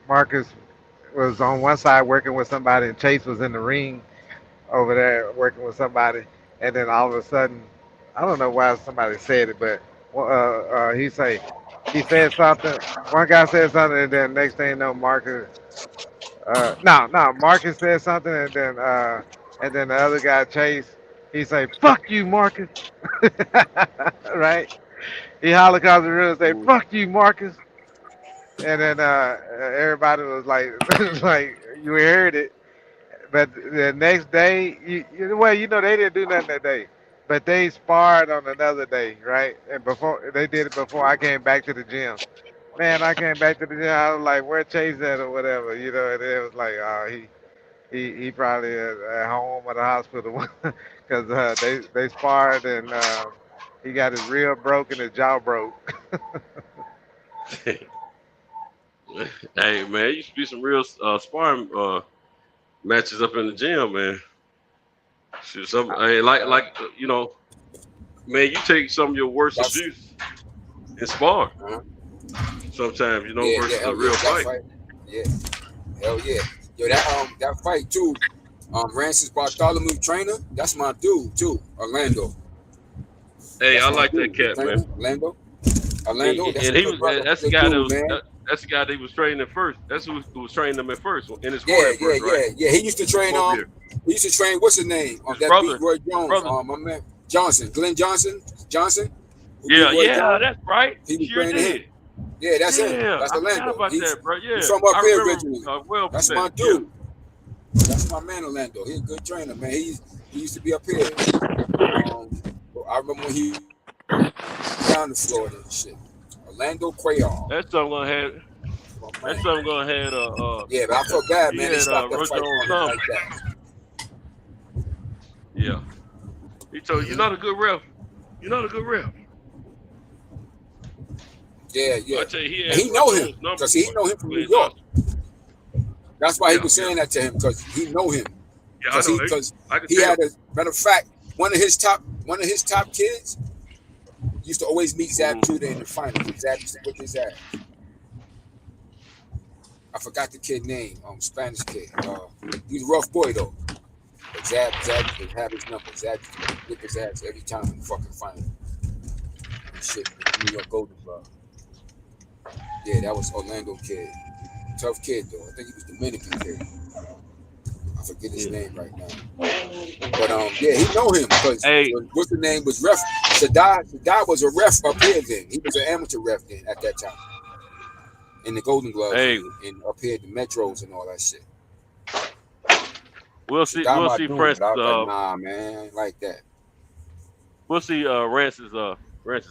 Marcus was on one side working with somebody, and Chase was in the ring over there working with somebody, and then all of a sudden, I don't know why somebody said it, but he said something. One guy said something, and then next thing you know, Marcus said something, and then the other guy, Chase, he say, "Fuck you, Marcus," right? He hollered across the room and say, "Fuck you, Marcus," and then everybody was like, like you heard it. But the next day, they didn't do nothing that day. but they sparred on another day, right? And before they did it before I came back to the gym. Man, I came back to the gym. I was like, "Where Chase at or whatever?" You know, and it was like, he probably at home or the hospital because they sparred and he got his rib broke and his jaw broke. Hey man, it used to be some real sparring matches up in the gym, man. Shit, like you know, man, you take some of your worst abuse and spar. Sometimes, you know, versus a real fight. Yeah, hell yeah. Yo, that fight too. Rancis Bartholomew trainer, that's my dude too, Orlando. Hey, That's I my like dude, that cat, trainer, man. Orlando. And he was that's the guy that was that's the guy that was training at first. That's who was training him at first in his sport at first, right? Yeah. He used to train he used to train, what's his name? His That brother. beat Roy Jones. My man Johnson, Glenn Johnson. who Yeah, beat Roy Jones. that's right. He was Sure training did. him. Yeah, that's him. That's I forgot Orlando. about He's that, bro. Yeah, from up I here remember, originally. That's my dude. That's my man Orlando. He's a good trainer, man. He used to be up here. I remember when he down to Florida and shit. Orlando Quayle. That's something gonna have. That's something gonna have. Yeah, but I feel bad, man. They had, stopped that Roger fight on on him like that. Yeah. He told you, you're not a good ref. You're not a good ref. Yeah. I tell you, And he know him because he know him from New York. That's why he was saying that to him because he know him. Yeah, I know. Because I can he tell. had a matter of fact, one of his top kids used to always meet Zab Judah in the final. Zab used to whip his ass. I forgot the kid name, Spanish kid. He's a rough boy though. But Zab would have his number. Zab used to whip his ass every time in the fucking final. And shit, New York Golden Glove. Yeah, that was Orlando kid. Tough kid though. I think he was Dominican kid. I forget his name right now. But yeah, he know him because what's the name was ref. Sadai was a ref up here then. He was an amateur ref then at that time. In the Golden Gloves and up here the Metros and all that shit. We'll see. Sadai We'll my see dude, Francis. but I was like, nah, man, like that. We'll see Rancis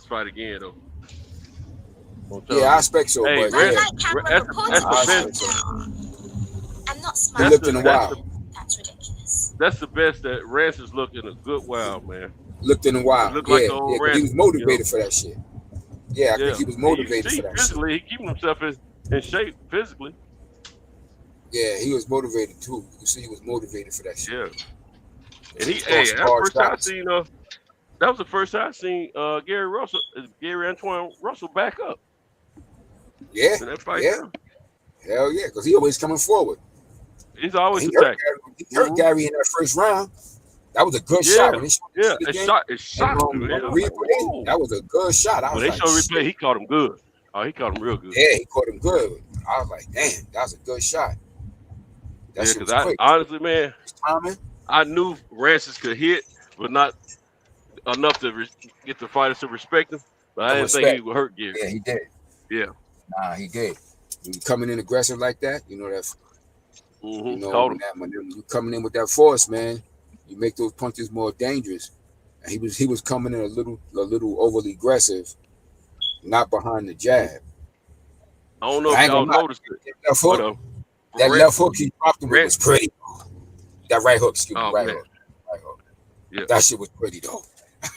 fight again though. Yeah, I expect so. Hey, but yeah. that's the best. I'm not He smiling. looked in a while. That's ridiculous. That's the best that Rancis looked in a good while, man. Looked in a while. Looked Yeah, like the old yeah, 'cause he was Rancis, motivated you know? for that shit. Yeah, I think he was motivated for that shit. Physically, he keeping himself in shape physically. Yeah, he was motivated too. You see, he was motivated for that shit. Yeah. And that was the first time I seen Gary Antoine Russell back up. Yeah, in that fight. yeah. Hell yeah, because he always coming forward. He's always He hurt attacking. Gary in that first round. That was a good shot. When they showed the game, it shot him, man. that was a good shot. I When was they like, showed shit. replay, he caught him good. Oh, he caught him real good. Yeah, he caught him good. I was like, damn, that was a good shot. That shit was because quick. honestly, man, Timing. I knew Rancis could hit, but not enough to get the fighters to respect him. But I didn't think he would hurt Gary. Yeah, he did. Yeah. Nah, he did. When you coming in aggressive like that, you know that. You know, Caught him. when you coming in with that force, man, you make those punches more dangerous. And he was coming in a little overly aggressive, not behind the jab. I don't know I if ain't y'all gonna lie. noticed it. Left hook, that left hook he dropped him with was pretty. That right hook, excuse me, Oh, right man. hook. Right hook. Yeah. That shit was pretty though.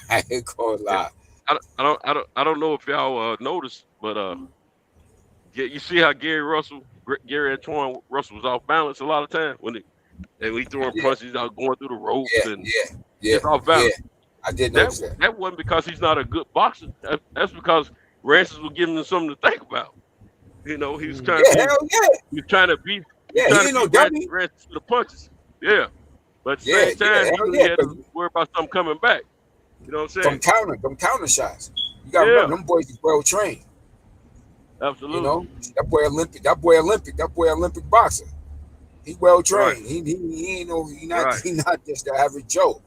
I ain't gonna lie. I don't know if y'all noticed, but you see how Gary Antoine Russell was off balance a lot of times when he throwing punches out going through the ropes and it's off balance. Yeah. I did notice that. That wasn't because he's not a good boxer. That's because Rancis was giving him something to think about. You know, he was trying he was trying to beat Rancis to the punches. Yeah. But at the same time, he had to worry about something coming back. You know what I'm saying? Them counter shots. You gotta remember, them boys is well trained. Absolutely. You know, that boy Olympic boxer. He well trained. Right. He not just the average Joe.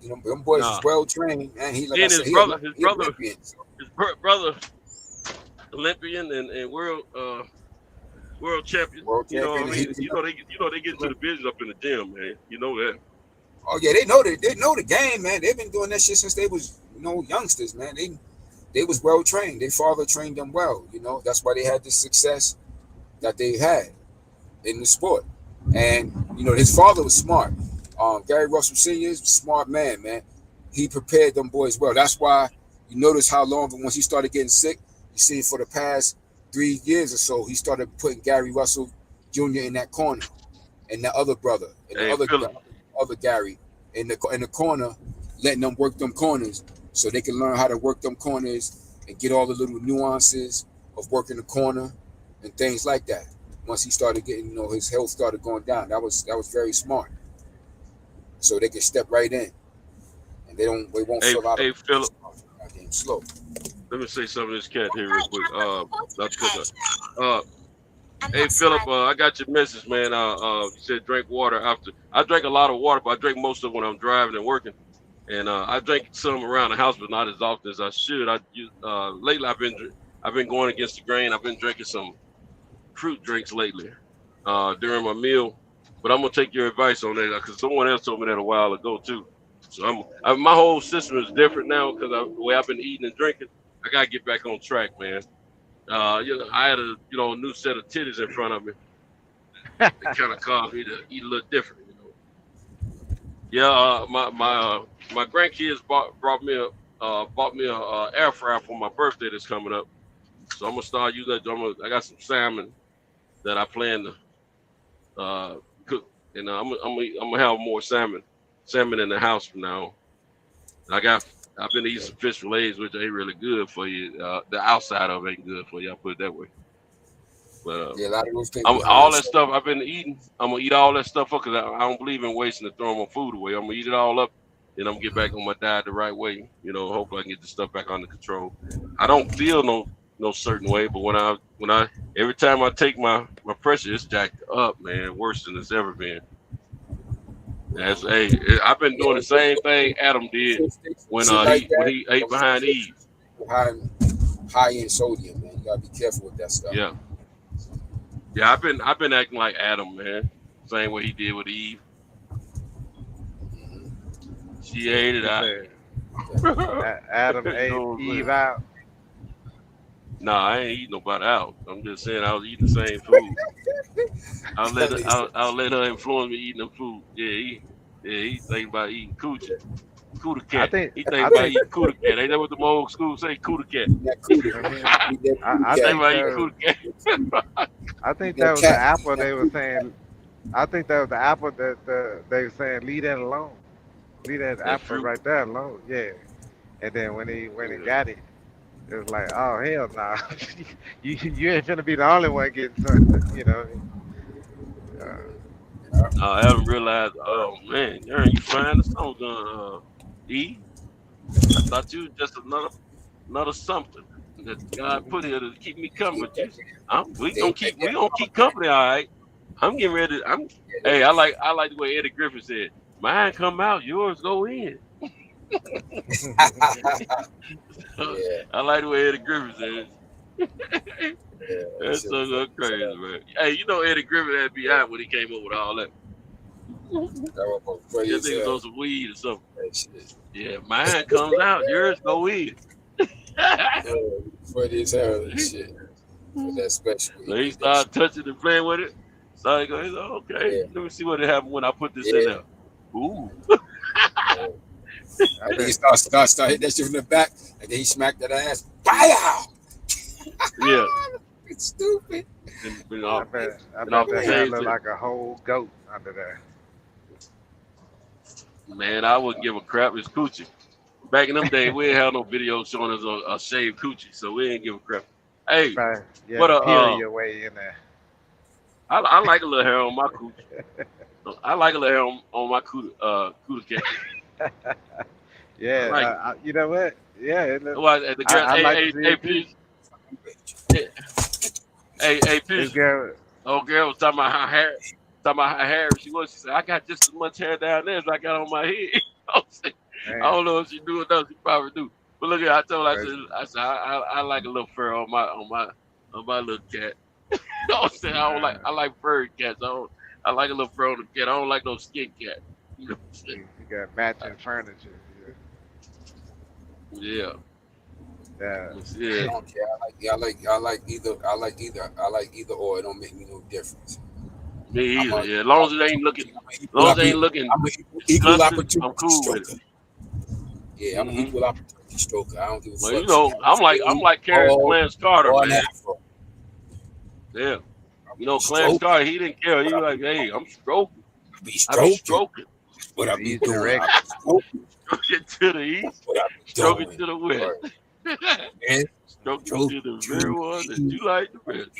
You know, them boys is well trained, and his brother, Olympian and world champion. You know what I mean? You know they get into the business up in the gym, man. You know that. Oh yeah, they know the game, man. They've been doing that shit since they was youngsters, man. They was well trained. Their father trained them well. That's why they had the success that they had in the sport. And his father was smart. Gary Russell Sr. is a smart man. He prepared them boys well. That's why you notice how long, but once he started getting sick, you see for the past 3 years or so, he started putting Gary Russell Jr. in that corner, and the other brother, and the other Gary in the corner, letting them work them corners so they can learn how to work them corners and get all the little nuances of working the corner and things like that. Once he started getting, his health started going down, that was very smart. So they can step right in, and they won't fill out. Hey, Philip. Slow. Let me say something to this cat here real quick. Hey Philip, I got your message, man. You said drink water after. I drink a lot of water, but I drink most of it when I'm driving and working. And I drink some around the house, but not as often as I should. Lately I've been going against the grain. I've been drinking some fruit drinks lately during my meal. But I'm gonna take your advice on that because someone else told me that a while ago too. So my whole system is different now because the way I've been eating and drinking. I gotta get back on track, man. I had a new set of titties in front of me. It kind of caused me to eat a little different, Yeah, my grandkids bought me a air fryer for my birthday that's coming up. So I'm gonna start using that. I got some salmon that I plan to cook, and I'm gonna have more salmon in the house from now on. I've been eating some fish fillets, which ain't really good for you. The outside of it ain't good for you. I'll put it that way. But a lot of those things. All that stuff I've been eating, I'm gonna eat all that stuff up because I don't believe in wasting and throwing my food away. I'm gonna eat it all up, then I'm gonna get back on my diet the right way. Hopefully I can get the stuff back under control. I don't feel no certain way, but when I every time I take my pressure, it's jacked up, man, worse than it's ever been. I've been doing the same thing Adam did when he ate behind Eve. High in sodium, man. You gotta be careful with that stuff. Yeah. I've been acting like Adam, man. Same way he did with Eve. She ate it out. Adam ate Eve out. No, I ain't eating nobody out. I'm just saying I was eating the same food. I'll let her influence me eating the food. Yeah, he think about eating coochie. Cooter cat. He think about eating cooter cat. Ain't that what the old school say? Cooter cat. I think about eating cooter cat. I think that was the apple they were saying. I think that was the apple that they were saying leave that alone. Leave that apple right there alone. Yeah. And then when he got it. It was like, oh hell no, nah. you ain't gonna be the only one getting something, I haven't realized. Oh man, Aaron, you find the song done? E. I thought you was just another something that God put here to keep me company. We gonna keep company, all right. I'm getting ready. Hey, I like the way Eddie Griffin said, "Mine come out, yours go in." I like the way Eddie Griffin says. That's so crazy, man. Hey, Eddie Griffin had to be out when he came up with all that. That nigga was on some weed or something. Yeah, mine comes out, yours go in. Funny as hell and shit. That special. So he started touching and playing with it. So he goes, okay, let me see what happened when I put this in there. Ooh. I think he start hitting that shit from the back, and then he smacked that ass. Wow! Yeah. It's stupid. I bet that hair look like a whole goat under there. Man, I wouldn't give a crap. It's coochie. Back in them days, we didn't have no video showing us a shaved coochie, so we didn't give a crap. Hey, what your way in there. I like a little hair on my coochie. I like a little hair on my cooter cat. Yeah, you know what? Yeah, Hey, Peace. Girl was talking about her hair. She said, I got just as much hair down there as I got on my head. I don't know if she do or not. She probably do. But look at, I told her, I said, I like a little fur on my little cat. I like furry cats. I like a little fur on the cat. I don't like no skin cat. You know what I'm saying? got matching furniture. Yeah. Yeah. I don't care. I like either or. It don't make me no difference. Me either. Yeah, as long as it ain't looking, I'm an equal disgusting, opportunity I'm cool with stroker. it. Yeah, I'm an equal opportunity stroker. I don't give a Well, fuck. you know, I'm like Clarence Carter, or an man. afro. Yeah. You know, Clarence Carter, he didn't care. He was like, hey, I'm stroking. I be stroking. What I be doing? Stroke it to the east. Stroke it to the west. Stroke it to the very one that you like the best.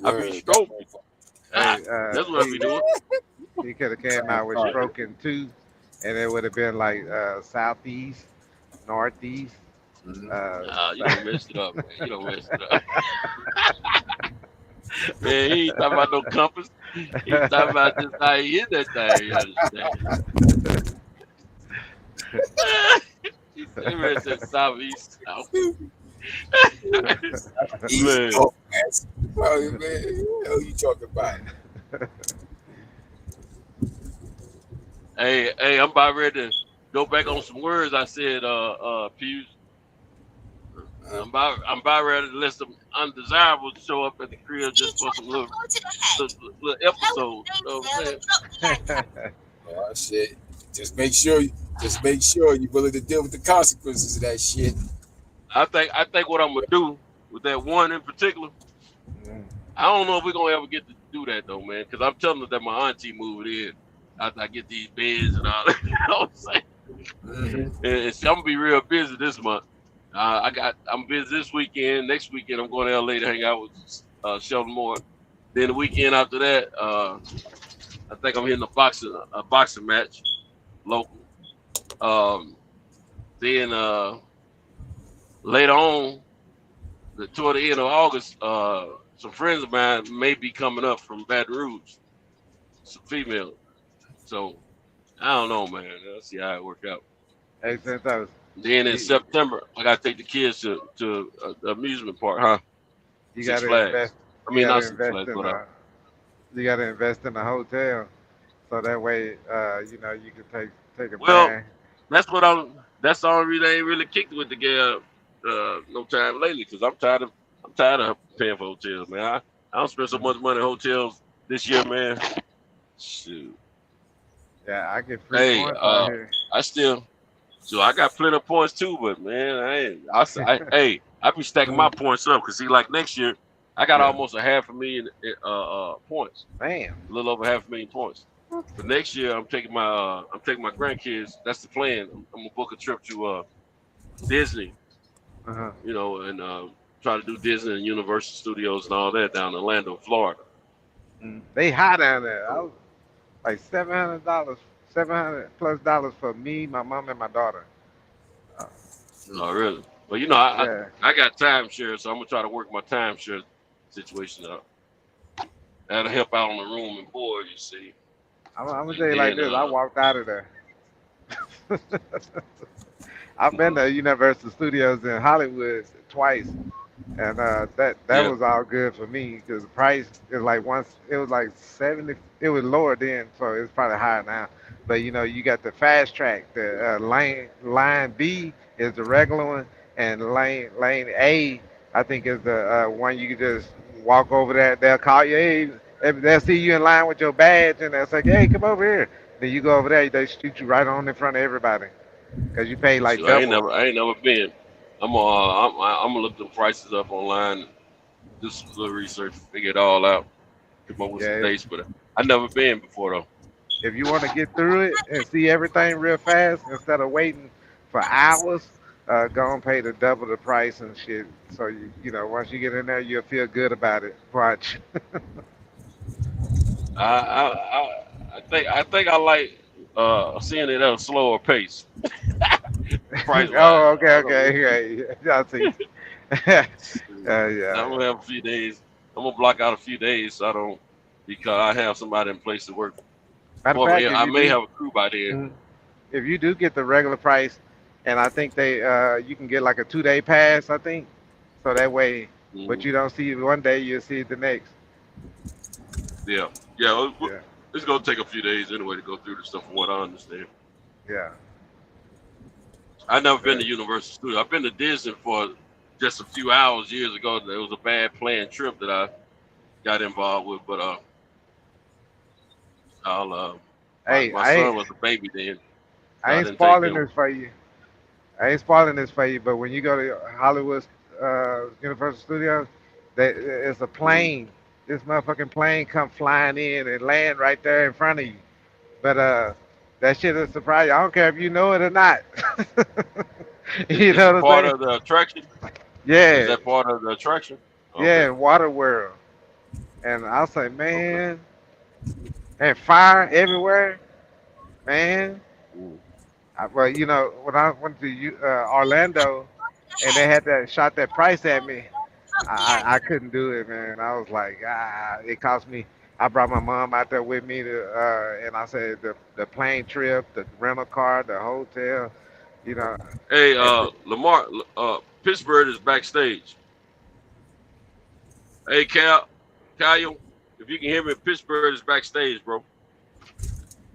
I be stroking. That's what I be doing. He could have came out with stroking 2, and it would have been like southeast, northeast. You don't mess it up, man. You don't mess it up. Man, he ain't talking about no compass. He talking about just how he hit that thing. You understand? He said, man, said southeast, south. Man. Oh, man, what you talking about? Hey, I'm about ready to go back on some words I said, Pews. I'm about ready to let some undesirables show up at the crib just for some little episodes. You know what I'm saying? Oh shit! Just make sure you're willing to deal with the consequences of that shit. I think what I'm gonna do with that one in particular, I don't know if we're gonna ever get to do that though, man. Because I'm telling them that my auntie moved in after I get these beds and all that. You know what I'm saying? And see, I'm gonna be real busy this month. I'm busy this weekend. Next weekend, I'm going to LA to hang out with Sheldon Moore. Then the weekend after that, I think I'm hitting a boxing match, local. Then later on, toward the end of August, some friends of mine may be coming up from Baton Rouge, some females. So I don't know, man. Let's see how it works out. Hey, Santos. Then in September, I gotta take the kids to the amusement park, huh? You Six gotta Flags. invest. I mean, not Six invest Flags, in but you gotta invest in a hotel, so that way, you know, you can take a well, bag. that's the only reason I ain't really kicked with the girl no time lately, because I'm tired of paying for hotels, man. I don't spend so much money in hotels this year, man. Shoot. Yeah, I get free points out here. So I got plenty of points too, but man, I be stacking my points up because see, like next year, I got almost 500,000 points. Damn, a little over 500,000 points. But next year, I'm taking my grandkids. That's the plan. I'm gonna book a trip to Disney, you know, and try to do Disney and Universal Studios and all that down in Orlando, Florida. They high down there. I was like $700, $700+ for me, my mom, and my daughter. Oh, really? Well, you know, I got timeshare, so I'm gonna try to work my timeshare situation out. That'll help out on the room and board, you see. I'm gonna tell you like this. I walked out of there. I've been to Universal Studios in Hollywood twice, and that was all good for me because the price is like it was like 70. It was lower then, so it's probably higher now. But you know, you got the fast track. The line B is the regular one, and lane A, I think, is the one you can just walk over there. They'll call you, hey, they'll see you in line with your badge, and they'll say, hey, come over here. Then you go over there, they shoot you right on in front of everybody because you pay like double. I ain't never been. I'm gonna look the prices up online, do some little research, figure it all out, come up with some dates. But I've never been before though. If you want to get through it and see everything real fast instead of waiting for hours, go and pay the double the price and shit. So you know, once you get in there, you'll feel good about it. Watch. I think I like seeing it at a slower pace. Oh, okay. Y'all see. Yeah. I'm gonna have a few days. I'm gonna block out a few days so I don't, because I have somebody in place to work. Matter of fact, I may have a crew by then. If you do get the regular price, and I think you can get like a 2-day pass, I think. So that way, what you don't see one day, you'll see it the next. Yeah. It's gonna take a few days anyway to go through the stuff from what I understand. Yeah. I've never been to Universal Studios. I've been to Disney for just a few hours years ago. It was a bad planned trip that I got involved with, but Hey, my son was a baby then. So I I ain't didn't take spoiling him. this for you. I ain't spoiling this for you, but when you go to Hollywood Universal Studios, it's a plane. This motherfucking plane come flying in and land right there in front of you. But that shit is surprising. I don't care if you know it or not. You Is know it what part I'm of the attraction? Is saying? that part of the attraction? Yeah, in Water World. And I was like, man, and fire everywhere, man. Well, you know, when I went to Orlando and they had that shot that price at me, I couldn't do it, man. I was like, it cost me. I brought my mom out there with me and I said the plane trip, the rental car, the hotel, you know. Hey, Lamar, Pittsburgh is backstage. Hey, Kyle, if you can hear me, Pittsburgh is backstage, bro.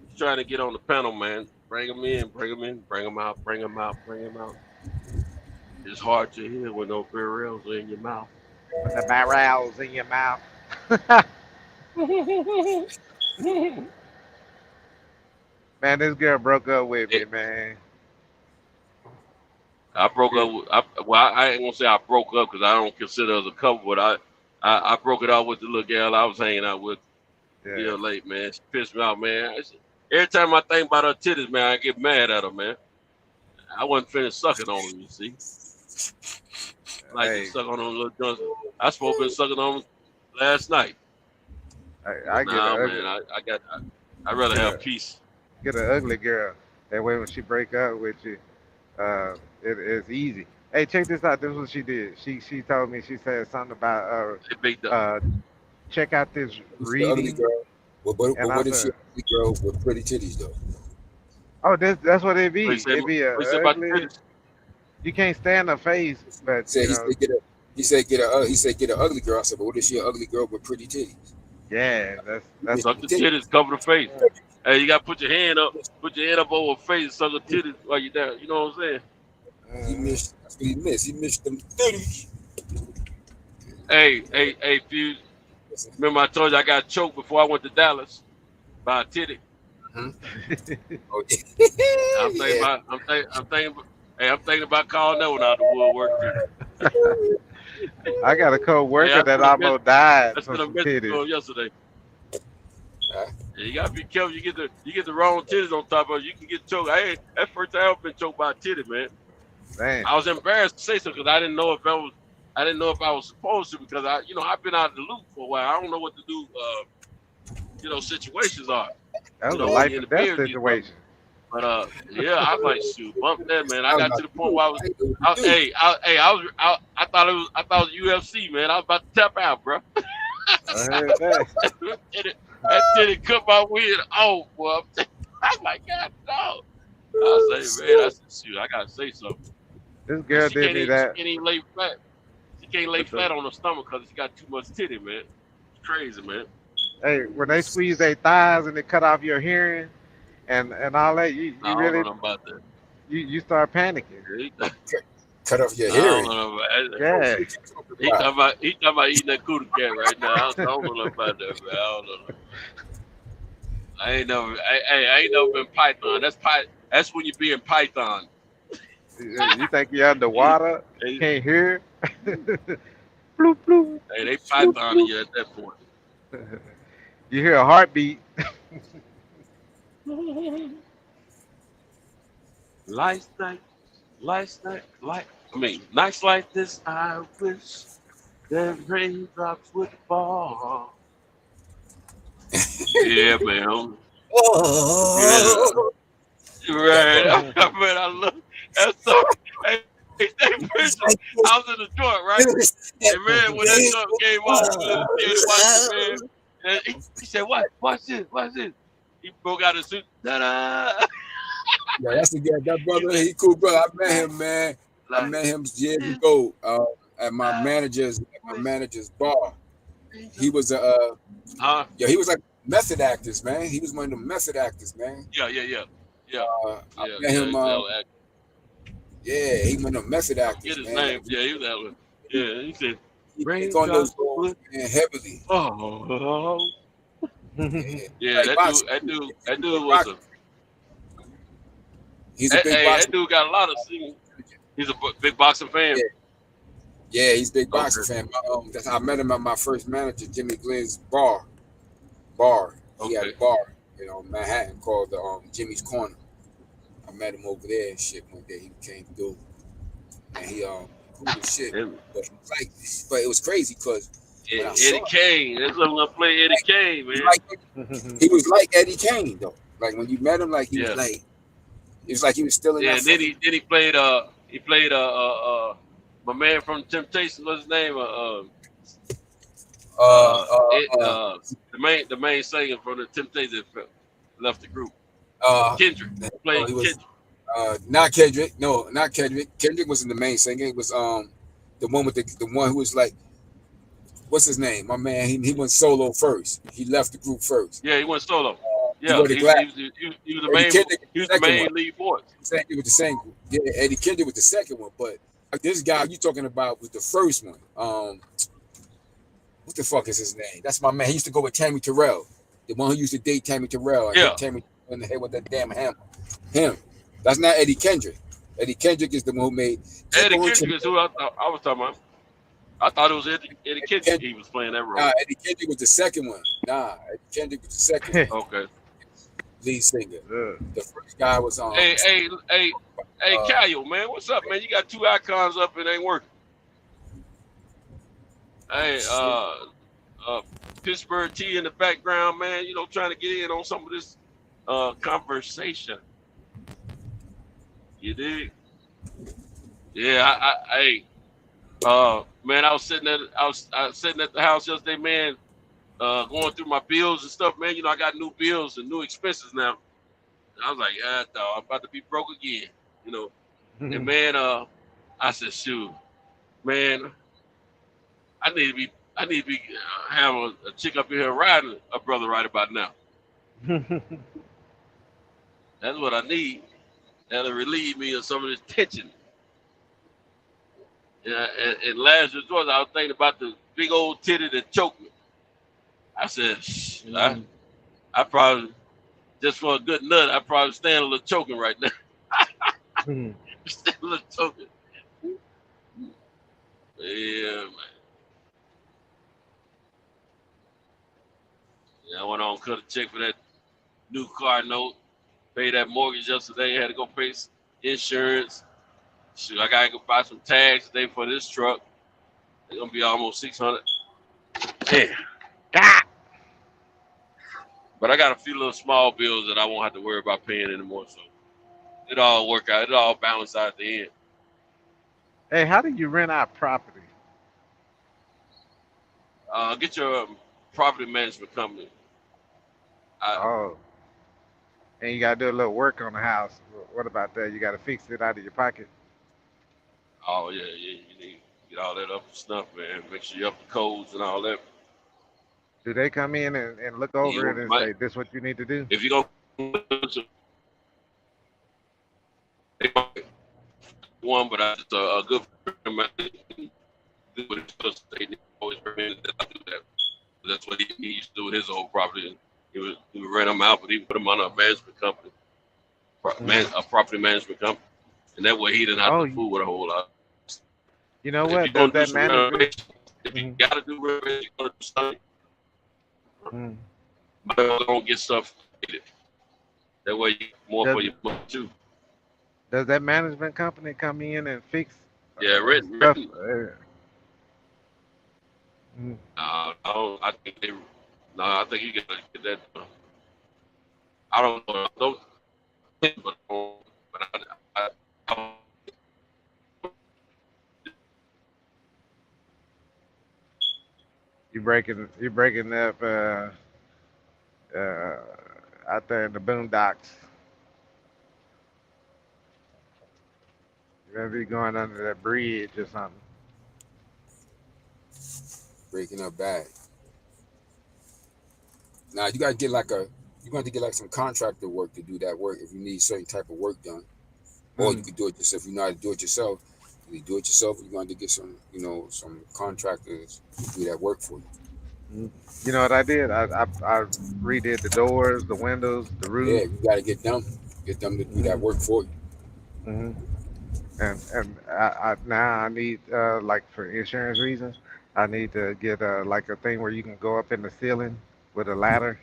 He's trying to get on the panel, man. Bring him in, bring him in, bring him out, bring him out, bring him out. It's hard to hear when no barrels are in your mouth. With the barrels in your mouth. Man, this girl broke up with me, man. I broke up. I ain't gonna say I broke up because I don't consider us a couple, but I broke it off with the little girl I was hanging out with. Yeah, late, man. She pissed me off, man. Every time I think about her titties, man, I get mad at her, man. I wasn't finished sucking on them, you see. Like to suck on them little joints. I supposed to been sucking on them last night. I get nah, an man. I'd rather have peace. Get an ugly girl. That way when she break up with you, it's easy. Hey, check this out. This is what she did. She told me, she said something about check out this Who's the ugly reading. girl? What And I if she said, ugly girl with pretty titties though? oh, that's what it be. What you say- It be a what you say about the ugly. titties? You can't stand her face, but Said you know, he said get an ugly girl. I said, but what if she an ugly girl with pretty titties? yeah, that's Suck the titties, cover the face. Hey, you gotta put your hand up over her face, suck the titties while you down. You know what I'm saying? He missed. That's what he missed. He missed them titties. Hey, Fuse. Remember I told you I got choked before I went to Dallas by a titty. Oh, I'm thinking about calling that one out of the woodwork. I got a co-worker Hey, that almost died That's from been a some message to titties. him yesterday. Yeah, you gotta be careful. You get the wrong titties on top of it. You can get choked. That's first time I've been choked by a titty, man. Damn. I was embarrassed to say so because I didn't know if I was supposed to because I've been out of the loop for a while. I don't know what to do. Situations are. That was You a know, life when and you're in the death beard, situation. But yeah, I was like, shoot, bump that, man. I got to the point where I thought it was UFC, man. I was about to tap out, bro. I heard that. That titty cut my weird off, boy. I'm like, God, no. I say, man, I said, shoot, I gotta say something. This girl did me that. She can't even lay flat. She can't lay flat on her stomach because she got too much titty, man. It's crazy, man. Hey, when they squeeze their thighs and they cut off your hearing and all that, you I don't really know about that. you start panicking. Cut off your I don't hearing. know about Yeah. He talking about eating that cootie cat right now. I don't know about that, man. I don't know. I ain't never been Python. That's when you be in Python. You think you're underwater? Can't hear? Bloop, bloop. Hey, they Python you at that point. You hear a heartbeat. Nights like this, I wish that raindrops would fall. Yeah, man. Oh. Right. Man, I love that song. Hey, I was in the joint, right? And man, when that song came on, and he said, Watch this. He broke out his suit. Ta-da! Yeah, that's the guy. That brother, he cool brother. I met him, man. I met him years ago at my manager's bar. He was he was like method actors, man. He was one of the method actors, man. Yeah. Yeah. I Yeah. met Yeah. him. He's LA actor. Yeah, he one of the method actors, Get his man. name. Yeah, he was LA. Yeah. He said, He take "Rain on those drops roles, would man, heavily. fall." Yeah, Yeah, like boxing. that dude was a. He's a big Hey, boxing. that dude got a lot of singing. He's a big boxing fan. Yeah, he's a big boxing fan. I met him at my first manager, Jimmy Glenn's bar. He had a bar, in Manhattan called the Jimmy's Corner. I met him over there and shit one day. He came through, and he cool as shit. But it was crazy because Eddie Kane. That's what I'm gonna play Eddie Kane, man. he was like Eddie Kane though. Like when you met him, like he was like, it was like he was still in Yeah, that. and then he played my man from Temptations. What's his name? The main singer from the Temptations left the group. Kendrick. Played Kendrick. Not Kendrick. No, not Kendrick. Kendrick wasn't the main singer. It was the one with the one who was like, what's his name? My man. He went solo first. He left the group first. Yeah, he went solo. Yeah, he was the main lead voice. He was the same group. Yeah, Eddie Kendrick was the second one, but this guy you talking about was the first one. What the fuck is his name? That's my man. He used to go with Tammy Terrell, the one who used to date Tammy Terrell. And hit Tammy in the head with that damn hammer. Him. That's not Eddie Kendrick. Eddie Kendrick is the one who made. Eddie Kendrick is who I was talking about. I thought it was Eddie Kendrick. He was playing that role. Nah, Eddie Kendrick was the second one. Eddie Kendrick was the second one. Okay. Lead singer. The first guy was on. Hey, Kyle, man, what's up, man? You got two icons up and ain't working. Hey, Pittsburgh T in the background, man. Trying to get in on some of this conversation. You dig? Yeah, man, I was sitting at the house yesterday, man, going through my bills and stuff, man. I got new bills and new expenses now. And I was like, I'm about to be broke again, And man, I said, shoot, man, I need to be have a chick up here riding a brother right about now. That's what I need. That'll relieve me of some of this tension. And last resort, I was thinking about the big old titty that choked me. I said, I probably, just for a good nut, I probably stand a little choking right now. Stand a little choking. Yeah, man. Yeah, I went on, cut a check for that new car note, paid that mortgage yesterday, had to go pay insurance. Shoot, I gotta go buy some tags today for this truck. They're gonna be almost $600. Damn. But I got a few little small bills that I won't have to worry about paying anymore. So it all work out. It all balance out at the end. Hey, how do you rent out property? Get your property management company. And you gotta do a little work on the house. What about that? You gotta fix it out of your pocket. Oh yeah, you need to get all that up and stuff, man. Make sure you up the codes and all that. Do they come in and look over it and say, this is what you need to do? If you go one, but I just a good friend of mine, they always recommended that I do that. That's what he used to do with his old property. He would rent them out, but he would put them on a management company, a property management company, and that way he didn't have to fool with a whole lot. You know what? Does that management? If you gotta do renovation, you gotta do something. But don't get stuff needed. That way you more for your money too. Does that management company come in and fix? Written. I think you gotta get that done. I don't know. But I You're breaking up out there in the boondocks. You're gonna be going under that bridge or something. Breaking up bad. Now you gotta get like you're going to get like some contractor work to do that work if you need certain type of work done, or you could do it yourself. If you know how to do it yourself, you do it yourself. You're going to get some, some contractors to do that work for you. You know what I did? I redid the doors, the windows, the Yeah, roof. you got to get them to do that work for you. Hmm. And I now I need like for insurance reasons, I need to get like a thing where you can go up in the ceiling with a ladder,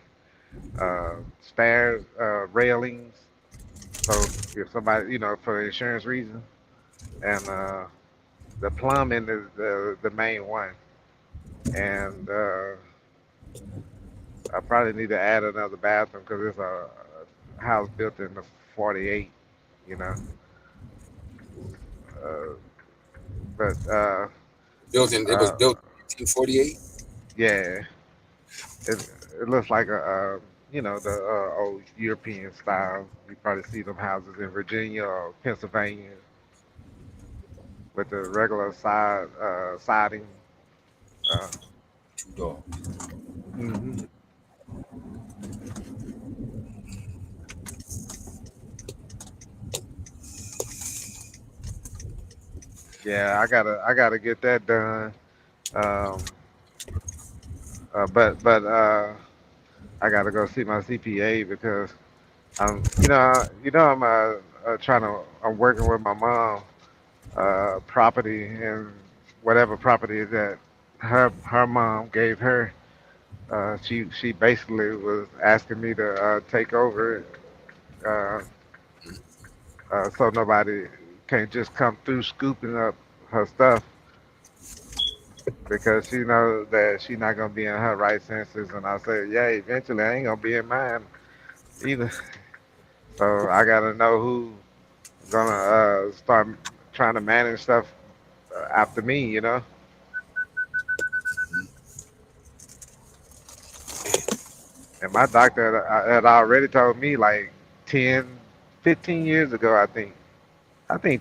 stairs, railings. So if somebody, for insurance reasons, and the plumbing is the main one, and I probably need to add another bathroom because it's a house built in the '48, you know. Uh, but It was built in 1948. yeah, it looks like the old European style. You probably see them houses in Virginia or Pennsylvania with the regular siding. Two doors. Hmm. Yeah, I gotta get that done. Um, but I gotta go see my CPA because I'm working with my mom, property and whatever property that her mom gave her. She basically was asking me to take over it, uh, so nobody can't just come through scooping up her stuff because she knows that she's not gonna be in her right senses. And I said, yeah, eventually I ain't gonna be in mine either. So I gotta know who gonna start trying to manage stuff after me, you know. And my doctor had already told me like 10, 15 years ago, I think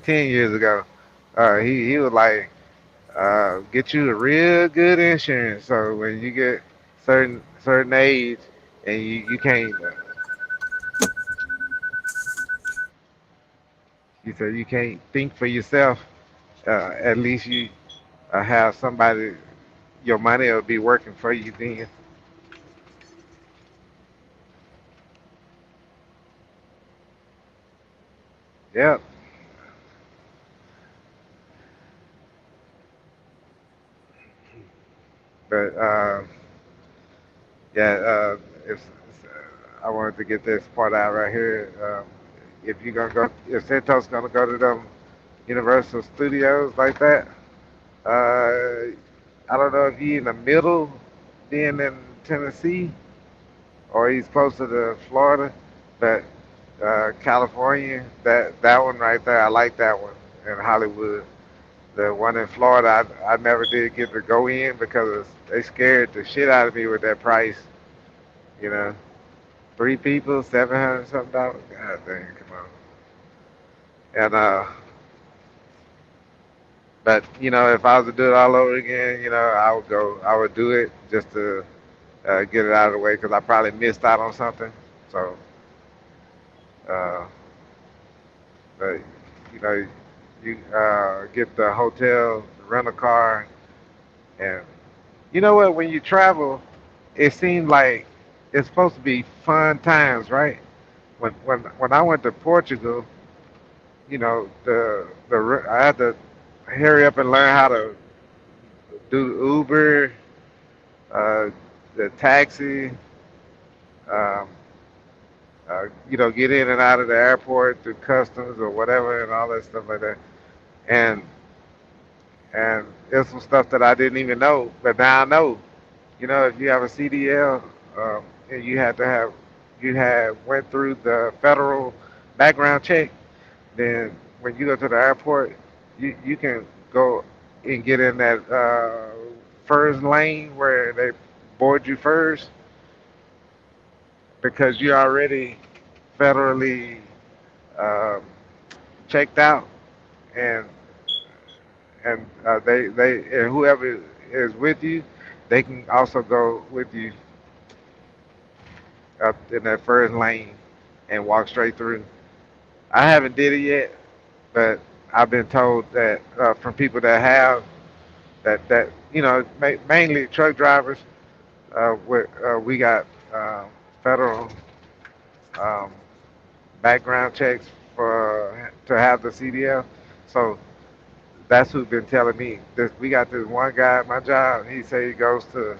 10 years ago, he was like, get you a real good insurance. So when you get certain age and you can't, he said you can't think for yourself. At least you have somebody. Your money will be working for you then. Yep. But yeah, if I wanted to get this part out right here. If you're gonna go, if Santos gonna go to them Universal Studios like that, I don't know if he in the middle, being in Tennessee, or he's closer to Florida, but California, that one right there, I like that one in Hollywood. The one in Florida, I never did get to go in because they scared the shit out of me with that price. You know, three people, $700 something. God dang, come on. And but if I was to do it all over again, I would go. I would do it just to get it out of the way because I probably missed out on something. So, uh, but you know, you get the hotel, rent a car, and you know what? When you travel, it seems like it's supposed to be fun times, right? When I went to Portugal, I had to hurry up and learn how to do Uber, uh, the taxi, um, get in and out of the airport through customs or whatever, and all that stuff like that. And there's some stuff that I didn't even know, but now I know. If you have a CDL, and you had went through the federal background check, then when you go to the airport, you can go and get in that first lane where they board you first because you're already federally um, checked out, and they and whoever is with you, they can also go with you up in that first lane and walk straight through. I haven't did it yet, but I've been told that from people that have that mainly truck drivers. We got federal um, background checks for to have the CDL. So that's who's been telling me. This, we got this one guy at my job. He say he goes to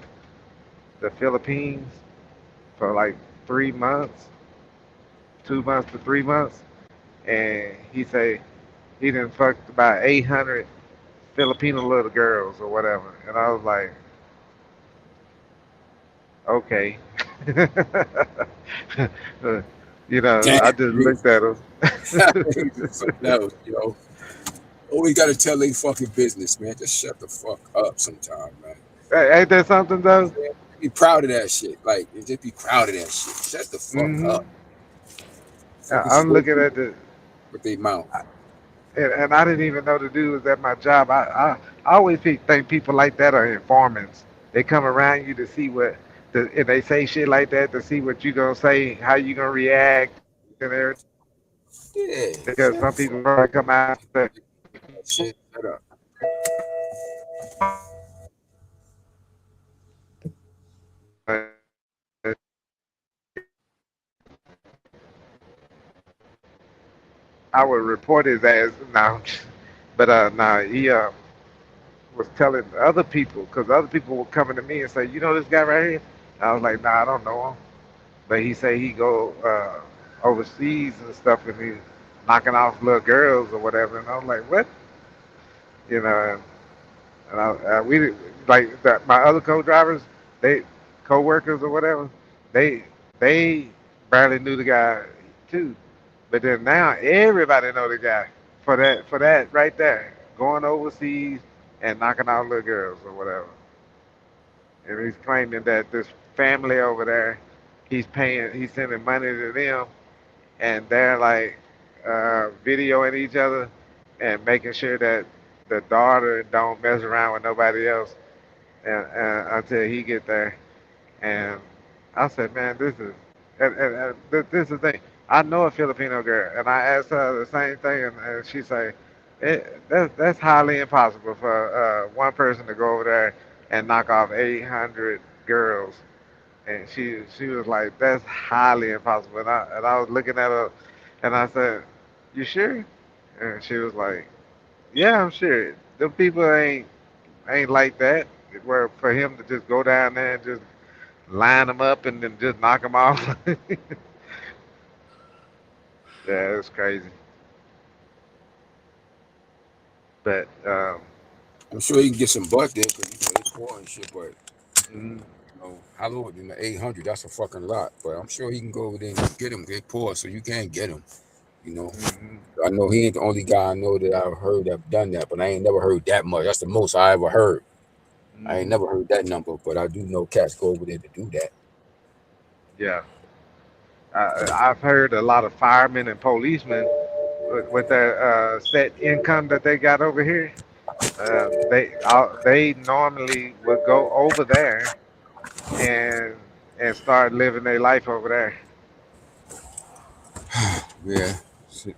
the Philippines for like 3 months, 2 months to 3 months, and he say he done fucked about 800 Filipino little girls or whatever. And I was like, okay. I Damn, just dude. looked at him. Something else, Always got to tell they fucking business, man. Just shut the fuck up sometime, man. Hey, ain't that something though? Be proud of that shit. Like, just be proud of that shit. Shut the fuck up. I'm looking at the with their mouth. and I didn't even know the dude was at my job. I always think people like that are informants. They come around you to see if they say shit like that to see what you gonna say, how you gonna react, and everything. Yeah. Because some people probably come out and say, Shit, shut up. I would report his ass now, but nah, he was telling other people because other people were coming to me and say, you know this guy right here. I was like, nah, I don't know him, but he say he go overseas and stuff and he's knocking off little girls or whatever, and I was like, what? You know, and we like that. My other co-drivers, they co-workers or whatever, they they barely knew the guy too. But then now everybody know the guy for that right there, going overseas and knocking out little girls or whatever. And he's claiming that this family over there, he's sending money to them, and they're like videoing each other and making sure that the daughter don't mess around with nobody else and until he get there. And I said, man, this is the thing. I know a Filipino girl, and I asked her the same thing, and she say, that's highly impossible for one person to go over there and knock off 800 girls. And she was like, that's highly impossible. And I was looking at her, and I said, you sure? And she was like, yeah, I'm sure. The people ain't like that. Where for him to just go down there and just line them up and then just knock them off. Yeah, it's crazy. But I'm sure he can get some butt there because they poor and shit, but how low? 800, that's a fucking lot. But I'm sure he can go over there and get him. They poor, so you can't get him. I know he ain't the only guy I know that I've heard that done that, but I ain't never heard that much. That's the most I ever heard. I ain't never heard that number, but I do know cats go over there to do that. Yeah, I've heard a lot of firemen and policemen with their set income that they got over here. They normally would go over there and start living their life over there. Yeah,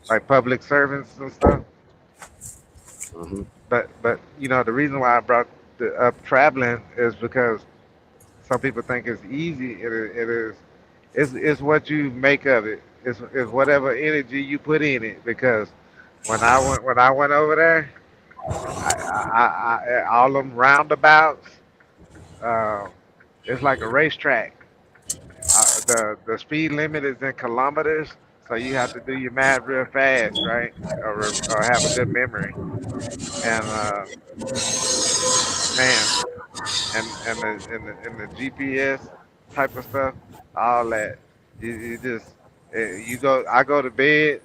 like public servants and stuff. But the reason why I brought up traveling is because some people think it's easy. It is. It's what you make of it. It's whatever energy you put in it. Because when I went over there, all them roundabouts, uh, it's like a racetrack. The speed limit is in kilometers, so you have to do your math real fast, right? Or have a good memory. And man, and the GPS type of stuff, all that. You just you go. I go to bed.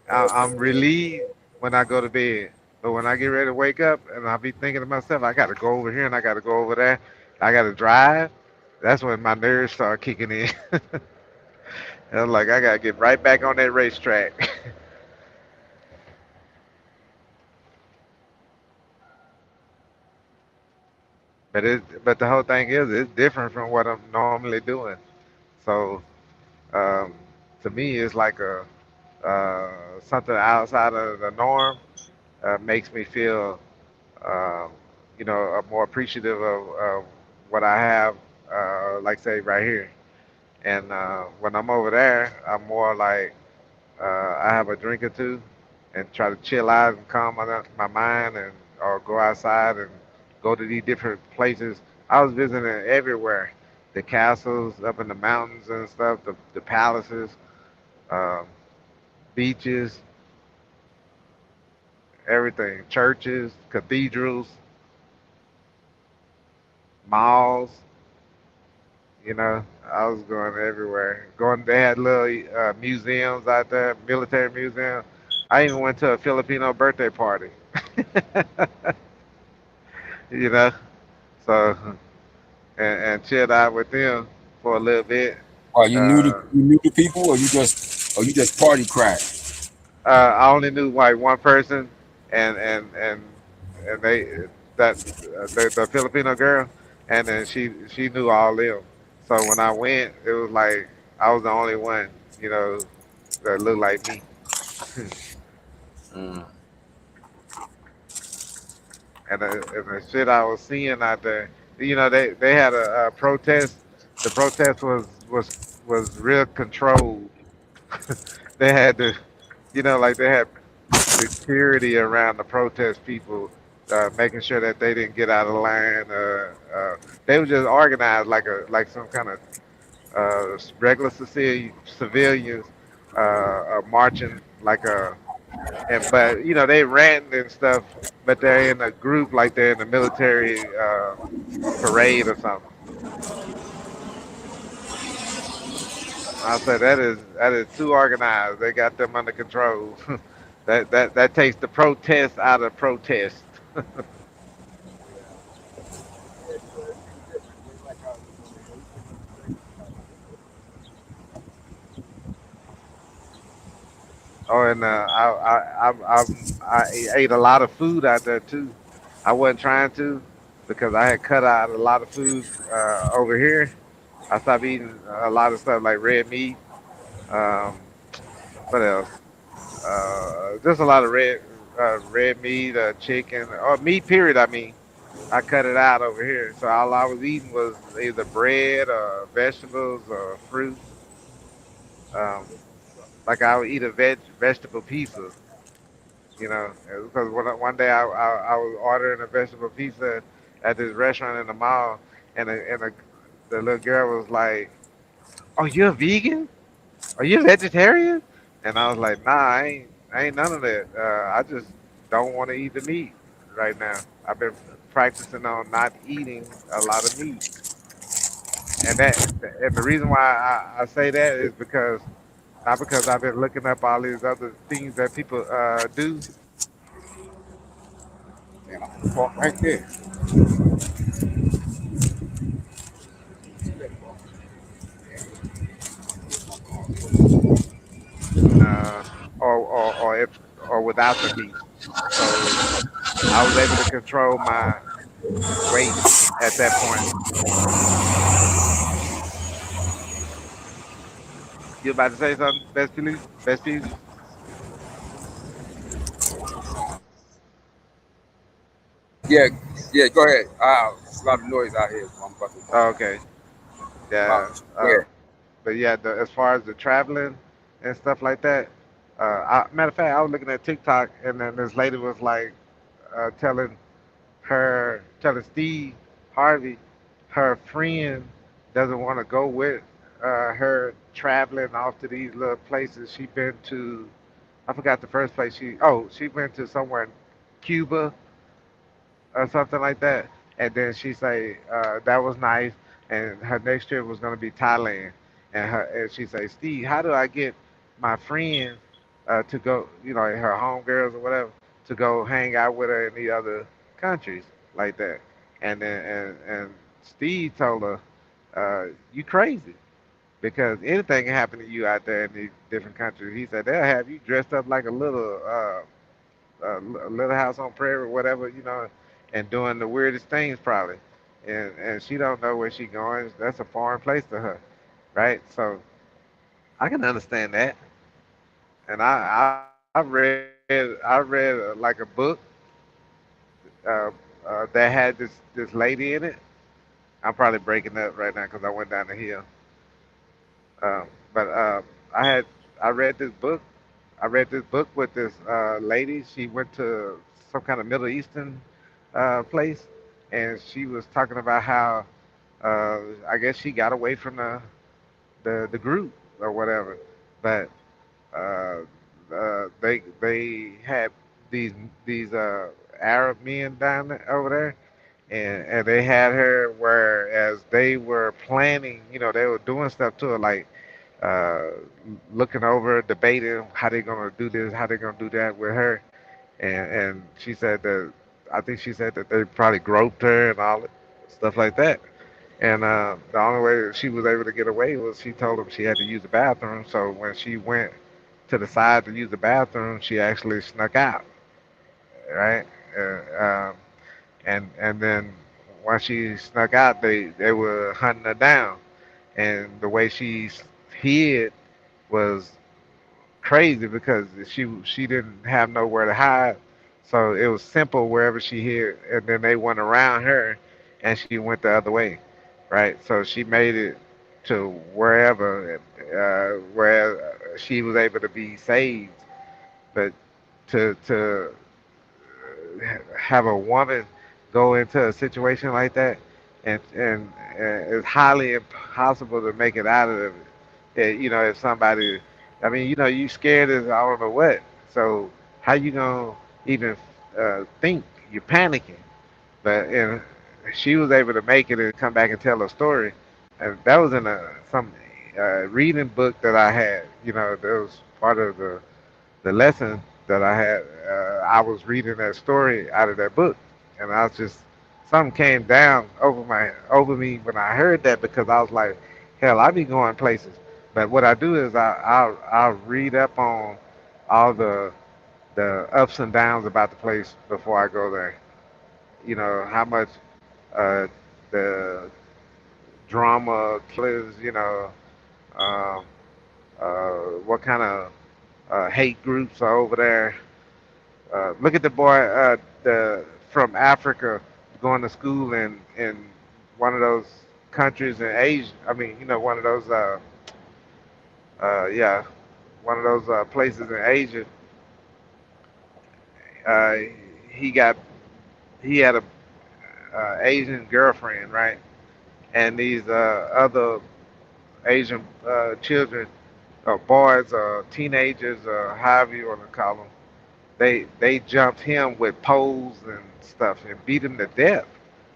I'm relieved when I go to bed, but when I get ready to wake up, and I'll be thinking to myself, I got to go over here and I got to go over there. I got to drive. That's when my nerves start kicking in. And I'm like, I got to get right back on that racetrack. But the whole thing is it's different from what I'm normally doing. So Um, to me, it's like a something outside of the norm. Makes me feel, uh, more appreciative of what I have, like say right here. And when I'm over there, I'm more like I have a drink or two and try to chill out and calm my mind and or go outside and go to these different places. I was visiting everywhere, the castles up in the mountains and stuff, the palaces, um, beaches, everything, churches, cathedrals, malls. I was going everywhere. Going, they had little museums out there, military museum. I even went to a Filipino birthday party. you know, so and chilled out with them for a little bit. Are you new to Uh, people, or you just party crack? I only knew like one person, and they the Filipino girl, and then she knew all them. So when I went, it was like I was the only one, that looked like me. Mm. And the shit I was seeing out there, they had a protest. The protest was real controlled. They had to, like they had security around the protest people, making sure that they didn't get out of line. They were just organized like some kind of regular civilians marching like a. But they ranting and stuff, but they're in a group like they're in a military parade or something. I said that is too organized. They got them under control. that takes the protest out of protest. Oh, and I ate a lot of food out there too. I wasn't trying to because I had cut out a lot of food over here. I stopped eating a lot of stuff like red meat. Um, what else? Just a lot of red meat, chicken, or meat. Period. I mean, I cut it out over here. So all I was eating was either bread or vegetables or fruit. Um, like I would eat a vegetable pizza. Because one day I was ordering a vegetable pizza at this restaurant in the mall, the little girl was like, "Oh, you're a vegan? Are you a vegetarian?" And I was like, "Nah, I ain't none of that. I just don't want to eat the meat right now. I've been practicing on not eating a lot of meat, and the reason why I say that is because not because I've been looking up all these other things that people do. Man, I'm gonna park right there. uh, or if or without the meat. So I was able to control my weight at that point. You about to say something, best piece? Best piece? Yeah, yeah. Go ahead. There's a lot of noise out here. So I'm about to. Oh, okay, yeah. Go ahead. But yeah, as far as the traveling and stuff like that. Matter of fact, I was looking at TikTok, and then this lady was like telling telling Steve Harvey, her friend doesn't want to go with her traveling off to these little places. She been to, I forgot the first place she went to somewhere in Cuba or something like that. And then she say that was nice, and her next trip was gonna be Thailand. And she say, Steve, how do I get my friends to go, her homegirls or whatever, to go hang out with her in the other countries like that? And Steve told her, you crazy because anything can happen to you out there in these different countries. He said they'll have you dressed up like a little house on prairie or whatever, and doing the weirdest things probably. And she don't know where she going. That's a foreign place to her, right? So I can understand that. And I read like a book uh, that had this lady in it. I'm probably breaking up right now because I went down the hill. But I had I read this book. I read this book with this lady. She went to some kind of Middle Eastern place, and she was talking about how I guess she got away from the group or whatever, but uh, they had these these Arab men down there, over there, and they had her whereas they were planning, they were doing stuff to her like uh, looking over, debating how they're gonna do this, how they're gonna do that with her, and she said that I think she said that they probably groped her and all that stuff like that. And the only way that she was able to get away was she told them she had to use the bathroom. So when she went to the side to use the bathroom, she actually snuck out, right? Uh, um, and then once she snuck out, they were hunting her down, and the way she hid was crazy because she didn't have nowhere to hide, so it was simple wherever she hid, and then they went around her, and she went the other way, right? So she made it to wherever where she was able to be saved, but to have a woman go into a situation like that, and it's highly impossible to make it out of it. If somebody, I mean, you scared as I don't know what. So how you gonna even think? You're panicking. But and she was able to make it and come back and tell her story, and that was in some reading book that I had. That was part of the lesson that I had. I was reading that story out of that book, and I was just something came down over me when I heard that because I was like, hell, I be going places. But what I do is I'll read up on all the ups and downs about the place before I go there. How much uh, the drama killers. Um, what kind of hate groups are over there. Look at the boy the from Africa going to school in one of those countries in Asia. I mean, one of those yeah, one of those places in Asia. Uh, he got he had a Asian girlfriend, right? And these other Asian children, or boys, or teenagers, or however you want to call them, they jumped him with poles and stuff and beat him to death,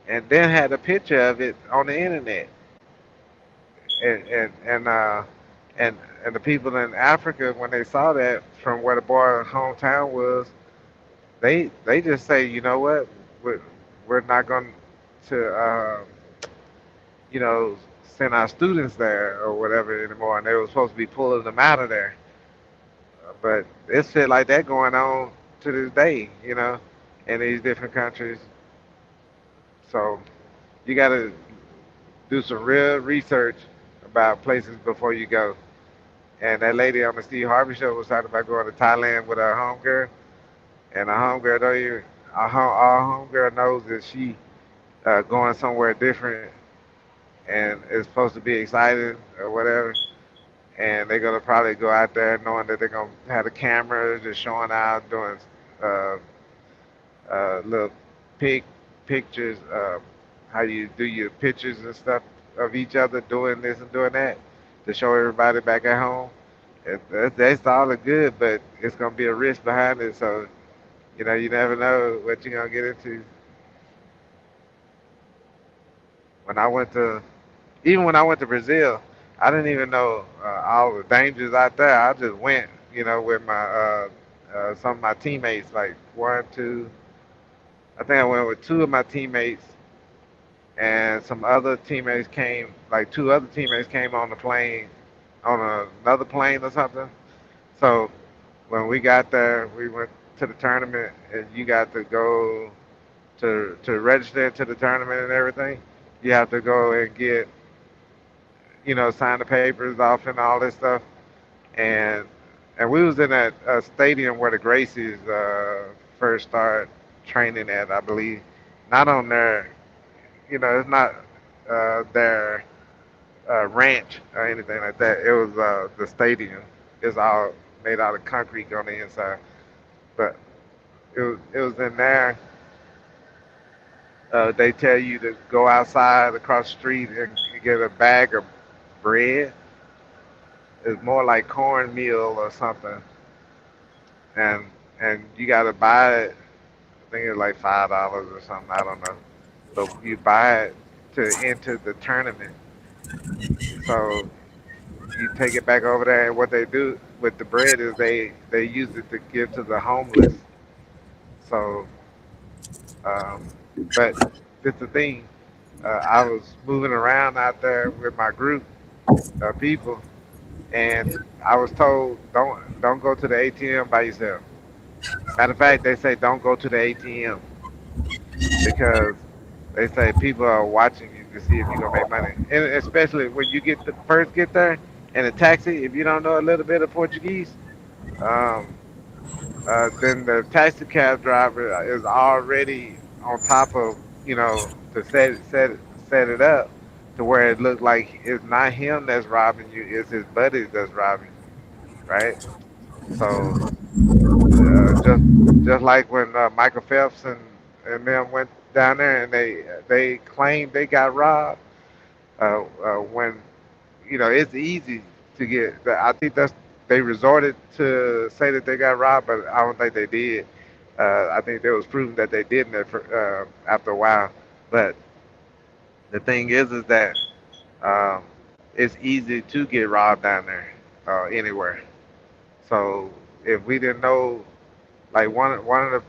and then had a picture of it on the internet. And and and uh, and and the people in Africa, when they saw that from where the boy's hometown was, they just say, you know what, we're not going to you know send our students there or whatever anymore, and they were supposed to be pulling them out of there. But it's shit like that going on to this day, in these different countries. So you got to do some real research about places before you go. And that lady on the Steve Harvey show was talking about going to Thailand with her homegirl, and her homegirl don't even. Our homegirl knows that she going somewhere different, and is supposed to be excited or whatever. And they're gonna probably go out there knowing that they're gonna have the cameras just showing out, doing uh, little pictures, how you do your pictures and stuff of each other doing this and doing that to show everybody back at home. That's all the good, but it's gonna be a risk behind it. So you never know what you're gonna get into. When I went to Even when I went to Brazil, I didn't even know all the dangers out there. I just went, with my some of my teammates, like one, two. I think I went with two of my teammates, and some other teammates came, like two other teammates came on the plane, on another plane or something. So when we got there, we went to the tournament, and you got to go to register to the tournament and everything. You have to go and get, sign the papers off and all this stuff. and we was in that stadium where the Gracies first started training at, I believe. Not on their, it's not their ranch or anything like that. It was the stadium. It's all made out of concrete on the inside, but it was in there. They tell you to go outside across the street and get a bag of bread. It's more like cornmeal or something, and you got to buy it. I think it's like $5 or something. I don't know, but you buy it to enter the tournament. So you take it back over there, and what they do with the bread is they use it to give to the homeless. So, but it's the thing. I was moving around out there with my group of people, and I was told don't go to the ATM by yourself. Matter of fact, they say don't go to the ATM because they say people are watching you to see if you're gonna make money, and especially when you first get there in a taxi. If you don't know a little bit of Portuguese, um, then the taxi cab driver is already on top of to set it up to where it looks like it's not him that's robbing you, it's his buddies that's robbing you, right? So just like when Michael Phelps and them went down there and they claimed they got robbed. When it's easy to get. I think they resorted to say that they got robbed, but I don't think they did. I think there was proven that they didn't after a while. But the thing is that um, it's easy to get robbed down there anywhere. So if we didn't know, like one of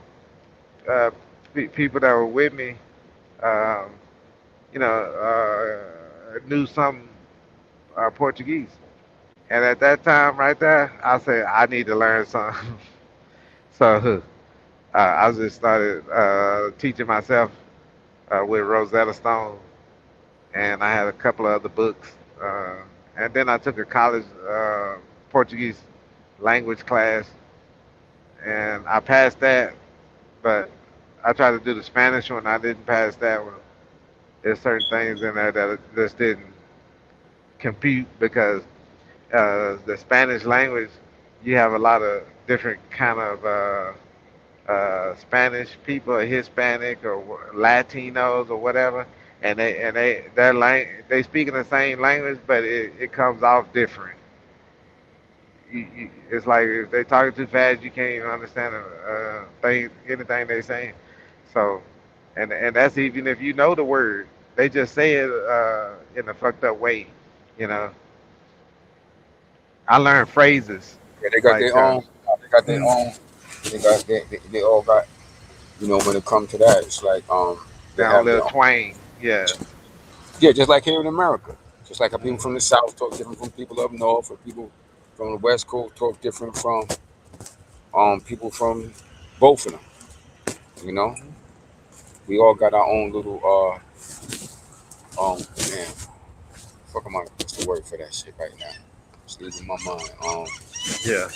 the people that were with me, um, knew some Portuguese. And at that time, right there, I said, I need to learn something. So I just started teaching myself with Rosetta Stone, and I had a couple of other books. And then I took a college Portuguese language class, and I passed that, but I tried to do the Spanish one. I didn't pass that one. There's certain things in there that just didn't compute because the Spanish language, you have a lot of different kind of Spanish people, or Hispanic or Latinos or whatever, and they speak in the same language, but it comes off different. It's like if they talking too fast, you can't even understand anything they saying. So, and that's even if you know the word, they just say it in a fucked up way, you know. I learned phrases. Yeah, they got Like their own. They got their own. They all got. When it comes to that, it's like they their own have their little own. twang. Yeah. Yeah, just like here in America. Just like people from the South talk different from people up north, or people from the West Coast talk different from people from both of them. You know, we all got our own little man. Fuck am I? What's the word for that shit right now? It's leaving my mind. Yeah.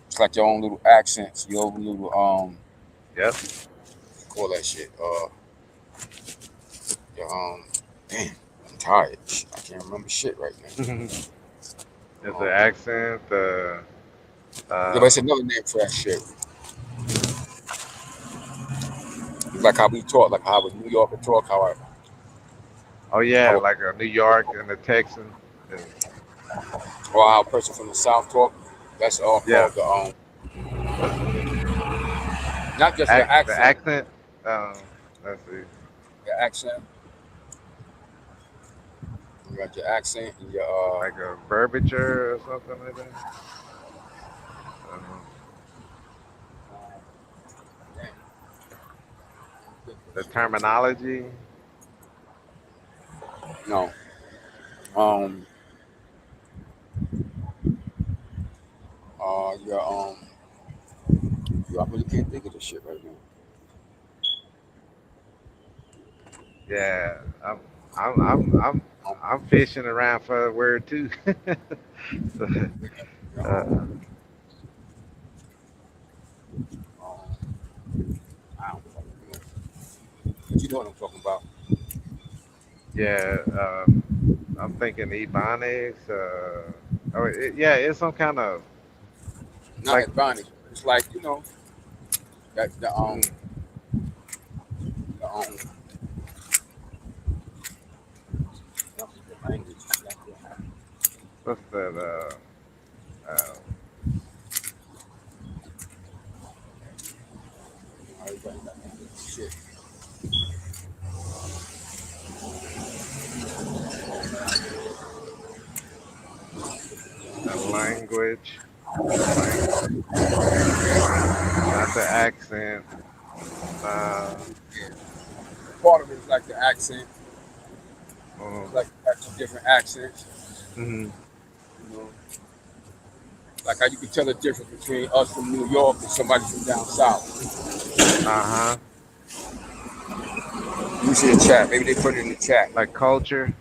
It's like your own little accents, your own little Yep. call that shit. Your damn, I'm tired. I can't remember shit right now. It's the accent. Yeah, but it's another name for that shit. It's like how we talk, like how a New Yorker talk, Oh yeah, like a New York and a Texan. And, or how a person from the South talk. That's all Yeah. called not just the the accent, accent. Let's see. your accent. You got your accent and your Like a verbiture or something like that. The terminology. no. I really can't think of this shit right now. Yeah, I'm fishing around for a word too. So, I don't fucking know. But you know what I'm talking about. yeah, I'm thinking Ebonics. Yeah, it's some kind of Not like. advantage. It's like, that Mm, the language. what's that? Shit. A language, not the accent. Uh, Part of it is like the accent. uh, It's like you got two different accents. mhm. You know, like how you can tell the difference between us from New York and somebody from down south. Uh-huh. You see the chat. Maybe they put it in the chat. Like culture.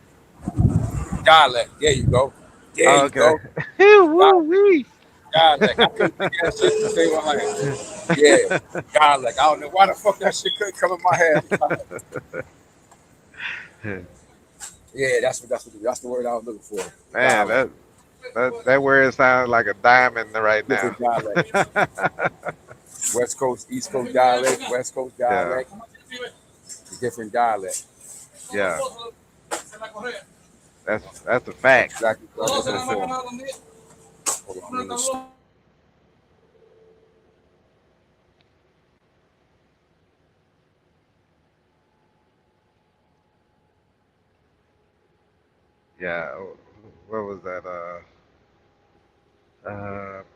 Dialect. There you go. There Oh, you okay. go. Woo wee. Dialect. I couldn't think of that shit to say one like, yeah, dialect. I don't know why the fuck that shit couldn't come in my head. Yeah, that's the word I was looking for. Man, Dialect. that word sounds like a diamond right now. Different dialect. West Coast, East Coast dialect, West Coast Yeah, dialect, different dialect. yeah. That's a fact. Exactly what I was looking for. Hold on, Yeah. What was that?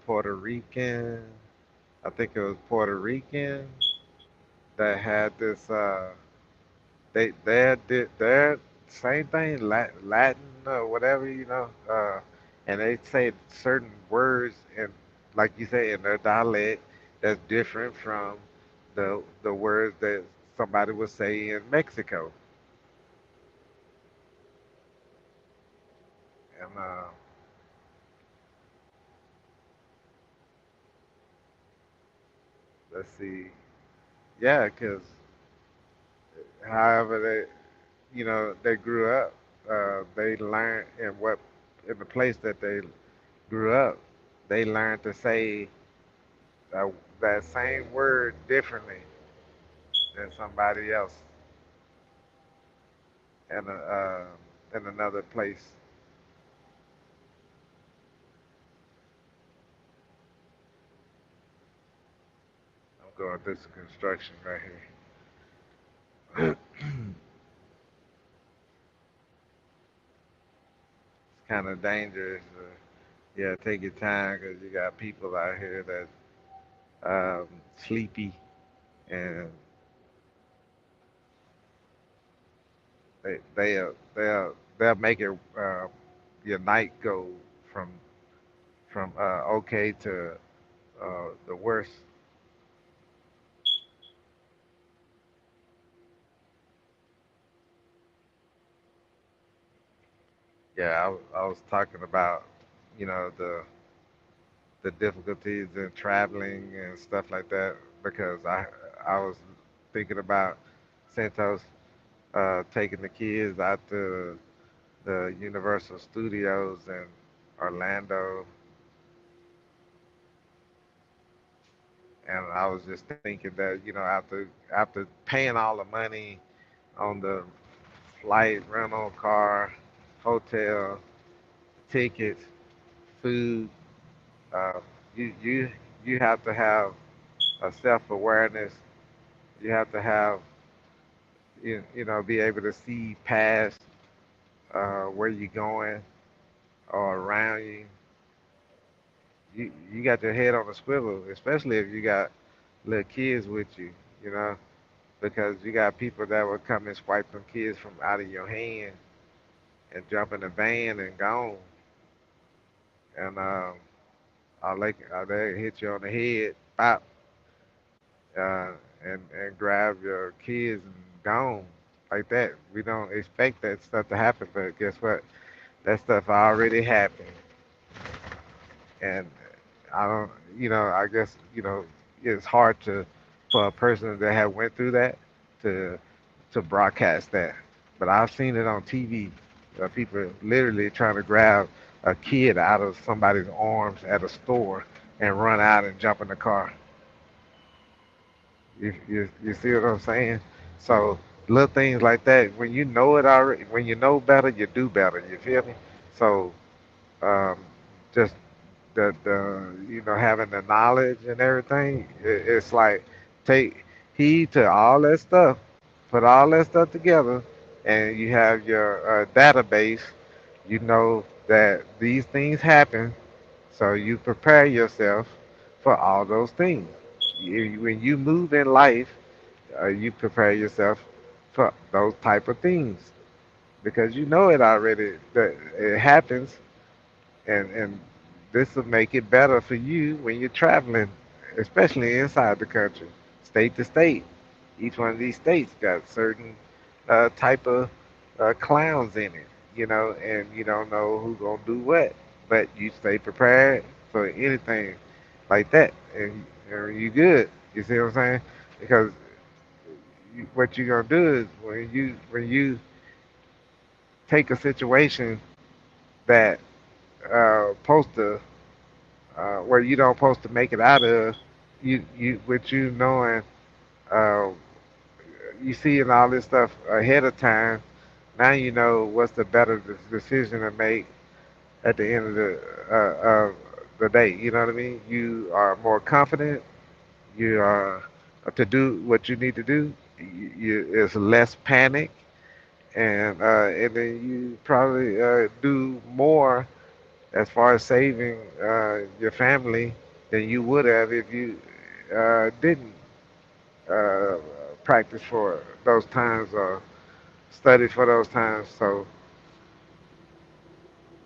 Puerto Rican. I think it was Puerto Rican that had this. They did their same thing, Latin or whatever, and they say certain words and like you say in their dialect that's different from the words that somebody would say in Mexico. And let's see, yeah, because however they grew up, they learned in the place that they grew up, they learned to say uh, that same word differently than somebody else in another place. I'm going through some construction right here. It's kind of dangerous. Yeah, take your time because you got people out here that sleepy and they'll make it your night go from okay to the worst. Yeah, I was talking about the difficulties in traveling and stuff like that because I was thinking about Santos taking the kids out to the Universal Studios in Orlando, and I was just thinking that after paying all the money on the flight, rental car, hotel, tickets, food, uh, you you you have to have a self awareness. You have to have be able to see past where you're going or around you. You got your head on a swivel, especially if you got little kids with you, you know, because you got people that will come and swipe them kids from out of your hand and jump in the van and gone, and they hit you on the head, pop, uh, and grab your kids and gone. like that. We don't expect that stuff to happen, but guess what? That stuff already happened, and I don't. I guess it's hard to for a person that have went through that to broadcast that. But I've seen it on TV. People literally trying to grab a kid out of somebody's arms at a store and run out and jump in the car. You see what I'm saying? So little things like that. When you know it already, when you know better, you do better. You feel me? So um, just the having the knowledge and everything, it's like take heed to all that stuff, put all that stuff together, and you have your database. You know that these things happen, so you prepare yourself for all those things. When you move in life, you prepare yourself for those type of things because you know it already that it happens, and this will make it better for you when you're traveling, especially inside the country, state to state. Each one of these states got certain type of clowns in it, and you don't know who gonna do what, but you stay prepared for anything like that, and you good. You see what I'm saying? Because what you're gonna do is when you take a situation that supposed to where you don't supposed to make it out of, you with you knowing uh, you seeing all this stuff ahead of time. Now you know what's the better decision to make at the end of the day. You know what I mean? You are more confident. You are to do what you need to do. It's less panic, and then you probably do more as far as saving your family than you would have if you didn't uh, practice for those times or study for those times. So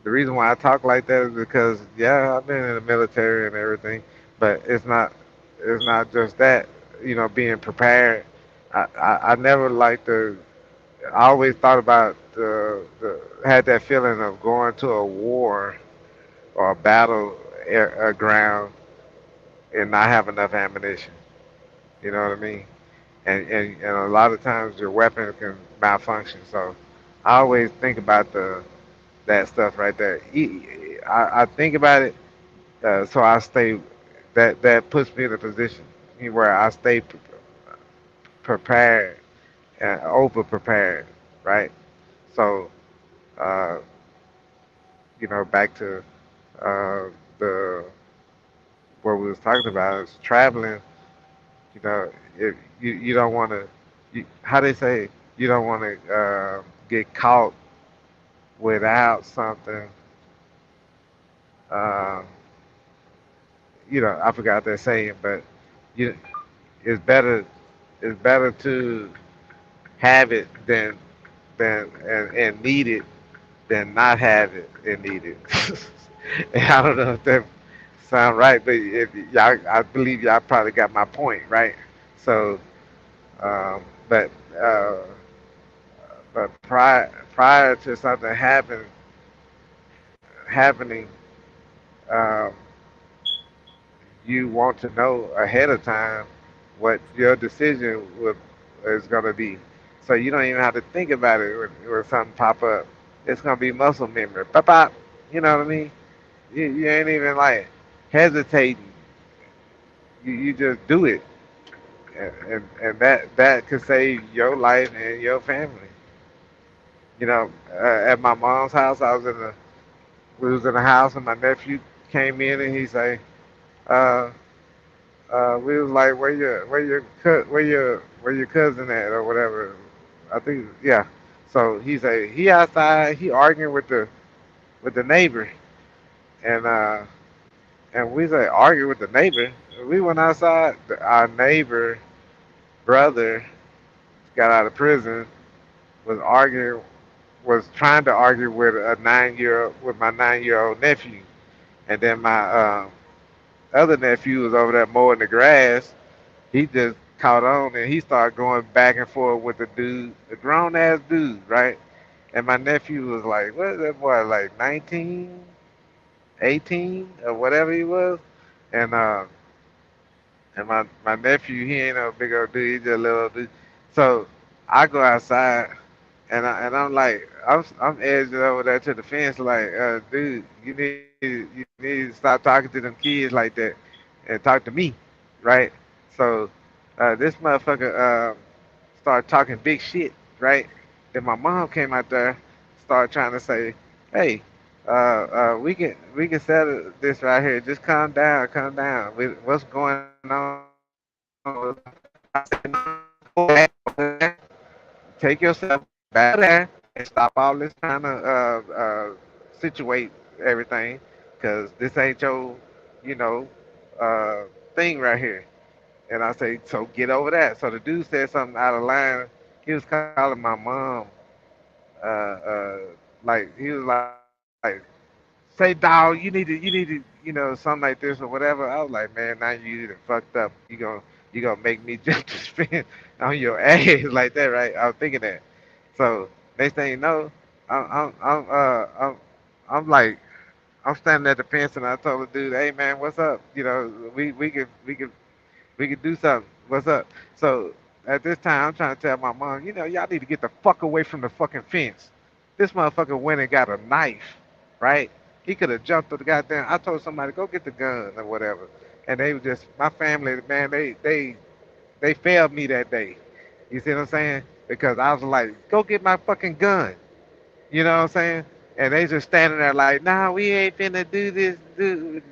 the reason why I talk like that is because yeah, I've been in the military and everything, but it's not just that. Being prepared. I never liked to. I always thought about had that feeling of going to a war or a battle ground and not have enough ammunition. You know what I mean? And a lot of times your weapon can malfunction. So I always think about that stuff right there. I think about it, so I stay. That puts me in a position where I stay prepared and over prepared, right? So uh, back to uh, the what we was talking about is traveling. If you don't want to, how they say, you don't want to get caught without something. Uh, I forgot that saying, but you, it's better to have it and need it than not have it and need it. And I don't know if that sound right, but if y'all, I believe y'all probably got my point, right? So, um, but uh, but prior to something happening, um, you want to know ahead of time what your decision is going to be. So you don't even have to think about it when something pop up. It's going to be muscle memory. Pop, pop. You know what I mean? You ain't even like hesitating. You just do it, and that could save your life and your family. At my mom's house, we was in the house, and my nephew came in, and he say, uh, we was like, where your cousin at or whatever. I think yeah. So he say he outside, he arguing with the neighbor, and we say argue with the neighbor. We went outside. Our neighbor brother got out of prison, was arguing, was trying to argue with with my 9-year old nephew, and then my other nephew was over there mowing the grass. He just caught on, and he started going back and forth with the dude, the grown ass dude, right? And my nephew was like, what is that boy, like 19, 18, or whatever he was? And my nephew, he ain't no big old dude, he just a little dude. So I go outside and I'm like, I'm edging over there to the fence, like, dude, you need to stop talking to them kids like that and talk to me, right? So this motherfucker started talking big shit, right? Then my mom came out there, started trying to say, hey, we can settle this right here. Just calm down, calm down. What's going on? Take yourself back there and stop all this trying to situate everything, because this ain't your, you know, uh, thing right here. And I say, so get over that. So the dude said something out of line. He was calling my mom, uh, uh, like he was like, say, dog, something like this or whatever. I was like, man, now you done fucked up. You gonna make me jump to spin on your ass like that, right? I was thinking that. So next thing you know, I'm like, I'm standing at the fence and I told the dude, hey man, what's up? We could do something. What's up? So at this time, I'm trying to tell my mom, y'all need to get the fuck away from the fucking fence. This motherfucker went and got a knife, right? He could have jumped to the goddamn. I told somebody go get the gun or whatever, and they were just my family, man. They failed me that day. You see what I'm saying? Because I was like, go get my fucking gun. You know what I'm saying? And they just standing there like, nah, we ain't finna do this,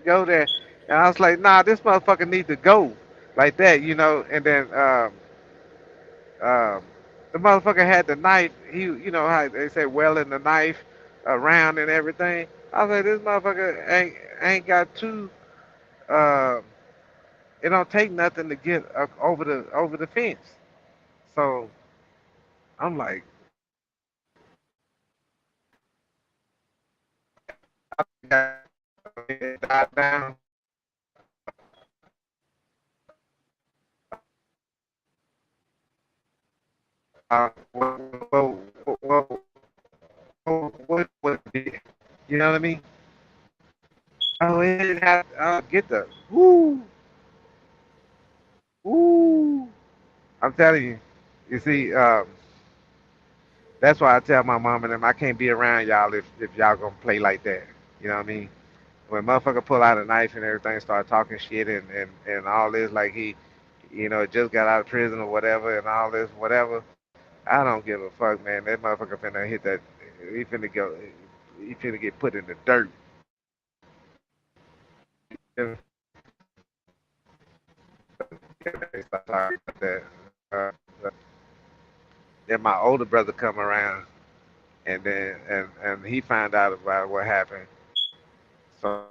go there. And I was like, nah, this motherfucker needs to go like that. And then um, the motherfucker had the knife. You know how they say welding the knife around and everything. I was like, this motherfucker ain't got two. Uh, it don't take nothing to get over the fence. So I'm like, died down. Well, what, you know what I mean? Oh, it didn't have. Get the woo, woo. I'm telling you. You see, that's why I tell my mom and them I can't be around y'all if y'all gonna play like that. You know what I mean? When motherfucker pull out a knife and everything, start talking shit and all this like he, just got out of prison or whatever and all this whatever. I don't give a fuck, man. That motherfucker finna hit that. He finna go. He finna get put in the dirt. That. Then my older brother come around, and then and he found out about what happened. So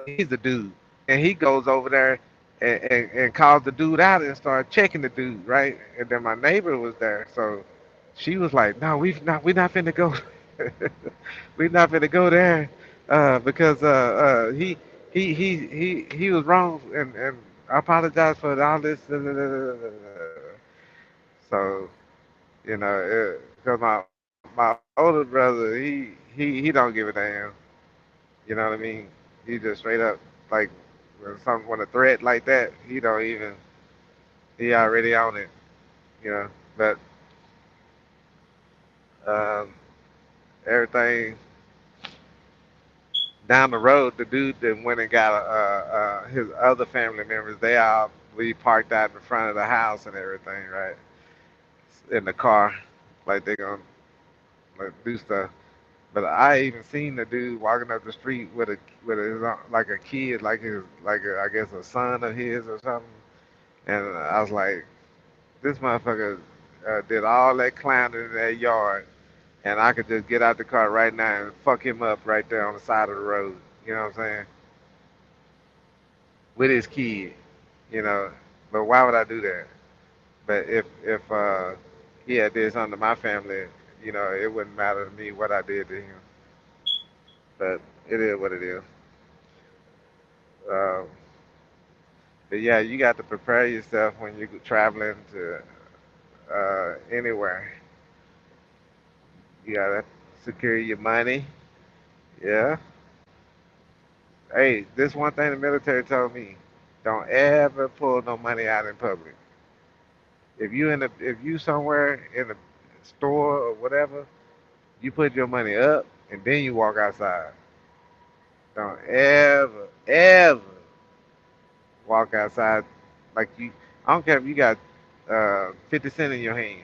he's the dude, and he goes over there and calls the dude out and start checking the dude, right? And then my neighbor was there, so she was like, "No, we're not finna go, we're not finna go there, because he was wrong, and I apologize for all this." So because my older brother, he don't give a damn. You know what I mean? He just straight up like when a threat like that, he don't even he already on it. You know, but um, everything down the road, the dude that went and got his other family members. They all we parked out in front of the house and everything, right? In the car, like they gonna like, do stuff. But I even seen the dude walking up the street with his like a kid, I guess a son of his or something. And I was like, this motherfucker did all that clowning in that yard, and I could just get out the car right now and fuck him up right there on the side of the road. You know what I'm saying? With his kid, you know. But why would I do that? But if he had did something to my family, it wouldn't matter to me what I did to him. But it is what it is. Uh, But yeah, you got to prepare yourself when you're traveling to anywhere. You gotta secure your money. Yeah. Hey, this one thing the military told me: don't ever pull no money out in public. If you somewhere in a store or whatever, you put your money up and then you walk outside. Don't ever walk outside like you. I don't care if you got 50 cents in your hand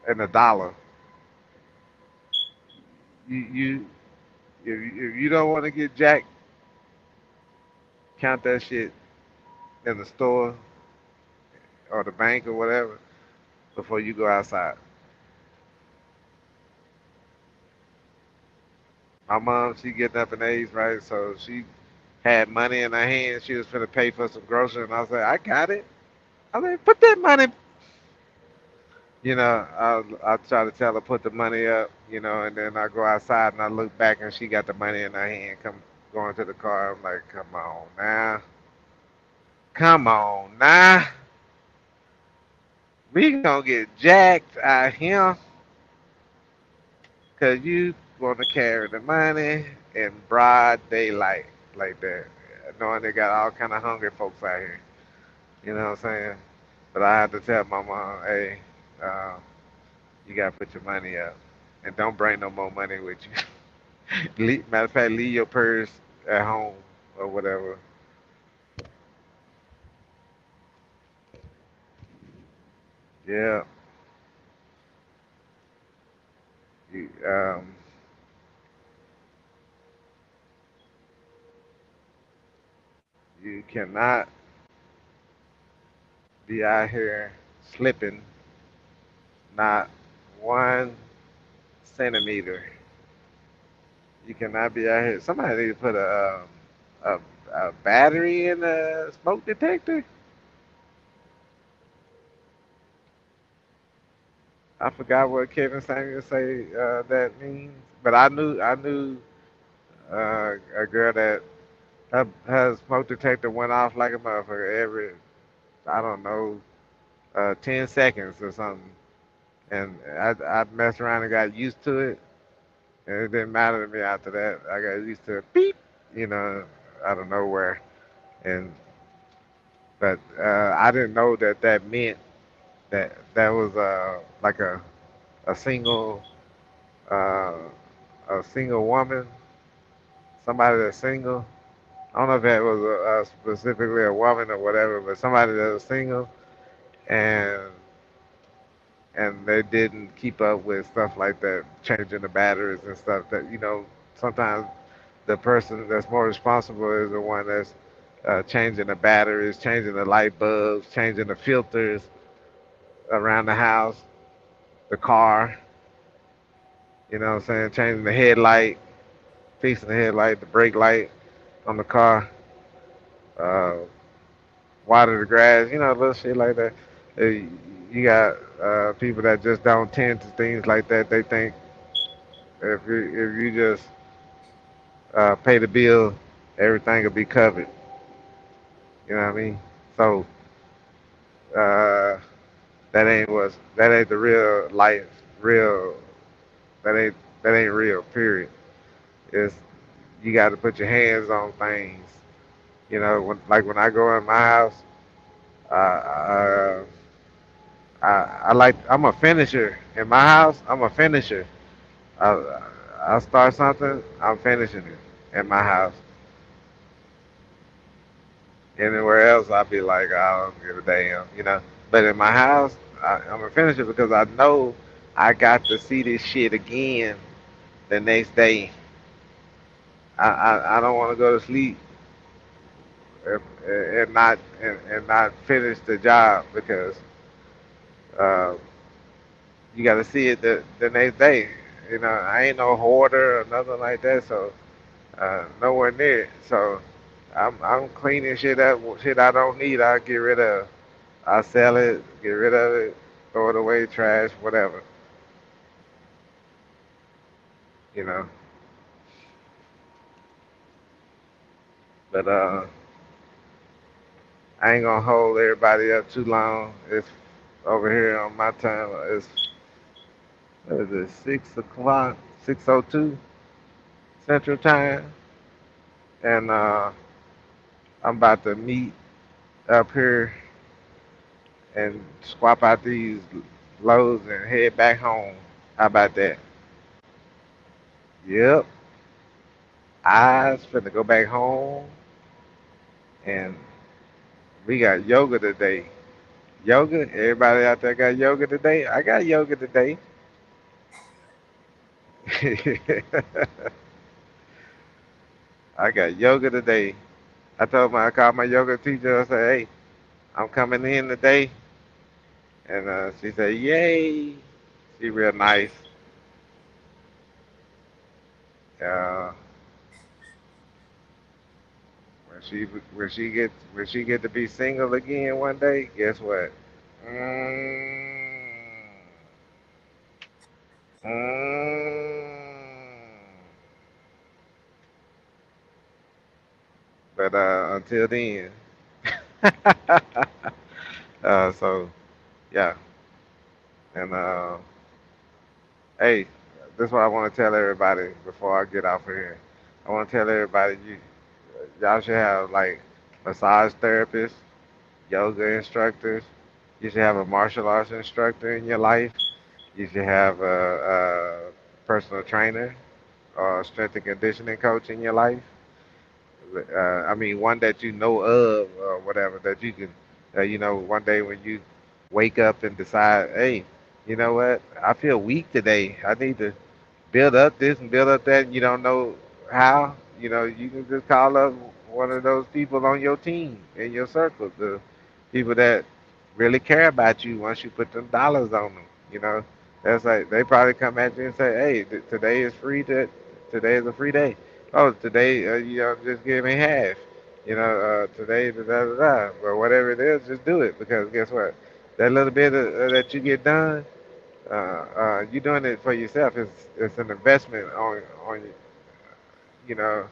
and a dollar. You if you don't want to get jacked, count that shit in the store or the bank or whatever before you go outside. My mom, she getting up in age, right? So she had money in her hand. She was finna pay for some groceries, and I was like, I got it. I was like, put that money. I try to tell her put the money up, and then I go outside and I look back and she got the money in her hand, going to the car. I'm like, come on now, we gonna get jacked out here because you want to carry the money in broad daylight like that, knowing they got all kind of hungry folks out here. You know what I'm saying? But I had to tell my mom, hey, uh, you gotta put your money up, and don't bring no more money with you. Matter of fact, leave your purse at home or whatever. Yeah, you, you cannot be out here slipping not 1 centimeter. You cannot be out here. Somebody need to put a, a battery in a smoke detector. I forgot what Kevin Samuel say that means, but I knew a girl that her smoke detector went off like a motherfucker every I don't know 10 seconds or something, and I messed around and got used to it, and it didn't matter to me after that. I got used to it, beep, you know, out of nowhere, and but I didn't know that that meant that was like a single uh, a single woman, somebody that's single. I don't know if that was specifically a woman or whatever, but somebody that was single and they didn't keep up with stuff like that, changing the batteries and stuff. That sometimes the person that's more responsible is the one that's changing the batteries, changing the light bulbs, changing the filters around the house, the car. You know what I'm saying? Changing the headlight, fixing the headlight, the brake light on the car, uh, water the grass, little shit like that. Uh, You got people that just don't tend to things like that. They think if you just pay the bill, everything will be covered. You know what I mean? So uh, that ain't the real life. Real that ain't that ain't real. Period. It's you got to put your hands on things. When I go in my house, uh, I'm a finisher in my house. I'm a finisher. I I start something, I'm finishing it in my house. Anywhere else, I'd be like, I don't give a damn. But in my house, I'm a finisher because I know I got to see this shit again the next day. I don't want to go to sleep and not finish the job because uh, you got to see it the next day. I ain't no hoarder or nothing like that, so nowhere near it. So I'm cleaning shit up, shit I don't need. I get rid of. I sell it, get rid of it, throw it away, trash, whatever. You know. But I ain't gonna hold everybody up too long. It's over here on my time. It's what is it, 6 o'clock, 6:02 Central Time, and I'm about to meet up here and swap out these loads and head back home. How about that? Yep. I's finna go back home, and we got yoga today. Yoga? Everybody out there got yoga today? I got yoga today. I got yoga today. I called my yoga teacher. I said, "Hey, I'm coming in today," and she said, "Yay!" She real nice. Uh, when she get to be single again one day, guess what? Mm, mm. But until then, so yeah, and hey, this is what I want to tell everybody before I get off of here. I want to tell everybody y'all should have like massage therapists, yoga instructors. You should have a martial arts instructor in your life. You should have a personal trainer or strength and conditioning coach in your life. I mean, one that you know of or whatever that you can, one day when you wake up and decide, hey, you know what? I feel weak today. I need to build up this and build up that. And you don't know how. You can just call up one of those people on your team in your circle, the people that really care about you once you put them dollars on them. That's like they probably come at you and say, "Hey, today is free. Today is a free day. Oh, today, just give me half. Today, da da da da. But whatever it is, just do it because guess what? That little bit that you get done, you're doing it for yourself. It's an investment on you know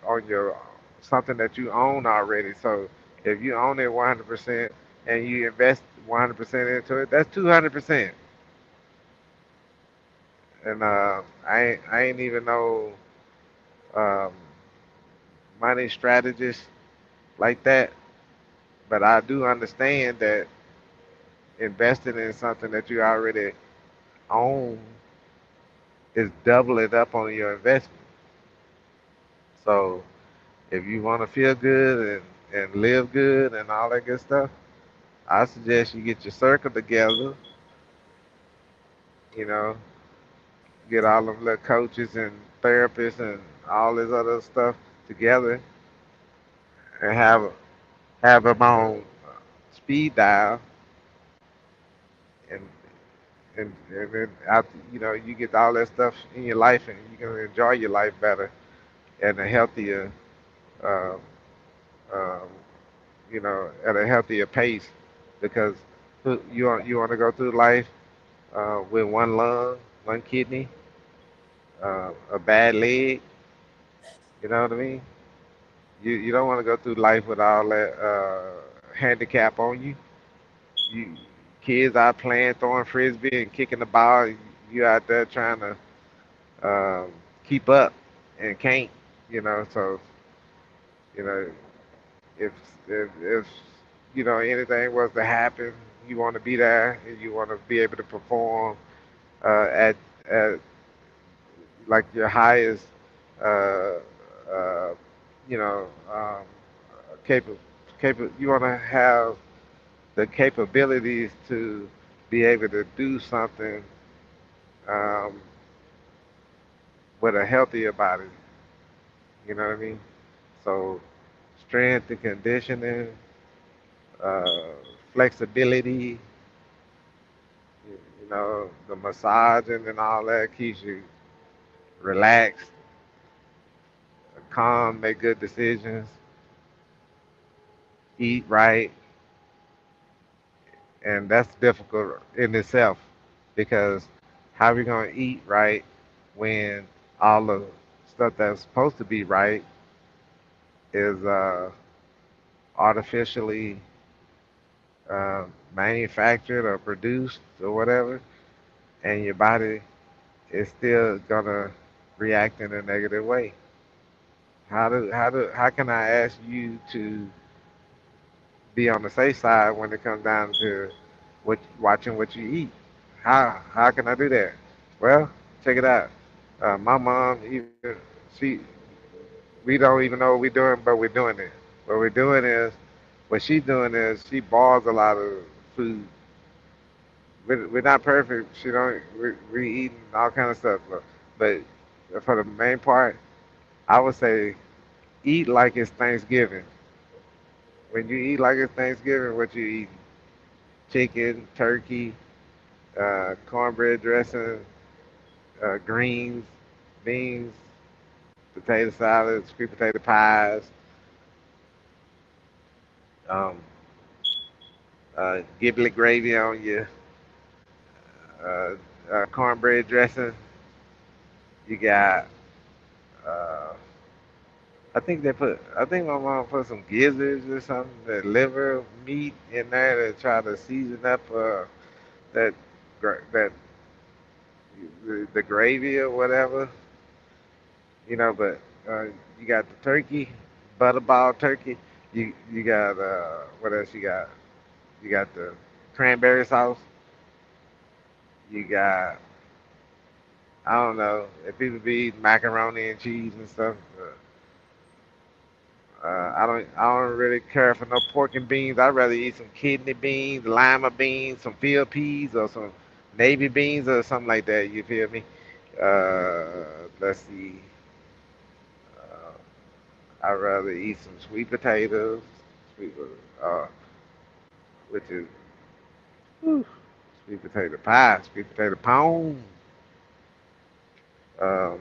on your something that you own already. So if you own it 100% and you invest 100% into it, that's 200%. And I ain't even no um, money strategist like that, but I do understand that investing in something that you already own is doubling up on your investment. So if you want to feel good and live good and all that good stuff, I suggest you get your circle together, you know, get all them little coaches and therapists and all this other stuff together and have them on speed dial and then after, you get all that stuff in your life and you can enjoy your life better and a healthier um, um, at a healthier pace because you want to go through life with one lung, one kidney, a bad leg. You know what I mean? You don't want to go through life with all that handicap on you. You kids out playing, throwing frisbee and kicking the ball. You out there trying to keep up and can't. So you know if if anything was to happen, you want to be there and you want to be able to perform at like your highest uh, uh, you know capable you want to have the capabilities to be able to do something um, with a healthier body. You know what I mean? So strength and conditioning, uh, flexibility, the massaging and all that keeps you relaxed, calm, make good decisions, eat right, and that's difficult in itself because how are we gonna eat right when all the stuff that's supposed to be right is artificially uh, manufactured or produced or whatever, and your body is still gonna react in a negative way. How can I ask you to be on the safe side when it comes down to watching what you eat? How can I do that? Well, check it out. My mom, even she, we don't even know what we're doing, but we're doing it. What we're doing is, what she's doing is she boils a lot of food. We're not perfect. She don't. We eating all kind of stuff, but for the main part, I would say eat like it's Thanksgiving. When you eat like it's Thanksgiving, what you eat? Chicken, turkey, cornbread dressing, greens, beans, potato salads, sweet potato pies, um, giblet gravy on your uh, cornbread dressing. You got, uh, I think my mom put some gizzards or something, the liver meat in there to try to season up that that the gravy or whatever, But you got the turkey, butterball turkey. You got what else you got? You got the cranberry sauce. You got, I don't know if people be eating macaroni and cheese and stuff. I don't really care for no pork and beans. I'd rather eat some kidney beans, lima beans, some field peas, or some navy beans or something like that. You feel me? Let's see. Uh, I'd rather eat some sweet potatoes, sweet, uh, which is whew, sweet potato pie, sweet potato pound. Um,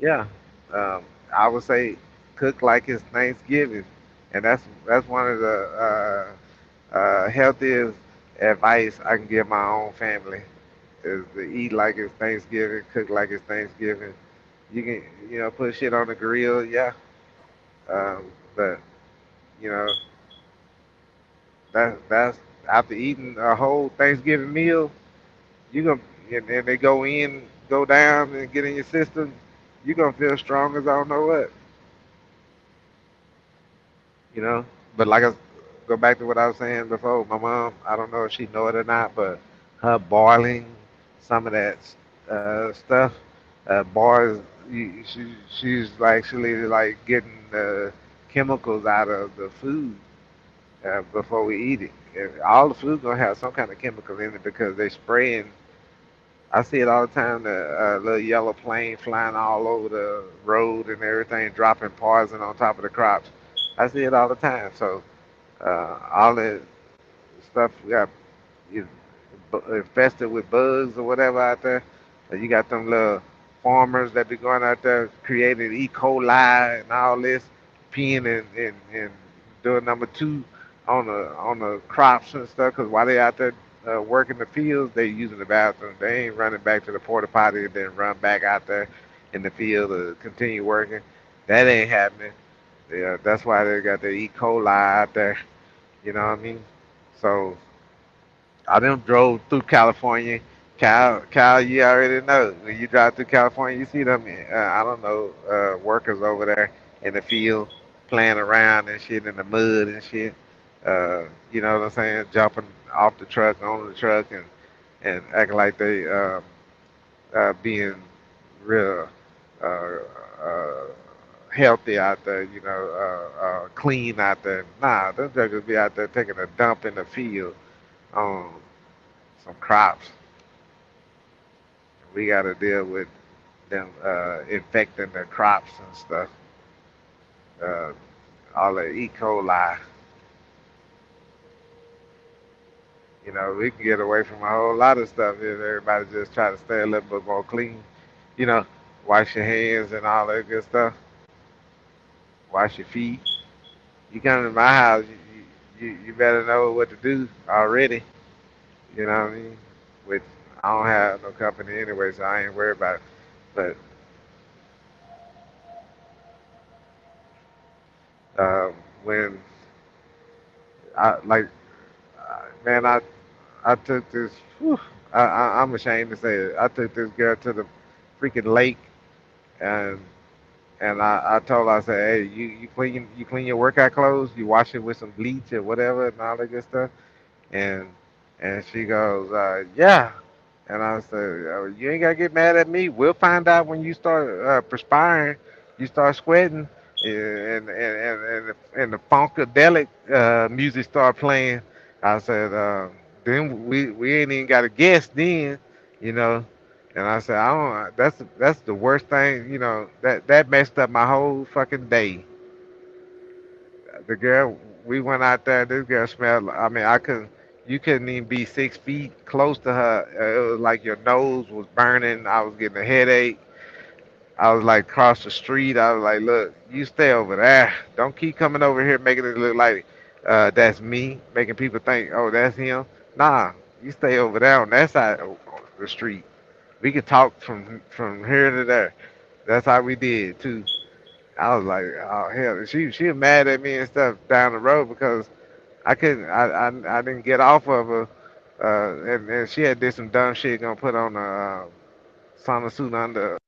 yeah, I would say cook like it's Thanksgiving, and that's one of the healthiest advice I can give my own family is to eat like it's Thanksgiving, cook like it's Thanksgiving. You can, put shit on the grill, yeah, but you know, that's after eating a whole Thanksgiving meal, you gonna and they go down and get in your system, you gonna feel strong as I don't know what, you know. But like I go back to what I was saying before, my mom, I don't know if she know it or not, but her boiling some of that stuff, boils. She's actually like getting the chemicals out of the food before we eat it. And all the food gonna have some kind of chemical in it because they spraying. I see it all the time. The little yellow plane flying all over the road and everything, dropping poison on top of the crops. I see it all the time. So all the stuff got you infested with bugs or whatever out there. You got them little farmers that be going out there creating E. coli and all this, peeing and doing number two on the crops and stuff. Because while they out there working the fields, they using the bathroom. They ain't running back to the porta potty and then run back out there in the field to continue working. That ain't happening. Yeah, that's why they got the E. coli out there. You know what I mean? So I done drove through California. Cal, you already know. When you drive through California, you see them, I don't know, workers over there in the field playing around and shit in the mud and shit. You know what I'm saying? Jumping off the truck, on the truck, and acting like they being real uh, uh, healthy out there, clean out there. Nah, them jokers be out there taking a dump in the field on some crops. We got to deal with them infecting the crops and stuff. Uh, all the E. coli. We can get away from a whole lot of stuff if everybody just try to stay a little bit more clean. You know, wash your hands and all that good stuff. Wash your feet. You come to my house, you better know what to do already. You know what I mean? Which I don't have no company anyway, so I ain't worried about it. But When I like, man, I took this. Whew, I'm ashamed to say it. I took this girl to the freaking lake, and I told her, I said, hey, you clean your workout clothes, you wash it with some bleach or whatever, and all that good stuff. And she goes, yeah. And I said, oh, you ain't gotta get mad at me. We'll find out when you start perspiring, you start sweating, and the funkadelic music start playing. I said, then we ain't even got a guess then, you know. And I said, I don't. That's the worst thing, you know. That messed up my whole fucking day. The girl, we went out there. This girl smelled. I mean, I couldn't. You couldn't even be 6 feet close to her. It was like your nose was burning. I was getting a headache. I was like across the street. I was like, look, you stay over there. Don't keep coming over here making it look like that's me, making people think, oh, that's him. Nah, you stay over there on that side of the street. We could talk from here to there. That's how we did too. I was like, oh hell, she was mad at me and stuff down the road because I couldn't, I didn't get off of her, and she had did some dumb shit, gonna put on a sauna suit under.